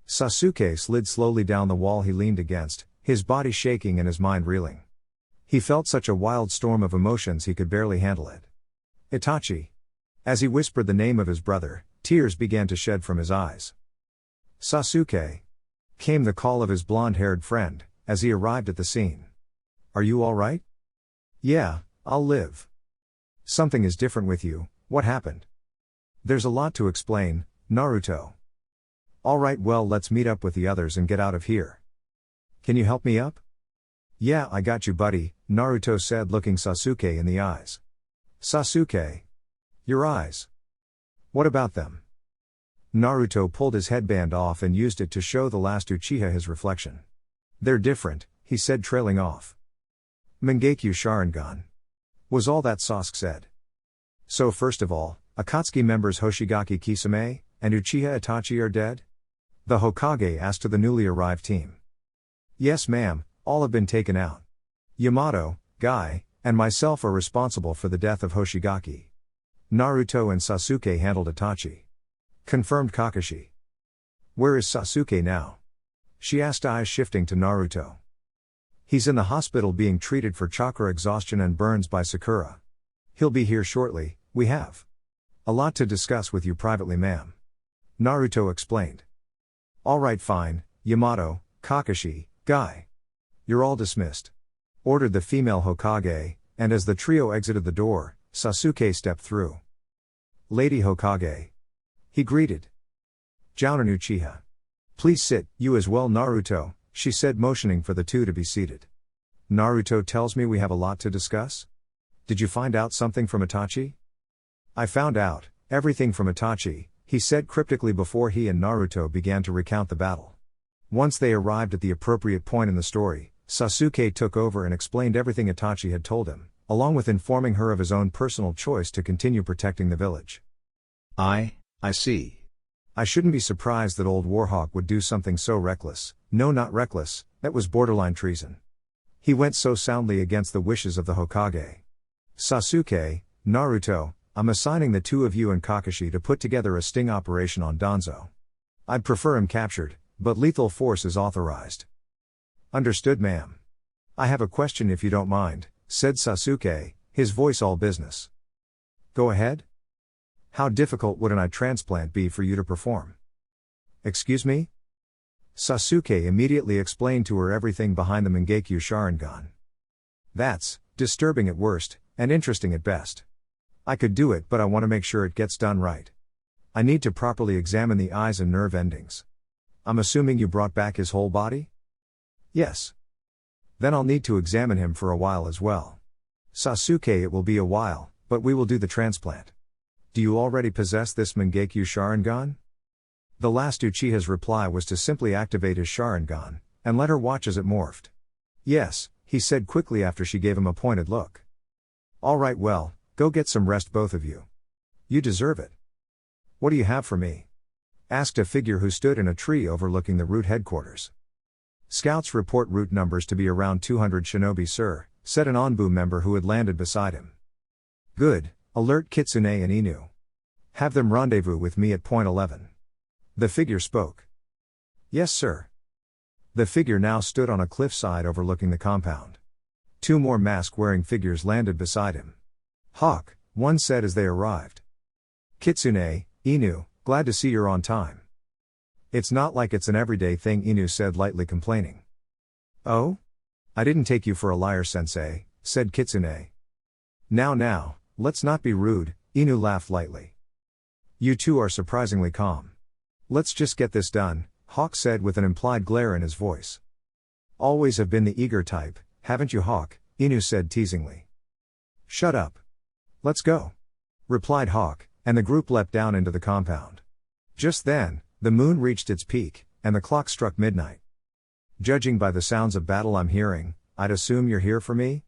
A: Sasuke slid slowly down the wall he leaned against, his body shaking and his mind reeling. He felt such a wild storm of emotions he could barely handle it. Itachi. As he whispered the name of his brother, tears began to shed from his eyes. Sasuke. Came the call of his blonde-haired friend, as he arrived at the scene. Are you all right? Yeah, I'll live. Something is different with you, what happened? There's a lot to explain, Naruto. Alright, well, let's meet up with the others and get out of here. Can you help me up? Yeah, I got you, buddy, Naruto said, looking Sasuke in the eyes. Sasuke. Your eyes. What about them? Naruto pulled his headband off and used it to show the last Uchiha his reflection. They're different, he said, trailing off. Mangekyo Sharingan. Was all that Sasuke said. So first of all, Akatsuki members Hoshigaki Kisame and Uchiha Itachi are dead? The Hokage asked to the newly arrived team. Yes ma'am, all have been taken out. Yamato, Guy, and myself are responsible for the death of Hoshigaki. Naruto and Sasuke handled Itachi. Confirmed Kakashi. Where is Sasuke now? She asked, eyes shifting to Naruto. He's in the hospital being treated for chakra exhaustion and burns by Sakura. He'll be here shortly. We have a lot to discuss with you privately, ma'am. Naruto explained. Alright, fine, Yamato, Kakashi, Guy. You're all dismissed. Ordered the female Hokage, and as the trio exited the door, Sasuke stepped through. Lady Hokage. He greeted. Jounin Uchiha. Please sit, you as well, Naruto, she said, motioning for the two to be seated. Naruto tells me we have a lot to discuss? Did you find out something from Itachi? I found out everything from Itachi, he said cryptically before he and Naruto began to recount the battle. Once they arrived at the appropriate point in the story, Sasuke took over and explained everything Itachi had told him, along with informing her of his own personal choice to continue protecting the village.
B: I see.
A: I shouldn't be surprised that old Warhawk would do something so reckless, no, not reckless, that was borderline treason. He went so soundly against the wishes of the Hokage. Sasuke, Naruto, I'm assigning the two of you and Kakashi to put together a sting operation on Danzo. I'd prefer him captured, but lethal force is authorized. Understood, ma'am. I have a question if you don't mind, said Sasuke, his voice all business. Go ahead. How difficult would an eye transplant be for you to perform? Excuse me? Sasuke immediately explained to her everything behind the Mangekyo Sharingan. That's disturbing at worst, and interesting at best. I could do it, but I want to make sure it gets done right. I need to properly examine the eyes and nerve endings. I'm assuming you brought back his whole body? Yes. Then I'll need to examine him for a while as well. Sasuke, it will be a while, but we will do the transplant. Do you already possess this Mangekyo Sharingan? The last Uchiha's reply was to simply activate his Sharingan, and let her watch as it morphed. Yes, he said quickly after she gave him a pointed look. Alright, well, go get some rest, both of you. You deserve it. What do you have for me? Asked a figure who stood in a tree overlooking the route headquarters. Scouts report route numbers to be around 200 shinobi, sir, said an Onbu member who had landed beside him. Good, alert Kitsune and Inu. Have them rendezvous with me at point 11. The figure spoke. Yes, sir. The figure now stood on a cliffside overlooking the compound. Two more mask-wearing figures landed beside him. Hawk, one said as they arrived. Kitsune, Inu, glad to see you're on time. It's not like it's an everyday thing, Inu said, lightly complaining. Oh? I didn't take you for a liar, sensei, said Kitsune. Now, let's not be rude, Inu laughed lightly. You two are surprisingly calm. Let's just get this done, Hawk said with an implied glare in his voice. Always have been the eager type, haven't you, Hawk? Inu said teasingly. Shut up. Let's go, replied Hawk, and the group leapt down into the compound. Just then, the moon reached its peak, and the clock struck midnight. Judging by the sounds of battle I'm hearing, I'd assume you're here for me?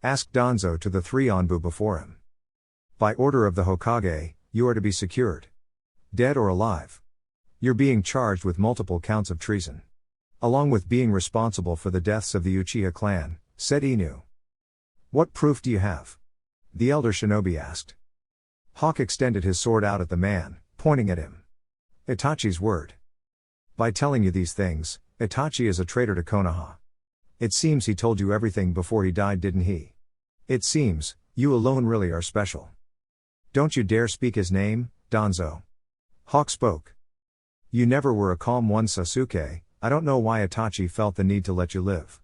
A: Asked Danzo to the three Anbu before him. By order of the Hokage, you are to be secured. Dead or alive. You're being charged with multiple counts of treason. Along with being responsible for the deaths of the Uchiha clan, said Inu. What proof do you have? The elder shinobi asked. Hawk extended his sword out at the man, pointing at him. Itachi's word. By telling you these things, Itachi is a traitor to Konoha. It seems he told you everything before he died, didn't he? It seems, you alone really are special. Don't you dare speak his name, Danzo. Hawk spoke. You never were a calm one, Sasuke. I don't know why Itachi felt the need to let you live.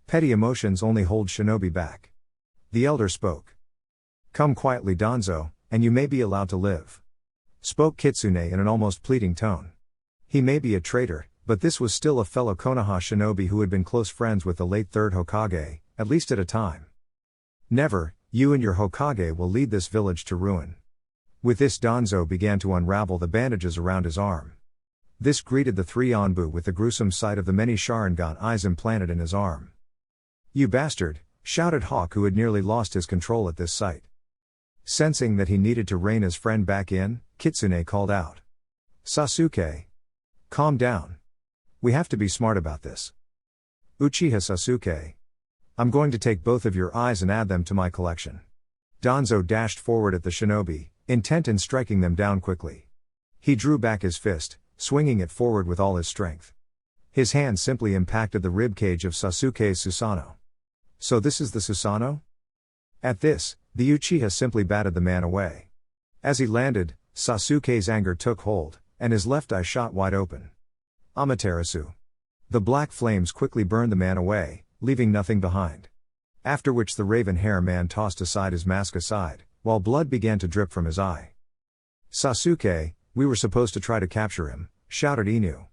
A: Petty emotions only hold shinobi back. The elder spoke. Come quietly, Danzo, and you may be allowed to live. Spoke Kitsune in an almost pleading tone. He may be a traitor, but this was still a fellow Konoha shinobi who had been close friends with the late third Hokage, at least at a time. Never, you and your Hokage will lead this village to ruin. With this, Danzo began to unravel the bandages around his arm. This greeted the three Anbu with the gruesome sight of the many Sharingan eyes implanted in his arm. You bastard, shouted Hawk, who had nearly lost his control at this sight. Sensing that he needed to rein his friend back in, Kitsune called out. Sasuke. Calm down. We have to be smart about this. Uchiha Sasuke. I'm going to take both of your eyes and add them to my collection. Danzo dashed forward at the shinobi, intent in striking them down quickly. He drew back his fist, swinging it forward with all his strength. His hand simply impacted the ribcage of Sasuke's Susanoo. So this is the Susanoo? At this, the Uchiha simply batted the man away. As he landed, Sasuke's anger took hold, and his left eye shot wide open. Amaterasu. The black flames quickly burned the man away, leaving nothing behind. After which the raven hair man tossed aside his mask aside, while blood began to drip from his eye. Sasuke, we were supposed to try to capture him, shouted Inu.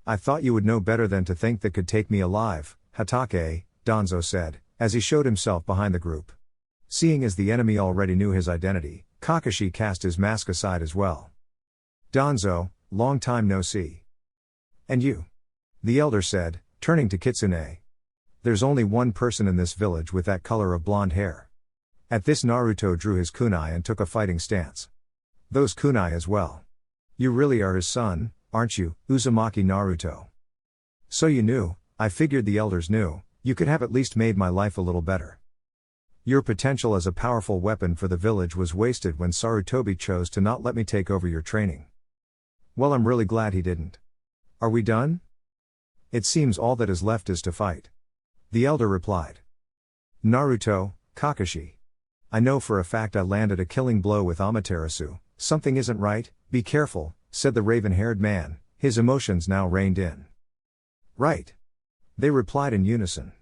A: I thought you would know better than to think that could take me alive, Hatake, Danzo said, as he showed himself behind the group. Seeing as the enemy already knew his identity, Kakashi cast his mask aside as well. Danzo, long time no see. And you? The elder said, turning to Kitsune. There's only one person in this village with that color of blonde hair. At this, Naruto drew his kunai and took a fighting stance. Those kunai as well. You really are his son, aren't you, Uzumaki Naruto? So you knew, I figured the elders knew, you could have at least made my life a little better. Your potential as a powerful weapon for the village was wasted when Sarutobi chose to not let me take over your training. Well, I'm really glad he didn't. Are we done? It seems all that is left is to fight. The elder replied. Naruto, Kakashi. I know for a fact I landed a killing blow with Amaterasu. Something isn't right, be careful, said the raven-haired man, his emotions now reined in. Right. They replied in unison.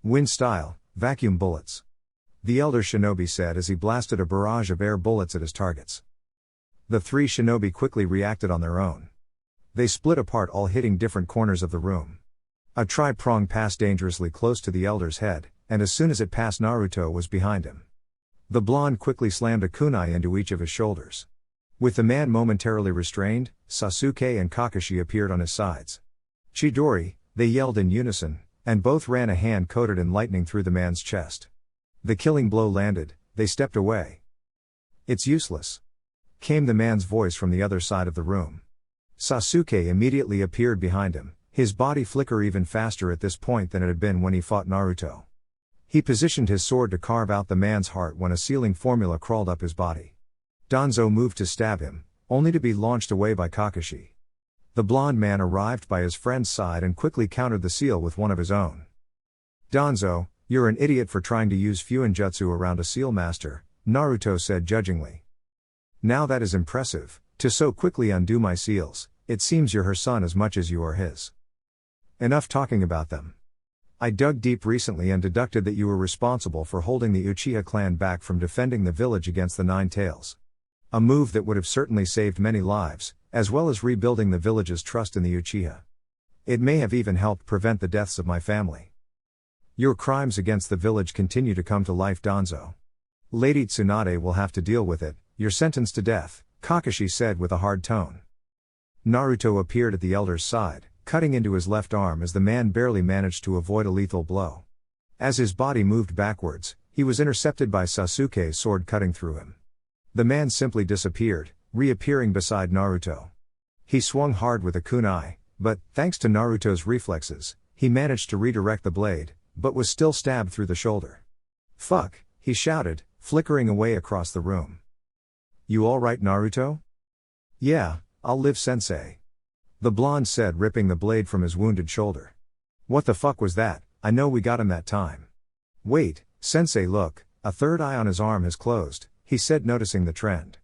A: Wind style, vacuum bullets. The elder shinobi said as he blasted a barrage of air bullets at his targets. The three shinobi quickly reacted on their own. They split apart, all hitting different corners of the room. A tri-prong passed dangerously close to the elder's head, and as soon as it passed, Naruto was behind him. The blonde quickly slammed a kunai into each of his shoulders. With the man momentarily restrained, Sasuke and Kakashi appeared on his sides. Chidori, they yelled in unison, and both ran a hand coated in lightning through the man's chest. The killing blow landed, they stepped away. It's useless, came the man's voice from the other side of the room. Sasuke immediately appeared behind him, his body flicker even faster at this point than it had been when he fought Naruto. He positioned his sword to carve out the man's heart when a sealing formula crawled up his body. Danzo moved to stab him, only to be launched away by Kakashi. The blonde man arrived by his friend's side and quickly countered the seal with one of his own. Danzo, you're an idiot for trying to use Fuinjutsu around a seal master, Naruto said judgingly. Now that is impressive, to so quickly undo my seals. It seems you're her son as much as you are his. Enough talking about them. I dug deep recently and deducted that you were responsible for holding the Uchiha clan back from defending the village against the Nine Tails. A move that would have certainly saved many lives, as well as rebuilding the village's trust in the Uchiha. It may have even helped prevent the deaths of my family. Your crimes against the village continue to come to life, Danzo. Lady Tsunade will have to deal with it. You're sentenced to death, Kakashi said with a hard tone. Naruto appeared at the elder's side, cutting into his left arm as the man barely managed to avoid a lethal blow. As his body moved backwards, he was intercepted by Sasuke's sword cutting through him. The man simply disappeared, reappearing beside Naruto. He swung hard with a kunai, but, thanks to Naruto's reflexes, he managed to redirect the blade, but was still stabbed through the shoulder. Fuck, he shouted, flickering away across the room. You alright, Naruto? Yeah, I'll live, sensei. The blonde said, ripping the blade from his wounded shoulder. What the fuck was that? I know we got him that time. Wait, sensei, look, a third eye on his arm has closed, he said, noticing the trend.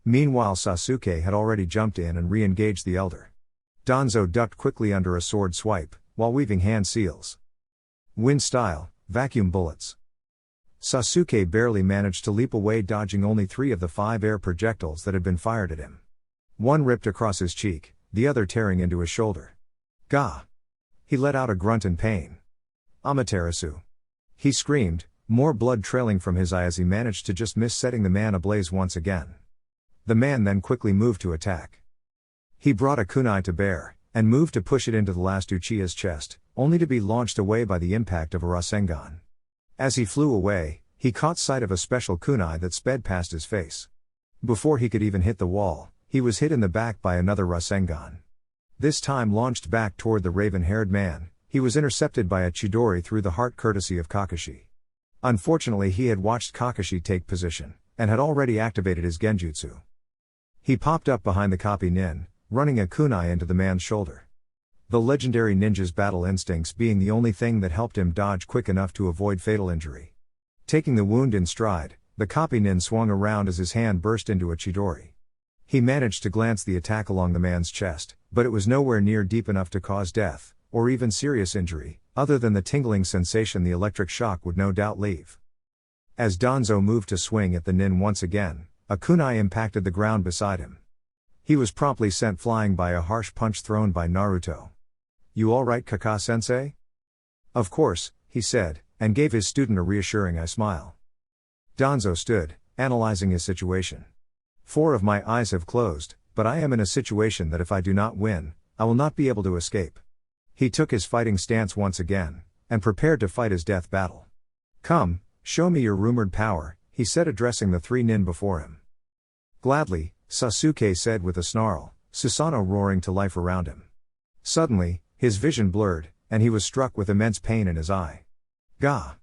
A: Meanwhile, Sasuke had already jumped in and re-engaged the elder. Danzo ducked quickly under a sword swipe, while weaving hand seals. Wind style, vacuum bullets. Sasuke barely managed to leap away, dodging only 3 of the 5 air projectiles that had been fired at him. One ripped across his cheek, the other tearing into his shoulder. Gah! He let out a grunt in pain. Amaterasu! He screamed, more blood trailing from his eye as he managed to just miss setting the man ablaze once again. The man then quickly moved to attack. He brought a kunai to bear, and moved to push it into the last Uchiha's chest, only to be launched away by the impact of a Rasengan. As he flew away, he caught sight of a special kunai that sped past his face. Before he could even hit the wall, he was hit in the back by another Rasengan. This time launched back toward the raven-haired man, he was intercepted by a Chidori through the heart courtesy of Kakashi. Unfortunately, he had watched Kakashi take position, and had already activated his genjutsu. He popped up behind the copy nin, running a kunai into the man's shoulder. The legendary ninja's battle instincts being the only thing that helped him dodge quick enough to avoid fatal injury. Taking the wound in stride, the copy nin swung around as his hand burst into a Chidori. He managed to glance the attack along the man's chest, but it was nowhere near deep enough to cause death, or even serious injury, other than the tingling sensation the electric shock would no doubt leave. As Danzo moved to swing at the nin once again, a kunai impacted the ground beside him. He was promptly sent flying by a harsh punch thrown by Naruto. You alright, Kaka-sensei? Of course, he said, and gave his student a reassuring eye smile. Danzo stood, analyzing his situation. 4 of my eyes have closed, but I am in a situation that if I do not win, I will not be able to escape. He took his fighting stance once again, and prepared to fight his death battle. Come, show me your rumored power, he said, addressing the 3 nin before him. Gladly, Sasuke said with a snarl, Susanoo roaring to life around him. Suddenly, his vision blurred, and he was struck with immense pain in his eye. Gah!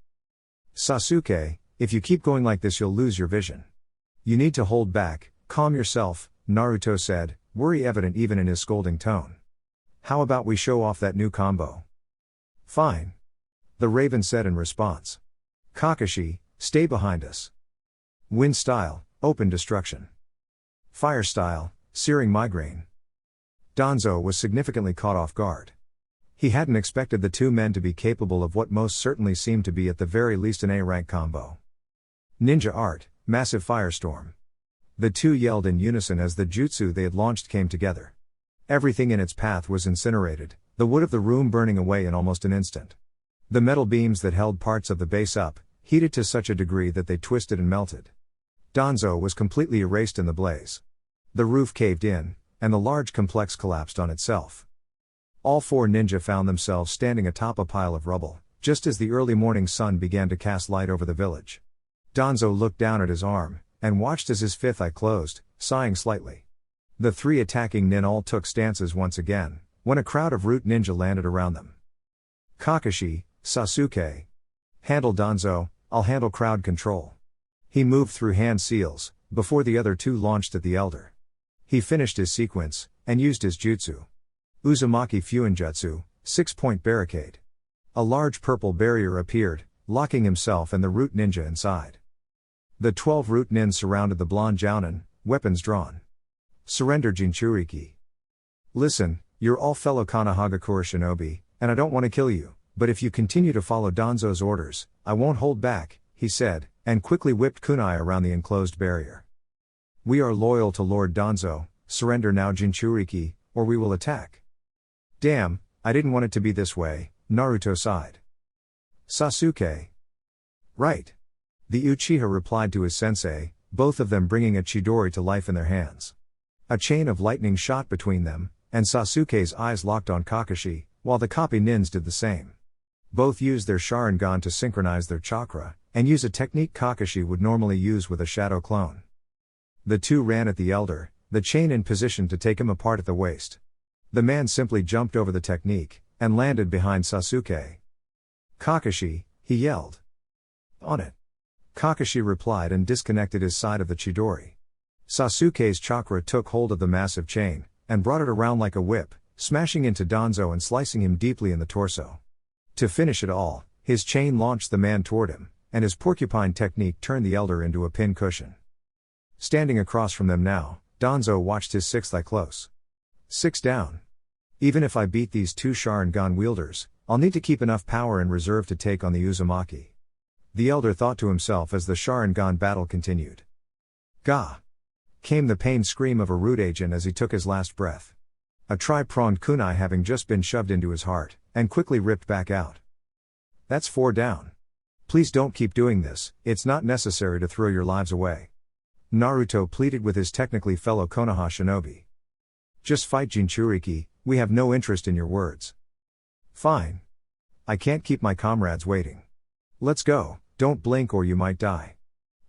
A: Sasuke, if you keep going like this you'll lose your vision. You need to hold back, calm yourself, Naruto said, worry evident even in his scolding tone. How about we show off that new combo? Fine. The Raven said in response. Kakashi, stay behind us. Wind style, open destruction. Fire style, searing migraine. Danzo was significantly caught off guard. He hadn't expected the 2 men to be capable of what most certainly seemed to be at the very least an A-rank combo. Ninja art, massive firestorm. The 2 yelled in unison as the jutsu they had launched came together. Everything in its path was incinerated, the wood of the room burning away in almost an instant. The metal beams that held parts of the base up, heated to such a degree that they twisted and melted. Danzo was completely erased in the blaze. The roof caved in, and the large complex collapsed on itself. All 4 ninja found themselves standing atop a pile of rubble, just as the early morning sun began to cast light over the village. Danzo looked down at his arm, and watched as his 5th eye closed, sighing slightly. The 3 attacking nin all took stances once again, when a crowd of root ninja landed around them. Kakashi, Sasuke. Handle Danzo, I'll handle crowd control. He moved through hand seals, before the other 2 launched at the elder. He finished his sequence, and used his jutsu. Uzumaki Fuinjutsu, 6-point barricade. A large purple barrier appeared, locking himself and the root ninja inside. The 12 root nin surrounded the blonde jounin, weapons drawn. Surrender Jinchuriki. Listen, you're all fellow Konohagakure shinobi, and I don't want to kill you, but if you continue to follow Danzo's orders, I won't hold back, he said, and quickly whipped kunai around the enclosed barrier. We are loyal to Lord Danzo, surrender now Jinchuriki, or we will attack. Damn, I didn't want it to be this way, Naruto sighed. Sasuke. Right. The Uchiha replied to his sensei, both of them bringing a Chidori to life in their hands. A chain of lightning shot between them, and Sasuke's eyes locked on Kakashi, while the copy nins did the same. Both used their Sharingan to synchronize their chakra, and use a technique Kakashi would normally use with a shadow clone. The two ran at the elder, the chain in position to take him apart at the waist. The man simply jumped over the technique, and landed behind Sasuke. Kakashi, he yelled. On it. Kakashi replied and disconnected his side of the Chidori. Sasuke's chakra took hold of the massive chain, and brought it around like a whip, smashing into Danzo and slicing him deeply in the torso. To finish it all, his chain launched the man toward him, and his porcupine technique turned the elder into a pin cushion. Standing across from them now, Danzo watched his sixth eye close. 6 down. Even if I beat these two Sharingan wielders, I'll need to keep enough power in reserve to take on the Uzumaki. The elder thought to himself as the Sharingan battle continued. Gah! Came the pained scream of a root agent as he took his last breath. A tri-pronged kunai having just been shoved into his heart, and quickly ripped back out. That's 4 down. Please don't keep doing this, it's not necessary to throw your lives away. Naruto pleaded with his technically fellow Konoha shinobi. Just fight Jinchuriki, we have no interest in your words. Fine. I can't keep my comrades waiting. Let's go, don't blink or you might die.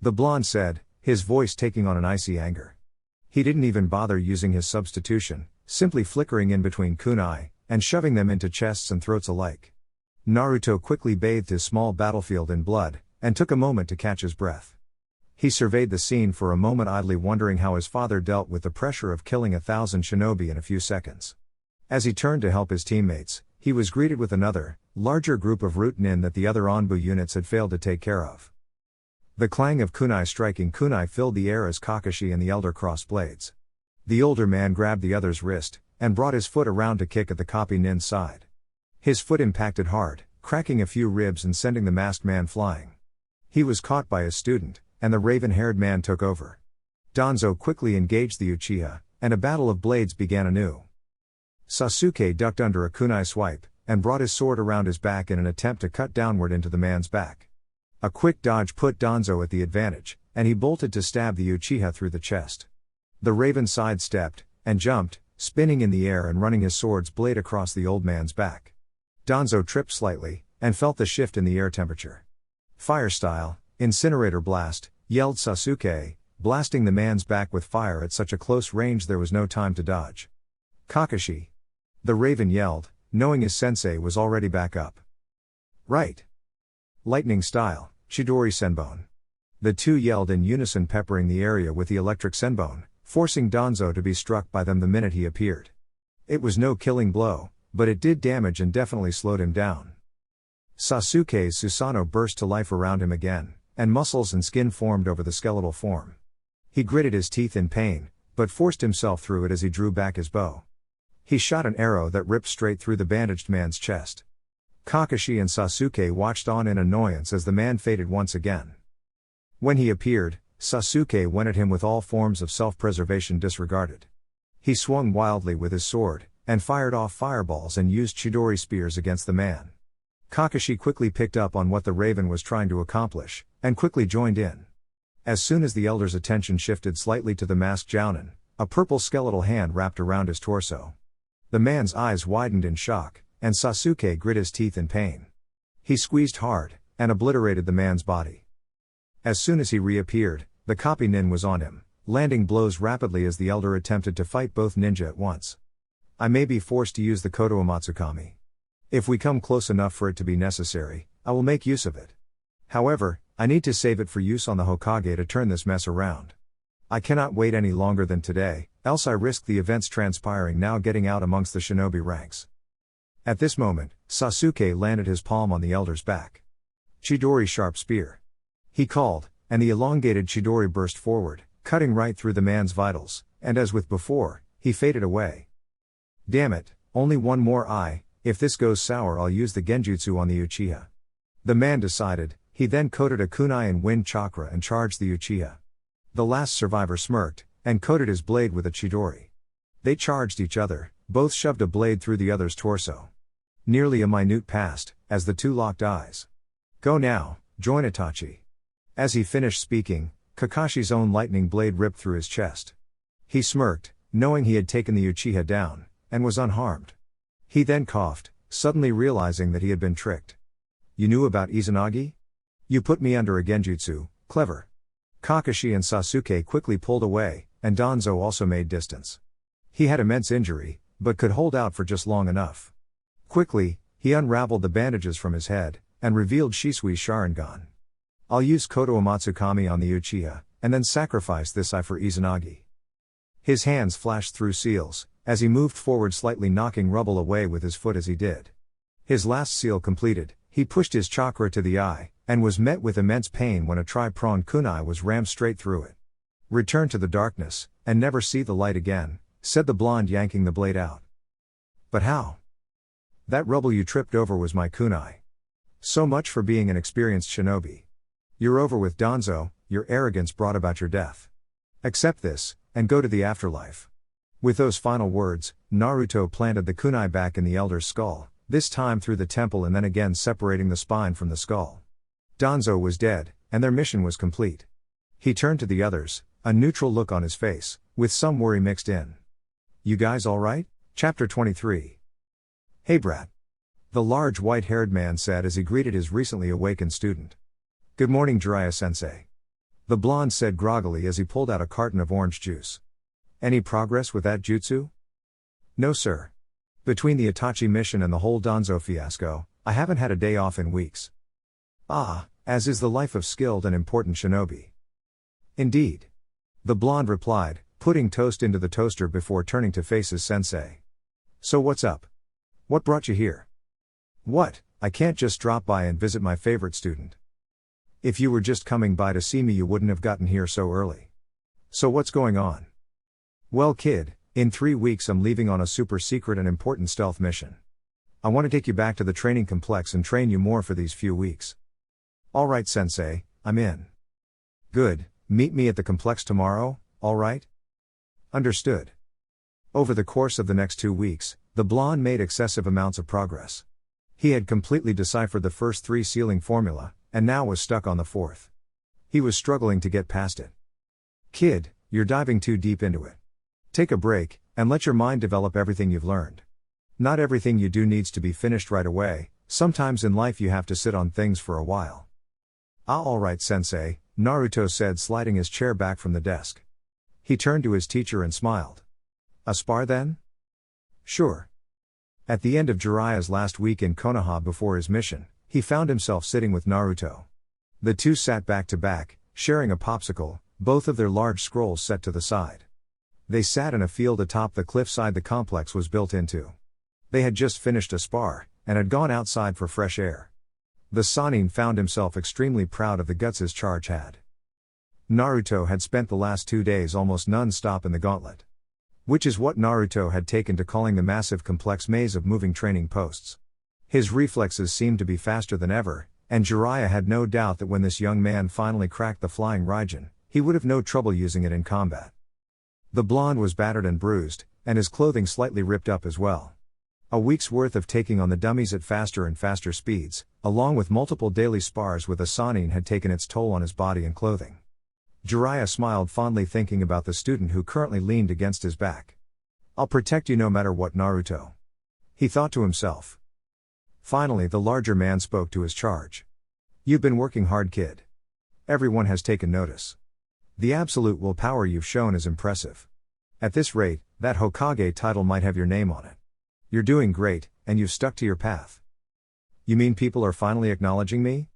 A: The blonde said, his voice taking on an icy anger. He didn't even bother using his substitution, simply flickering in between kunai, and shoving them into chests and throats alike. Naruto quickly bathed his small battlefield in blood, and took a moment to catch his breath. He surveyed the scene for a moment, idly wondering how his father dealt with the pressure of killing 1,000 shinobi in a few seconds. As he turned to help his teammates, he was greeted with another, larger group of root nin that the other Anbu units had failed to take care of. The clang of kunai striking kunai filled the air as Kakashi and the elder crossed blades. The older man grabbed the other's wrist, and brought his foot around to kick at the copy nin's side. His foot impacted hard, cracking a few ribs and sending the masked man flying. He was caught by his student, and the raven-haired man took over. Danzo quickly engaged the Uchiha, and a battle of blades began anew. Sasuke ducked under a kunai swipe, and brought his sword around his back in an attempt to cut downward into the man's back. A quick dodge put Danzo at the advantage, and he bolted to stab the Uchiha through the chest. The raven sidestepped, and jumped, spinning in the air and running his sword's blade across the old man's back. Danzo tripped slightly, and felt the shift in the air temperature. Fire style, incinerator blast, yelled Sasuke, blasting the man's back with fire at such a close range there was no time to dodge. Kakashi. The raven yelled, knowing his sensei was already back up. Right. Lightning style, Chidori Senbone. The two yelled in unison, peppering the area with the electric Senbone, forcing Danzo to be struck by them the minute he appeared. It was no killing blow, but it did damage and definitely slowed him down. Sasuke's Susanoo burst to life around him again, and muscles and skin formed over the skeletal form. He gritted his teeth in pain, but forced himself through it as he drew back his bow. He shot an arrow that ripped straight through the bandaged man's chest. Kakashi and Sasuke watched on in annoyance as the man faded once again. When he appeared, Sasuke went at him with all forms of self-preservation disregarded. He swung wildly with his sword, and fired off fireballs and used Chidori spears against the man. Kakashi quickly picked up on what the raven was trying to accomplish, and quickly joined in. As soon as the elder's attention shifted slightly to the masked Jounin, a purple skeletal hand wrapped around his torso. The man's eyes widened in shock, and Sasuke grit his teeth in pain. He squeezed hard, and obliterated the man's body. As soon as he reappeared, the copy nin was on him, landing blows rapidly as the elder attempted to fight both ninja at once. I may be forced to use the Koto Amatsukami. If we come close enough for it to be necessary, I will make use of it. However, I need to save it for use on the Hokage to turn this mess around. I cannot wait any longer than today, else I risk the events transpiring now getting out amongst the shinobi ranks. At this moment, Sasuke landed his palm on the elder's back. Chidori sharp spear. He called, and the elongated Chidori burst forward, cutting right through the man's vitals, and as with before, he faded away. Damn it, only one more eye, if this goes sour I'll use the genjutsu on the Uchiha. The man decided. He then coated a kunai in wind chakra and charged the Uchiha. The last survivor smirked, and coated his blade with a Chidori. They charged each other, both shoved a blade through the other's torso. Nearly a minute passed, as the two locked eyes. Go now, join Itachi. As he finished speaking, Kakashi's own lightning blade ripped through his chest. He smirked, knowing he had taken the Uchiha down, and was unharmed. He then coughed, suddenly realizing that he had been tricked. You knew about Izanagi? You put me under a genjutsu, clever. Kakashi and Sasuke quickly pulled away, and Danzo also made distance. He had immense injury, but could hold out for just long enough. Quickly, he unraveled the bandages from his head, and revealed Shisui's Sharingan. I'll use Koto Amatsukami on the Uchiha, and then sacrifice this eye for Izanagi. His hands flashed through seals, as he moved forward slightly, knocking rubble away with his foot as he did. His last seal completed, he pushed his chakra to the eye, and was met with immense pain when a tri-pronged kunai was rammed straight through it. Return to the darkness, and never see the light again, said the blonde, yanking the blade out. But how? That rubble you tripped over was my kunai. So much for being an experienced shinobi. You're over with, Danzo, your arrogance brought about your death. Accept this, and go to the afterlife. With those final words, Naruto planted the kunai back in the elder's skull, this time through the temple and then again separating the spine from the skull. Danzo was dead, and their mission was complete. He turned to the others, a neutral look on his face, with some worry mixed in. You guys alright? Chapter 23. Hey brat. The large white-haired man said as he greeted his recently awakened student. Good morning, Jiraiya-sensei. The blonde said groggily as he pulled out a carton of orange juice. Any progress with that jutsu? No sir. Between the Itachi mission and the whole Danzo fiasco, I haven't had a day off in weeks. Ah, as is the life of skilled and important shinobi. Indeed. The blonde replied, putting toast into the toaster before turning to face his sensei. So what's up? What brought you here? What, I can't just drop by and visit my favorite student. If you were just coming by to see me you wouldn't have gotten here so early. So what's going on? Well kid, in 3 weeks I'm leaving on a super secret and important stealth mission. I want to take you back to the training complex and train you more for these few weeks. Alright sensei, I'm in. Good, meet me at the complex tomorrow, alright? Understood. Over the course of the next 2 weeks, the blonde made excessive amounts of progress. He had completely deciphered the first 3 sealing formula, and now was stuck on the 4th. He was struggling to get past it. Kid, you're diving too deep into it. Take a break, and let your mind develop everything you've learned. Not everything you do needs to be finished right away, sometimes in life you have to sit on things for a while. Ah, alright sensei, Naruto said, sliding his chair back from the desk. He turned to his teacher and smiled. A spar then? Sure. At the end of Jiraiya's last week in Konoha before his mission, he found himself sitting with Naruto. The two sat back to back, sharing a popsicle, both of their large scrolls set to the side. They sat in a field atop the cliffside the complex was built into. They had just finished a spar, and had gone outside for fresh air. The Sannin found himself extremely proud of the guts his charge had. Naruto had spent the last 2 days almost non-stop in the gauntlet. Which is what Naruto had taken to calling the massive complex maze of moving training posts. His reflexes seemed to be faster than ever, and Jiraiya had no doubt that when this young man finally cracked the flying Raijin, he would have no trouble using it in combat. The blonde was battered and bruised, and his clothing slightly ripped up as well. A week's worth of taking on the dummies at faster and faster speeds, along with multiple daily spars with a Sannin, had taken its toll on his body and clothing. Jiraiya smiled fondly, thinking about the student who currently leaned against his back. I'll protect you no matter what, Naruto. He thought to himself. Finally the larger man spoke to his charge. You've been working hard, kid. Everyone has taken notice. The absolute willpower you've shown is impressive. At this rate, that Hokage title might have your name on it. You're doing great, and you've stuck to your path. You mean people are finally acknowledging me?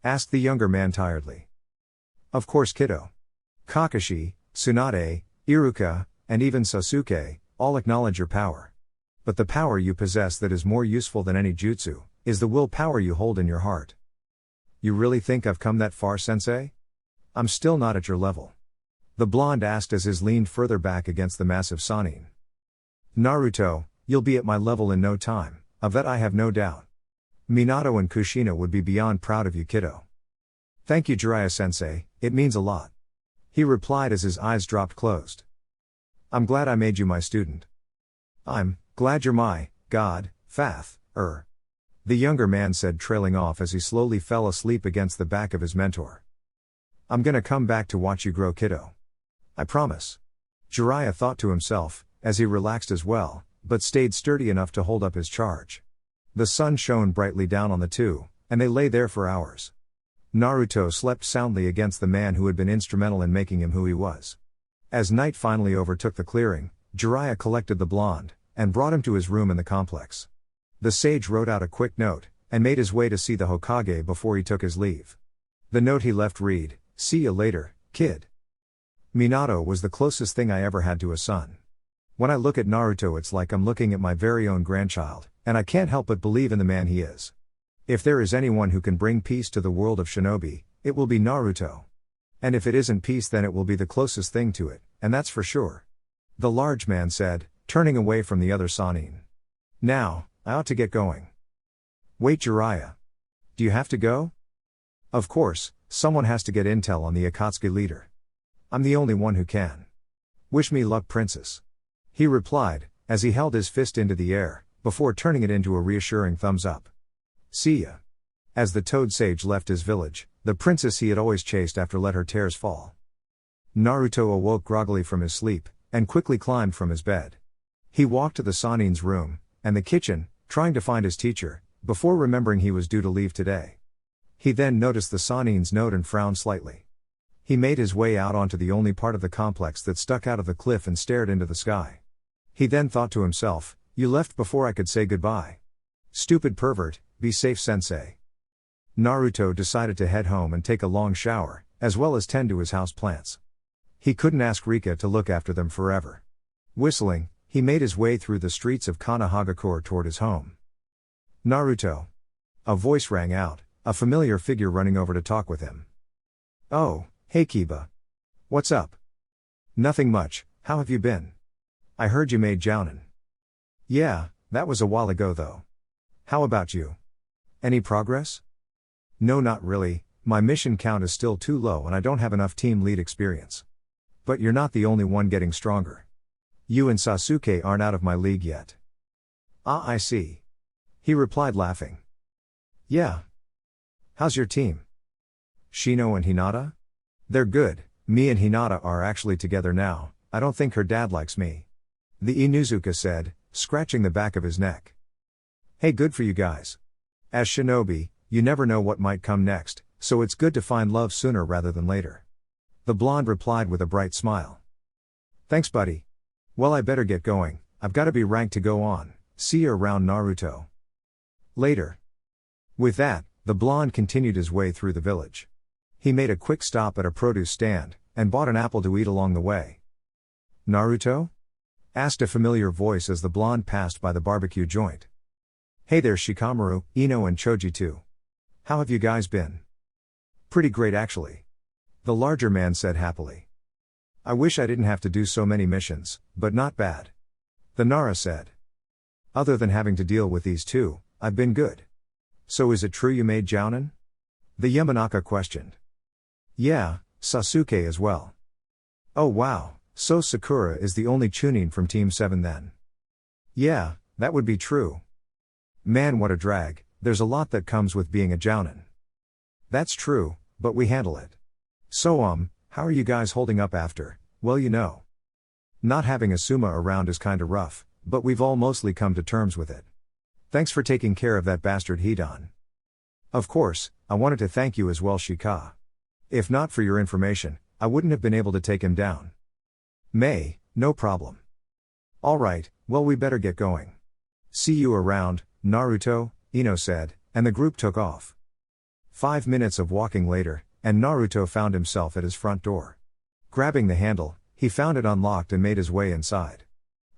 A: Asked the younger man tiredly. Of course, kiddo. Kakashi, Tsunade, Iruka, and even Sasuke, all acknowledge your power. But the power you possess that is more useful than any jutsu, is the willpower you hold in your heart. You really think I've come that far, sensei? I'm still not at your level. The blonde asked as his leaned further back against the massive Sannin. Naruto, you'll be at my level in no time, of that I have no doubt. Minato and Kushina would be beyond proud of you, kiddo. Thank you, Jiraiya-sensei, it means a lot. He replied as his eyes dropped closed. I'm glad I made you my student. I'm glad you're my god, Fath, the younger man said, trailing off as he slowly fell asleep against the back of his mentor. I'm gonna come back to watch you grow, kiddo. I promise. Jiraiya thought to himself, as he relaxed as well, but stayed sturdy enough to hold up his charge. The sun shone brightly down on the two, and they lay there for hours. Naruto slept soundly against the man who had been instrumental in making him who he was. As night finally overtook the clearing, Jiraiya collected the blonde, and brought him to his room in the complex. The sage wrote out a quick note, and made his way to see the Hokage before he took his leave. The note he left read, "See ya later, kid." Minato was the closest thing I ever had to a son. When I look at Naruto, it's like I'm looking at my very own grandchild, and I can't help but believe in the man he is. If there is anyone who can bring peace to the world of shinobi, it will be Naruto. And if it isn't peace, then it will be the closest thing to it, and that's for sure. The large man said, turning away from the other Sannin. Now, I ought to get going. Wait, Jiraiya. Do you have to go? Of course, someone has to get intel on the Akatsuki leader. I'm the only one who can. Wish me luck, princess. He replied, as he held his fist into the air, before turning it into a reassuring thumbs up. See ya. As the Toad Sage left his village, the princess he had always chased after let her tears fall. Naruto awoke groggily from his sleep, and quickly climbed from his bed. He walked to the Sannin's room, and the kitchen, trying to find his teacher, before remembering he was due to leave today. He then noticed the Sannin's note and frowned slightly. He made his way out onto the only part of the complex that stuck out of the cliff and stared into the sky. He then thought to himself, you left before I could say goodbye. Stupid pervert, be safe, sensei. Naruto decided to head home and take a long shower, as well as tend to his house plants. He couldn't ask Rika to look after them forever. Whistling, he made his way through the streets of Konoha toward his home. Naruto. A voice rang out, a familiar figure running over to talk with him. Oh, hey Kiba. What's up? Nothing much, how have you been? I heard you made jounin. Yeah, that was a while ago though. How about you? Any progress? No, not really, my mission count is still too low and I don't have enough team lead experience. But you're not the only one getting stronger. You and Sasuke aren't out of my league yet. Ah, I see. He replied laughing. Yeah. How's your team? Shino and Hinata? They're good, me and Hinata are actually together now, I don't think her dad likes me. The Inuzuka said, scratching the back of his neck. Hey, good for you guys. As shinobi, you never know what might come next, so it's good to find love sooner rather than later. The blonde replied with a bright smile. Thanks, buddy. Well, I better get going, I've got to be ranked to go on, see you around, Naruto. Later. With that, the blonde continued his way through the village. He made a quick stop at a produce stand, and bought an apple to eat along the way. Naruto? Asked a familiar voice as the blonde passed by the barbecue joint. Hey there, Shikamaru, Ino and Choji too. How have you guys been? Pretty great actually. The larger man said happily. I wish I didn't have to do so many missions, but not bad. The Nara said. Other than having to deal with these two, I've been good. So is it true you made jounin? The Yamanaka questioned. Yeah, Sasuke as well. Oh wow, so Sakura is the only Chunin from Team 7 then. Yeah, that would be true. Man, what a drag, there's a lot that comes with being a jounin. That's true, but we handle it. So how are you guys holding up after, well you know. Not having a Suma around is kinda rough, but we've all mostly come to terms with it. Thanks for taking care of that bastard Hidan. Of course, I wanted to thank you as well, Shika. If not for your information, I wouldn't have been able to take him down. May, no problem. Alright, well we better get going. See you around, Naruto, Ino said, and the group took off. 5 minutes of walking later, and Naruto found himself at his front door. Grabbing the handle, he found it unlocked and made his way inside.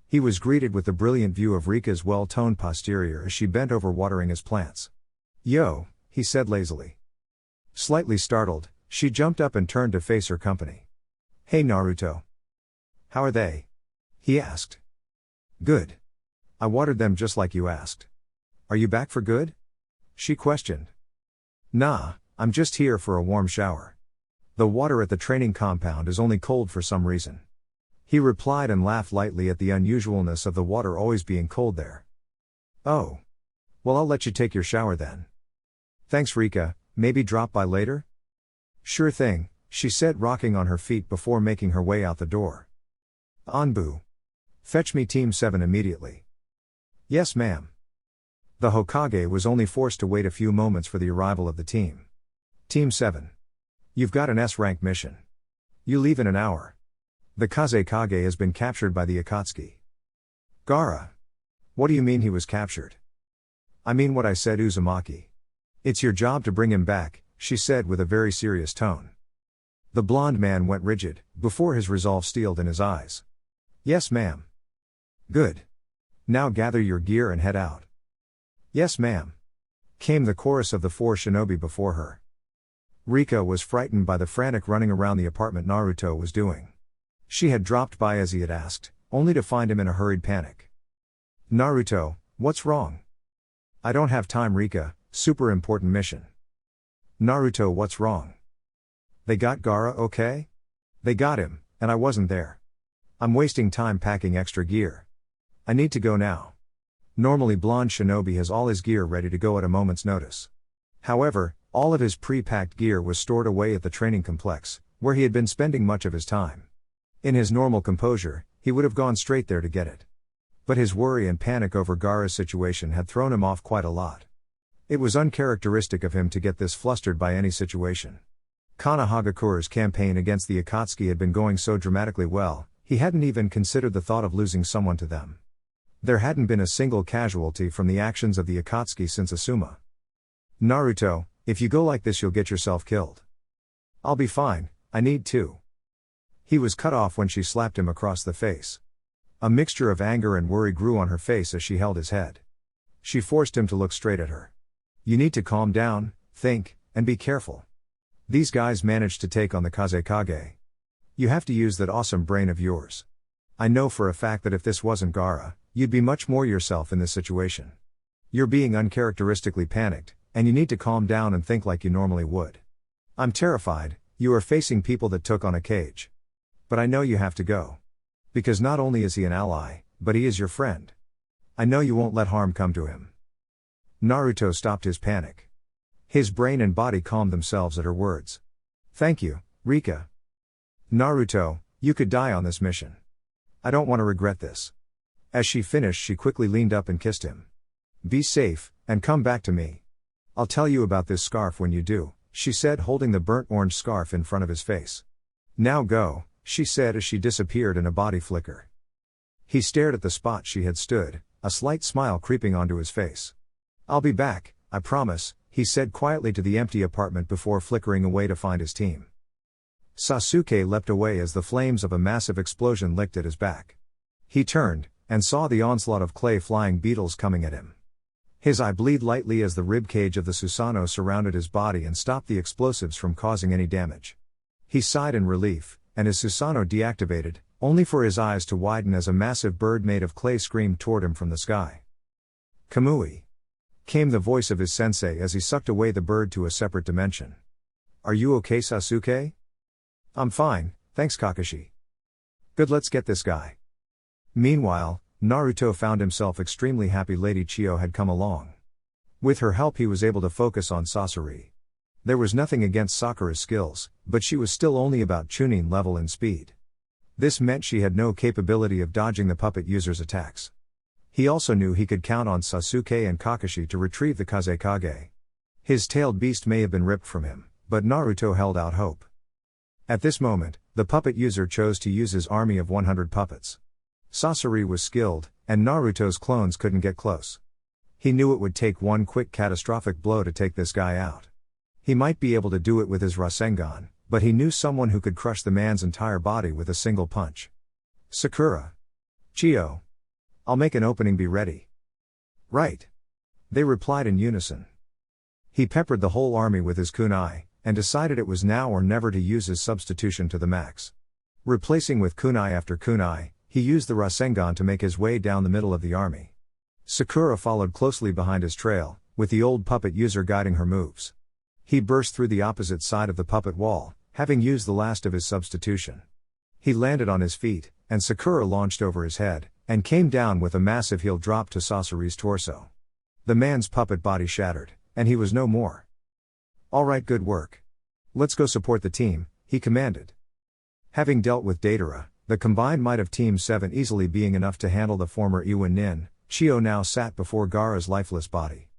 A: He was greeted with the brilliant view of Rika's well-toned posterior as she bent over watering his plants. Yo, he said lazily. Slightly startled, she jumped up and turned to face her company. Hey Naruto. How are they? He asked. Good. I watered them just like you asked. Are you back for good? She questioned. Nah, I'm just here for a warm shower. The water at the training compound is only cold for some reason. He replied and laughed lightly at the unusualness of the water always being cold there. Oh. Well, I'll let you take your shower then. Thanks, Rika, maybe drop by later? Sure thing, she said, rocking on her feet before making her way out the door. Anbu. Fetch me Team 7 immediately. Yes, ma'am. The Hokage was only forced to wait a few moments for the arrival of the team. Team 7. You've got an S-rank mission. You leave in an hour. The Kazekage has been captured by the Akatsuki. Gaara. What do you mean he was captured? I mean what I said, Uzumaki. It's your job to bring him back, she said with a very serious tone. The blond man went rigid, before his resolve steeled in his eyes. Yes, ma'am. Good. Now gather your gear and head out. Yes, ma'am. Came the chorus of the four shinobi before her. Rika was frightened by the frantic running around the apartment Naruto was doing. She had dropped by as he had asked, only to find him in a hurried panic. Naruto, what's wrong? I don't have time, Rika, super important mission. Naruto, what's wrong? They got Gaara, okay? They got him, and I wasn't there. I'm wasting time packing extra gear. I need to go now. Normally blonde shinobi has all his gear ready to go at a moment's notice. However, all of his pre-packed gear was stored away at the training complex, where he had been spending much of his time. In his normal composure, he would have gone straight there to get it. But his worry and panic over Gaara's situation had thrown him off quite a lot. It was uncharacteristic of him to get this flustered by any situation. Konohagakure's campaign against the Akatsuki had been going so dramatically well, he hadn't even considered the thought of losing someone to them. There hadn't been a single casualty from the actions of the Akatsuki since Asuma. Naruto, if you go like this you'll get yourself killed. I'll be fine, I need to. He was cut off when she slapped him across the face. A mixture of anger and worry grew on her face as she held his head. She forced him to look straight at her. You need to calm down, think, and be careful. These guys managed to take on the Kazekage. You have to use that awesome brain of yours. I know for a fact that if this wasn't Gaara, you'd be much more yourself in this situation. You're being uncharacteristically panicked, and you need to calm down and think like you normally would. I'm terrified, you are facing people that took on a cage. But I know you have to go. Because not only is he an ally, but he is your friend. I know you won't let harm come to him. Naruto stopped his panic. His brain and body calmed themselves at her words. Thank you, Rika. Naruto, you could die on this mission. I don't want to regret this. As she finished, she quickly leaned up and kissed him. Be safe, and come back to me. I'll tell you about this scarf when you do, she said, holding the burnt orange scarf in front of his face. Now go, she said as she disappeared in a body flicker. He stared at the spot she had stood, a slight smile creeping onto his face. I'll be back, I promise, he said quietly to the empty apartment before flickering away to find his team. Sasuke leapt away as the flames of a massive explosion licked at his back. He turned, and saw the onslaught of clay flying beetles coming at him. His eye bleed lightly as the ribcage of the Susanoo surrounded his body and stopped the explosives from causing any damage. He sighed in relief, and his Susanoo deactivated, only for his eyes to widen as a massive bird made of clay screamed toward him from the sky. Kamui! Came the voice of his sensei as he sucked away the bird to a separate dimension. Are you okay, Sasuke? I'm fine, thanks, Kakashi. Good, let's get this guy. Meanwhile, Naruto found himself extremely happy Lady Chiyo had come along. With her help he was able to focus on Sasori. There was nothing against Sakura's skills, but she was still only about Chunin level in speed. This meant she had no capability of dodging the puppet user's attacks. He also knew he could count on Sasuke and Kakashi to retrieve the Kazekage. His tailed beast may have been ripped from him, but Naruto held out hope. At this moment, the puppet user chose to use his army of 100 puppets. Sasori was skilled, and Naruto's clones couldn't get close. He knew it would take one quick catastrophic blow to take this guy out. He might be able to do it with his Rasengan, but he knew someone who could crush the man's entire body with a single punch. Sakura. Chiyo. I'll make an opening, be ready. Right. They replied in unison. He peppered the whole army with his kunai, and decided it was now or never to use his substitution to the max. Replacing with kunai after kunai, he used the Rasengan to make his way down the middle of the army. Sakura followed closely behind his trail, with the old puppet user guiding her moves. He burst through the opposite side of the puppet wall, having used the last of his substitution. He landed on his feet, and Sakura launched over his head, and came down with a massive heel drop to Sasori's torso. The man's puppet body shattered, and he was no more. "Alright, good work. Let's go support the team," he commanded. Having dealt with Datara, the combined might of Team 7 easily being enough to handle the former Iwin Nin, Chio now sat before Gaara's lifeless body.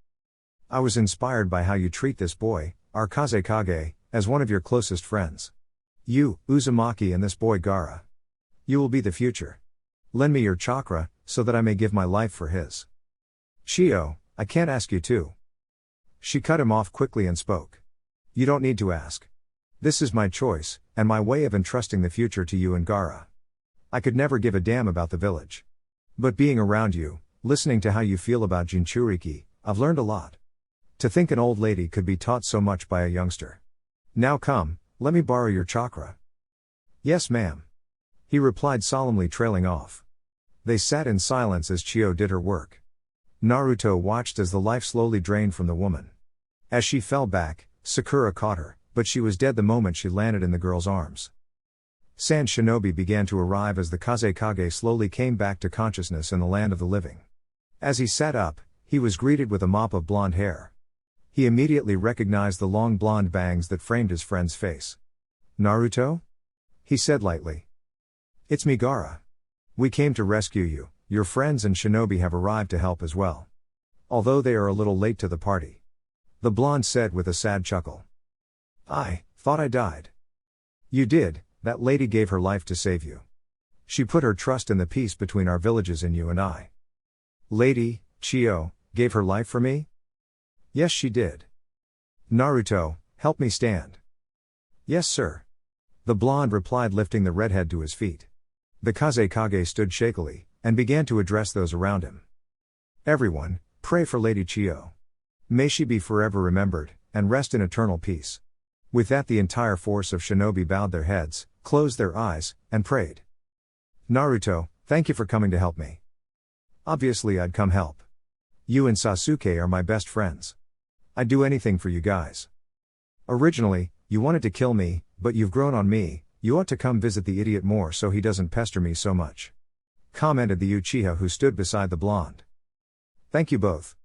A: "I was inspired by how you treat this boy, our Kazekage, as one of your closest friends. You, Uzumaki, and this boy Gaara. You will be the future. Lend me your chakra, so that I may give my life for his." "Chio, I can't ask you to." She cut him off quickly and spoke. "You don't need to ask. This is my choice, and my way of entrusting the future to you and Gaara. I could never give a damn about the village. But being around you, listening to how you feel about Jinchuriki, I've learned a lot. To think an old lady could be taught so much by a youngster. Now come, let me borrow your chakra." "Yes, ma'am," he replied solemnly, trailing off. They sat in silence as Chio did her work. Naruto watched as the life slowly drained from the woman. As she fell back, Sakura caught her, but she was dead the moment she landed in the girl's arms. Sand shinobi began to arrive as the Kazekage slowly came back to consciousness in the land of the living. As he sat up, he was greeted with a mop of blonde hair. He immediately recognized the long blonde bangs that framed his friend's face. "Naruto?" he said lightly. "It's me, Gaara. We came to rescue you. Your friends and shinobi have arrived to help as well. Although they are a little late to the party," the blonde said with a sad chuckle. "I thought I died." "You did, that lady gave her life to save you. She put her trust in the peace between our villages and you and I." "Lady, Chio, gave her life for me?" "Yes, she did." "Naruto, help me stand." "Yes, sir," the blonde replied, lifting the redhead to his feet. The Kazekage stood shakily, and began to address those around him. "Everyone, pray for Lady Chio. May she be forever remembered, and rest in eternal peace." With that, the entire force of shinobi bowed their heads, closed their eyes, and prayed. "Naruto, thank you for coming to help me. Obviously I'd come help. You and Sasuke are my best friends. I'd do anything for you guys. Originally, you wanted to kill me, but you've grown on me. You ought to come visit the idiot more so he doesn't pester me so much," commented the Uchiha who stood beside the blonde. "Thank you both.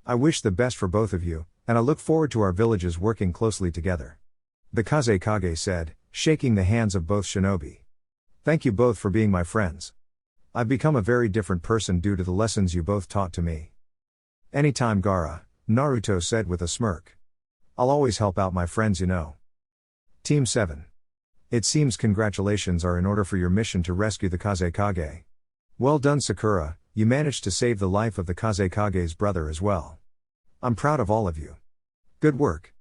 A: I wish the best for both of you, and I look forward to our villages working closely together," the Kazekage said, shaking the hands of both shinobi. "Thank you both for being my friends. I've become a very different person due to the lessons you both taught to me." "Anytime, Gaara," Naruto said with a smirk. "I'll always help out my friends, you know." Team 7. It seems congratulations are in order for your mission to rescue the Kazekage. Well done, Sakura, you managed to save the life of the Kazekage's brother as well. I'm proud of all of you. Good work.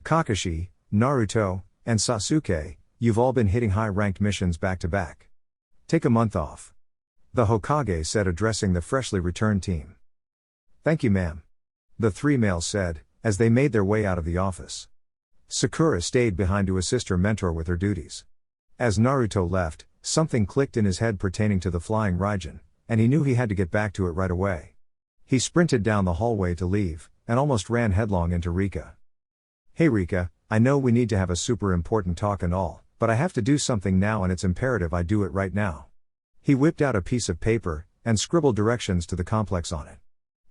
A: Kakashi, Naruto, and Sasuke, you've all been hitting high-ranked missions back to back. Take a month off," the Hokage said, addressing the freshly returned team. "Thank you, ma'am," the three males said, as they made their way out of the office. Sakura stayed behind to assist her mentor with her duties. As Naruto left, something clicked in his head pertaining to the flying Raijin, and he knew he had to get back to it right away. He sprinted down the hallway to leave, and almost ran headlong into Rika. "Hey Rika, I know we need to have a super important talk and all, but I have to do something now and it's imperative I do it right now." He whipped out a piece of paper, and scribbled directions to the complex on it.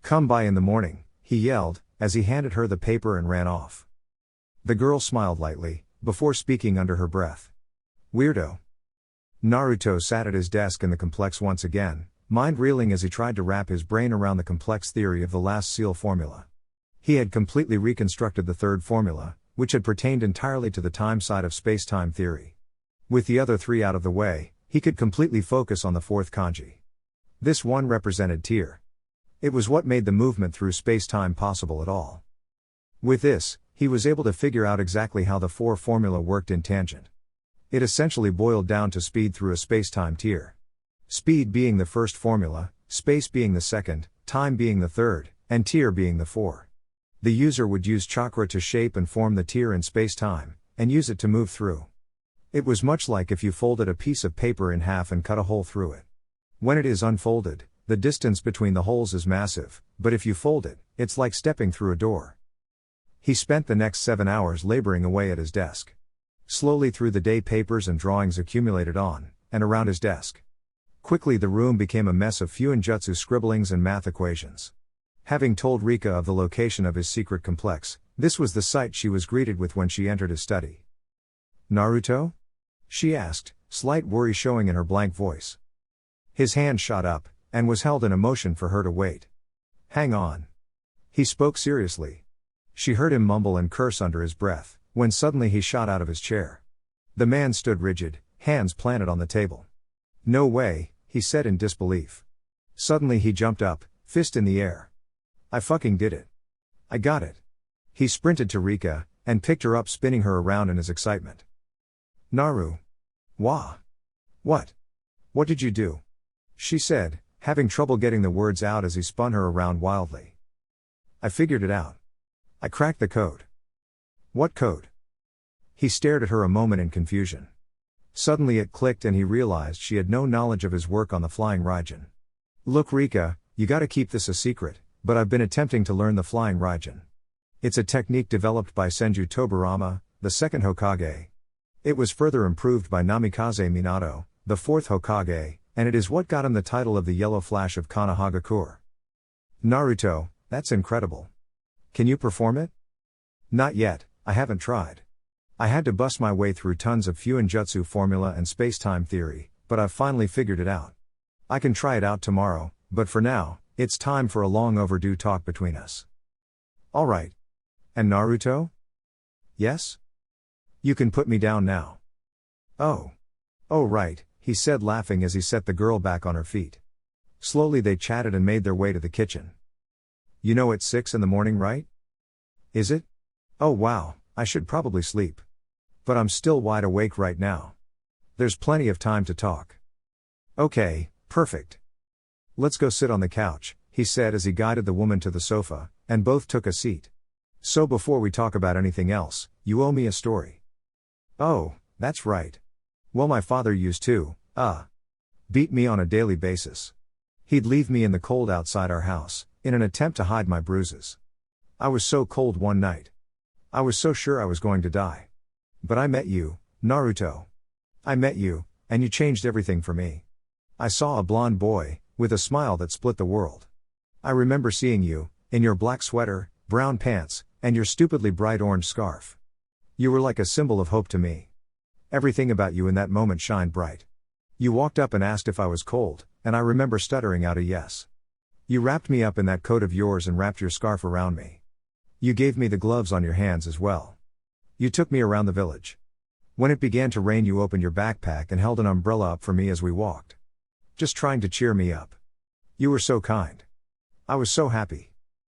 A: "Come by in the morning," he yelled, as he handed her the paper and ran off. The girl smiled lightly, before speaking under her breath. "Weirdo." Naruto sat at his desk in the complex once again, mind reeling as he tried to wrap his brain around the complex theory of the last seal formula. He had completely reconstructed the third formula, which had pertained entirely to the time side of space-time theory. With the other three out of the way, he could completely focus on the fourth kanji. This one represented tier. It was what made the movement through space-time possible at all. With this, he was able to figure out exactly how the 4 formula worked in tangent. It essentially boiled down to speed through a space-time tier. Speed being the first formula, space being the second, time being the third, and tier being the 4. The user would use chakra to shape and form the tier in space-time, and use it to move through. It was much like if you folded a piece of paper in half and cut a hole through it. When it is unfolded, the distance between the holes is massive, but if you fold it, it's like stepping through a door. He spent the next 7 hours laboring away at his desk. Slowly through the day, papers and drawings accumulated on and around his desk. Quickly the room became a mess of fuinjutsu scribblings and math equations. Having told Rika of the location of his secret complex, this was the sight she was greeted with when she entered his study. "Naruto?" she asked, slight worry showing in her blank voice. His hand shot up, and was held in a motion for her to wait. "Hang on." He spoke seriously. She heard him mumble and curse under his breath, when suddenly he shot out of his chair. The man stood rigid, hands planted on the table. "No way," he said in disbelief. Suddenly he jumped up, fist in the air. "I fucking did it. I got it." He sprinted to Rika, and picked her up, spinning her around in his excitement. "Naru. Wah. What? What did you do?" she said, having trouble getting the words out as he spun her around wildly. "I figured it out. I cracked the code." "What code?" He stared at her a moment in confusion. Suddenly it clicked and he realized she had no knowledge of his work on the Flying Raijin. "Look Rika, you gotta keep this a secret, but I've been attempting to learn the Flying Raijin. It's a technique developed by Senju Tobirama, the second Hokage. It was further improved by Namikaze Minato, the fourth Hokage, and it is what got him the title of the Yellow Flash of Konoha. Naruto, that's incredible. Can you perform it?" "Not yet, I haven't tried. I had to bust my way through tons of fuinjutsu formula and space-time theory, but I've finally figured it out. I can try it out tomorrow, but for now, it's time for a long overdue talk between us." "Alright. And Naruto?" "Yes? You can put me down now." "Oh. Oh right," he said laughing as he set the girl back on her feet. Slowly they chatted and made their way to the kitchen. "You know it's 6 in the morning, right?" "Is it? Oh wow, I should probably sleep. But I'm still wide awake right now. There's plenty of time to talk." "Okay, perfect. Let's go sit on the couch," he said as he guided the woman to the sofa, and both took a seat. "So before we talk about anything else, you owe me a story." "Oh, that's right. Well, my father used to, beat me on a daily basis. He'd leave me in the cold outside our house, in an attempt to hide my bruises. I was so cold one night. I was so sure I was going to die. But I met you, Naruto. I met you, and you changed everything for me. I saw a blonde boy, with a smile that split the world. I remember seeing you, in your black sweater, brown pants, and your stupidly bright orange scarf. You were like a symbol of hope to me. Everything about you in that moment shined bright. You walked up and asked if I was cold, and I remember stuttering out a yes. You wrapped me up in that coat of yours and wrapped your scarf around me. You gave me the gloves on your hands as well. You took me around the village. When it began to rain, you opened your backpack and held an umbrella up for me as we walked. Just trying to cheer me up. You were so kind. I was so happy.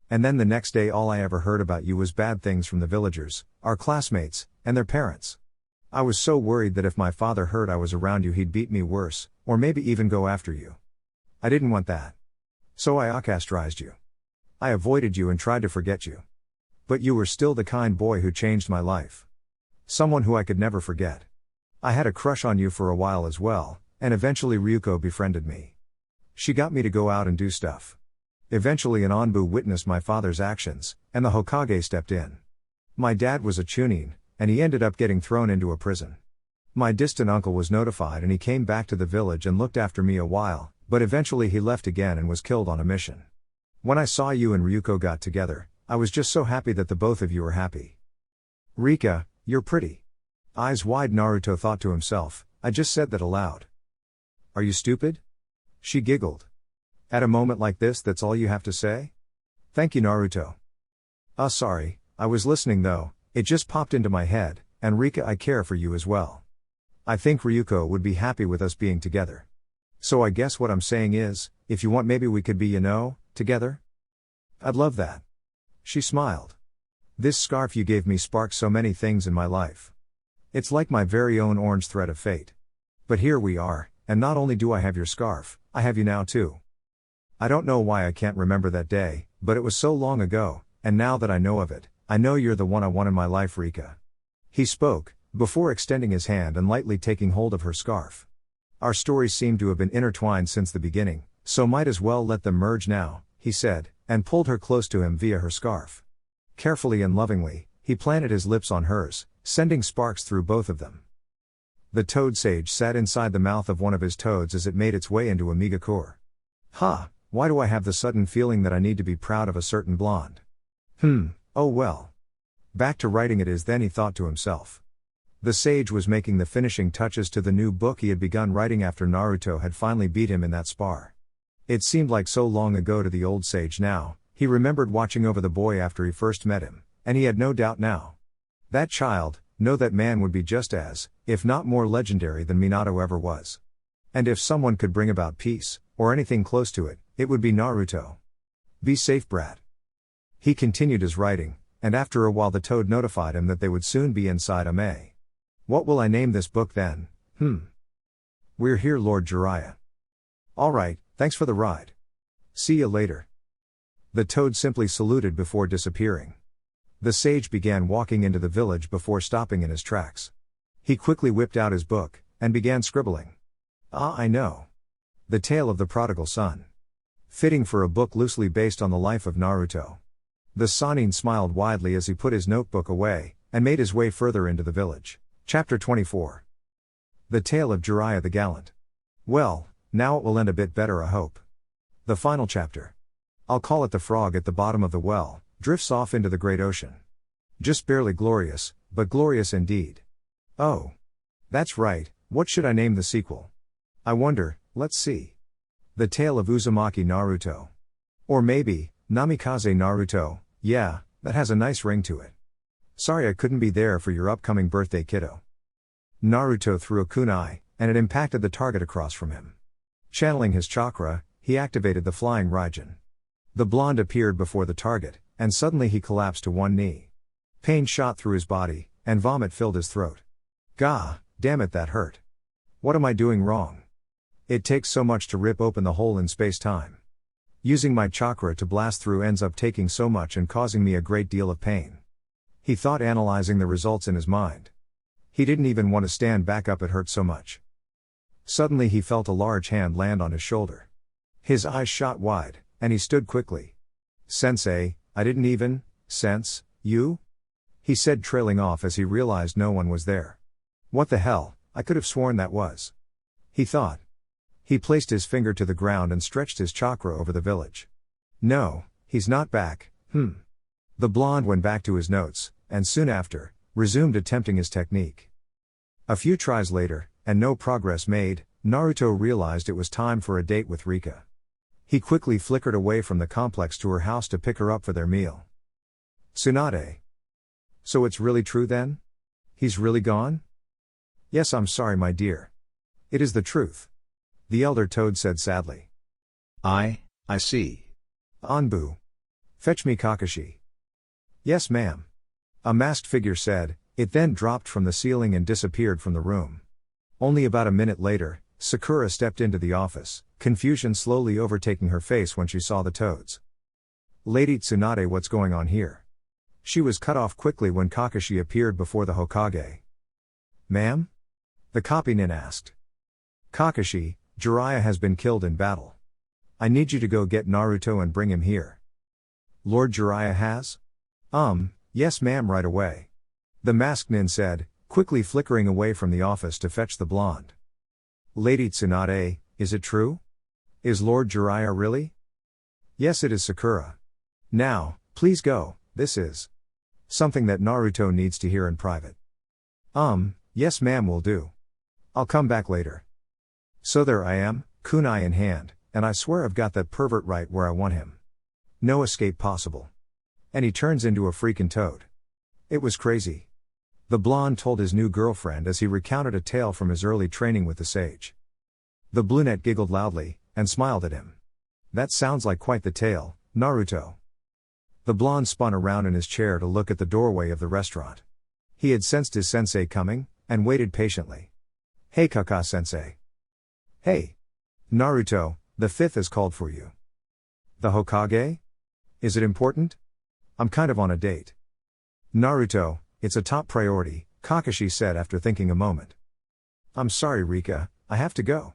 A: And then the next day all I ever heard about you was bad things from the villagers, our classmates, and their parents. I was so worried that if my father heard I was around you he'd beat me worse, or maybe even go after you. I didn't want that. So I ostracized you. I avoided you and tried to forget you. But you were still the kind boy who changed my life. Someone who I could never forget. I had a crush on you for a while as well, and eventually Ryuko befriended me. She got me to go out and do stuff. Eventually an Anbu witnessed my father's actions, and the Hokage stepped in. My dad was a Chunin, and he ended up getting thrown into a prison. My distant uncle was notified and he came back to the village and looked after me a while, but eventually he left again and was killed on a mission. When I saw you and Ryuko got together, I was just so happy that the both of you were happy. Rika, you're pretty. Eyes wide, Naruto thought to himself, I just said that aloud. Are you stupid? She giggled. At a moment like this, that's all you have to say? Thank you, Naruto. Sorry, I was listening though, it just popped into my head, and Rika, I care for you as well. I think Ryuko would be happy with us being together. So I guess what I'm saying is, if you want maybe we could be, together? I'd love that. She smiled. This scarf you gave me sparked so many things in my life. It's like my very own orange thread of fate. But here we are, and not only do I have your scarf, I have you now too. I don't know why I can't remember that day, but it was so long ago, and now that I know of it, I know you're the one I want in my life, Rika. He spoke, before extending his hand and lightly taking hold of her scarf. Our stories seem to have been intertwined since the beginning, so might as well let them merge now, he said, and pulled her close to him via her scarf. Carefully and lovingly, he planted his lips on hers, sending sparks through both of them. The toad sage sat inside the mouth of one of his toads as it made its way into a Megakure. Ha, why do I have the sudden feeling that I need to be proud of a certain blonde? Oh well. Back to writing it is then, he thought to himself. The sage was making the finishing touches to the new book he had begun writing after Naruto had finally beat him in that spar. It seemed like so long ago to the old sage now. He remembered watching over the boy after he first met him, and he had no doubt now. That child, no, that man would be just as, if not more legendary than Minato ever was. And if someone could bring about peace, or anything close to it, it would be Naruto. Be safe, brat. He continued his writing, and after a while the toad notified him that they would soon be inside Ame. What will I name this book then? We're here, Lord Jiraiya. Alright, thanks for the ride. See you later. The toad simply saluted before disappearing. The sage began walking into the village before stopping in his tracks. He quickly whipped out his book, and began scribbling. I know. The Tale of the Prodigal Son. Fitting for a book loosely based on the life of Naruto. The Sannin smiled widely as he put his notebook away, and made his way further into the village. Chapter 24. The Tale of Jiraiya the Gallant. Well, now it will end a bit better, I hope. The final chapter. I'll call it The Frog at the Bottom of the Well, drifts off into the great ocean. Just barely glorious, but glorious indeed. Oh. That's right, what should I name the sequel? I wonder, let's see. The Tale of Uzumaki Naruto. Or maybe, Namikaze Naruto, yeah, that has a nice ring to it. Sorry I couldn't be there for your upcoming birthday, kiddo. Naruto threw a kunai, and it impacted the target across from him. Channeling his chakra, he activated the flying Raijin. The blonde appeared before the target, and suddenly he collapsed to one knee. Pain shot through his body, and vomit filled his throat. Gah, damn it, that hurt. What am I doing wrong? It takes so much to rip open the hole in space-time. Using my chakra to blast through ends up taking so much and causing me a great deal of pain. He thought, analyzing the results in his mind. He didn't even want to stand back up, it hurt so much. Suddenly he felt a large hand land on his shoulder. His eyes shot wide, and he stood quickly. Sensei, I didn't even sense you? He said, trailing off as he realized no one was there. What the hell, I could have sworn that was. He thought. He placed his finger to the ground and stretched his chakra over the village. No, he's not back, The blonde went back to his notes, and soon after, resumed attempting his technique. A few tries later, and no progress made, Naruto realized it was time for a date with Rika. He quickly flickered away from the complex to her house to pick her up for their meal. Tsunade. So it's really true then? He's really gone? Yes, I'm sorry, my dear. It is the truth. The elder toad said sadly.
B: I see.
A: Anbu. Fetch me Kakashi. Yes, ma'am. A masked figure said, it then dropped from the ceiling and disappeared from the room. Only about a minute later, Sakura stepped into the office, confusion slowly overtaking her face when she saw the toads. Lady Tsunade, what's going on here? She was cut off quickly when Kakashi appeared before the Hokage. Ma'am? The copy nin asked. Kakashi, Jiraiya has been killed in battle. I need you to go get Naruto and bring him here. Lord Jiraiya has? Yes ma'am, right away. The masked nin said, quickly flickering away from the office to fetch the blonde. Lady Tsunade, is it true? Is Lord Jiraiya really? Yes, it is, Sakura. Now, please go, this is something that Naruto needs to hear in private. Yes ma'am, will do. I'll come back later. So there I am, kunai in hand, and I swear I've got that pervert right where I want him. No escape possible. And he turns into a freaking toad. It was crazy. The blonde told his new girlfriend as he recounted a tale from his early training with the sage. The brunette giggled loudly, and smiled at him. That sounds like quite the tale, Naruto. The blonde spun around in his chair to look at the doorway of the restaurant. He had sensed his sensei coming, and waited patiently. Hey Kaka-sensei. Hey. Naruto, the fifth has called for you. The Hokage? Is it important? I'm kind of on a date. Naruto, it's a top priority, Kakashi said after thinking a moment. I'm sorry Rika, I have to go.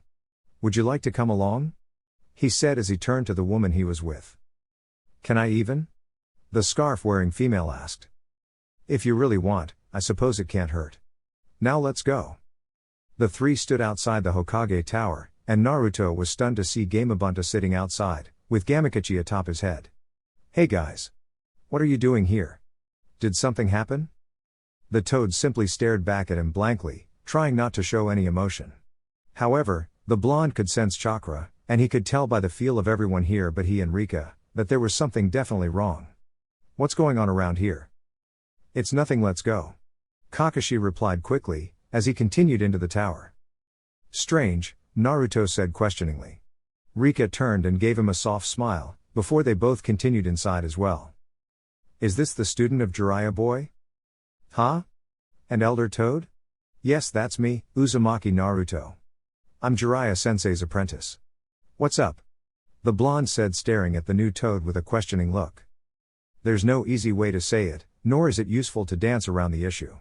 A: Would you like to come along? He said as he turned to the woman he was with. Can I even? The scarf-wearing female asked. If you really want, I suppose it can't hurt. Now let's go. The three stood outside the Hokage tower, and Naruto was stunned to see Gamabunta sitting outside, with Gamakachi atop his head. "Hey guys! What are you doing here? Did something happen?" The toad simply stared back at him blankly, trying not to show any emotion. However, the blonde could sense chakra, and he could tell by the feel of everyone here but he and Rika, that there was something definitely wrong. "What's going on around here?" "It's nothing, let's go." Kakashi replied quickly, as he continued into the tower. "Strange," Naruto said questioningly. Rika turned and gave him a soft smile, before they both continued inside as well. "Is this the student of Jiraiya boy?" "Huh? And Elder Toad?" "Yes, that's me, Uzumaki Naruto. I'm Jiraiya sensei's apprentice." "What's up?" the blonde said, staring at the new toad with a questioning look. There's no easy way to say it, nor is it useful to dance around the issue.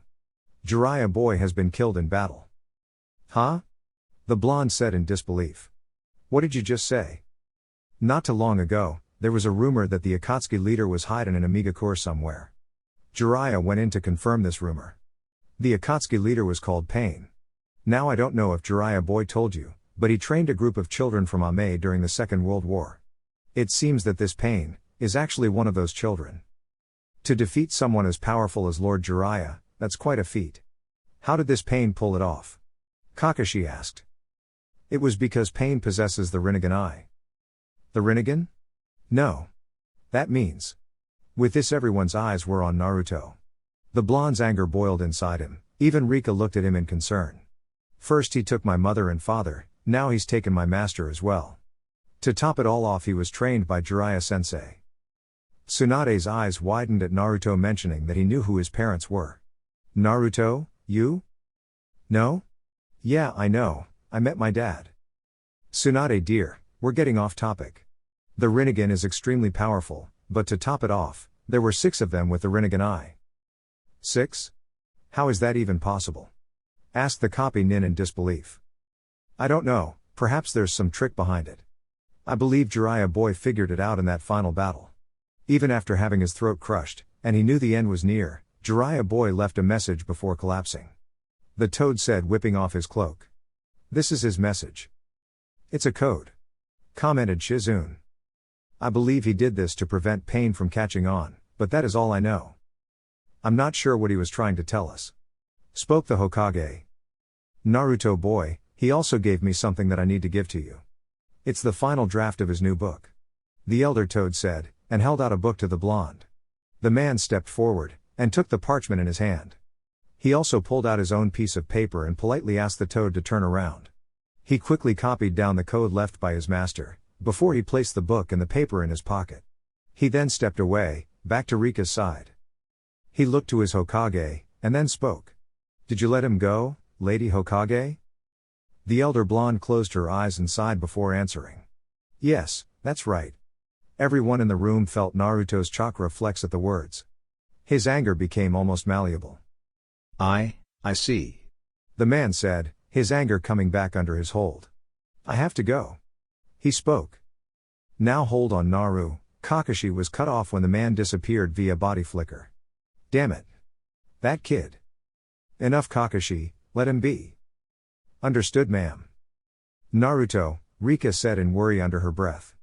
A: Jiraiya boy has been killed in battle. "Huh?" the blonde said in disbelief. "What did you just say?" "Not too long ago, there was a rumor that the Akatsuki leader was hiding in a Megakure somewhere. Jiraiya went in to confirm this rumor. The Akatsuki leader was called Pain. Now I don't know if Jiraiya boy told you, but he trained a group of children from Ame during the Second World War. It seems that this Pain is actually one of those children. To defeat someone as powerful as Lord Jiraiya, that's quite a feat. How did this Pain pull it off?" Kakashi asked. "It was because Pain possesses the Rinnegan Eye." "The Rinnegan? No. That means..." With this, everyone's eyes were on Naruto. The blonde's anger boiled inside him, even Rika looked at him in concern. "First he took my mother and father, now he's taken my master as well. To top it all off, he was trained by Jiraiya sensei." Tsunade's eyes widened at Naruto mentioning that he knew who his parents were. "Naruto, you? No? Yeah, I know, I met my dad." "Tsunade dear, we're getting off topic. The Rinnegan is extremely powerful, but to top it off, there were 6 of them with the Rinnegan Eye." "6? How is that even possible?" asked the copy nin in disbelief. "I don't know, perhaps there's some trick behind it. I believe Jiraiya boy figured it out in that final battle. Even after having his throat crushed, and he knew the end was near, Jiraiya boy left a message before collapsing." The toad said, whipping off his cloak. "This is his message." "It's a code," commented Shizune. "I believe he did this to prevent Pain from catching on, but that is all I know. I'm not sure what he was trying to tell us," spoke the Hokage. "Naruto boy, he also gave me something that I need to give to you. It's the final draft of his new book," the elder toad said, and held out a book to the blonde. The man stepped forward, and took the parchment in his hand. He also pulled out his own piece of paper and politely asked the toad to turn around. He quickly copied down the code left by his master, before he placed the book and the paper in his pocket. He then stepped away, back to Rika's side. He looked to his Hokage, and then spoke. "Did you let him go, Lady Hokage?" The elder blonde closed her eyes and sighed before answering. "Yes, that's right." Everyone in the room felt Naruto's chakra flex at the words. His anger became almost malleable.
B: I see.
A: The man said, his anger coming back under his hold. "I have to go." He spoke. "Now hold on, Naru." Kakashi was cut off when the man disappeared via body flicker. "Damn it. That kid." "Enough, Kakashi, let him be." "Understood, ma'am." "Naruto," Rika said in worry under her breath.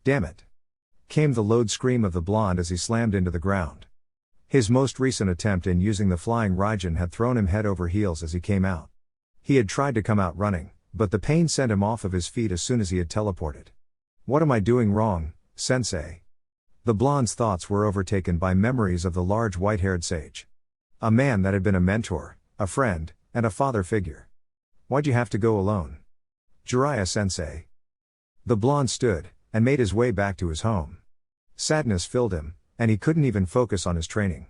A: "Damn it," came the loud scream of the blonde as he slammed into the ground. His most recent attempt in using the flying Raijin had thrown him head over heels as he came out. He had tried to come out running, but the pain sent him off of his feet as soon as he had teleported. "What am I doing wrong, sensei?" The blonde's thoughts were overtaken by memories of the large white-haired sage. A man that had been a mentor, a friend, and a father figure. "Why'd you have to go alone, Jiraiya sensei?" The blonde stood, and made his way back to his home. Sadness filled him, and he couldn't even focus on his training.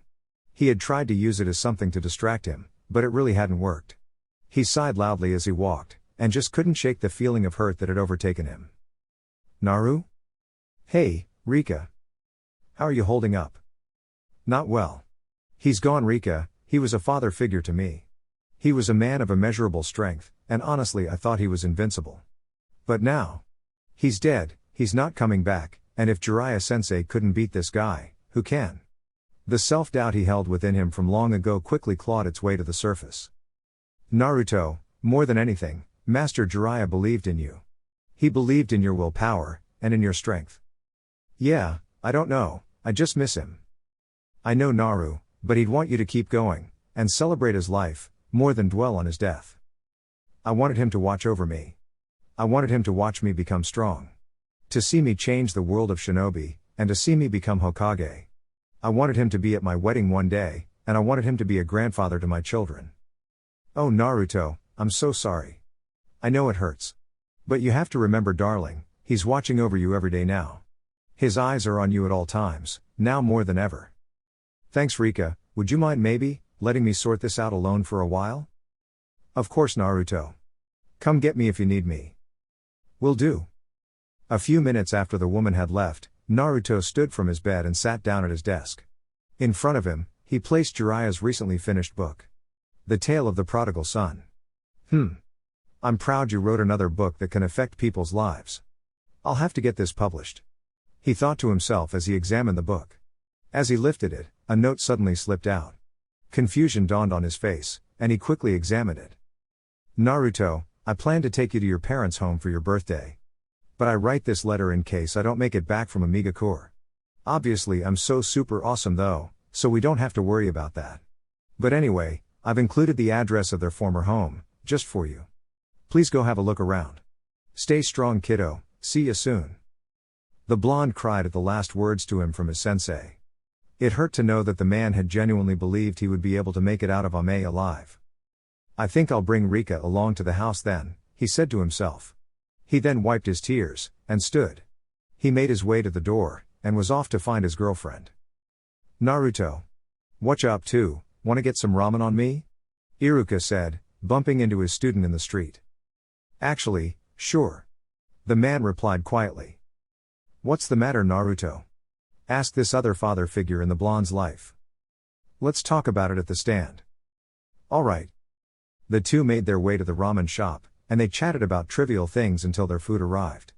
A: He had tried to use it as something to distract him, but it really hadn't worked. He sighed loudly as he walked, and just couldn't shake the feeling of hurt that had overtaken him. "Naru? Hey, Rika. How are you holding up?" "Not well. He's gone, Rika. He was a father figure to me. He was a man of immeasurable strength, and honestly I thought he was invincible. But now, he's dead, he's not coming back, and if Jiraiya sensei couldn't beat this guy, who can?" The self-doubt he held within him from long ago quickly clawed its way to the surface. "Naruto, More than anything, Master Jiraiya believed in you. He believed in your willpower, and in your strength. Yeah, I don't know, I just miss him. I know Naru, but he'd want you to keep going, and celebrate his life, more than dwell on his death. I wanted him to watch over me. I wanted him to watch me become strong. To see me change the world of shinobi, and to see me become Hokage. I wanted him to be at my wedding one day, and I wanted him to be a grandfather to my children. Oh Naruto, I'm so sorry. I know it hurts. But you have to remember, darling, he's watching over you every day now. His eyes are on you at all times, now more than ever. Thanks Rika, would you mind maybe letting me sort this out alone for a while? Of course Naruto. Come get me if you need me. Will do. A few minutes after the woman had left, Naruto stood from his bed and sat down at his desk. In front of him, he placed Jiraiya's recently finished book. The Tale of the Prodigal Son. I'm proud you wrote another book that can affect people's lives. I'll have to get this published. He thought to himself as he examined the book. As he lifted it, a note suddenly slipped out. Confusion dawned on his face, and he quickly examined it. Naruto, I plan to take you to your parents' home for your birthday. But I write this letter in case I don't make it back from Amiga-core. Obviously I'm so super awesome though, so we don't have to worry about that. But anyway, I've included the address of their former home, just for you. Please go have a look around. Stay strong kiddo, see ya soon. The blonde cried at the last words to him from his sensei. It hurt to know that the man had genuinely believed he would be able to make it out of Ame alive. I think I'll bring Rika along to the house then, he said to himself. He then wiped his tears, and stood. He made his way to the door, and was off to find his girlfriend. Naruto. Whatcha up to, wanna get some ramen on me? Iruka said, bumping into his student in the street. Actually, sure. The man replied quietly. What's the matter Naruto? Asked this other father figure in the blonde's life. Let's talk about it at the stand. Alright. The two made their way to the ramen shop, and they chatted about trivial things until their food arrived.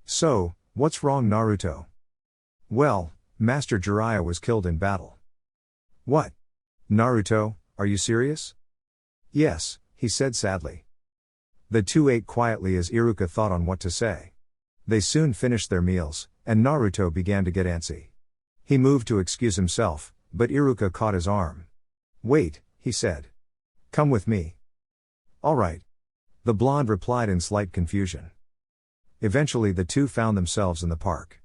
A: So, what's wrong Naruto? Well, Master Jiraiya was killed in battle. What? Naruto, are you serious? Yes, he said sadly. The two ate quietly as Iruka thought on what to say. They soon finished their meals, and Naruto began to get antsy. He moved to excuse himself, but Iruka caught his arm. Wait, he said. Come with me. Alright. The blonde replied in slight confusion. Eventually the two found themselves in the park.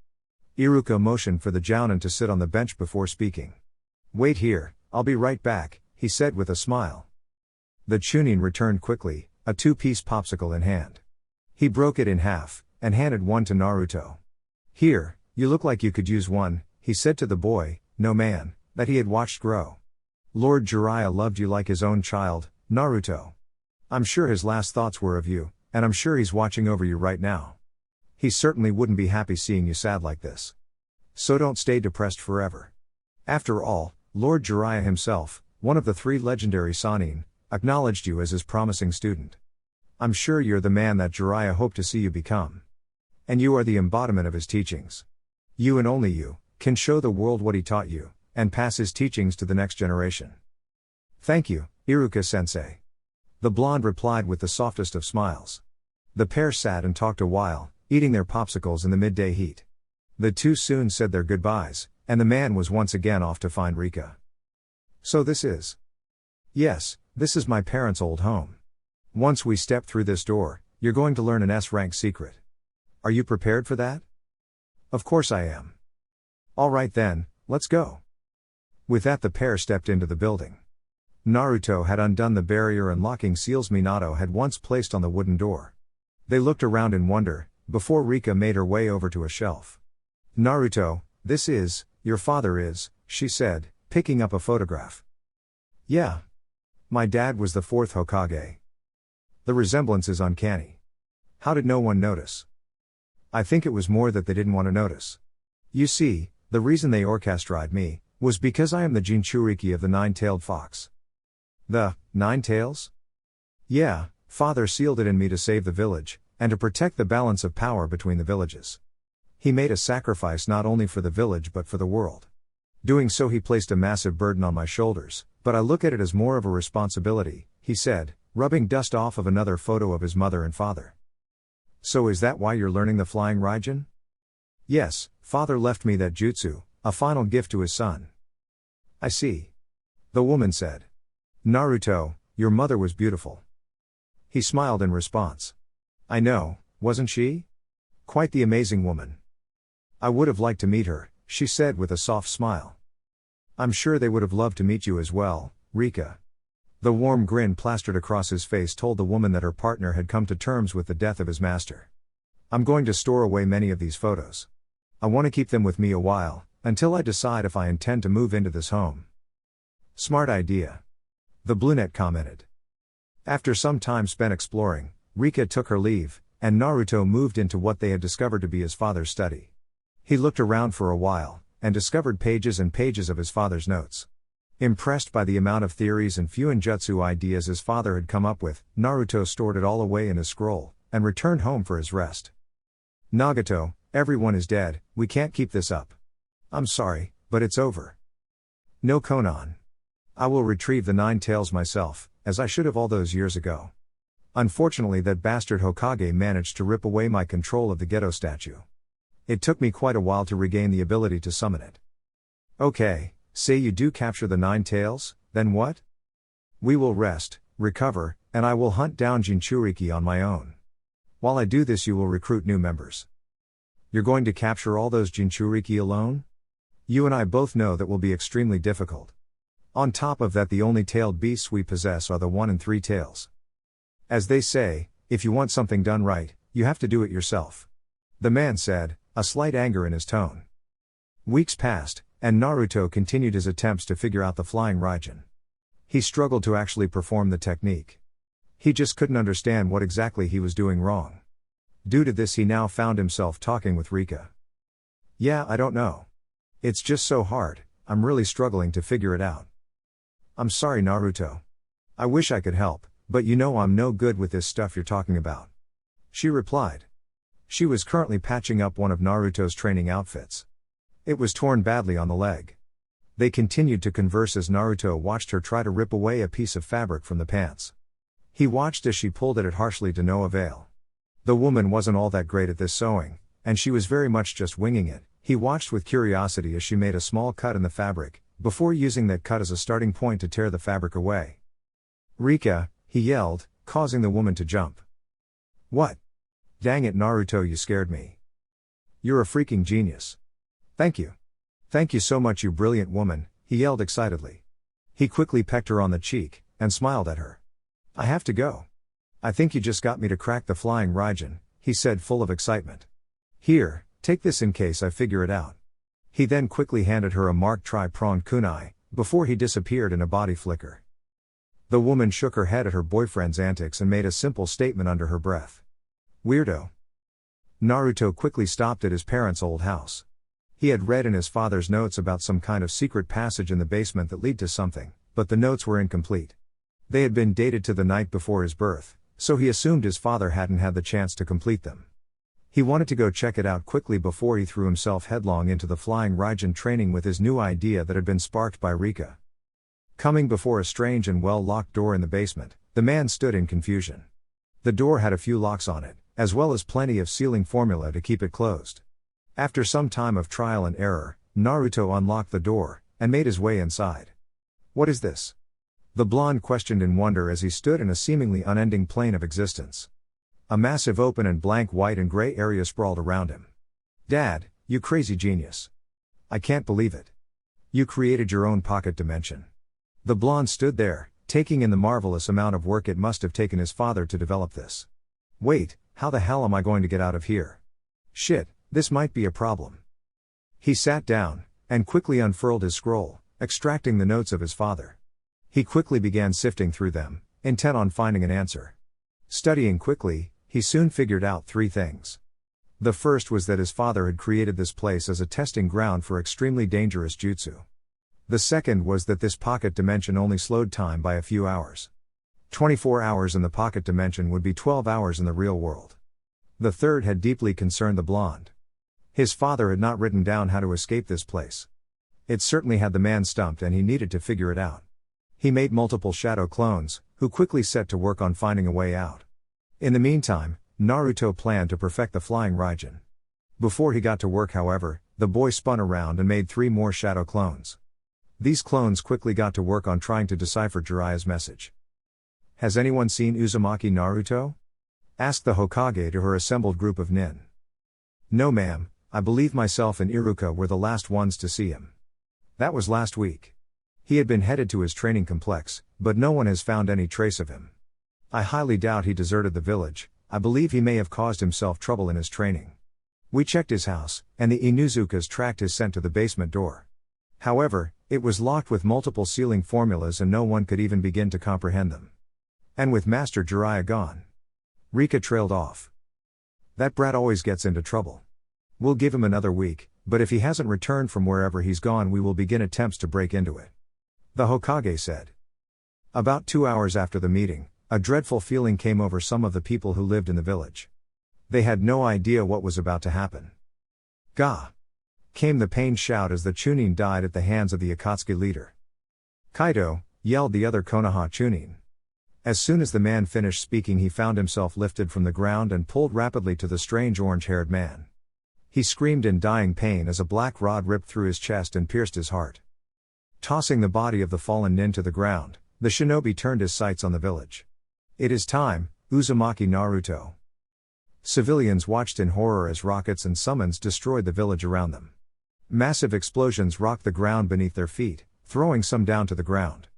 A: Iruka motioned for the jounin to sit on the bench before speaking. Wait here, I'll be right back, he said with a smile. The chunin returned quickly, a two-piece popsicle in hand. He broke it in half, and handed one to Naruto. Here, you look like you could use one, he said to the boy, no man, that he had watched grow. Lord Jiraiya loved you like his own child, Naruto. I'm sure his last thoughts were of you, and I'm sure he's watching over you right now. He certainly wouldn't be happy seeing you sad like this. So don't stay depressed forever. After all, Lord Jiraiya himself, one of the 3 legendary Sannin, acknowledged you as his promising student. I'm sure you're the man that Jiraiya hoped to see you become. And you are the embodiment of his teachings. You and only you, can show the world what he taught you, and pass his teachings to the next generation. Thank you, Iruka-sensei. The blonde replied with the softest of smiles. The pair sat and talked a while, eating their popsicles in the midday heat. The two soon said their goodbyes, and the man was once again off to find Rika. So this is? Yes, this is my parents' old home. Once we step through this door, you're going to learn an S-rank secret. Are you prepared for that? Of course I am. Alright then, let's go. With that the pair stepped into the building. Naruto had undone the barrier and locking seals Minato had once placed on the wooden door. They looked around in wonder, before Rika made her way over to a shelf. Naruto, this is, your father is, she said, picking up a photograph. Yeah. My dad was the 4th Hokage. The resemblance is uncanny. How did no one notice? I think it was more that they didn't want to notice. You see, the reason they orchestrated me, was because I am the Jinchuriki of the 9-tailed fox. The 9 tails? Yeah, father sealed it in me to save the village, and to protect the balance of power between the villages. He made a sacrifice not only for the village but for the world. Doing so he placed a massive burden on my shoulders, but I look at it as more of a responsibility, he said, rubbing dust off of another photo of his mother and father. So is that why you're learning the flying Raijin? Yes, father left me that jutsu, a final gift to his son. I see. The woman said. Naruto, your mother was beautiful. He smiled in response. I know, wasn't she? Quite the amazing woman. I would have liked to meet her, she said with a soft smile. I'm sure they would have loved to meet you as well, Rika. The warm grin plastered across his face told the woman that her partner had come to terms with the death of his master. I'm going to store away many of these photos. I want to keep them with me a while, until I decide if I intend to move into this home. Smart idea. The brunette commented. After some time spent exploring, Rika took her leave, and Naruto moved into what they had discovered to be his father's study. He looked around for a while, and discovered pages and pages of his father's notes. Impressed by the amount of theories and fuinjutsu ideas his father had come up with, Naruto stored it all away in his scroll, and returned home for his rest. Nagato, everyone is dead, we can't keep this up. I'm sorry, but it's over. No Konan. I will retrieve the 9 tails myself, as I should have all those years ago. Unfortunately that bastard Hokage managed to rip away my control of the Geto statue. It took me quite a while to regain the ability to summon it. Okay, say you do capture the 9 tails, then what? We will rest, recover, and I will hunt down Jinchuriki on my own. While I do this you will recruit new members. You're going to capture all those Jinchuriki alone? You and I both know that will be extremely difficult. On top of that the only tailed beasts we possess are the 1 and 3 tails. As they say, if you want something done right, you have to do it yourself. The man said, a slight anger in his tone. Weeks passed, and Naruto continued his attempts to figure out the flying Raijin. He struggled to actually perform the technique. He just couldn't understand what exactly he was doing wrong. Due to this he now found himself talking with Rika. Yeah, I don't know. It's just so hard, I'm really struggling to figure it out. I'm sorry Naruto. I wish I could help, but you know I'm no good with this stuff you're talking about. She replied. She was currently patching up one of Naruto's training outfits. It was torn badly on the leg. They continued to converse as Naruto watched her try to rip away a piece of fabric from the pants. He watched as she pulled at it harshly to no avail. The woman wasn't all that great at this sewing, and she was very much just winging it. He watched with curiosity as she made a small cut in the fabric, before using that cut as a starting point to tear the fabric away. Rika, he yelled, causing the woman to jump. What? Dang it Naruto, you scared me. You're a freaking genius. Thank you. Thank you so much you brilliant woman, he yelled excitedly. He quickly pecked her on the cheek, and smiled at her. I have to go. I think you just got me to crack the flying Raijin, he said full of excitement. Here, take this in case I figure it out. He then quickly handed her a marked tri-pronged kunai, before he disappeared in a body flicker. The woman shook her head at her boyfriend's antics and made a simple statement under her breath. Weirdo. Naruto quickly stopped at his parents' old house. He had read in his father's notes about some kind of secret passage in the basement that led to something, but the notes were incomplete. They had been dated to the night before his birth, so he assumed his father hadn't had the chance to complete them. He wanted to go check it out quickly before he threw himself headlong into the flying Raijin training with his new idea that had been sparked by Rika. Coming before a strange and well-locked door in the basement, the man stood in confusion. The door had a few locks on it, as well as plenty of sealing formula to keep it closed. After some time of trial and error, Naruto unlocked the door, and made his way inside. What is this? The blonde questioned in wonder as he stood in a seemingly unending plane of existence. A massive open and blank white and gray area sprawled around him. Dad, you crazy genius. I can't believe it. You created your own pocket dimension. The blonde stood there, taking in the marvelous amount of work it must have taken his father to develop this. Wait, how the hell am I going to get out of here? Shit, this might be a problem. He sat down, and quickly unfurled his scroll, extracting the notes of his father. He quickly began sifting through them, intent on finding an answer. Studying quickly, he soon figured out 3 things. The first was that his father had created this place as a testing ground for extremely dangerous jutsu. The second was that this pocket dimension only slowed time by a few hours. 24 hours in the pocket dimension would be 12 hours in the real world. The third had deeply concerned the blonde. His father had not written down how to escape this place. It certainly had the man stumped and he needed to figure it out. He made multiple shadow clones, who quickly set to work on finding a way out. In the meantime, Naruto planned to perfect the flying Raijin. Before he got to work, however, the boy spun around and made 3 more shadow clones. These clones quickly got to work on trying to decipher Jiraiya's message. "Has anyone seen Uzumaki Naruto?" asked the Hokage to her assembled group of nin. "No ma'am, I believe myself and Iruka were the last ones to see him. That was last week. He had been headed to his training complex, but no one has found any trace of him. I highly doubt he deserted the village. I believe he may have caused himself trouble in his training. We checked his house, and the Inuzukas tracked his scent to the basement door. However, it was locked with multiple sealing formulas and no one could even begin to comprehend them. And with Master Jiraiya gone." Rika trailed off. "That brat always gets into trouble. We'll give him another week, but if he hasn't returned from wherever he's gone, we will begin attempts to break into it," the Hokage said. About 2 hours after the meeting, a dreadful feeling came over some of the people who lived in the village. They had no idea what was about to happen. "Gah!" came the pained shout as the Chunin died at the hands of the Akatsuki leader. "Kaido!" yelled the other Konoha Chunin. As soon as the man finished speaking, he found himself lifted from the ground and pulled rapidly to the strange orange-haired man. He screamed in dying pain as a black rod ripped through his chest and pierced his heart. Tossing the body of the fallen nin to the ground, the shinobi turned his sights on the village. "It is time, Uzumaki Naruto." Civilians watched in horror as rockets and summons destroyed the village around them. Massive explosions rocked the ground beneath their feet, throwing some down to the ground.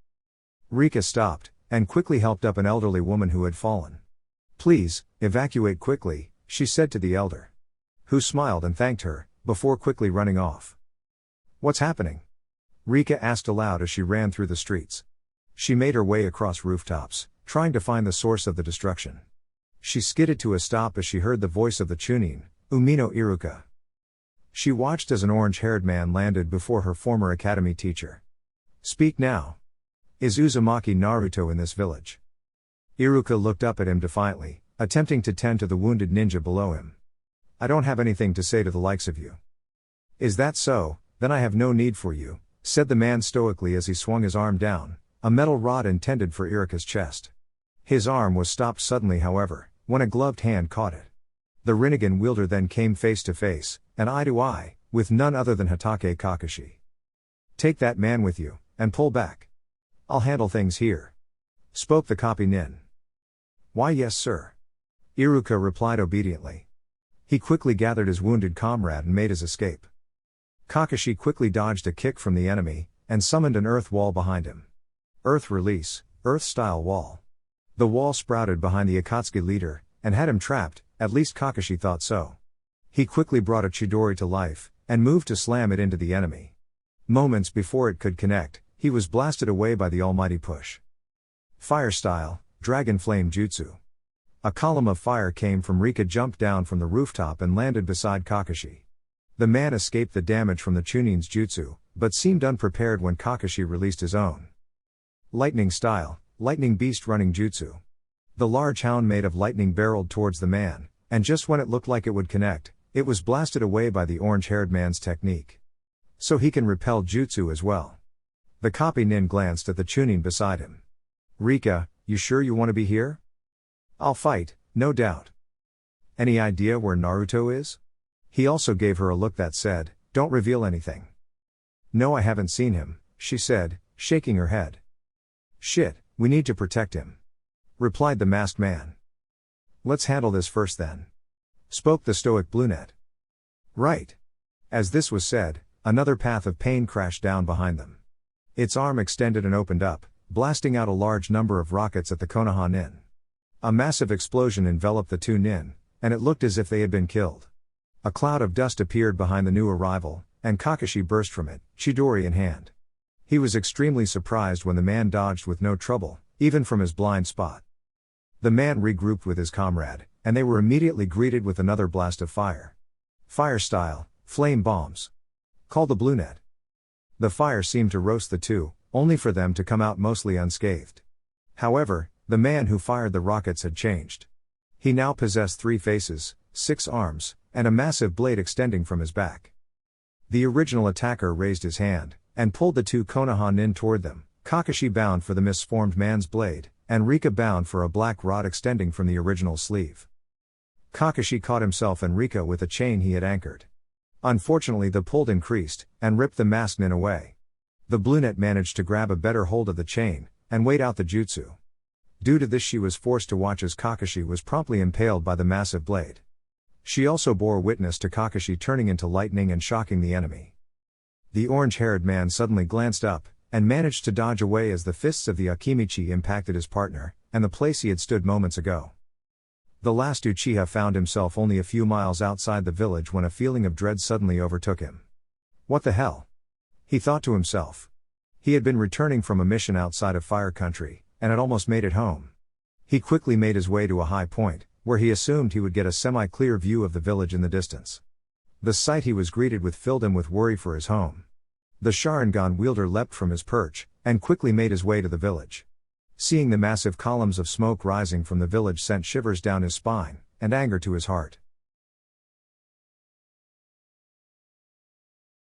A: Rika stopped, and quickly helped up an elderly woman who had fallen. "Please, evacuate quickly," she said to the elder. Who smiled and thanked her, before quickly running off. "What's happening?" Rika asked aloud as she ran through the streets. She made her way across rooftops, trying to find the source of the destruction. She skidded to a stop as she heard the voice of the Chunin, Umino Iruka. She watched as an orange-haired man landed before her former academy teacher. "Speak now. Is Uzumaki Naruto in this village?" Iruka looked up at him defiantly, attempting to tend to the wounded ninja below him. "I don't have anything to say to the likes of you." "Is that so? Then I have no need for you," said the man stoically as he swung his arm down, a metal rod intended for Iruka's chest. His arm was stopped suddenly, however, when a gloved hand caught it. The Rinnegan wielder then came face to face, and eye to eye, with none other than Hatake Kakashi. "Take that man with you, and pull back. I'll handle things here," spoke the copy nin. "Why, yes sir," Iruka replied obediently. He quickly gathered his wounded comrade and made his escape. Kakashi quickly dodged a kick from the enemy, and summoned an earth wall behind him. Earth release, earth-style wall. The wall sprouted behind the Akatsuki leader, and had him trapped, at least Kakashi thought so. He quickly brought a Chidori to life, and moved to slam it into the enemy. Moments before it could connect, he was blasted away by the almighty push. Fire style, Dragon Flame Jutsu. A column of fire came from Rika, jumped down from the rooftop and landed beside Kakashi. The man escaped the damage from the Chunin's jutsu, but seemed unprepared when Kakashi released his own. Lightning style, Lightning Beast Running Jutsu. The large hound made of lightning barreled towards the man, and just when it looked like it would connect, it was blasted away by the orange-haired man's technique. So he can repel jutsu as well. The copy nin glanced at the Chunin beside him. "Rika, you sure you want to be here?" "I'll fight, no doubt." "Any idea where Naruto is?" He also gave her a look that said, "Don't reveal anything." "No, I haven't seen him," she said, shaking her head. "Shit, we need to protect him," replied the masked man. "Let's handle this first then," spoke the stoic brunette. "Right." As this was said, another path of pain crashed down behind them. Its arm extended and opened up, blasting out a large number of rockets at the Konoha nin. A massive explosion enveloped the 2 nin, and it looked as if they had been killed. A cloud of dust appeared behind the new arrival, and Kakashi burst from it, Chidori in hand. He was extremely surprised when the man dodged with no trouble, even from his blind spot. The man regrouped with his comrade, and they were immediately greeted with another blast of fire. Fire style, Flame Bombs. Called the brunette. The fire seemed to roast the two, only for them to come out mostly unscathed. However, the man who fired the rockets had changed. He now possessed 3 faces, 6 arms, and a massive blade extending from his back. The original attacker raised his hand, and pulled the 2 Konoha nin toward them, Kakashi bound for the misformed man's blade, and Rika bound for a black rod extending from the original sleeve. Kakashi caught himself and Rika with a chain he had anchored. Unfortunately, the pull increased, and ripped the masked nin away. The brunette managed to grab a better hold of the chain, and wait out the jutsu. Due to this, she was forced to watch as Kakashi was promptly impaled by the massive blade. She also bore witness to Kakashi turning into lightning and shocking the enemy. The orange-haired man suddenly glanced up, and managed to dodge away as the fists of the Akimichi impacted his partner, and the place he had stood moments ago. The last Uchiha found himself only a few miles outside the village when a feeling of dread suddenly overtook him. What the hell? He thought to himself. He had been returning from a mission outside of Fire Country, and had almost made it home. He quickly made his way to a high point, where he assumed he would get a semi-clear view of the village in the distance. The sight he was greeted with filled him with worry for his home. The Sharingan wielder leapt from his perch, and quickly made his way to the village. Seeing the massive columns of smoke rising from the village sent shivers down his spine, and anger to his heart.